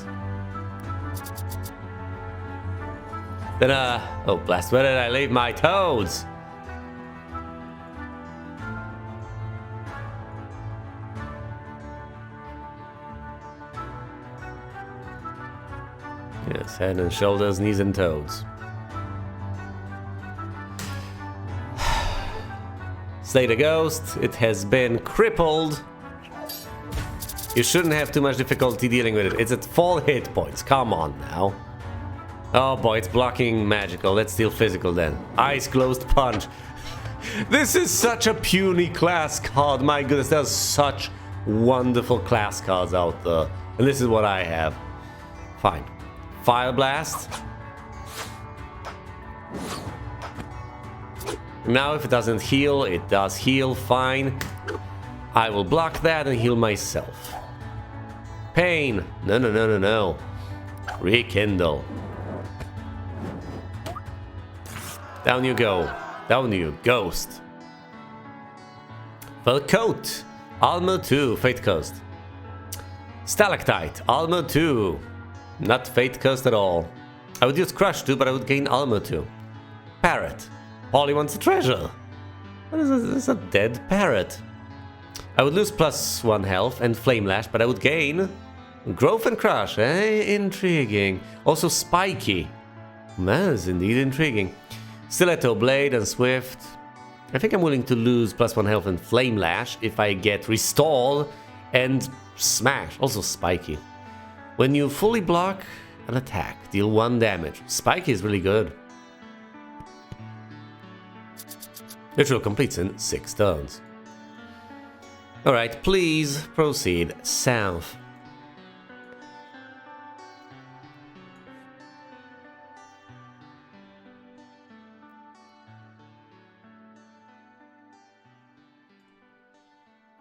Then, oh blast, where did I leave my toads? Yes, head and shoulders, knees and toes. Slay the ghost, it has been crippled. You shouldn't have too much difficulty dealing with it. It's at full hit points, come on now. Oh boy, it's blocking magical, let's deal physical then. Eyes closed punch. This is such a puny class card, my goodness, there's such wonderful class cards out there. And this is what I have. Fine. Fire Blast. Now if it doesn't heal, it does heal, fine. I will block that and heal myself. Pain. No, no, no, no, no. Rekindle. Down you go. Down you, Ghost. Fur Coat. Armor 2, Fate Coast. Stalactite. Armor 2. Not Fate Coast at all. I would use Crush 2, but I would gain Armor 2. Parrot. Polly wants a treasure. What is this? This is a dead parrot. I would lose +1 health and Flame Lash, but I would gain Growth and Crush. Intriguing. Also Spiky. That is indeed intriguing. Stiletto, Blade, and Swift. I think I'm willing to lose +1 health and Flame Lash if I get Restore and Smash. Also Spiky. When you fully block an attack, deal 1 damage. Spiky is really good. Ritual completes in 6 turns. Alright, please proceed south.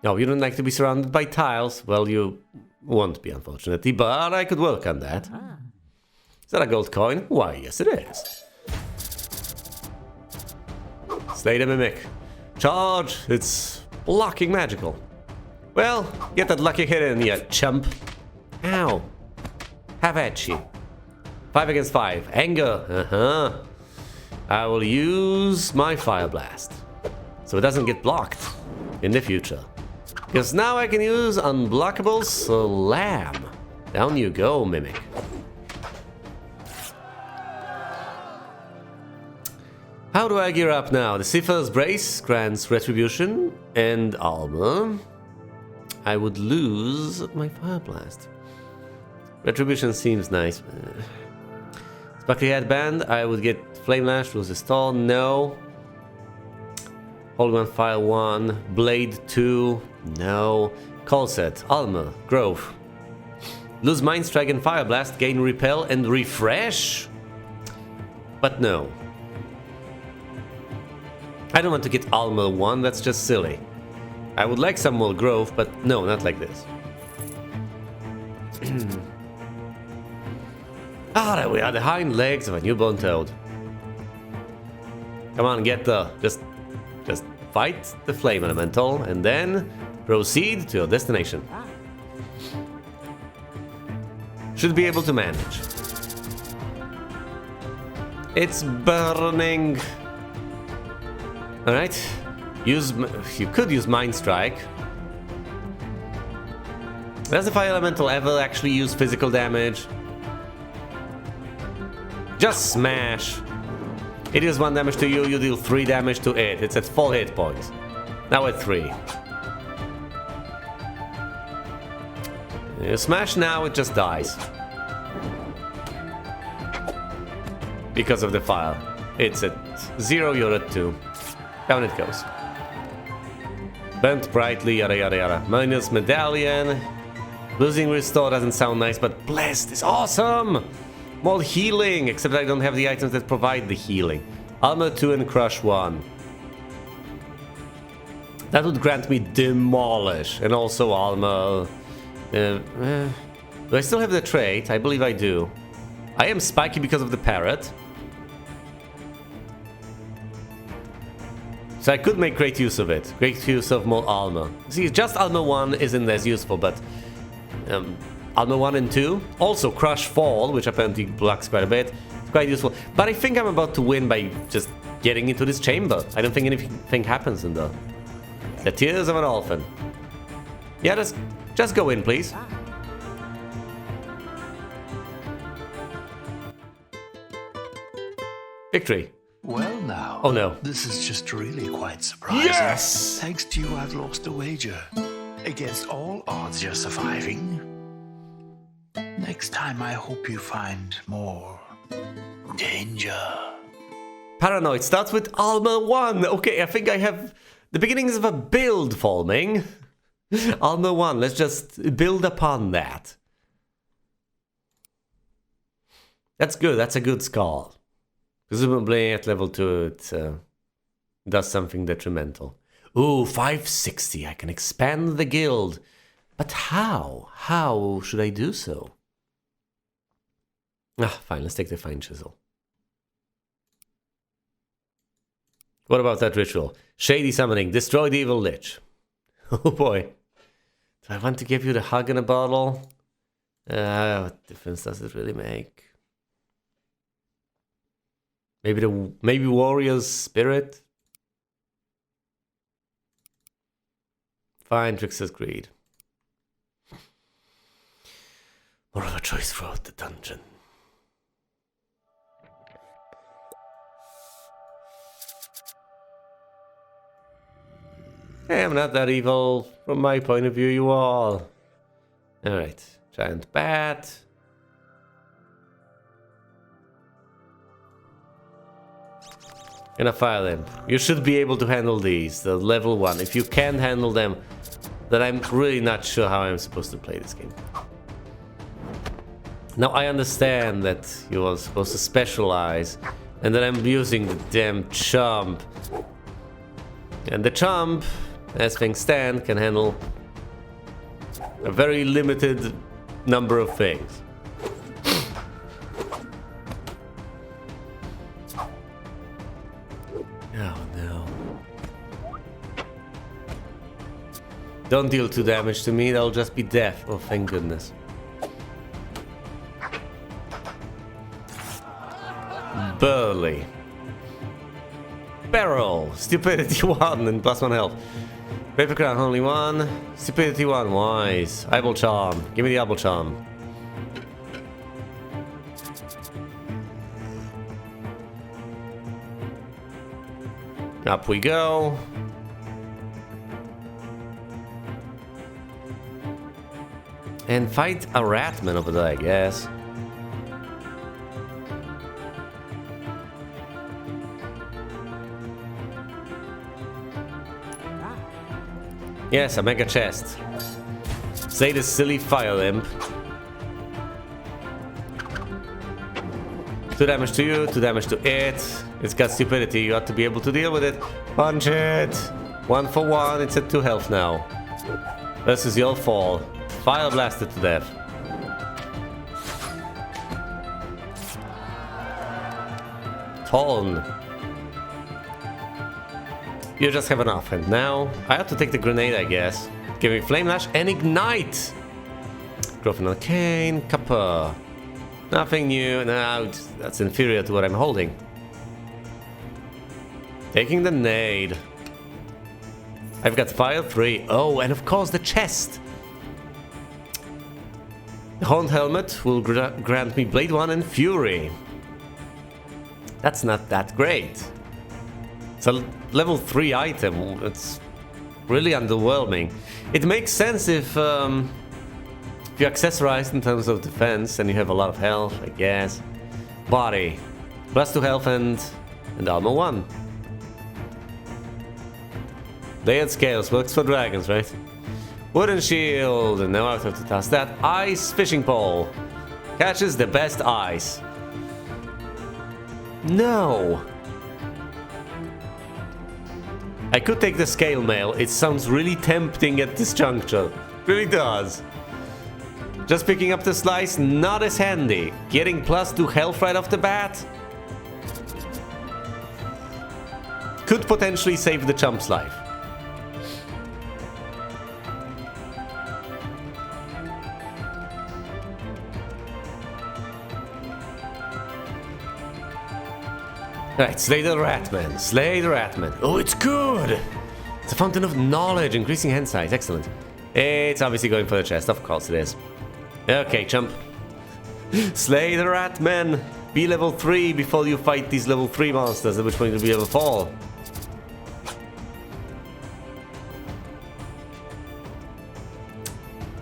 Oh, you don't like to be surrounded by tiles? Well, you won't be, unfortunately, but I could work on that. Is that a gold coin? Why, yes it is. Slay the Mimic. Charge! It's blocking magical. Well, get that lucky hit in, you chump. Ow. Have at you. 5 against 5. Anger. I will use my Fire Blast, so it doesn't get blocked in the future. Because now I can use Unblockable Slam. Down you go, Mimic. How do I gear up now? The Siffer's Brace grants Retribution and Armor. I would lose my Fire Blast. Retribution seems nice. Sparkly Headband, I would get Flame Lash, lose the stall, no. Hold 1, Fire 1, Blade 2, no. Call Set, Armor, Growth. Lose Mind Strike and Fire Blast, gain Repel and Refresh? But no. I don't want to get Armor 1, that's just silly. I would like some more growth, but no, not like this. There we are, the hind legs of a newborn toad. Come on, get the... Just fight the flame elemental, and then proceed to your destination. Should be able to manage. It's burning... Alright, you could use Mind Strike. Does the Fire Elemental ever actually use physical damage? Just smash. It deals 1 damage to you, you deal 3 damage to it. It's at full hit points. Now at 3. You smash now, it just dies. Because of the fire. It's at 0, you're at 2. Down it goes. Burnt brightly, yada yada yada. Minus medallion. Losing restore doesn't sound nice, but blessed is awesome! More healing, except I don't have the items that provide the healing. Armor 2 and crush 1. That would grant me demolish and also armor. Do I still have the trait? I believe I do. I am spiky because of the parrot. So I could make great use of it. Great use of more armor. See, just armor 1 isn't as useful, but armor 1 and 2. Also crush fall, which apparently blocks quite a bit. It's quite useful. But I think I'm about to win by just getting into this chamber. I don't think anything happens in there. The Tears of an Orphan. Yeah, just go in, please. Victory. Well now. Oh no. This is just really quite surprising. Yes! Thanks to you, I've lost a wager. Against all odds, you're surviving. Next time, I hope you find more danger. Paranoid starts with armor 1. Okay, I think I have the beginnings of a build forming. Armor 1, let's just build upon that. That's good, that's a good score. Presumably at level 2 it does something detrimental. Ooh, 560, I can expand the guild. But how? How should I do so? Ah, fine, let's take the fine chisel. What about that ritual? Shady summoning, destroy the evil lich. Oh boy. Do I want to give you the hug in a bottle? What difference does it really make? Maybe warrior's spirit? Fine, Trickster's Greed. More of a choice throughout the dungeon. Hey, I'm not that evil. From my point of view, you all. Alright, giant bat. And a fire lamp. You should be able to handle these, the level 1. If you can't handle them, then I'm really not sure how I'm supposed to play this game. Now I understand that you are supposed to specialize, and that I'm using the damn Chump. And the Chump, as things stand, can handle a very limited number of things. Oh no. Don't deal 2 damage to me, that'll just be death. Oh, thank goodness. Burly. Barrel. Stupidity 1 and +1 health. Paper crown, only 1. Stupidity 1, wise. Eyeball charm. Give me the eyeball charm. Up we go. And fight a ratman over there, I guess. Yes, a mega chest. Say the silly fire imp. 2 damage to you, 2 damage to it. It's got stupidity, you ought to be able to deal with it. Punch it! 1 for 1, it's at 2 health now. This is your fall. Fire blasted to death. Torn. You just have enough, and now I have to take the grenade, I guess. Give me Flame Lash and Ignite! Growth and Arcane, Copper. Nothing new, no, that's inferior to what I'm holding. Taking the nade. I've got Fire 3. Oh, and of course the chest. The Horned Helmet will grant me Blade 1 and Fury. That's not that great. It's a level 3 item. It's really underwhelming. It makes sense if you accessorize in terms of defense and you have a lot of health, I guess. Body. +2 health and armor 1. Layered scales. Works for dragons, right? Wooden shield. And now I have to toss that. Ice fishing pole. Catches the best ice. No. I could take the scale mail. It sounds really tempting at this juncture. Really does. Just picking up the slice, not as handy. Getting +2 health right off the bat could potentially save the Chump's life. Right, slay the Ratman. Slay the Ratman. Oh, it's good! It's a fountain of knowledge, increasing hand size. Excellent. It's obviously going for the chest. Of course it is. Okay, Chump. Slay the Ratman. Be level 3 before you fight these level 3 monsters, at which point you'll be level 4.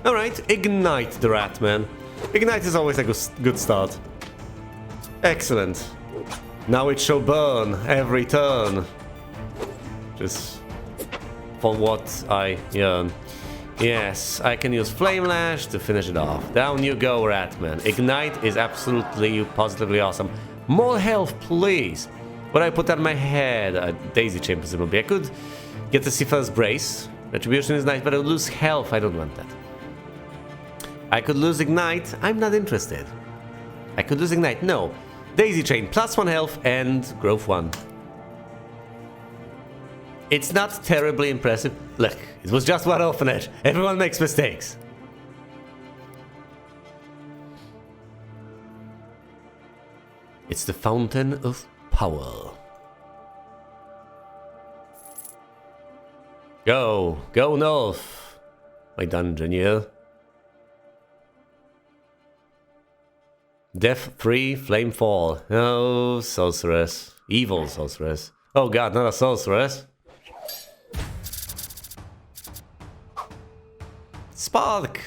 Alright, ignite the Ratman. Ignite is always a good start. Excellent. Now it shall burn every turn. Just for what I yearn. Yes, I can use Flame Lash to finish it off. Down you go, Ratman. Ignite is absolutely, positively awesome. More health, please. What I put on my head? A daisy chain, presumably. I could get the Sifra's Brace. Retribution is nice, but I would lose health. I don't want that. I could lose Ignite. I'm not interested. I could lose Ignite. No. Daisy Chain, +1 health and growth 1. It's not terribly impressive. Look, it was just one orphanage. Everyone makes mistakes. It's the fountain of power. Go north, my dungeoneer. Death 3, Flame 4. Oh, sorceress. Evil sorceress. Oh god, not a sorceress. Spark!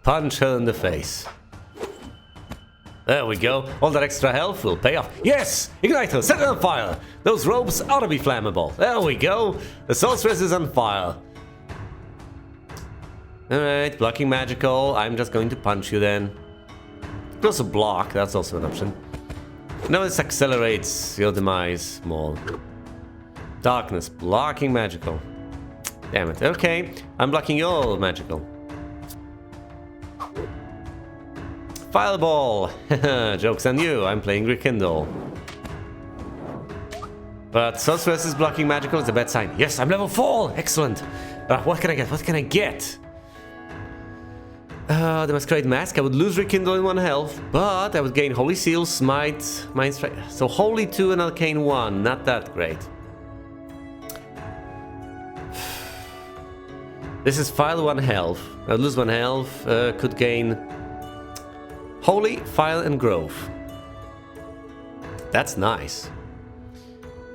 Punch her in the face. There we go. All that extra health will pay off. Yes! Ignite her! Set her on fire! Those ropes ought to be flammable. There we go! The sorceress is on fire. Alright, blocking magical. I'm just going to punch you then. Plus a block, that's also an option. Now this accelerates your demise more. Darkness, blocking magical. Damn it. Okay, I'm blocking your magical. Fireball! Joke's on you, I'm playing Rekindle. But Sorceress is blocking magical, it's a bad sign. Yes, I'm level 4! Excellent! What can I get? What can I get? The Masquerade Mask, I would lose Rekindle in 1 health, but I would gain Holy Seal, Smite, Mind Strike. So Holy 2 and Arcane 1, not that great. This is File 1 health. I would lose 1 health, could gain Holy, File and Growth. That's nice.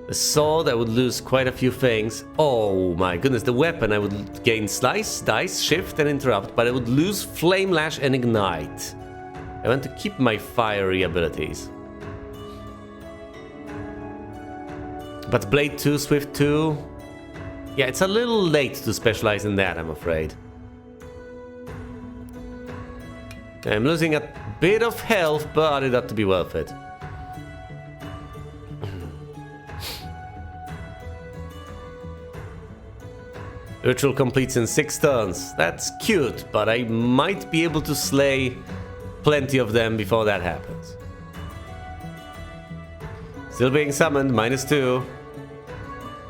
The sword, I would lose quite a few things. Oh my goodness, the weapon, I would gain Slice, Dice, Shift and Interrupt, but I would lose Flame Lash and Ignite. I want to keep my fiery abilities. But Blade 2, Swift 2... Yeah, it's a little late to specialize in that, I'm afraid. I'm losing a bit of health, but it ought to be worth it. Ritual completes in 6 turns. That's cute, but I might be able to slay plenty of them before that happens. Still being summoned, -2.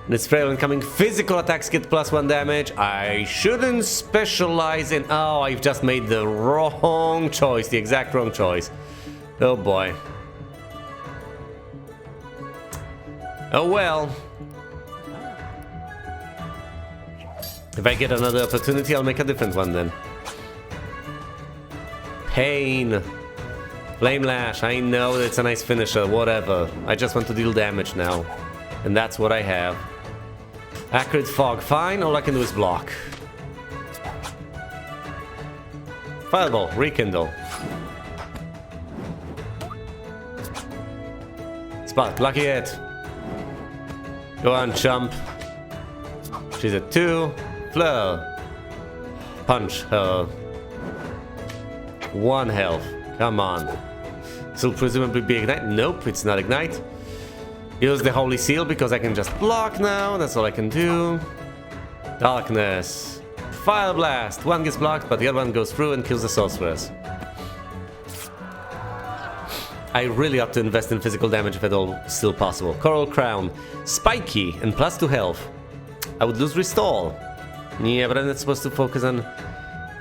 And its frail incoming physical attacks get +1 damage. I shouldn't specialize in... Oh, I've just made the wrong choice, the exact wrong choice. Oh boy. Oh well. If I get another opportunity, I'll make a different one then. Pain. Flame Lash, I know it's a nice finisher, whatever. I just want to deal damage now. And that's what I have. Accurate Fog, fine, all I can do is block. Fireball, Rekindle. Spot, lucky hit. Go on, Chump. She's at 2. Fleur. Punch her. 1 health. Come on. This will presumably be Ignite. Nope, it's not Ignite. Use the Holy Seal because I can just block now. That's all I can do. Darkness. Fire Blast. One gets blocked, but the other one goes through and kills the sorceress. I really ought to invest in physical damage if at all still possible. Coral Crown. Spiky and +2 health. I would lose Restore. Yeah, but I'm not supposed to focus on...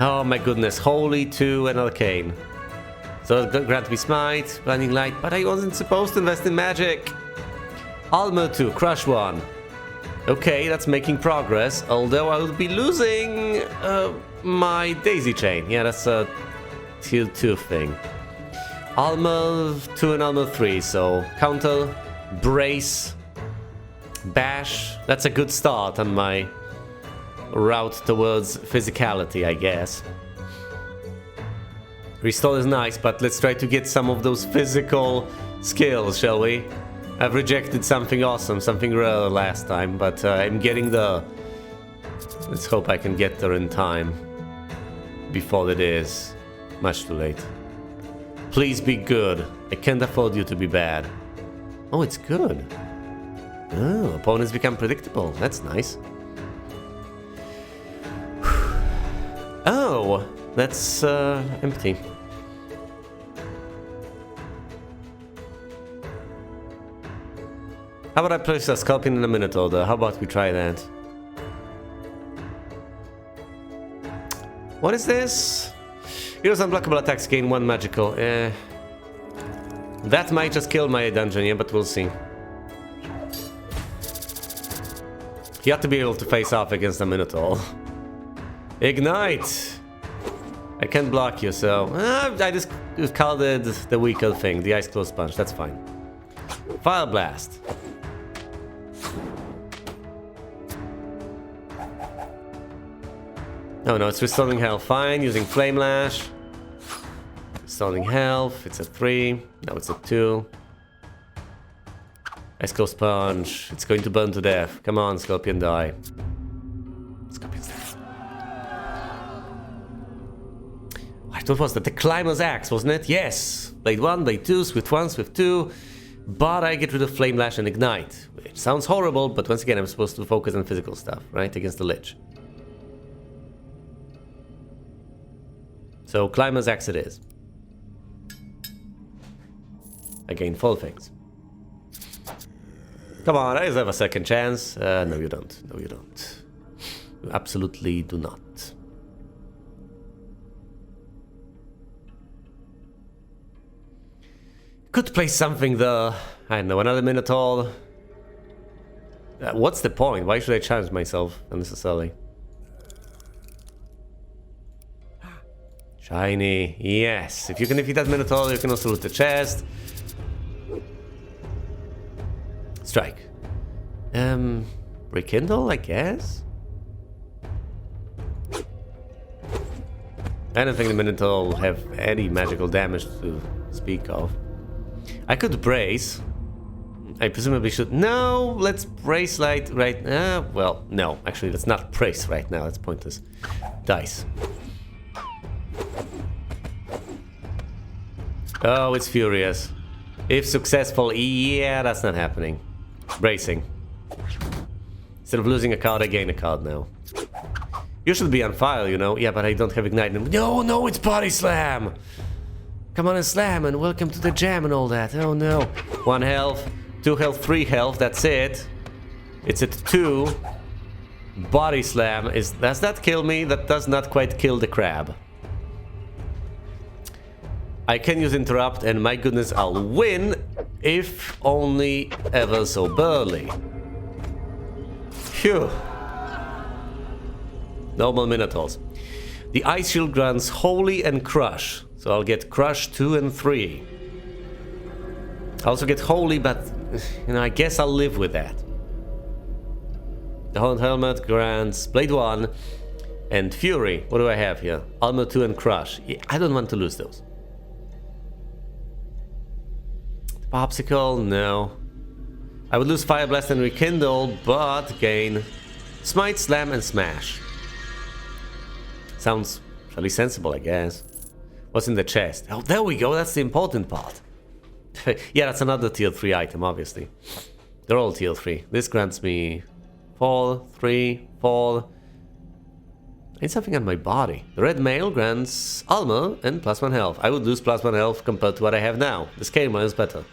Oh my goodness. Holy 2 and Arcane. So grant me Smite, Blinding Light, but I wasn't supposed to invest in magic. Armor 2, Crush 1. Okay, that's making progress, although I will be losing my Daisy Chain. Yeah, that's a tier 2 thing. Armor 2 and Armor 3, so counter, brace, bash. That's a good start on my route towards physicality, I guess. Restore is nice, but let's try to get some of those physical skills, shall we? I've rejected something awesome, something rare last time, but I'm getting there. Let's hope I can get there in time. Before it is much too late. Please be good. I can't afford you to be bad. Oh, it's good. Oh, opponents become predictable. That's nice. Oh, that's empty. How about I place a Scorpion in a Minotaur though? How about we try that? What is this? Heroes unblockable attacks gain 1 magical. That might just kill my Dungeoneer, but we'll see. He ought to be able to face off against a Minotaur. Ignite! I can't block you, so... I just carded the weaker thing, the Ice Close Punch, that's fine. Fire Blast. Oh no, it's restoring health. Fine, using Flame Lash. Restoring health, it's at 3. Now it's at 2. Ice Close Punch. It's going to burn to death. Come on, Scorpion, die. Scorpion's dead. What was that? The Climber's Axe, wasn't it? Yes! Blade 1, Blade 2, Swift 1, Swift 2. But I get rid of Flame Lash and Ignite. Which sounds horrible, but once again, I'm supposed to focus on physical stuff, right? Against the Lich. So, Climber's Axe it is. I gain 4 things. Come on, I deserve a second chance. No you don't. No you don't. You absolutely do not. Could play something though. I don't know, another Minotaur. What's the point? Why should I challenge myself unnecessarily? Shiny, yes. If you can defeat that Minotaur, you can also loot the chest. Strike. Rekindle, I guess? I don't think the Minotaur will have any magical damage to speak of. I could brace. I presumably should... No, let's brace right... well, no. Actually, let's not brace right now. That's pointless. Dice. Oh, it's furious. If successful, yeah, that's not happening. Bracing. Instead of losing a card, I gain a card now. You should be on fire, you know. Yeah, but I don't have Ignite. No, no, it's Body Slam! Come on and slam and welcome to the jam and all that. Oh no. 1 health, 2 health, 3 health, that's it. It's at 2. Body Slam is... Does that kill me? That does not quite kill the crab. I can use Interrupt and my goodness, I'll win, if only ever so barely. Phew. Normal Minotaurs. The Ice Shield grants Holy and Crush, so I'll get Crush 2 and 3. I also get Holy, but, you know, I guess I'll live with that. The Horned Helmet grants Blade 1 and Fury. What do I have here? Armor 2 and Crush. Yeah, I don't want to lose those. Popsicle, no. I would lose Fire Blast and Rekindle, but gain Smite, Slam, and Smash. Sounds fairly sensible, I guess. What's in the chest? Oh, there we go, that's the important part. Yeah, that's another tier 3 item, obviously. They're all tier 3. This grants me 4, 3, 4. I need something on my body. The red mail grants armor and +1 health. I would lose +1 health compared to what I have now. The scale is better.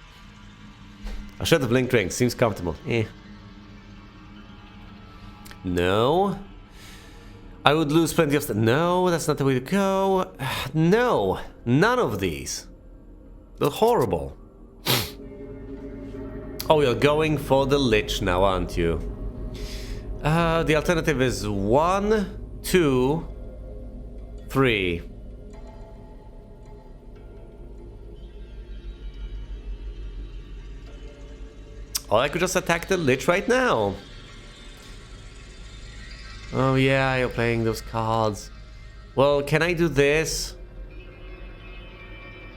A shirt of Link Ring seems comfortable. Eh. No. I would lose plenty of stuff. No, that's not the way to go. No, none of these. They're horrible. Oh, you're going for the Lich now, aren't you? The alternative is 1, 2, 3. Or I could just attack the Lich right now. Oh yeah, you're playing those cards. Well, can I do this?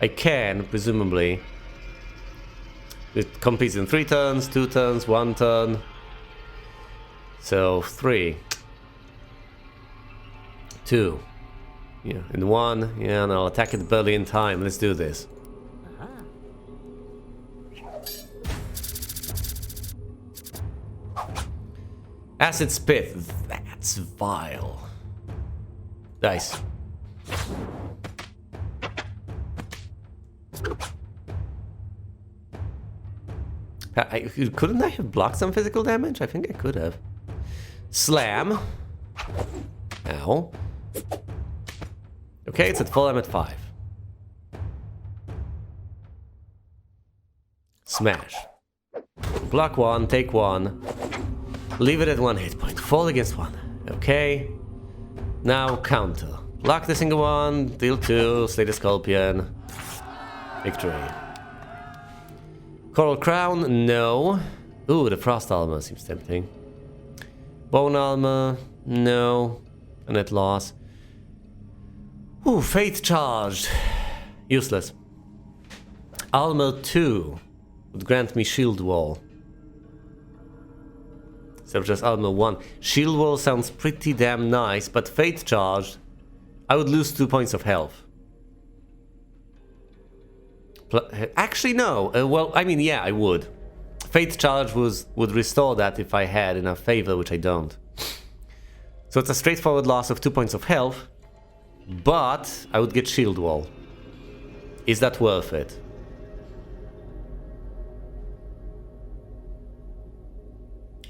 I can, presumably. It competes in 3 turns, 2 turns, 1 turn. So 3. 2. Yeah, and 1. Yeah, and I'll attack it barely in time. Let's do this. Acid Spit. That's vile. Dice. Couldn't I have blocked some physical damage? I think I could have. Slam. Ow. Okay, it's at full. I'm at 5. Smash. Block 1, take 1. Leave it at 1 hit point. Fall against 1. Okay. Now counter. Block the single one. Deal 2. Slay the Scorpion. Victory. Coral Crown? No. Ooh, the Frost Armor seems tempting. Bone Armor? No. A net loss. Ooh, Faith Charged. Useless. Armor 2 would grant me Shield Wall. Instead of just Armor 1. Shield Wall sounds pretty damn nice, but Faith Charged, I would lose 2 points of health. Actually, no. Well, I mean, yeah, I would. Faith Charge would restore that if I had enough favor, which I don't. So it's a straightforward loss of 2 points of health, but I would get Shield Wall. Is that worth it?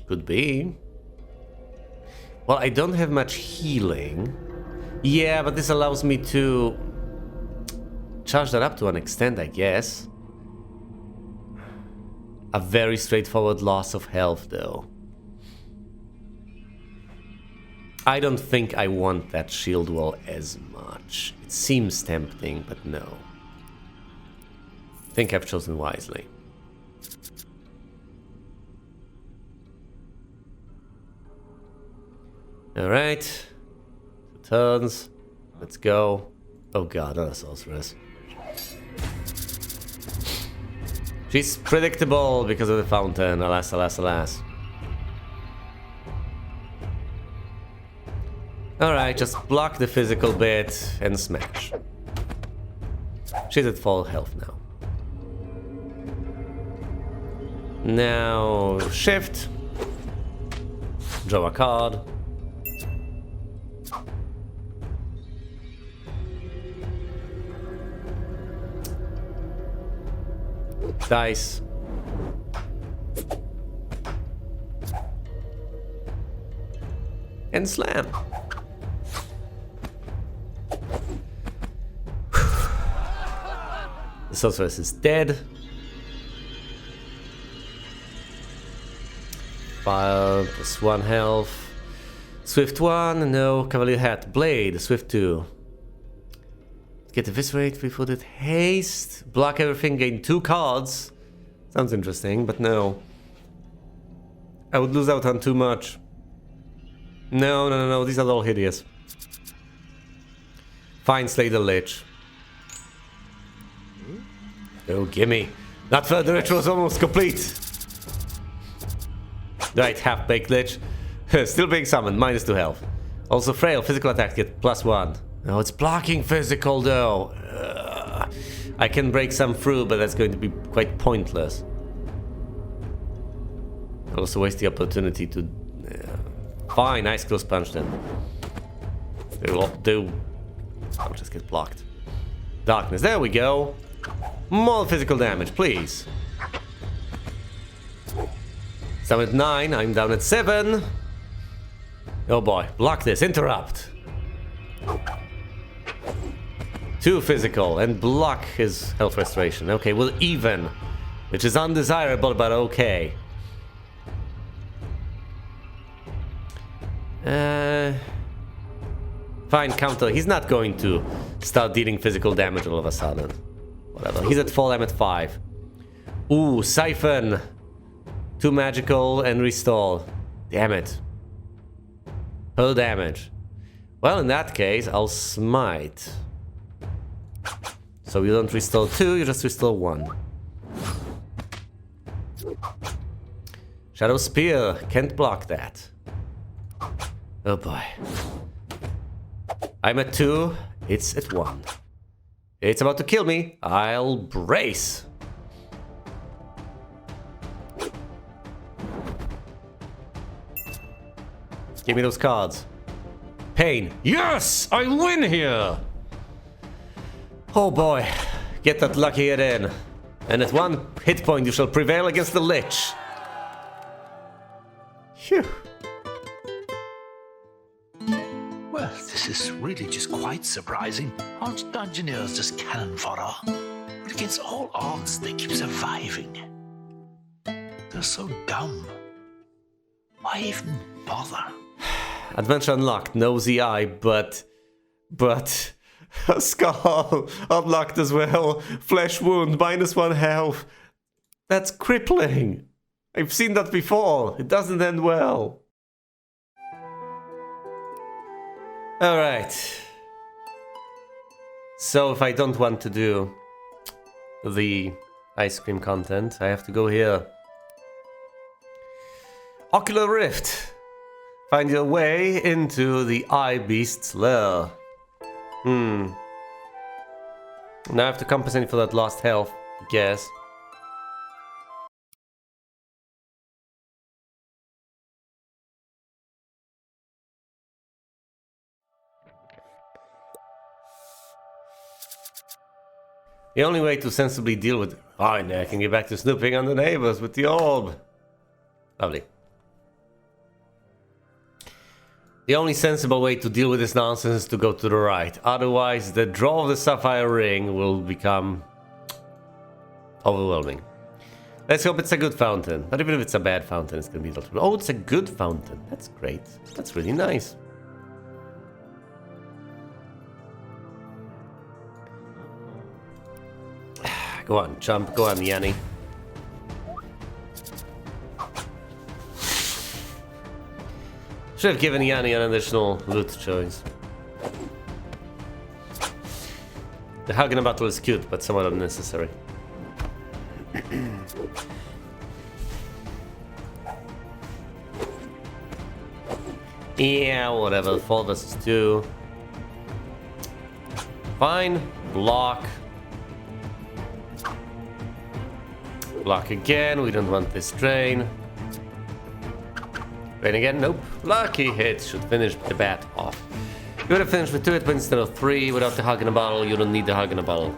Could be. Well, I don't have much healing. Yeah, but this allows me to charge that up to an extent, I guess. A very straightforward loss of health, though. I don't think I want that shield wall as much. It seems tempting, but no. I think I've chosen wisely. Alright. Turns. Let's go. Oh god, another sorceress. She's predictable because of the fountain, alas, alas, alas. Alright, just block the physical bit and smash. She's at full health now. Now, shift. Draw a card. Dice. And slam. The sorceress is dead. Fire plus 1 health. Swift 1, no. Cavalier hat. Blade, Swift 2. Get eviscerate, 3-footed haste. Block everything, gain 2 cards. Sounds interesting, but no. I would lose out on too much. No, these are all hideous. Fine, slay the Lich. Oh, gimme. That further ritual was almost complete. Right, half-baked Lich. Still being summoned, -2 health. Also frail, physical attack get +1. No, it's blocking physical though. I can break some through, but that's going to be quite pointless. I'll also waste the opportunity to... Fine, nice close punch then. I'll just get blocked. Darkness, there we go. More physical damage, please. So I'm at 9, I'm down at 7. Oh boy, block this, interrupt. 2 physical and block his health restoration. Okay, we'll even, which is undesirable, but okay. Fine, counter. He's not going to start dealing physical damage all of a sudden. Whatever. He's at 4, I'm at 5. Ooh, Siphon. 2 magical and restore. Damn it. Full damage. Well, in that case, I'll smite. So you don't restore 2, you just restore 1. Shadow Spear. Can't block that. Oh boy. I'm at 2, it's at 1. It's about to kill me. I'll brace. Give me those cards. Pain. Yes! I win here! Oh boy. Get that lucky hit in. And at 1 hit point you shall prevail against the Lich. Phew. Well, this is really just quite surprising. Aren't dungeoneers just cannon fodder? But against all odds, they keep surviving. They're so dumb. Why even bother? Adventure unlocked, nosy eye, but a skull unlocked as well. Flesh wound, -1 health. That's crippling. I've seen that before. It doesn't end well. Alright. So if I don't want to do the ice cream content, I have to go here. Ocular Rift. Find your way into the Eye Beast's lair. Now I have to compensate for that lost health, I guess. The only way to sensibly deal with... Oh, now I can get back to snooping on the neighbors with the orb. Lovely. The only sensible way to deal with this nonsense is to go to the right. Otherwise, the draw of the Sapphire Ring will become overwhelming. Let's hope it's a good fountain. But even if it's a bad fountain, it's going to be... Oh, it's a good fountain. That's great. That's really nice. Go on, Chump. Go on, Yanni. Should have given Yanni an additional loot choice. The hug in a battle is cute, but somewhat unnecessary. Yeah, whatever. 4 versus 2. Fine. Block. Block again. We don't want this drain. Drain again. Nope. Lucky hit should finish the bat off. You would have finished with 2 hit points instead of 3 without the hug in a bottle. You don't need the hug in a bottle.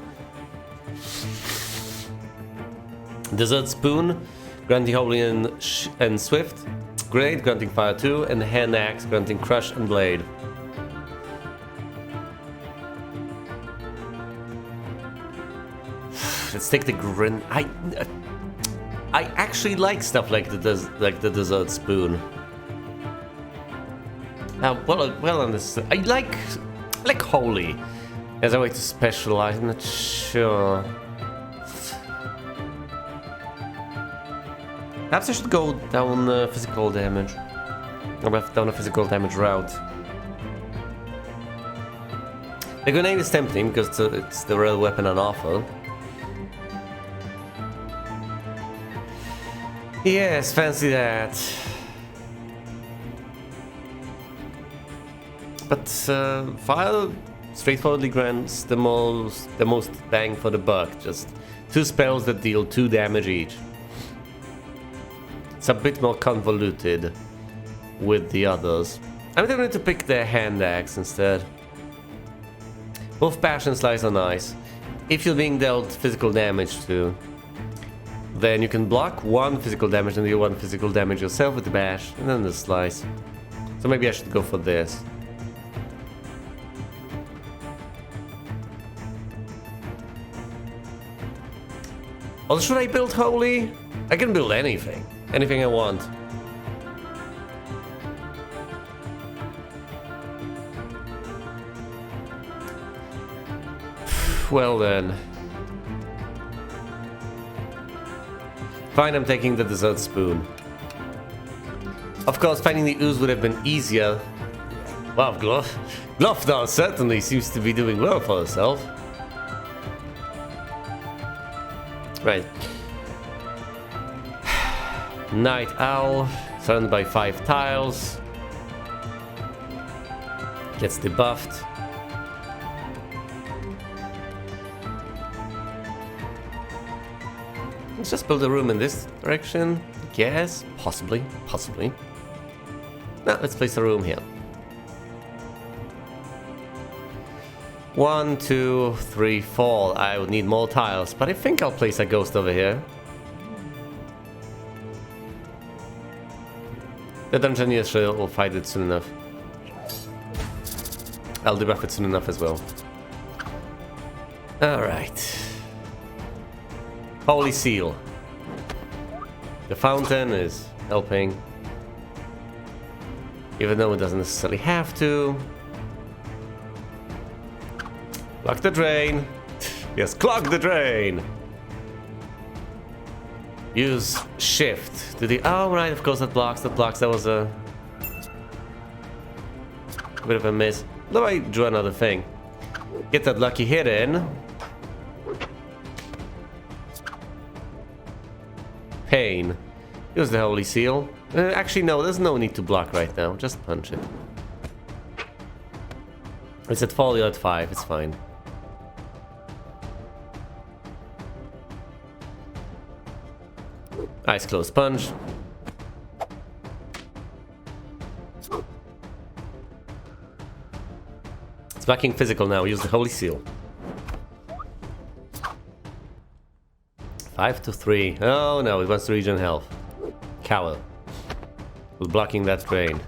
Desert Spoon, granting Holy and Swift. Great, granting Fire 2. And Hand Axe, granting Crush and Blade. Let's take the Grin. I actually like stuff like the Desert Spoon. Well understood. I like Holy as a way to specialize. I'm not sure. Perhaps I should go down physical damage. Or down a physical damage route. The grenade is tempting because it's the real weapon on offer. Yes, fancy that. But fire straightforwardly grants the most bang for the buck. Just 2 spells that deal 2 damage each. It's a bit more convoluted with the others. I'm going to pick the hand axe instead. Both passion slice are nice. If you're being dealt physical damage to, then you can block 1 physical damage and deal 1 physical damage yourself with the bash, and then the slice. So maybe I should go for this. Or should I build holy? I can build anything. Anything I want. Well then. Fine, I'm taking the dessert spoon. Of course, finding the ooze would have been easier. Wow, Glofdar certainly seems to be doing well for herself. Right. Night Owl, surrounded by 5 tiles. Gets debuffed. Let's just build a room in this direction. Yes, possibly. Now let's place a room here. 1, 2, 3, 4. I would need more tiles, but I think I'll place a ghost over here. The dungeoneers will fight it soon enough. I'll debuff it soon enough as well. Alright. Holy Seal. The fountain is helping. Even though it doesn't necessarily have to. Block the drain. Yes, clog the drain. Use shift to the... Oh, right, of course that blocks. That was a bit of a miss. Though I drew another thing. Get that lucky hit in. Pain. Use the Holy Seal. Actually, no, there's no need to block right now. Just punch it. It's at 4, you're at 5. It's fine. Eyes closed, punch. It's backing physical now. Use the Holy Seal. 5 to 3. Oh no, it wants to regen health. Cowl. We're blocking that drain.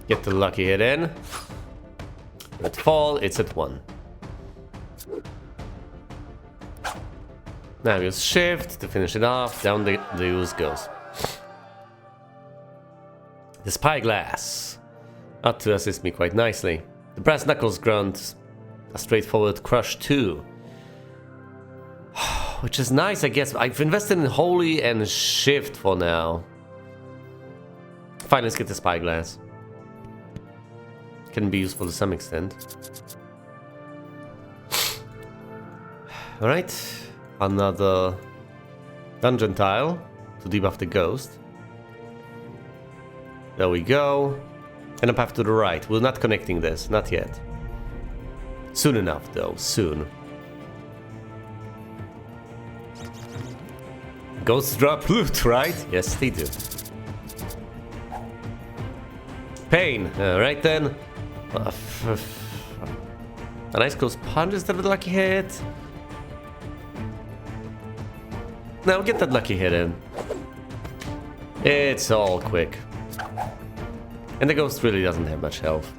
Get the lucky hit in. At fall, it's at 1. Now use shift to finish it off. Down the ooze goes. The spyglass ought to assist me quite nicely. The brass knuckles grant a straightforward crush too. Which is nice, I guess. I've invested in holy and shift for now. Fine, let's get the spyglass. Can be useful to some extent. Alright. Another dungeon tile to debuff the ghost. There we go. And a path to the right. We're not connecting this, not yet. Soon enough though, soon. Ghosts drop loot, right? Yes, they do. Pain. Alright then. A nice close punch instead of a lucky hit. Now get that lucky hit in. It's all quick. And the ghost really doesn't have much health.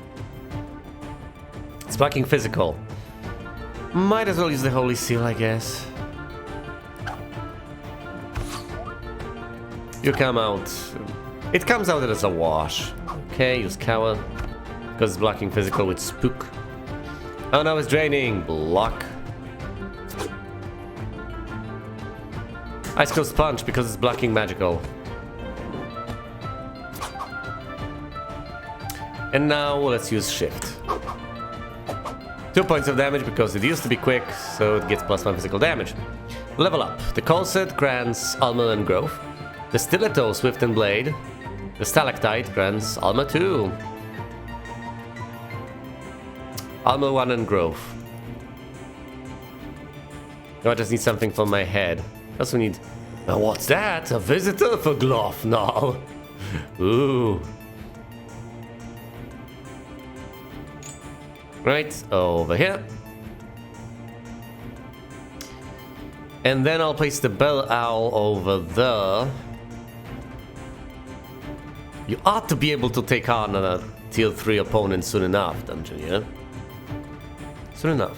It's blocking physical. Might as well use the Holy Seal, I guess. You come out. It comes out as a wash. Okay, use Cower. Because it's blocking physical with Spook. Oh no, it's draining. Block. Ice Close Punch because it's blocking magical. And now let's use Shift. 2 points of damage because it used to be quick, so it gets +1 physical damage. Level up. The Colset grants Armor and Growth. The Stiletto, Swift and Blade. The Stalactite grants Armor 2. Armor 1 and Growth. No, I just need something for my head. Also need... Oh, what's that? A visitor for Glove now. Ooh. Right, over here. And then I'll place the Bell Owl over there. You ought to be able to take on a tier 3 opponent soon enough, Dungeoneer. Soon enough.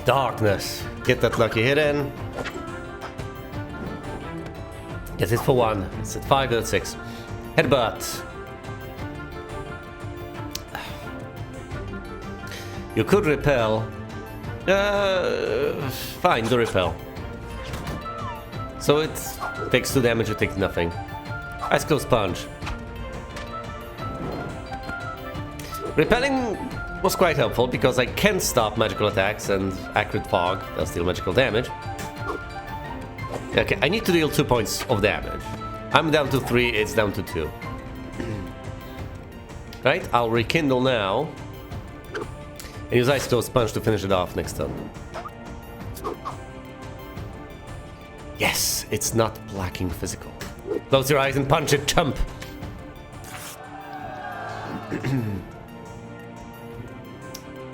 Darkness. Get that lucky hit in. Get it for 1. It's at 5, at 6. Headbutt. You could repel. Fine, do repel. So it takes 2 damage, it takes nothing. Ice Close Punch. Repelling was quite helpful because I can stop magical attacks and Accurate Fog does deal magical damage. Okay, I need to deal 2 points of damage. I'm down to 3, it's down to 2. Right, I'll rekindle now. And use Ice Close Punch to finish it off next turn. Yes, it's not blocking physical. Close your eyes and punch it, Chump!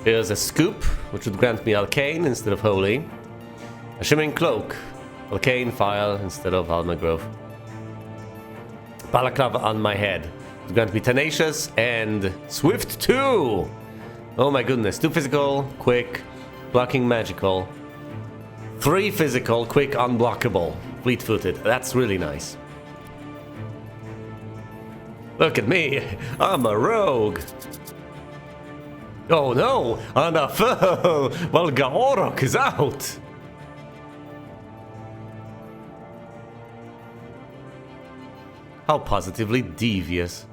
Here's a Scoop, which would grant me Arcane instead of Holy. A Shimmering Cloak. Arcane Fire instead of Armor Growth. Balaclava on my head. It would grant me Tenacious and Swift 2! Oh my goodness. 2 physical, quick, blocking magical. 3 physical, quick, unblockable. Fleet-footed. That's really nice. Look at me. I'm a rogue. Oh no! Anafel! Valgaorok is out! How positively devious.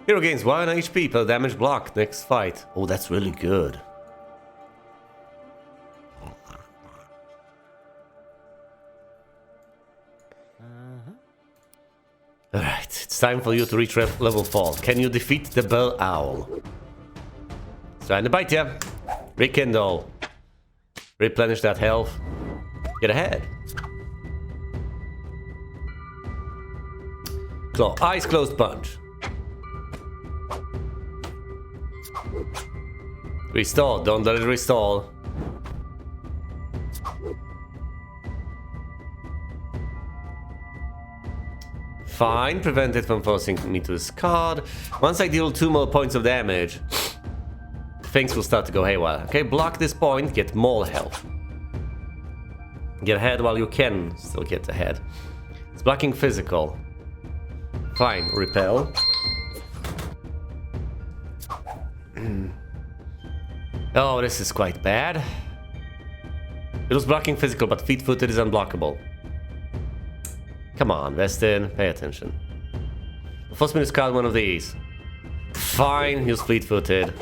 Hero gains 1 HP per damage block next fight. Oh, that's really good. Alright, it's time for you to reach level 4. Can you defeat the Bell Owl? It's trying to bite ya. Rekindle. Replenish that health. Get ahead. Claw. Eyes closed punch. Restore. Don't let it restore. Fine, prevent it from forcing me to discard. Once I deal 2 more points of damage, things will start to go haywire. Okay, block this point, get more health. Get ahead while you can still get ahead. It's blocking physical. Fine, repel. Oh, this is quite bad. It was blocking physical, but feet-footed is unblockable. Come on, Vestin, pay attention. Force me to discard one of these. Fine, use fleet-footed.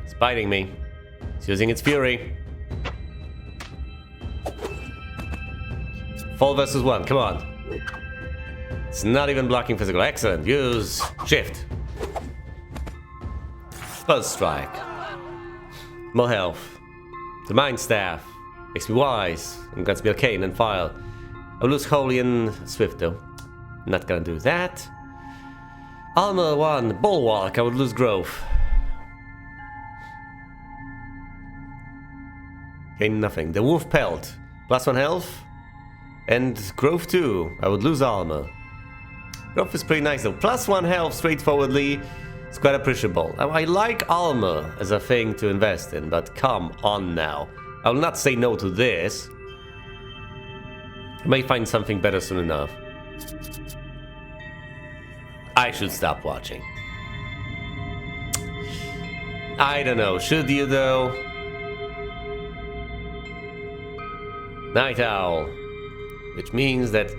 It's biting me. It's using its fury. 4 versus 1, come on. It's not even blocking physical. Excellent, use shift. Buzz Strike. More health. The Mind Staff. Makes me wise, and grants me Arcane and Fire. I'll lose Holy and Swift though. I'm not gonna do that. Armor 1, Bulwark, I would lose Growth. Gain nothing. The Wolf Pelt, +1 health. And Growth 2, I would lose Armor. Growth is pretty nice though. +1 health straightforwardly. It's quite appreciable. Now, I like armor as a thing to invest in, but come on now. I will not say no to this. I may find something better soon enough. I should stop watching. I don't know, should you though? Night Owl. Which means that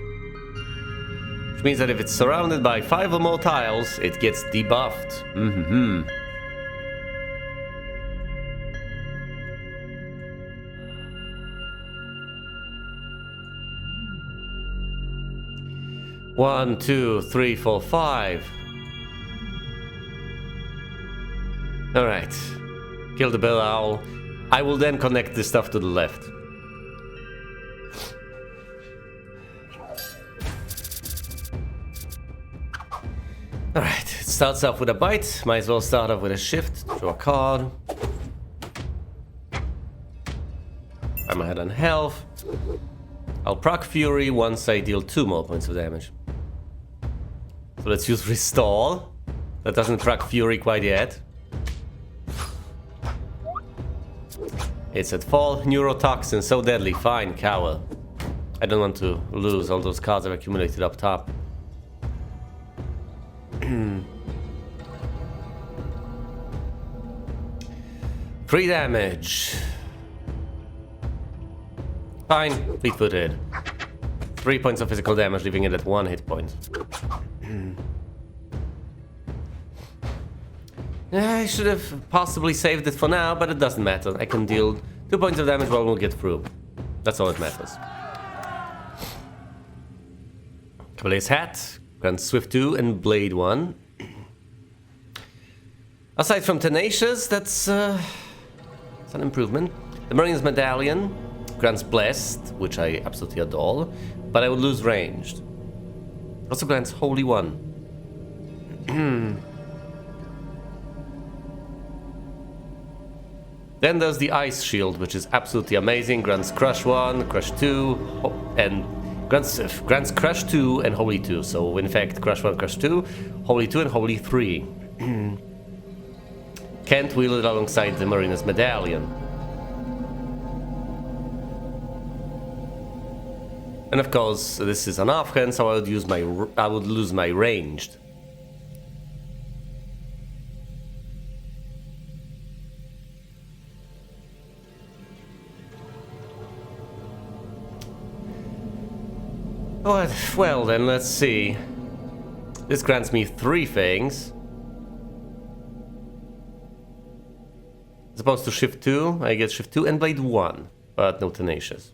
if it's surrounded by 5 or more tiles, it gets debuffed. Mm-hmm. One, two, three, four, 5. Alright. Kill the Bell Owl. I will then connect this stuff to the left. Alright, it starts off with a bite. Might as well start off with a shift. Draw a card. I'm ahead on health. I'll proc Fury once I deal 2 more points of damage. So let's use Restore. That doesn't proc Fury quite yet. It's at fall. Neurotoxin, so deadly. Fine, cower. I don't want to lose all those cards I've accumulated up top. 3 damage. Fine, fleet-footed. 3 points of physical damage, leaving it at 1 hit point. I should have possibly saved it for now, but it doesn't matter. I can deal 2 points of damage while we'll get through. That's all that matters. Cavalier's Hat, grants Swift 2 and Blade 1. Aside from Tenacious, that's an improvement. The Marine's Medallion grants Blessed, which I absolutely adore, but I would lose ranged. Also grants Holy 1. Then there's the Ice Shield, which is absolutely amazing. Grants Crush 1, Crush 2, and grants Crush 2 and Holy 2. So in fact, Crush 1, Crush 2, Holy 2, and Holy 3. Can't wield it alongside the Mariner's Medallion. And of course, this is an offhand, so I would lose my ranged. Oh, well then, let's see. This grants me 3 things. As opposed to Shift 2, I get Shift 2 and Blade 1, but no Tenacious.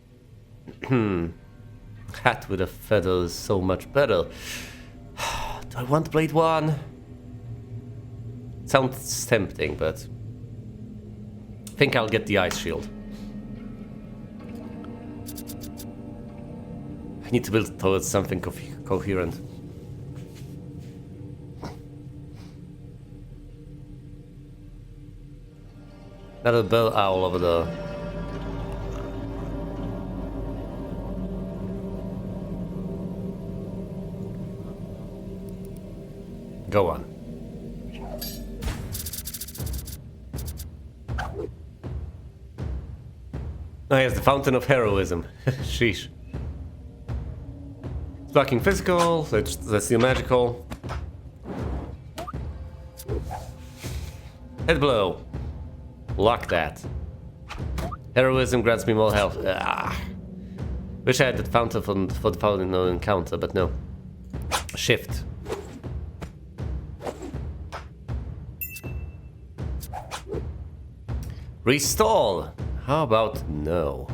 Hat with a feather is so much better. Do I want Blade 1? Sounds tempting, but I think I'll get the Ice Shield. I need to build towards something coherent. Another Bell Owl over there. Go on. Oh yes, the Fountain of Heroism. Sheesh. Blocking physical, let's do magical. Head blow. Lock that. Heroism grants me more health. Wish I had that fountain for the fountain encounter, but no. Shift. Restall. How about no?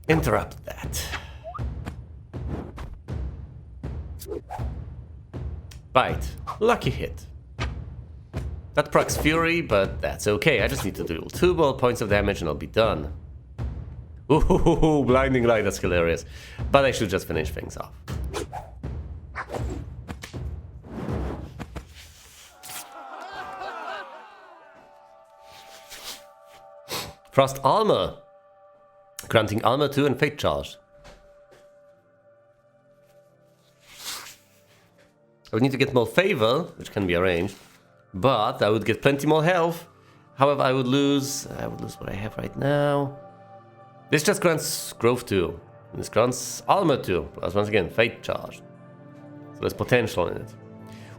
Interrupt that. Bite. Lucky hit. That procs Fury, but that's okay. I just need to do 2 more points of damage and I'll be done. Ooh, blinding light, that's hilarious. But I should just finish things off. Frost Armor. Granting Armor 2 and Fate Charge. I would need to get more favor, which can be arranged, but I would get plenty more health. However, I would lose what I have right now. This just grants growth 2. This grants armor 2, plus once again, fate charge. So there's potential in it.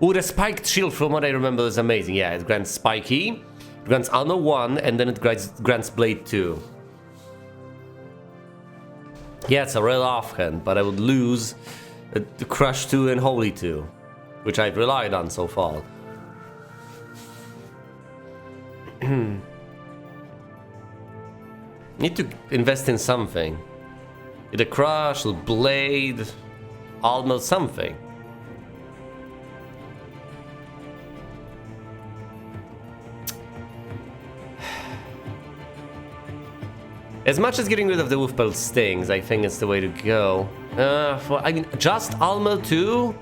Ooh, the spiked shield, from what I remember, is amazing. Yeah, it grants spiky, it grants armor 1, and then it grants blade 2. Yeah, it's a real offhand, but I would lose the crush 2 and holy 2, which I've relied on so far. Need to invest in something. Either crush, or blade, armor, something. As much as getting rid of the wolfpelt stings, I think it's the way to go. I mean, just armor 2?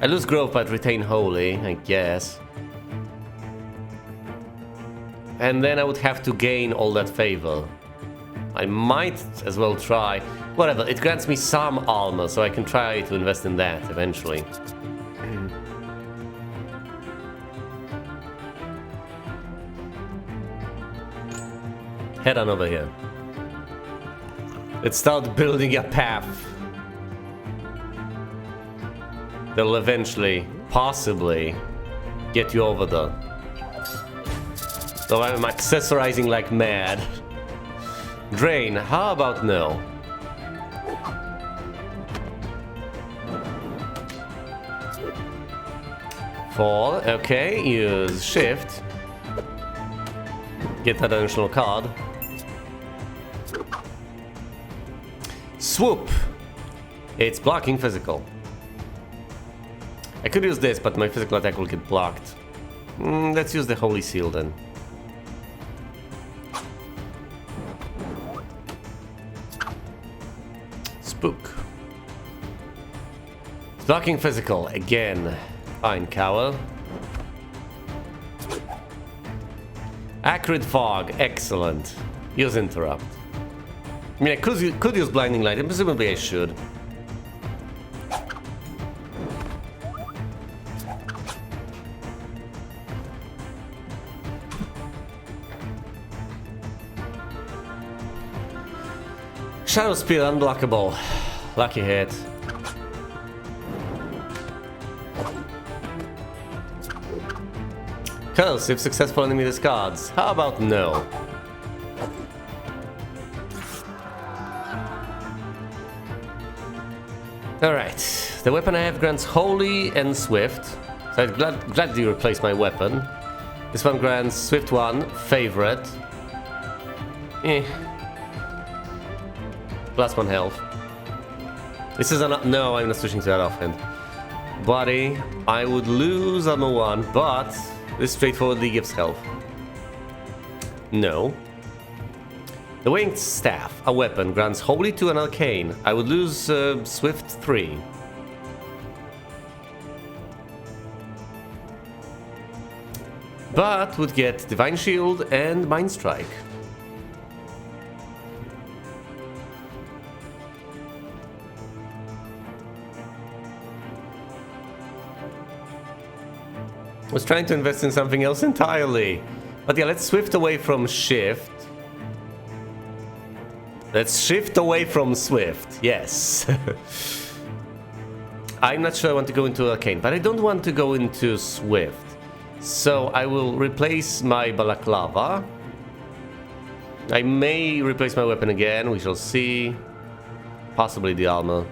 I lose growth but retain holy, I guess. And then I would have to gain all that favor. I might as well try. Whatever, it grants me some armor, so I can try to invest in that eventually. Head on over here. Let's start building a path that'll eventually, possibly, get you over there. So I'm accessorizing like mad. Drain, how about no? Fall, okay, use shift. Get that additional card. Swoop! It's blocking physical. I could use this, but my physical attack will get blocked. Let's use the Holy Seal then. Spook. Blocking physical again. Fine, cowl. Acrid fog, excellent. Use interrupt. I mean, I could use blinding light, and presumably I should. Shadow Spear unblockable. Lucky hit. Curse if successful enemy discards. How about no? Alright. The weapon I have grants Holy and Swift. So I'd gladly replace my weapon. This one grants Swift 1, Favorite. Plus 1 health. This is no, I'm not switching to that offhand. Body, I would lose armor 1, but this straightforwardly gives health. No. The Winged Staff, a weapon, grants Holy 2 and Arcane. I would lose Swift 3. But would get Divine Shield and Mind Strike. I was trying to invest in something else entirely. But yeah, let's swift away from shift. Let's shift away from swift. Yes. I'm not sure I want to go into arcane, but I don't want to go into swift. So I will replace my balaclava. I may replace my weapon again. We shall see. Possibly the armor.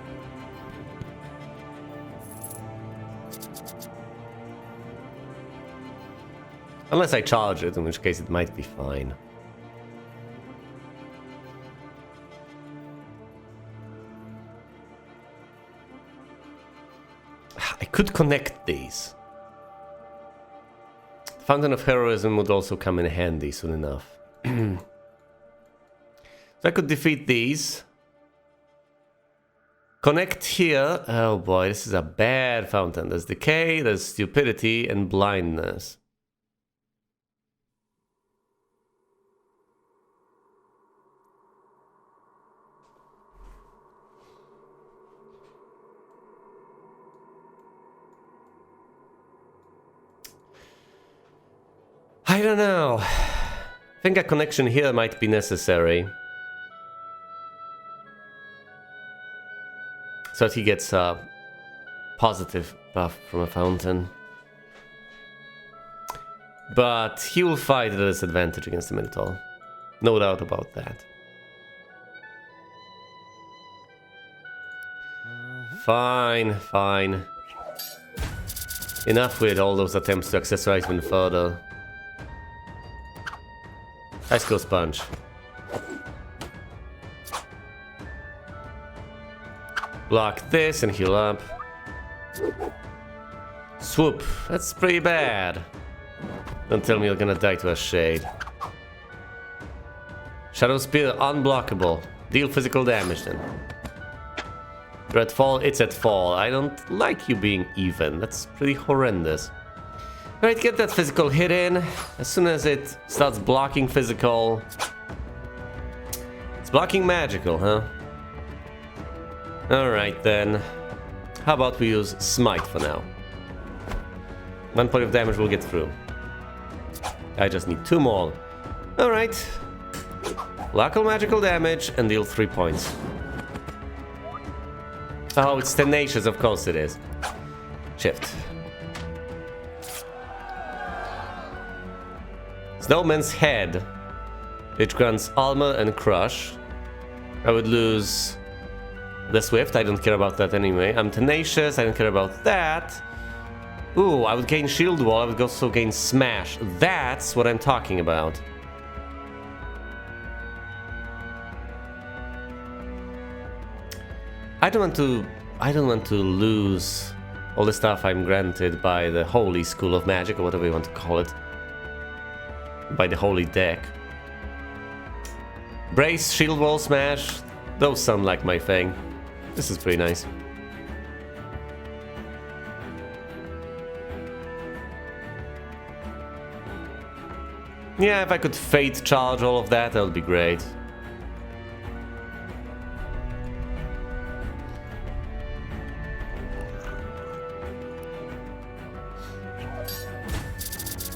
Unless I charge it, in which case it might be fine. I could connect these. Fountain of Heroism would also come in handy soon enough. So I could defeat these. Connect here. Oh boy, this is a bad fountain. There's Decay, there's Stupidity, and Blindness. I don't know. I think a connection here might be necessary. So that he gets a positive buff from a fountain. But he will fight at a disadvantage against the Minotaur. No doubt about that. Fine, fine. Enough with all those attempts to accessorize even further. Ice Cold Sponge. Block this and heal up. Swoop. That's pretty bad. Don't tell me you're gonna die to a shade. Shadow Spear, unblockable. Deal physical damage then. You're at fall, it's at fall. I don't like you being even. That's pretty horrendous. Alright, get that physical hit in. As soon as it starts blocking physical... It's blocking magical, huh? Alright then. How about we use Smite for now? 1 point of damage will get through. I just need 2 more. Alright. Local magical damage and deal 3 points. Oh, it's tenacious, of course it is. Shift. Snowman's Head, which grants armor and crush. I would lose the Swift, I don't care about that anyway. I'm tenacious, I don't care about that. Ooh, I would gain Shield Wall, I would also gain Smash. That's what I'm talking about. I don't want to lose all the stuff I'm granted by the Holy School of Magic, or whatever you want to call it. By the Holy Deck. Brace, Shield Wall, Smash, those sound like my thing. This is pretty nice. Yeah, if I could Fate charge all of that, that would be great.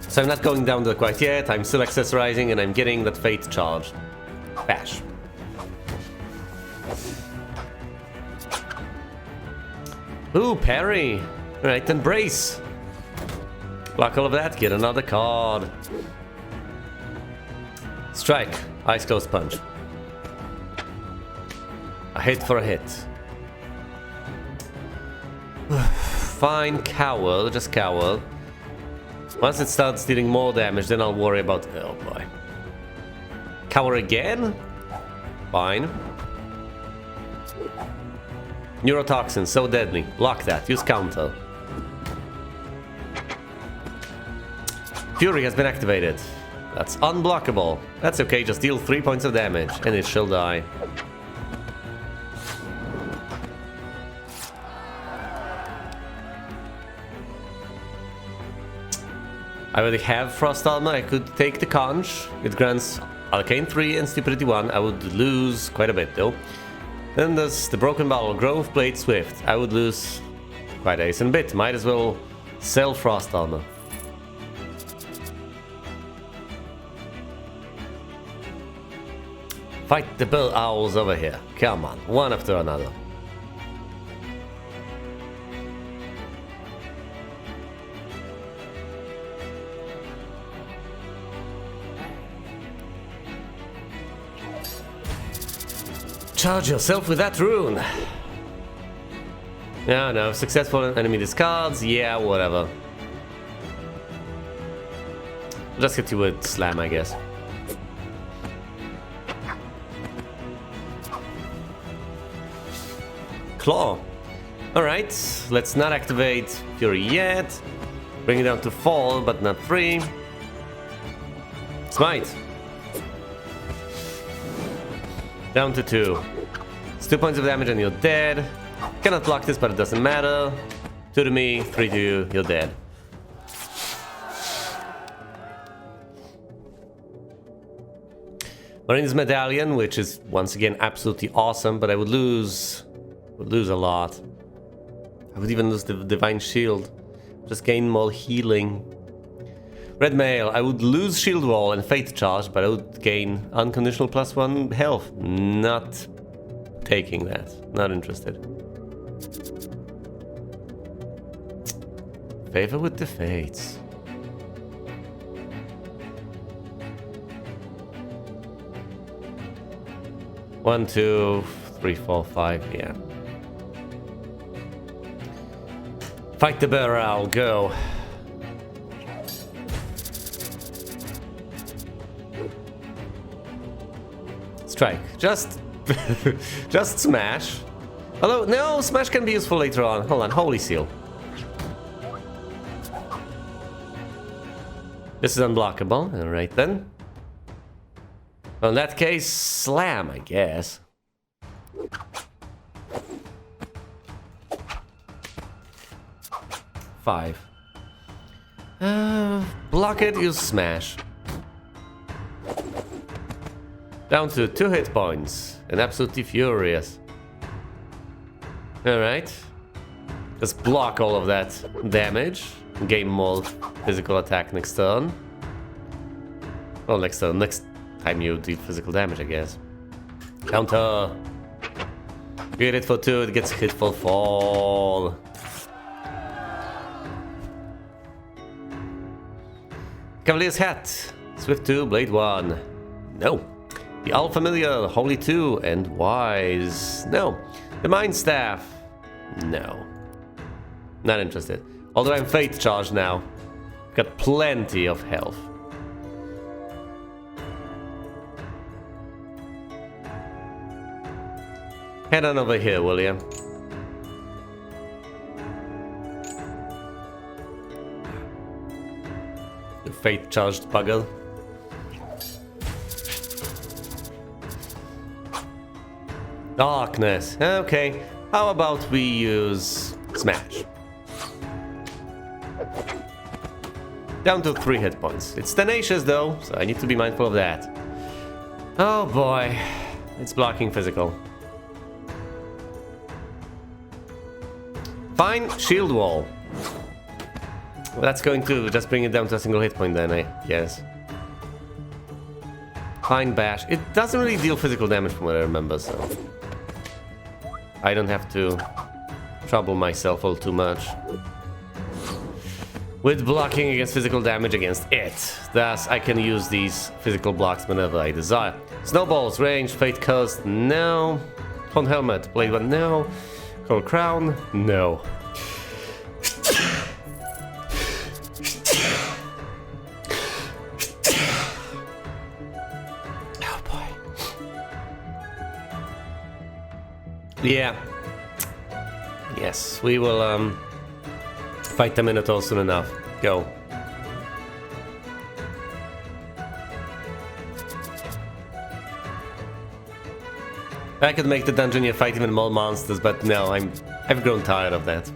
So I'm not going down there quite yet, I'm still accessorizing and I'm getting that Fate charge. Bash. Ooh, parry! Alright, then brace! Block all of that, get another card. Strike, Ice Cold Punch. A hit for a hit. Fine, cower, just cower. Once it starts dealing more damage, then I'll worry about... Oh boy. Cower again? Fine. Neurotoxin, so deadly. Block that, use counter. Fury has been activated. That's unblockable. That's okay, just deal 3 points of damage, and it shall die. I already have Frost Armor, I could take the Conch. It grants Arcane 3 and Stupidity 1. I would lose quite a bit though. Then there's the Broken Bottle, Grove Blade Swift. I would lose quite a decent bit. Might as well sell Frost Armor. Fight the Bill Owls over here. Come on, one after another. Charge yourself with that rune. No, successful enemy discards. Yeah, whatever. Just hit you with slam, I guess. Claw. Alright, let's not activate Fury yet. Bring it down to fall, but not 3. Smite. Down to 2. It's 2 points of damage and you're dead. Cannot block this, but it doesn't matter. 2 to me, 3 to you, you're dead. Marine's Medallion, which is once again absolutely awesome, but I would lose a lot. I would even lose the Divine Shield. Just gain more healing. Red mail. I would lose shield wall and fate charge, but I would gain unconditional +1 health. Not taking that. Not interested. Favor with the fates. One, 2, 3, 4, 5, yeah. Fight the bear owl, go. Strike. Just just smash. Although no, smash can be useful later on. Hold on, holy seal. This is unblockable. Alright then. Well, in that case, slam, I guess. Five. Block it, use smash. Down to 2 hit points. And absolutely furious. Alright. Just block all of that damage. Gain more physical attack next turn. Well, next turn. Next time you deal physical damage, I guess. Counter. You hit it for 2, it gets hit for 4. Cavalier's Hat. Swift 2, Blade 1. No. The All Familiar, Holy 2, and Wise. No. The Mind Staff. No. Not interested. Although I'm Fate Charged now. Got plenty of health. Head on over here, will ya? You Fate Charged bugger. Darkness. Okay. How about we use Smash? Down to 3 hit points. It's tenacious though, so I need to be mindful of that. Oh boy. It's blocking physical. Fine, shield wall. Well, that's going to just bring it down to a single hit point then, I guess. Fine bash. It doesn't really deal physical damage from what I remember, so I don't have to trouble myself all too much with blocking against physical damage against it. Thus, I can use these physical blocks whenever I desire. Snowballs, range, Fate Curse, no. Horn Helmet, Blade 1, no. Cold Crown, no. Oh boy. Yeah. Yes, we will fight the Minotaur soon enough. Go. I could make the dungeoneer fight even more monsters, but no, I've grown tired of that.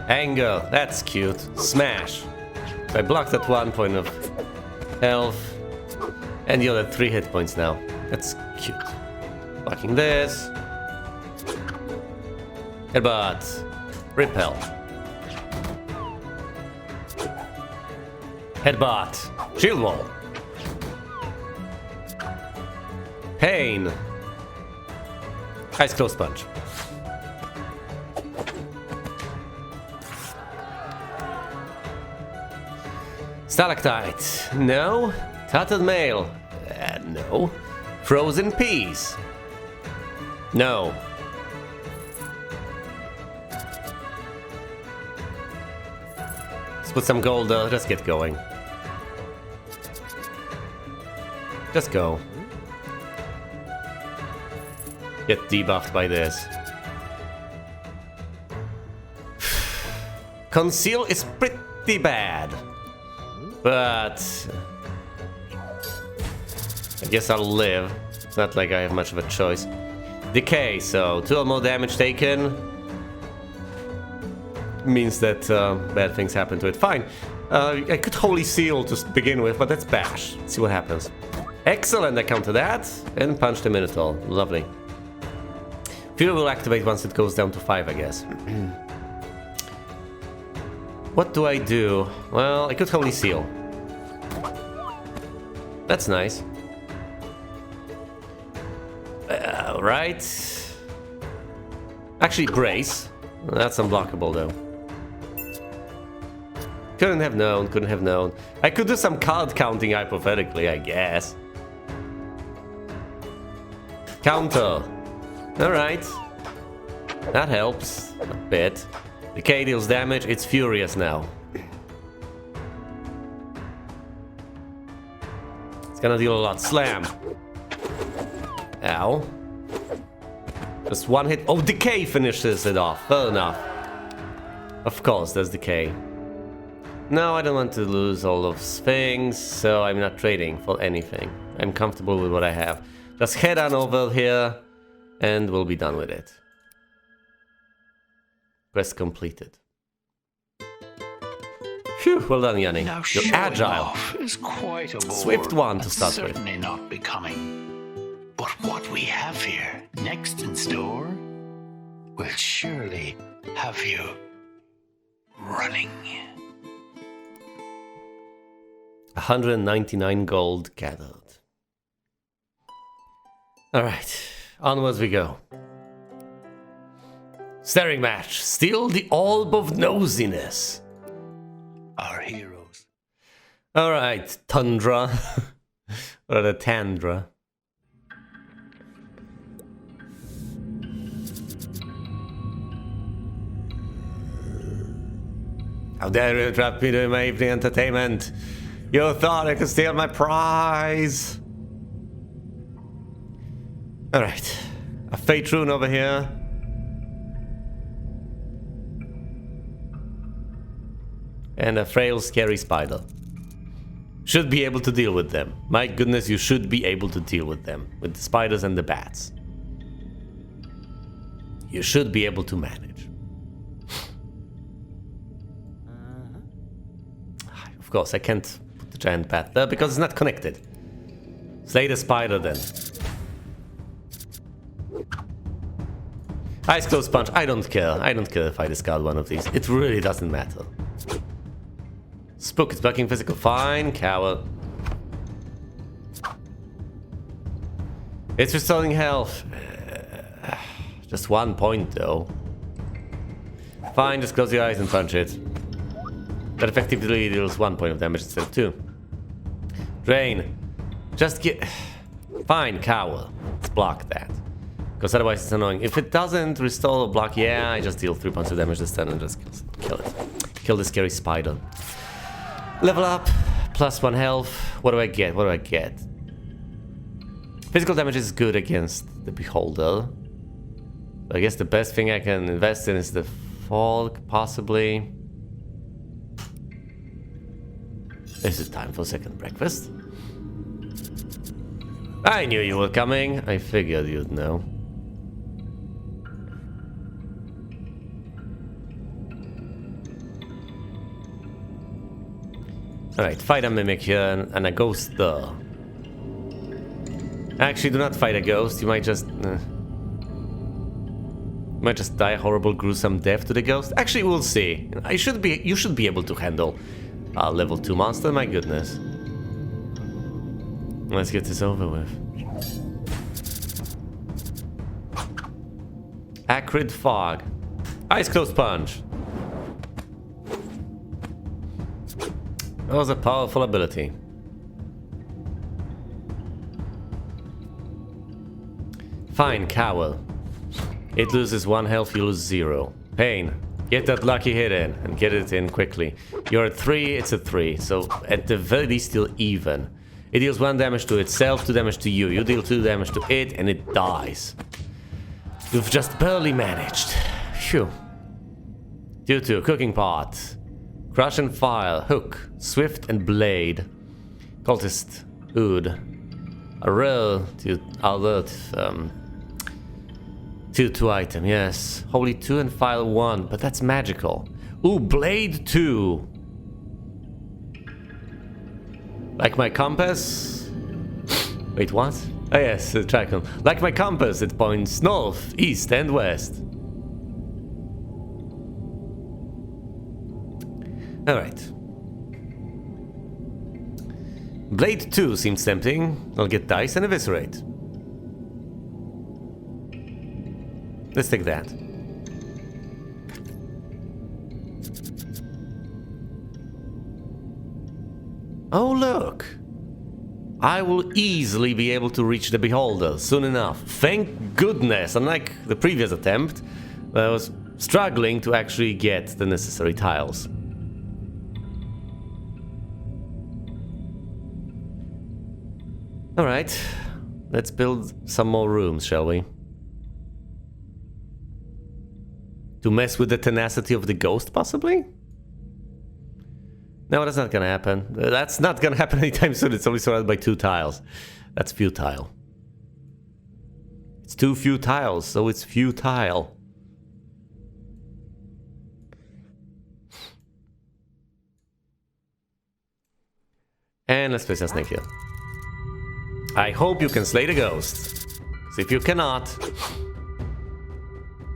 Anger, that's cute. Smash. So I blocked at 1 point of health, and you're at 3 hit points now. That's cute. Blocking this. Headbutt. Repel. Headbutt. Shield wall. Pain. Ice close punch. Stalactite. No. Tattered mail. No. Frozen peas. No. Let's put some gold. Let's get going. Just go. Get debuffed by this. Conceal is pretty bad. But I guess I'll live. It's not like I have much of a choice. Decay, so 2 or more damage taken means that bad things happen to it. Fine. I could Holy Seal to begin with, but let's bash. See what happens. Excellent, I counter that. And punch the Minotaur. Lovely. Fury will activate once it goes down to 5, I guess. What do I do? Well, I could Holy Seal. That's nice. Right. Actually, Brace. That's unblockable, though. Couldn't have known, couldn't have known. I could do some card counting, hypothetically, I guess. Counter. Alright. That helps a bit. Decay deals damage, it's furious now. It's gonna deal a lot. Slam. Ow. Just one hit. Oh, Decay finishes it off. Fair enough. Of course, there's Decay. No, I don't want to lose all of things, so I'm not trading for anything. I'm comfortable with what I have. Just head on over here, and we'll be done with it. Quest completed. Phew, well done, Yanni. Now You're agile. off is quite a bore. Swift one to and start with. certainly not becoming. But what we have here next in store will surely have you running. 199 gold gathered. Alright, onwards we go. Staring match. Still the orb of nosiness. Our heroes. Alright, Tundra. Or the Tandra. How dare you trap me to my evening entertainment? You thought I could steal my prize. Alright. A Fate Rune over here. And a frail, scary spider. Should be able to deal with them. My goodness, you should be able to deal with them. With the spiders and the bats. You should be able to manage. Of course, I can't put the giant bat there because it's not connected. Slay the spider then. Ice Close Punch. I don't care. I don't care if I discard one of these. It really doesn't matter. Spook. It's blocking physical. Fine. Coward. It's restoring health. Just 1 point though. Fine. Just close your eyes and punch it. That effectively deals 1 point of damage instead of 2. Drain. Just get... Fine, Cowl. Let's block that. Because otherwise it's annoying. If it doesn't restore or block, yeah, I just deal 3 points of damage this turn and just kill it. Kill the scary spider. Level up. +1 health. What do I get? What do I get? Physical damage is good against the Beholder. I guess the best thing I can invest in is the Falk, possibly. Is it time for second breakfast? I knew you were coming. I figured you'd know. Alright, fight a mimic here and a ghost there. Actually, do not fight a ghost. You might just... might just die a horrible, gruesome death to the ghost. Actually, we'll see. You should be able to handle a level 2 monster. My goodness. Let's get this over with. Acrid Fog. Ice Close Punch. That was a powerful ability. Fine, Cowl. It loses 1 health, you lose 0. Pain. Get that lucky hit in and get it in quickly. You're at 3, it's a 3. So at the very least still even. It deals 1 damage to itself, 2 damage to you. You deal 2 damage to it and it dies. You've just barely managed. Phew. Due to Cooking Pot. Crush and Fire. Hook. Swift and Blade. Cultist. Ood. A rare to alert 2 item, yes. Holy 2 and File 1, but that's magical. Ooh, Blade 2. Like my compass? Wait, what? Oh yes, the triangle. Like my compass, it points north, east, and west. Alright. Blade 2 seems tempting. I'll get dice and eviscerate. Let's take that. Oh look! I will easily be able to reach the beholder soon enough. Thank goodness, unlike the previous attempt, I was struggling to actually get the necessary tiles. Alright, let's build some more rooms, shall we? To mess with the tenacity of the ghost, possibly? No, that's not gonna happen. That's not gonna happen anytime soon. It's only surrounded by 2 tiles. That's futile. It's too few tiles, so it's futile. And let's place a snake here. I hope you can slay the ghost. 'Cause if you cannot,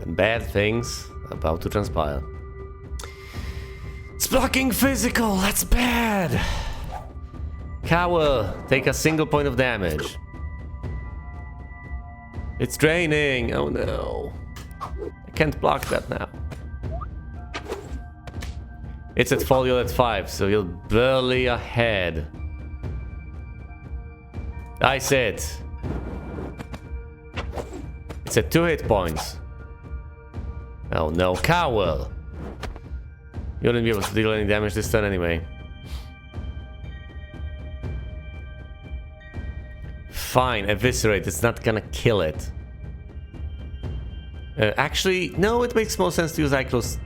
then bad things are about to transpire. It's blocking physical, that's bad! Cower, take a single point of damage. It's draining, oh no. I can't block that now. It's at folio at 5, so you're barely ahead. I said. It's at 2 hit points. Oh no, Cower! You wouldn't be able to deal any damage this turn anyway. Fine, eviscerate. It's not gonna kill it. Actually, no, it makes more sense to use Eye-Close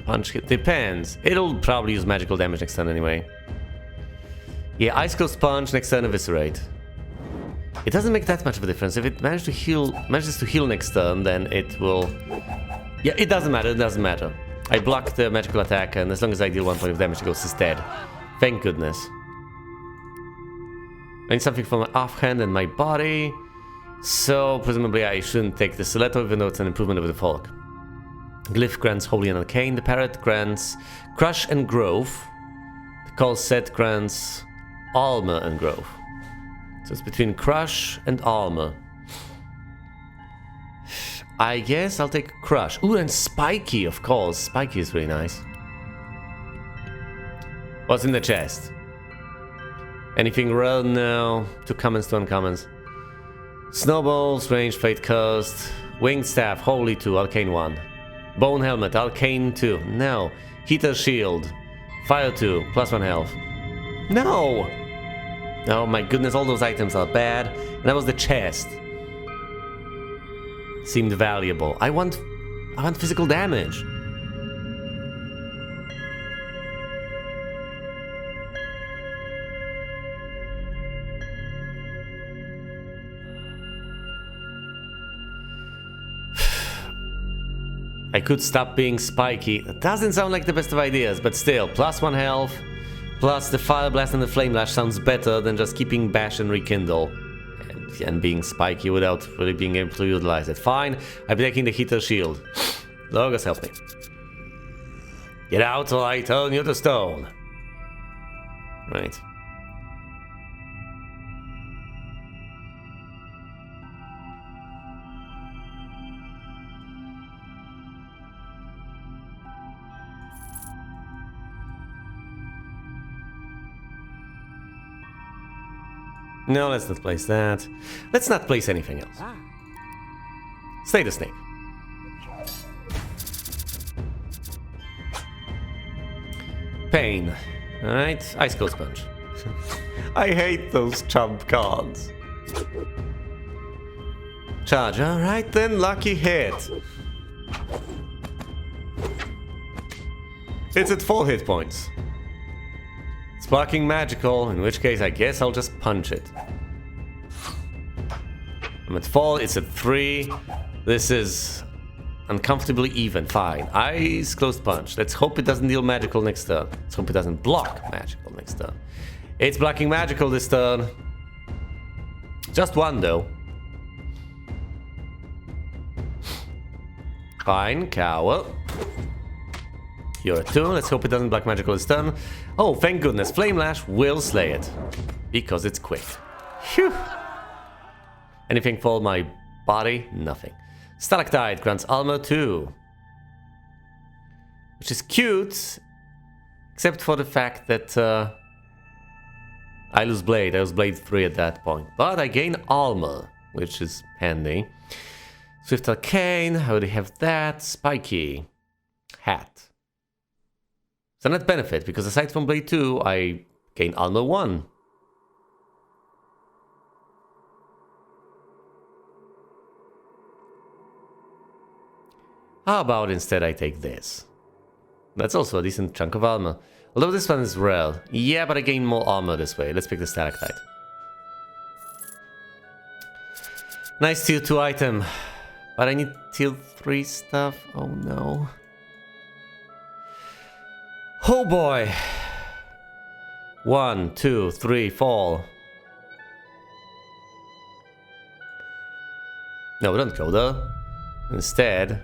Punch. It depends. It'll probably use magical damage next turn anyway. Yeah, Ice-Close Punch, next turn eviscerate. It doesn't make that much of a difference. If it manages to heal next turn, then it will... Yeah, it doesn't matter, it doesn't matter. I block the magical attack, and as long as I deal 1 point of damage, the ghost is dead. Thank goodness. I need something from my offhand and my body, so presumably I shouldn't take the stiletto, even though it's an improvement over the folk. Glyph grants Holy and Arcane, the Parrot grants Crush and Growth, the Call Set grants Armor and Growth. So it's between Crush and Armor. I guess I'll take Crush. Ooh, and Spiky, of course. Spiky is really nice. What's in the chest? Anything rare? No. 2 commons, 2 uncommons. Snowballs, Range, Fate Cursed. Winged Staff, Holy 2, Arcane 1. Bone Helmet, Arcane 2. No. Heater Shield. Fire 2, +1 health. No! Oh my goodness, all those items are bad. And that was the chest. Seemed valuable. I want physical damage. I could stop being spiky. That doesn't sound like the best of ideas, but still, +1 health, plus the Fire Blast and the Flame Lash sounds better than just keeping Bash and Rekindle. And being spiky without really being able to utilize it. Fine, I'm taking the Heater Shield. Logos, help me. Get out or I turn you to stone. Right. No, let's not place that. Let's not place anything else. Stay the snake. Pain. Alright, Ice Cold Sponge. I hate those Chump cards. Charge, alright then, lucky hit. It's at 4 hit points. It's blocking magical, in which case I guess I'll just punch it. I'm at 4, it's at 3. This is uncomfortably even. Fine. Eyes closed punch. Let's hope it doesn't deal magical next turn. Let's hope it doesn't block magical next turn. It's blocking magical this turn. Just one, though. Fine, cowl. You're a 2. Let's hope it doesn't Black Magical this turn. Oh, thank goodness. Flame Lash will slay it. Because it's quick. Phew. Anything for my body? Nothing. Stalactite grants armor 2. Which is cute. Except for the fact that I lose Blade. I was Blade 3 at that point. But I gain armor, which is handy. Swift Arcane. I already have that. Spiky. Hat. It's a net benefit, because aside from Blade 2, I gain armor 1. How about instead I take this? That's also a decent chunk of armor. Although this one is rare. Yeah, but I gain more armor this way. Let's pick the Stalactite. Nice tier 2 item. But I need tier 3 stuff. Oh no. Oh boy. 1, 2, 3, fall. No, don't go there. Instead,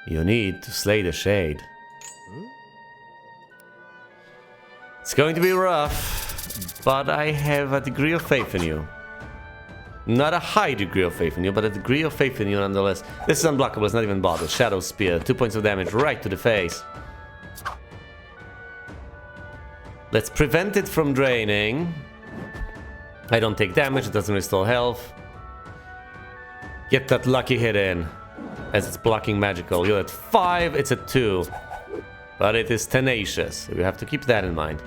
you need to slay the shade. It's going to be rough, but I have a degree of faith in you. Not a high degree of faith in you, but a degree of faith in you nonetheless. This is unblockable, it's not even bothered. Shadow Spear, 2 points of damage right to the face. Let's prevent it from draining. I don't take damage, it doesn't restore health. Get that lucky hit in, as it's blocking magical. You're at 5, it's at 2. But it is tenacious, so you have to keep that in mind.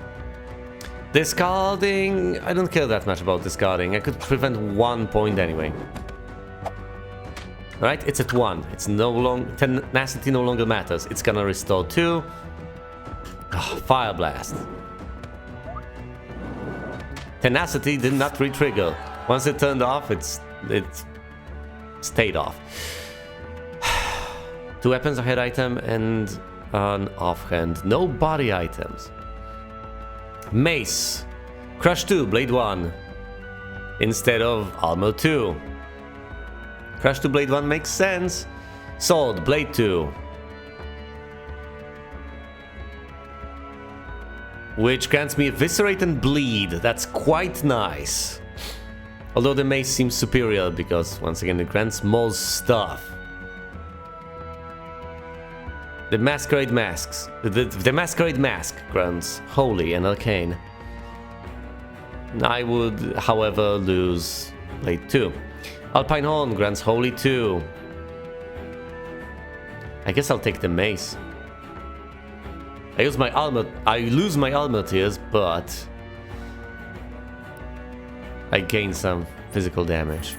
Discarding, I don't care that much about discarding. I could prevent 1 point anyway. Right, it's at 1. It's no long tenacity no longer matters. It's gonna restore 2. Oh, Fire Blast. Tenacity did not re-trigger. Once it turned off, it stayed off. 2 weapons, a head item, and an offhand. No body items. Mace. Crush 2, Blade 1. Instead of Armor 2. Crush 2, Blade 1 makes sense. Sword, Blade 2. Which grants me Eviscerate and Bleed. That's quite nice. Although the Mace seems superior because, once again, it grants more stuff. The Masquerade Masks. The Masquerade Mask grants Holy and Arcane. I would, however, lose Blade 2. Alpine Horn grants Holy 2. I guess I'll take the Mace. I lose my armor tiers, but I gain some physical damage.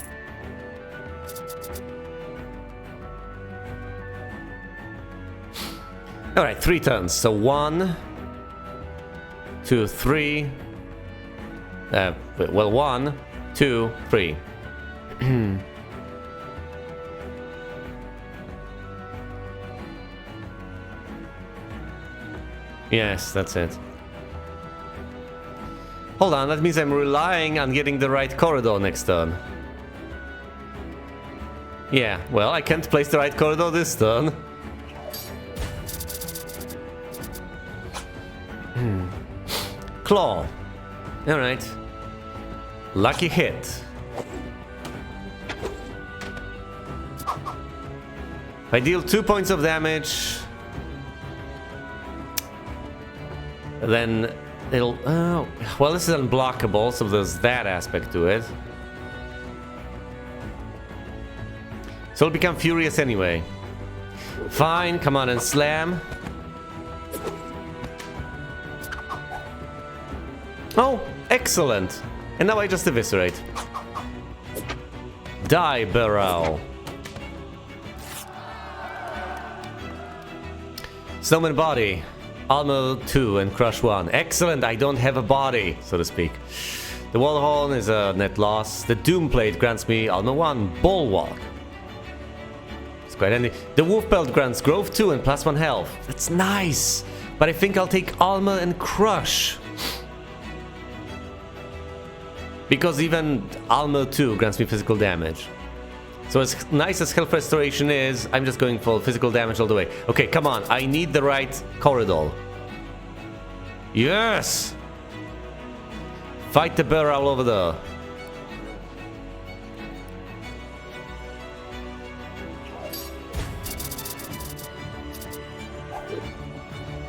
Alright, 3 turns. So 1, 2, 3. Well, 1, 2, 3. Yes, that's it. Hold on, that means I'm relying on getting the right corridor next turn. Yeah, well, I can't place the right corridor this turn. Claw. Alright. Lucky hit. If I deal 2 points of damage, then it'll... Oh, well, this is unblockable, so there's that aspect to it. So it'll become furious anyway. Fine, come on and slam. Oh, excellent. And now I just eviscerate. Die, Barrel. Snowman body. Armor 2 and crush 1. Excellent, I don't have a body, so to speak. The Wallhorn is a net loss. The Doomplate grants me armor 1, Bulwark. It's quite handy. The Wolf Belt grants growth 2 and +1 health. That's nice, but I think I'll take armor and crush. Because even Armor 2 grants me physical damage. So as nice as health restoration is, I'm just going for physical damage all the way. Okay, come on. I need the right corridor. Yes! Fight the bear all over there.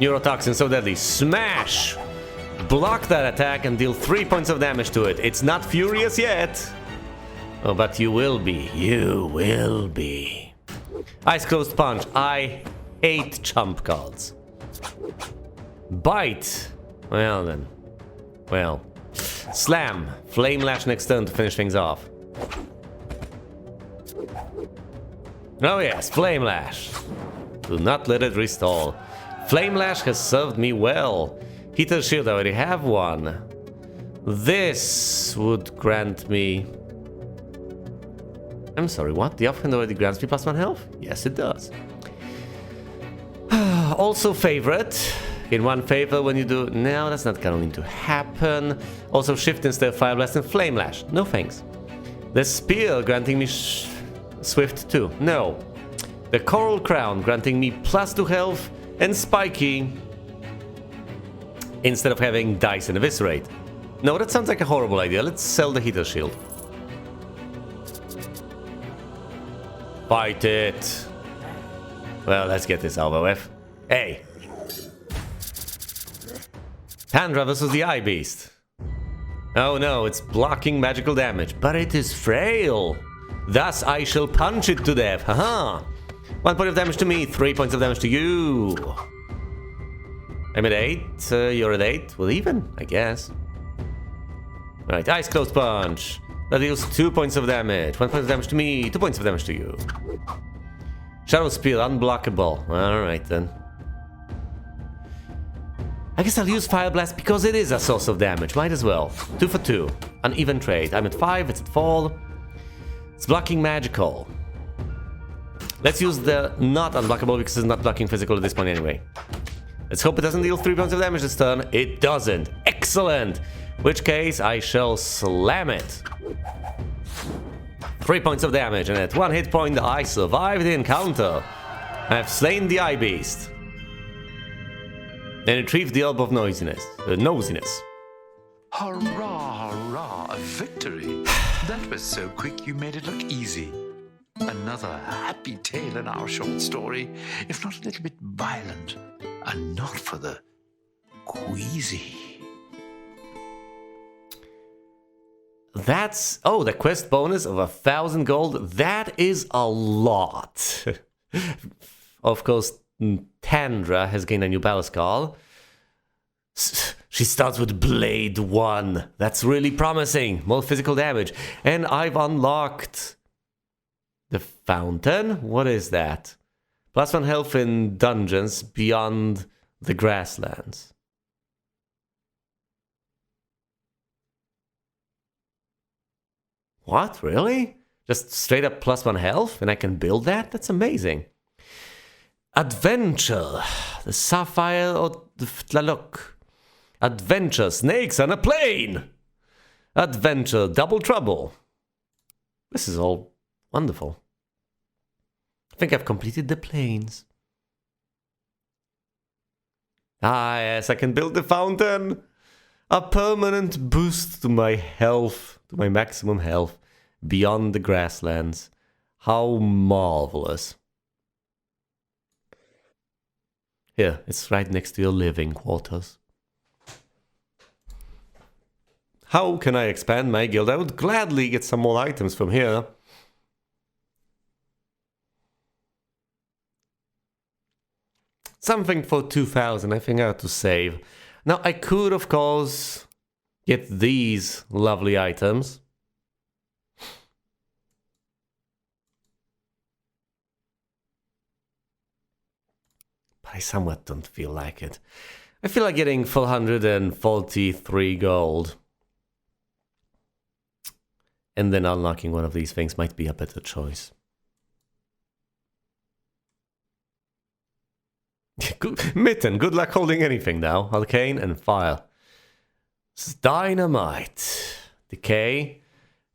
Neurotoxin so deadly. Smash! Block that attack and deal 3 points of damage to it. It's not furious yet. Oh, but you will be. You will be. Eyes closed punch. I hate chump cards. Bite. Well then. Well. Slam. Flame Lash next turn to finish things off. Oh yes, Flame Lash. Do not let it restall. Flame Lash has served me well. Heater Shield, I already have one. This would grant me... I'm sorry, what? The offhand already grants me +1 health? Yes, it does. Also favorite. In one favor when you do... No, that's not going to happen. Also shift instead of Fire Blast and Flame Lash. No thanks. The Spear granting me Swift 2. No. The Coral Crown granting me +2 health and Spiky instead of having Dice and Eviscerate. No, that sounds like a horrible idea. Let's sell the Heater Shield. Fight it. Well, let's get this over with. Hey. Tandra versus the Eye Beast. Oh no, it's blocking magical damage, but it is frail. Thus I shall punch it to death. Haha. 1 point of damage to me, 3 points of damage to you. I'm at 8, you're at 8. Well, even, I guess. Alright, Eyes Closed Punch. That deals 2 points of damage. 1 point of damage to me, 2 points of damage to you. Shadow Spear, unblockable. Alright then. I guess I'll use Fire Blast because it is a source of damage. Might as well. 2 for 2. Uneven trade. I'm at 5, it's at 4. It's blocking magical. Let's use the not unblockable because it's not blocking physical at this point anyway. Let's hope it doesn't deal 3 points of damage this turn. It doesn't. Excellent! In which case, I shall slam it. 3 points of damage, and at 1 hit point, I survived the encounter. I have slain the Eye Beast. And retrieved the Orb of Nosiness. Hurrah, hurrah, a victory. That was so quick you made it look easy. Another happy tale in our short story, if not a little bit violent, and not for the queasy. That's... Oh, the quest bonus of 1,000 gold. That is a lot. Of course, Tandra has gained a new battle scar. She starts with Blade 1. That's really promising. More physical damage. And I've unlocked... the Fountain? What is that? +1 health in dungeons beyond the grasslands. What? Really? Just straight up +1 health? And I can build that? That's amazing. Adventure. The Sapphire or the Tlaloc. Adventure. Snakes on a plane. Adventure. Double Trouble. This is all wonderful. I think I've completed the planes. Ah, yes, I can build the fountain. A permanent boost to my health, to my maximum health, beyond the grasslands. How marvelous. Here, it's right next to your living quarters. How can I expand my guild? I would gladly get some more items from here. Something for 2,000, I think I have to save. Now, I could, of course, get these lovely items. But I somewhat don't feel like it. I feel like getting 443 gold. And then unlocking one of these things might be a better choice. Mitten, good luck holding anything now. Arcane and fire. This is dynamite. Decay,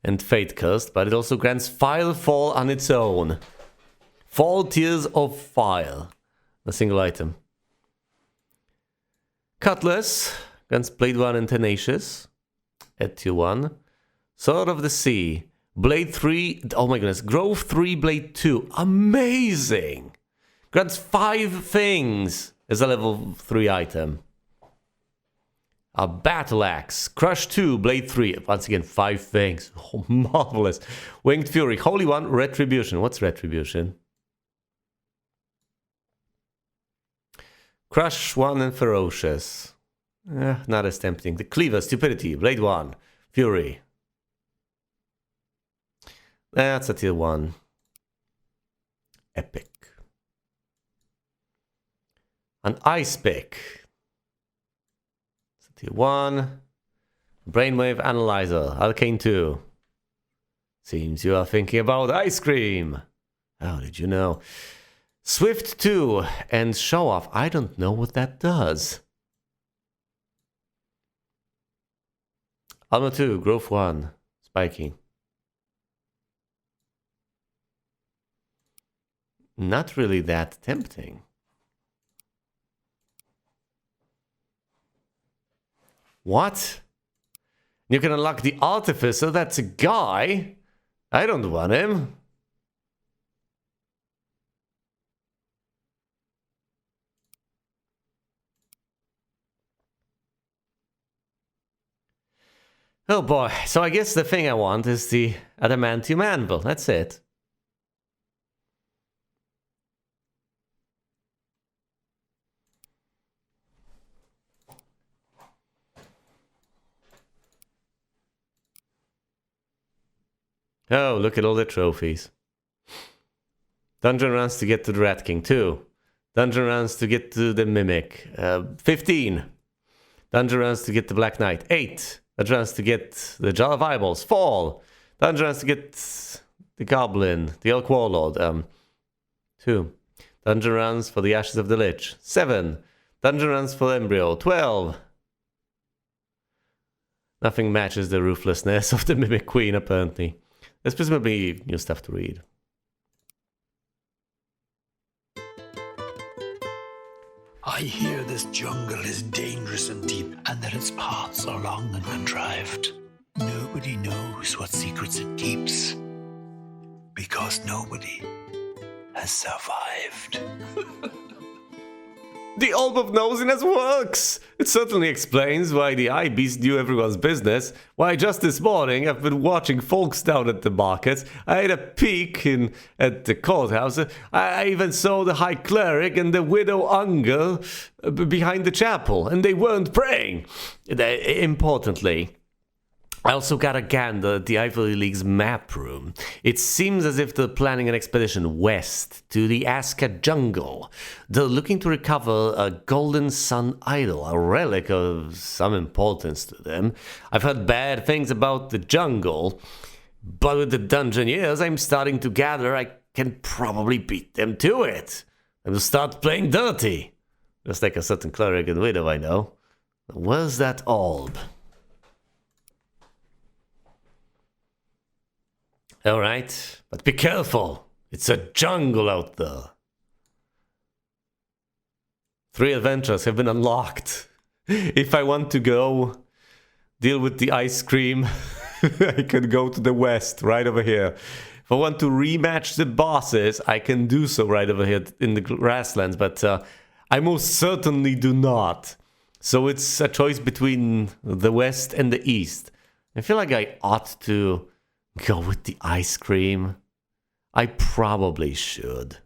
and Fate Curse, but it also grants File Fall on its own. 4 tiers of File. A single item. Cutlass, grants Blade 1 and Tenacious. At tier 1. Sword of the Sea. Blade 3, oh my goodness, Grove 3, Blade 2. Amazing! Grants 5 things as a level 3 item. A Battle Axe, Crush 2, Blade 3. Once again, 5 things. Oh, marvelous. Winged Fury, Holy One, Retribution. What's Retribution? Crush 1 and Ferocious. Not as tempting. The Cleaver, Stupidity, Blade 1, Fury. That's a tier 1. Epic. An Ice Pick. It's a tier 1. Brainwave Analyzer. Arcane 2. Seems you are thinking about ice cream. How did you know? Swift 2 and Show Off. I don't know what that does. Armor 2. Growth 1. Spiky. Not really that tempting. What? You can unlock the Artificer, that's a guy. I don't want him. Oh boy, so I guess the thing I want is the Adamantium Anvil, that's it. Oh, look at all the trophies. Dungeon runs to get to the Rat King, 2. Dungeon runs to get to the Mimic, 15. Dungeon runs to get the Black Knight, 8. Dungeon runs to get the Jar of Eyeballs, 4. Dungeon runs to get the Goblin, the Elk Warlord, 2. Dungeon runs for the Ashes of the Lich, 7. Dungeon runs for Embryo, 12. Nothing matches the ruthlessness of the Mimic Queen, apparently. There's presumably new stuff to read. I hear this jungle is dangerous and deep, and that its paths are long and contrived. Nobody knows what secrets it keeps, because nobody has survived. The Orb of Nosiness works! It certainly explains why the Eye Beast knew everyone's business, why just this morning I've been watching folks down at the markets, I had a peek at the courthouse, I even saw the High Cleric and the Widow Unger behind the chapel, and they weren't praying. Importantly, I also got a gander at the Ivory League's map room. It seems as if they're planning an expedition west to the Aska jungle. They're looking to recover a Golden Sun idol, a relic of some importance to them. I've heard bad things about the jungle, but with the Dungeoneers, I'm starting to gather I can probably beat them to it. I will start playing dirty. Just like a certain cleric and widow I know. Where's that orb? Alright, but be careful. It's a jungle out there. 3 adventures have been unlocked. If I want to go deal with the ice cream, I can go to the west, right over here. If I want to rematch the bosses, I can do so right over here in the grasslands, but I most certainly do not. So it's a choice between the west and the east. I feel like I ought to go with the ice cream. I probably should.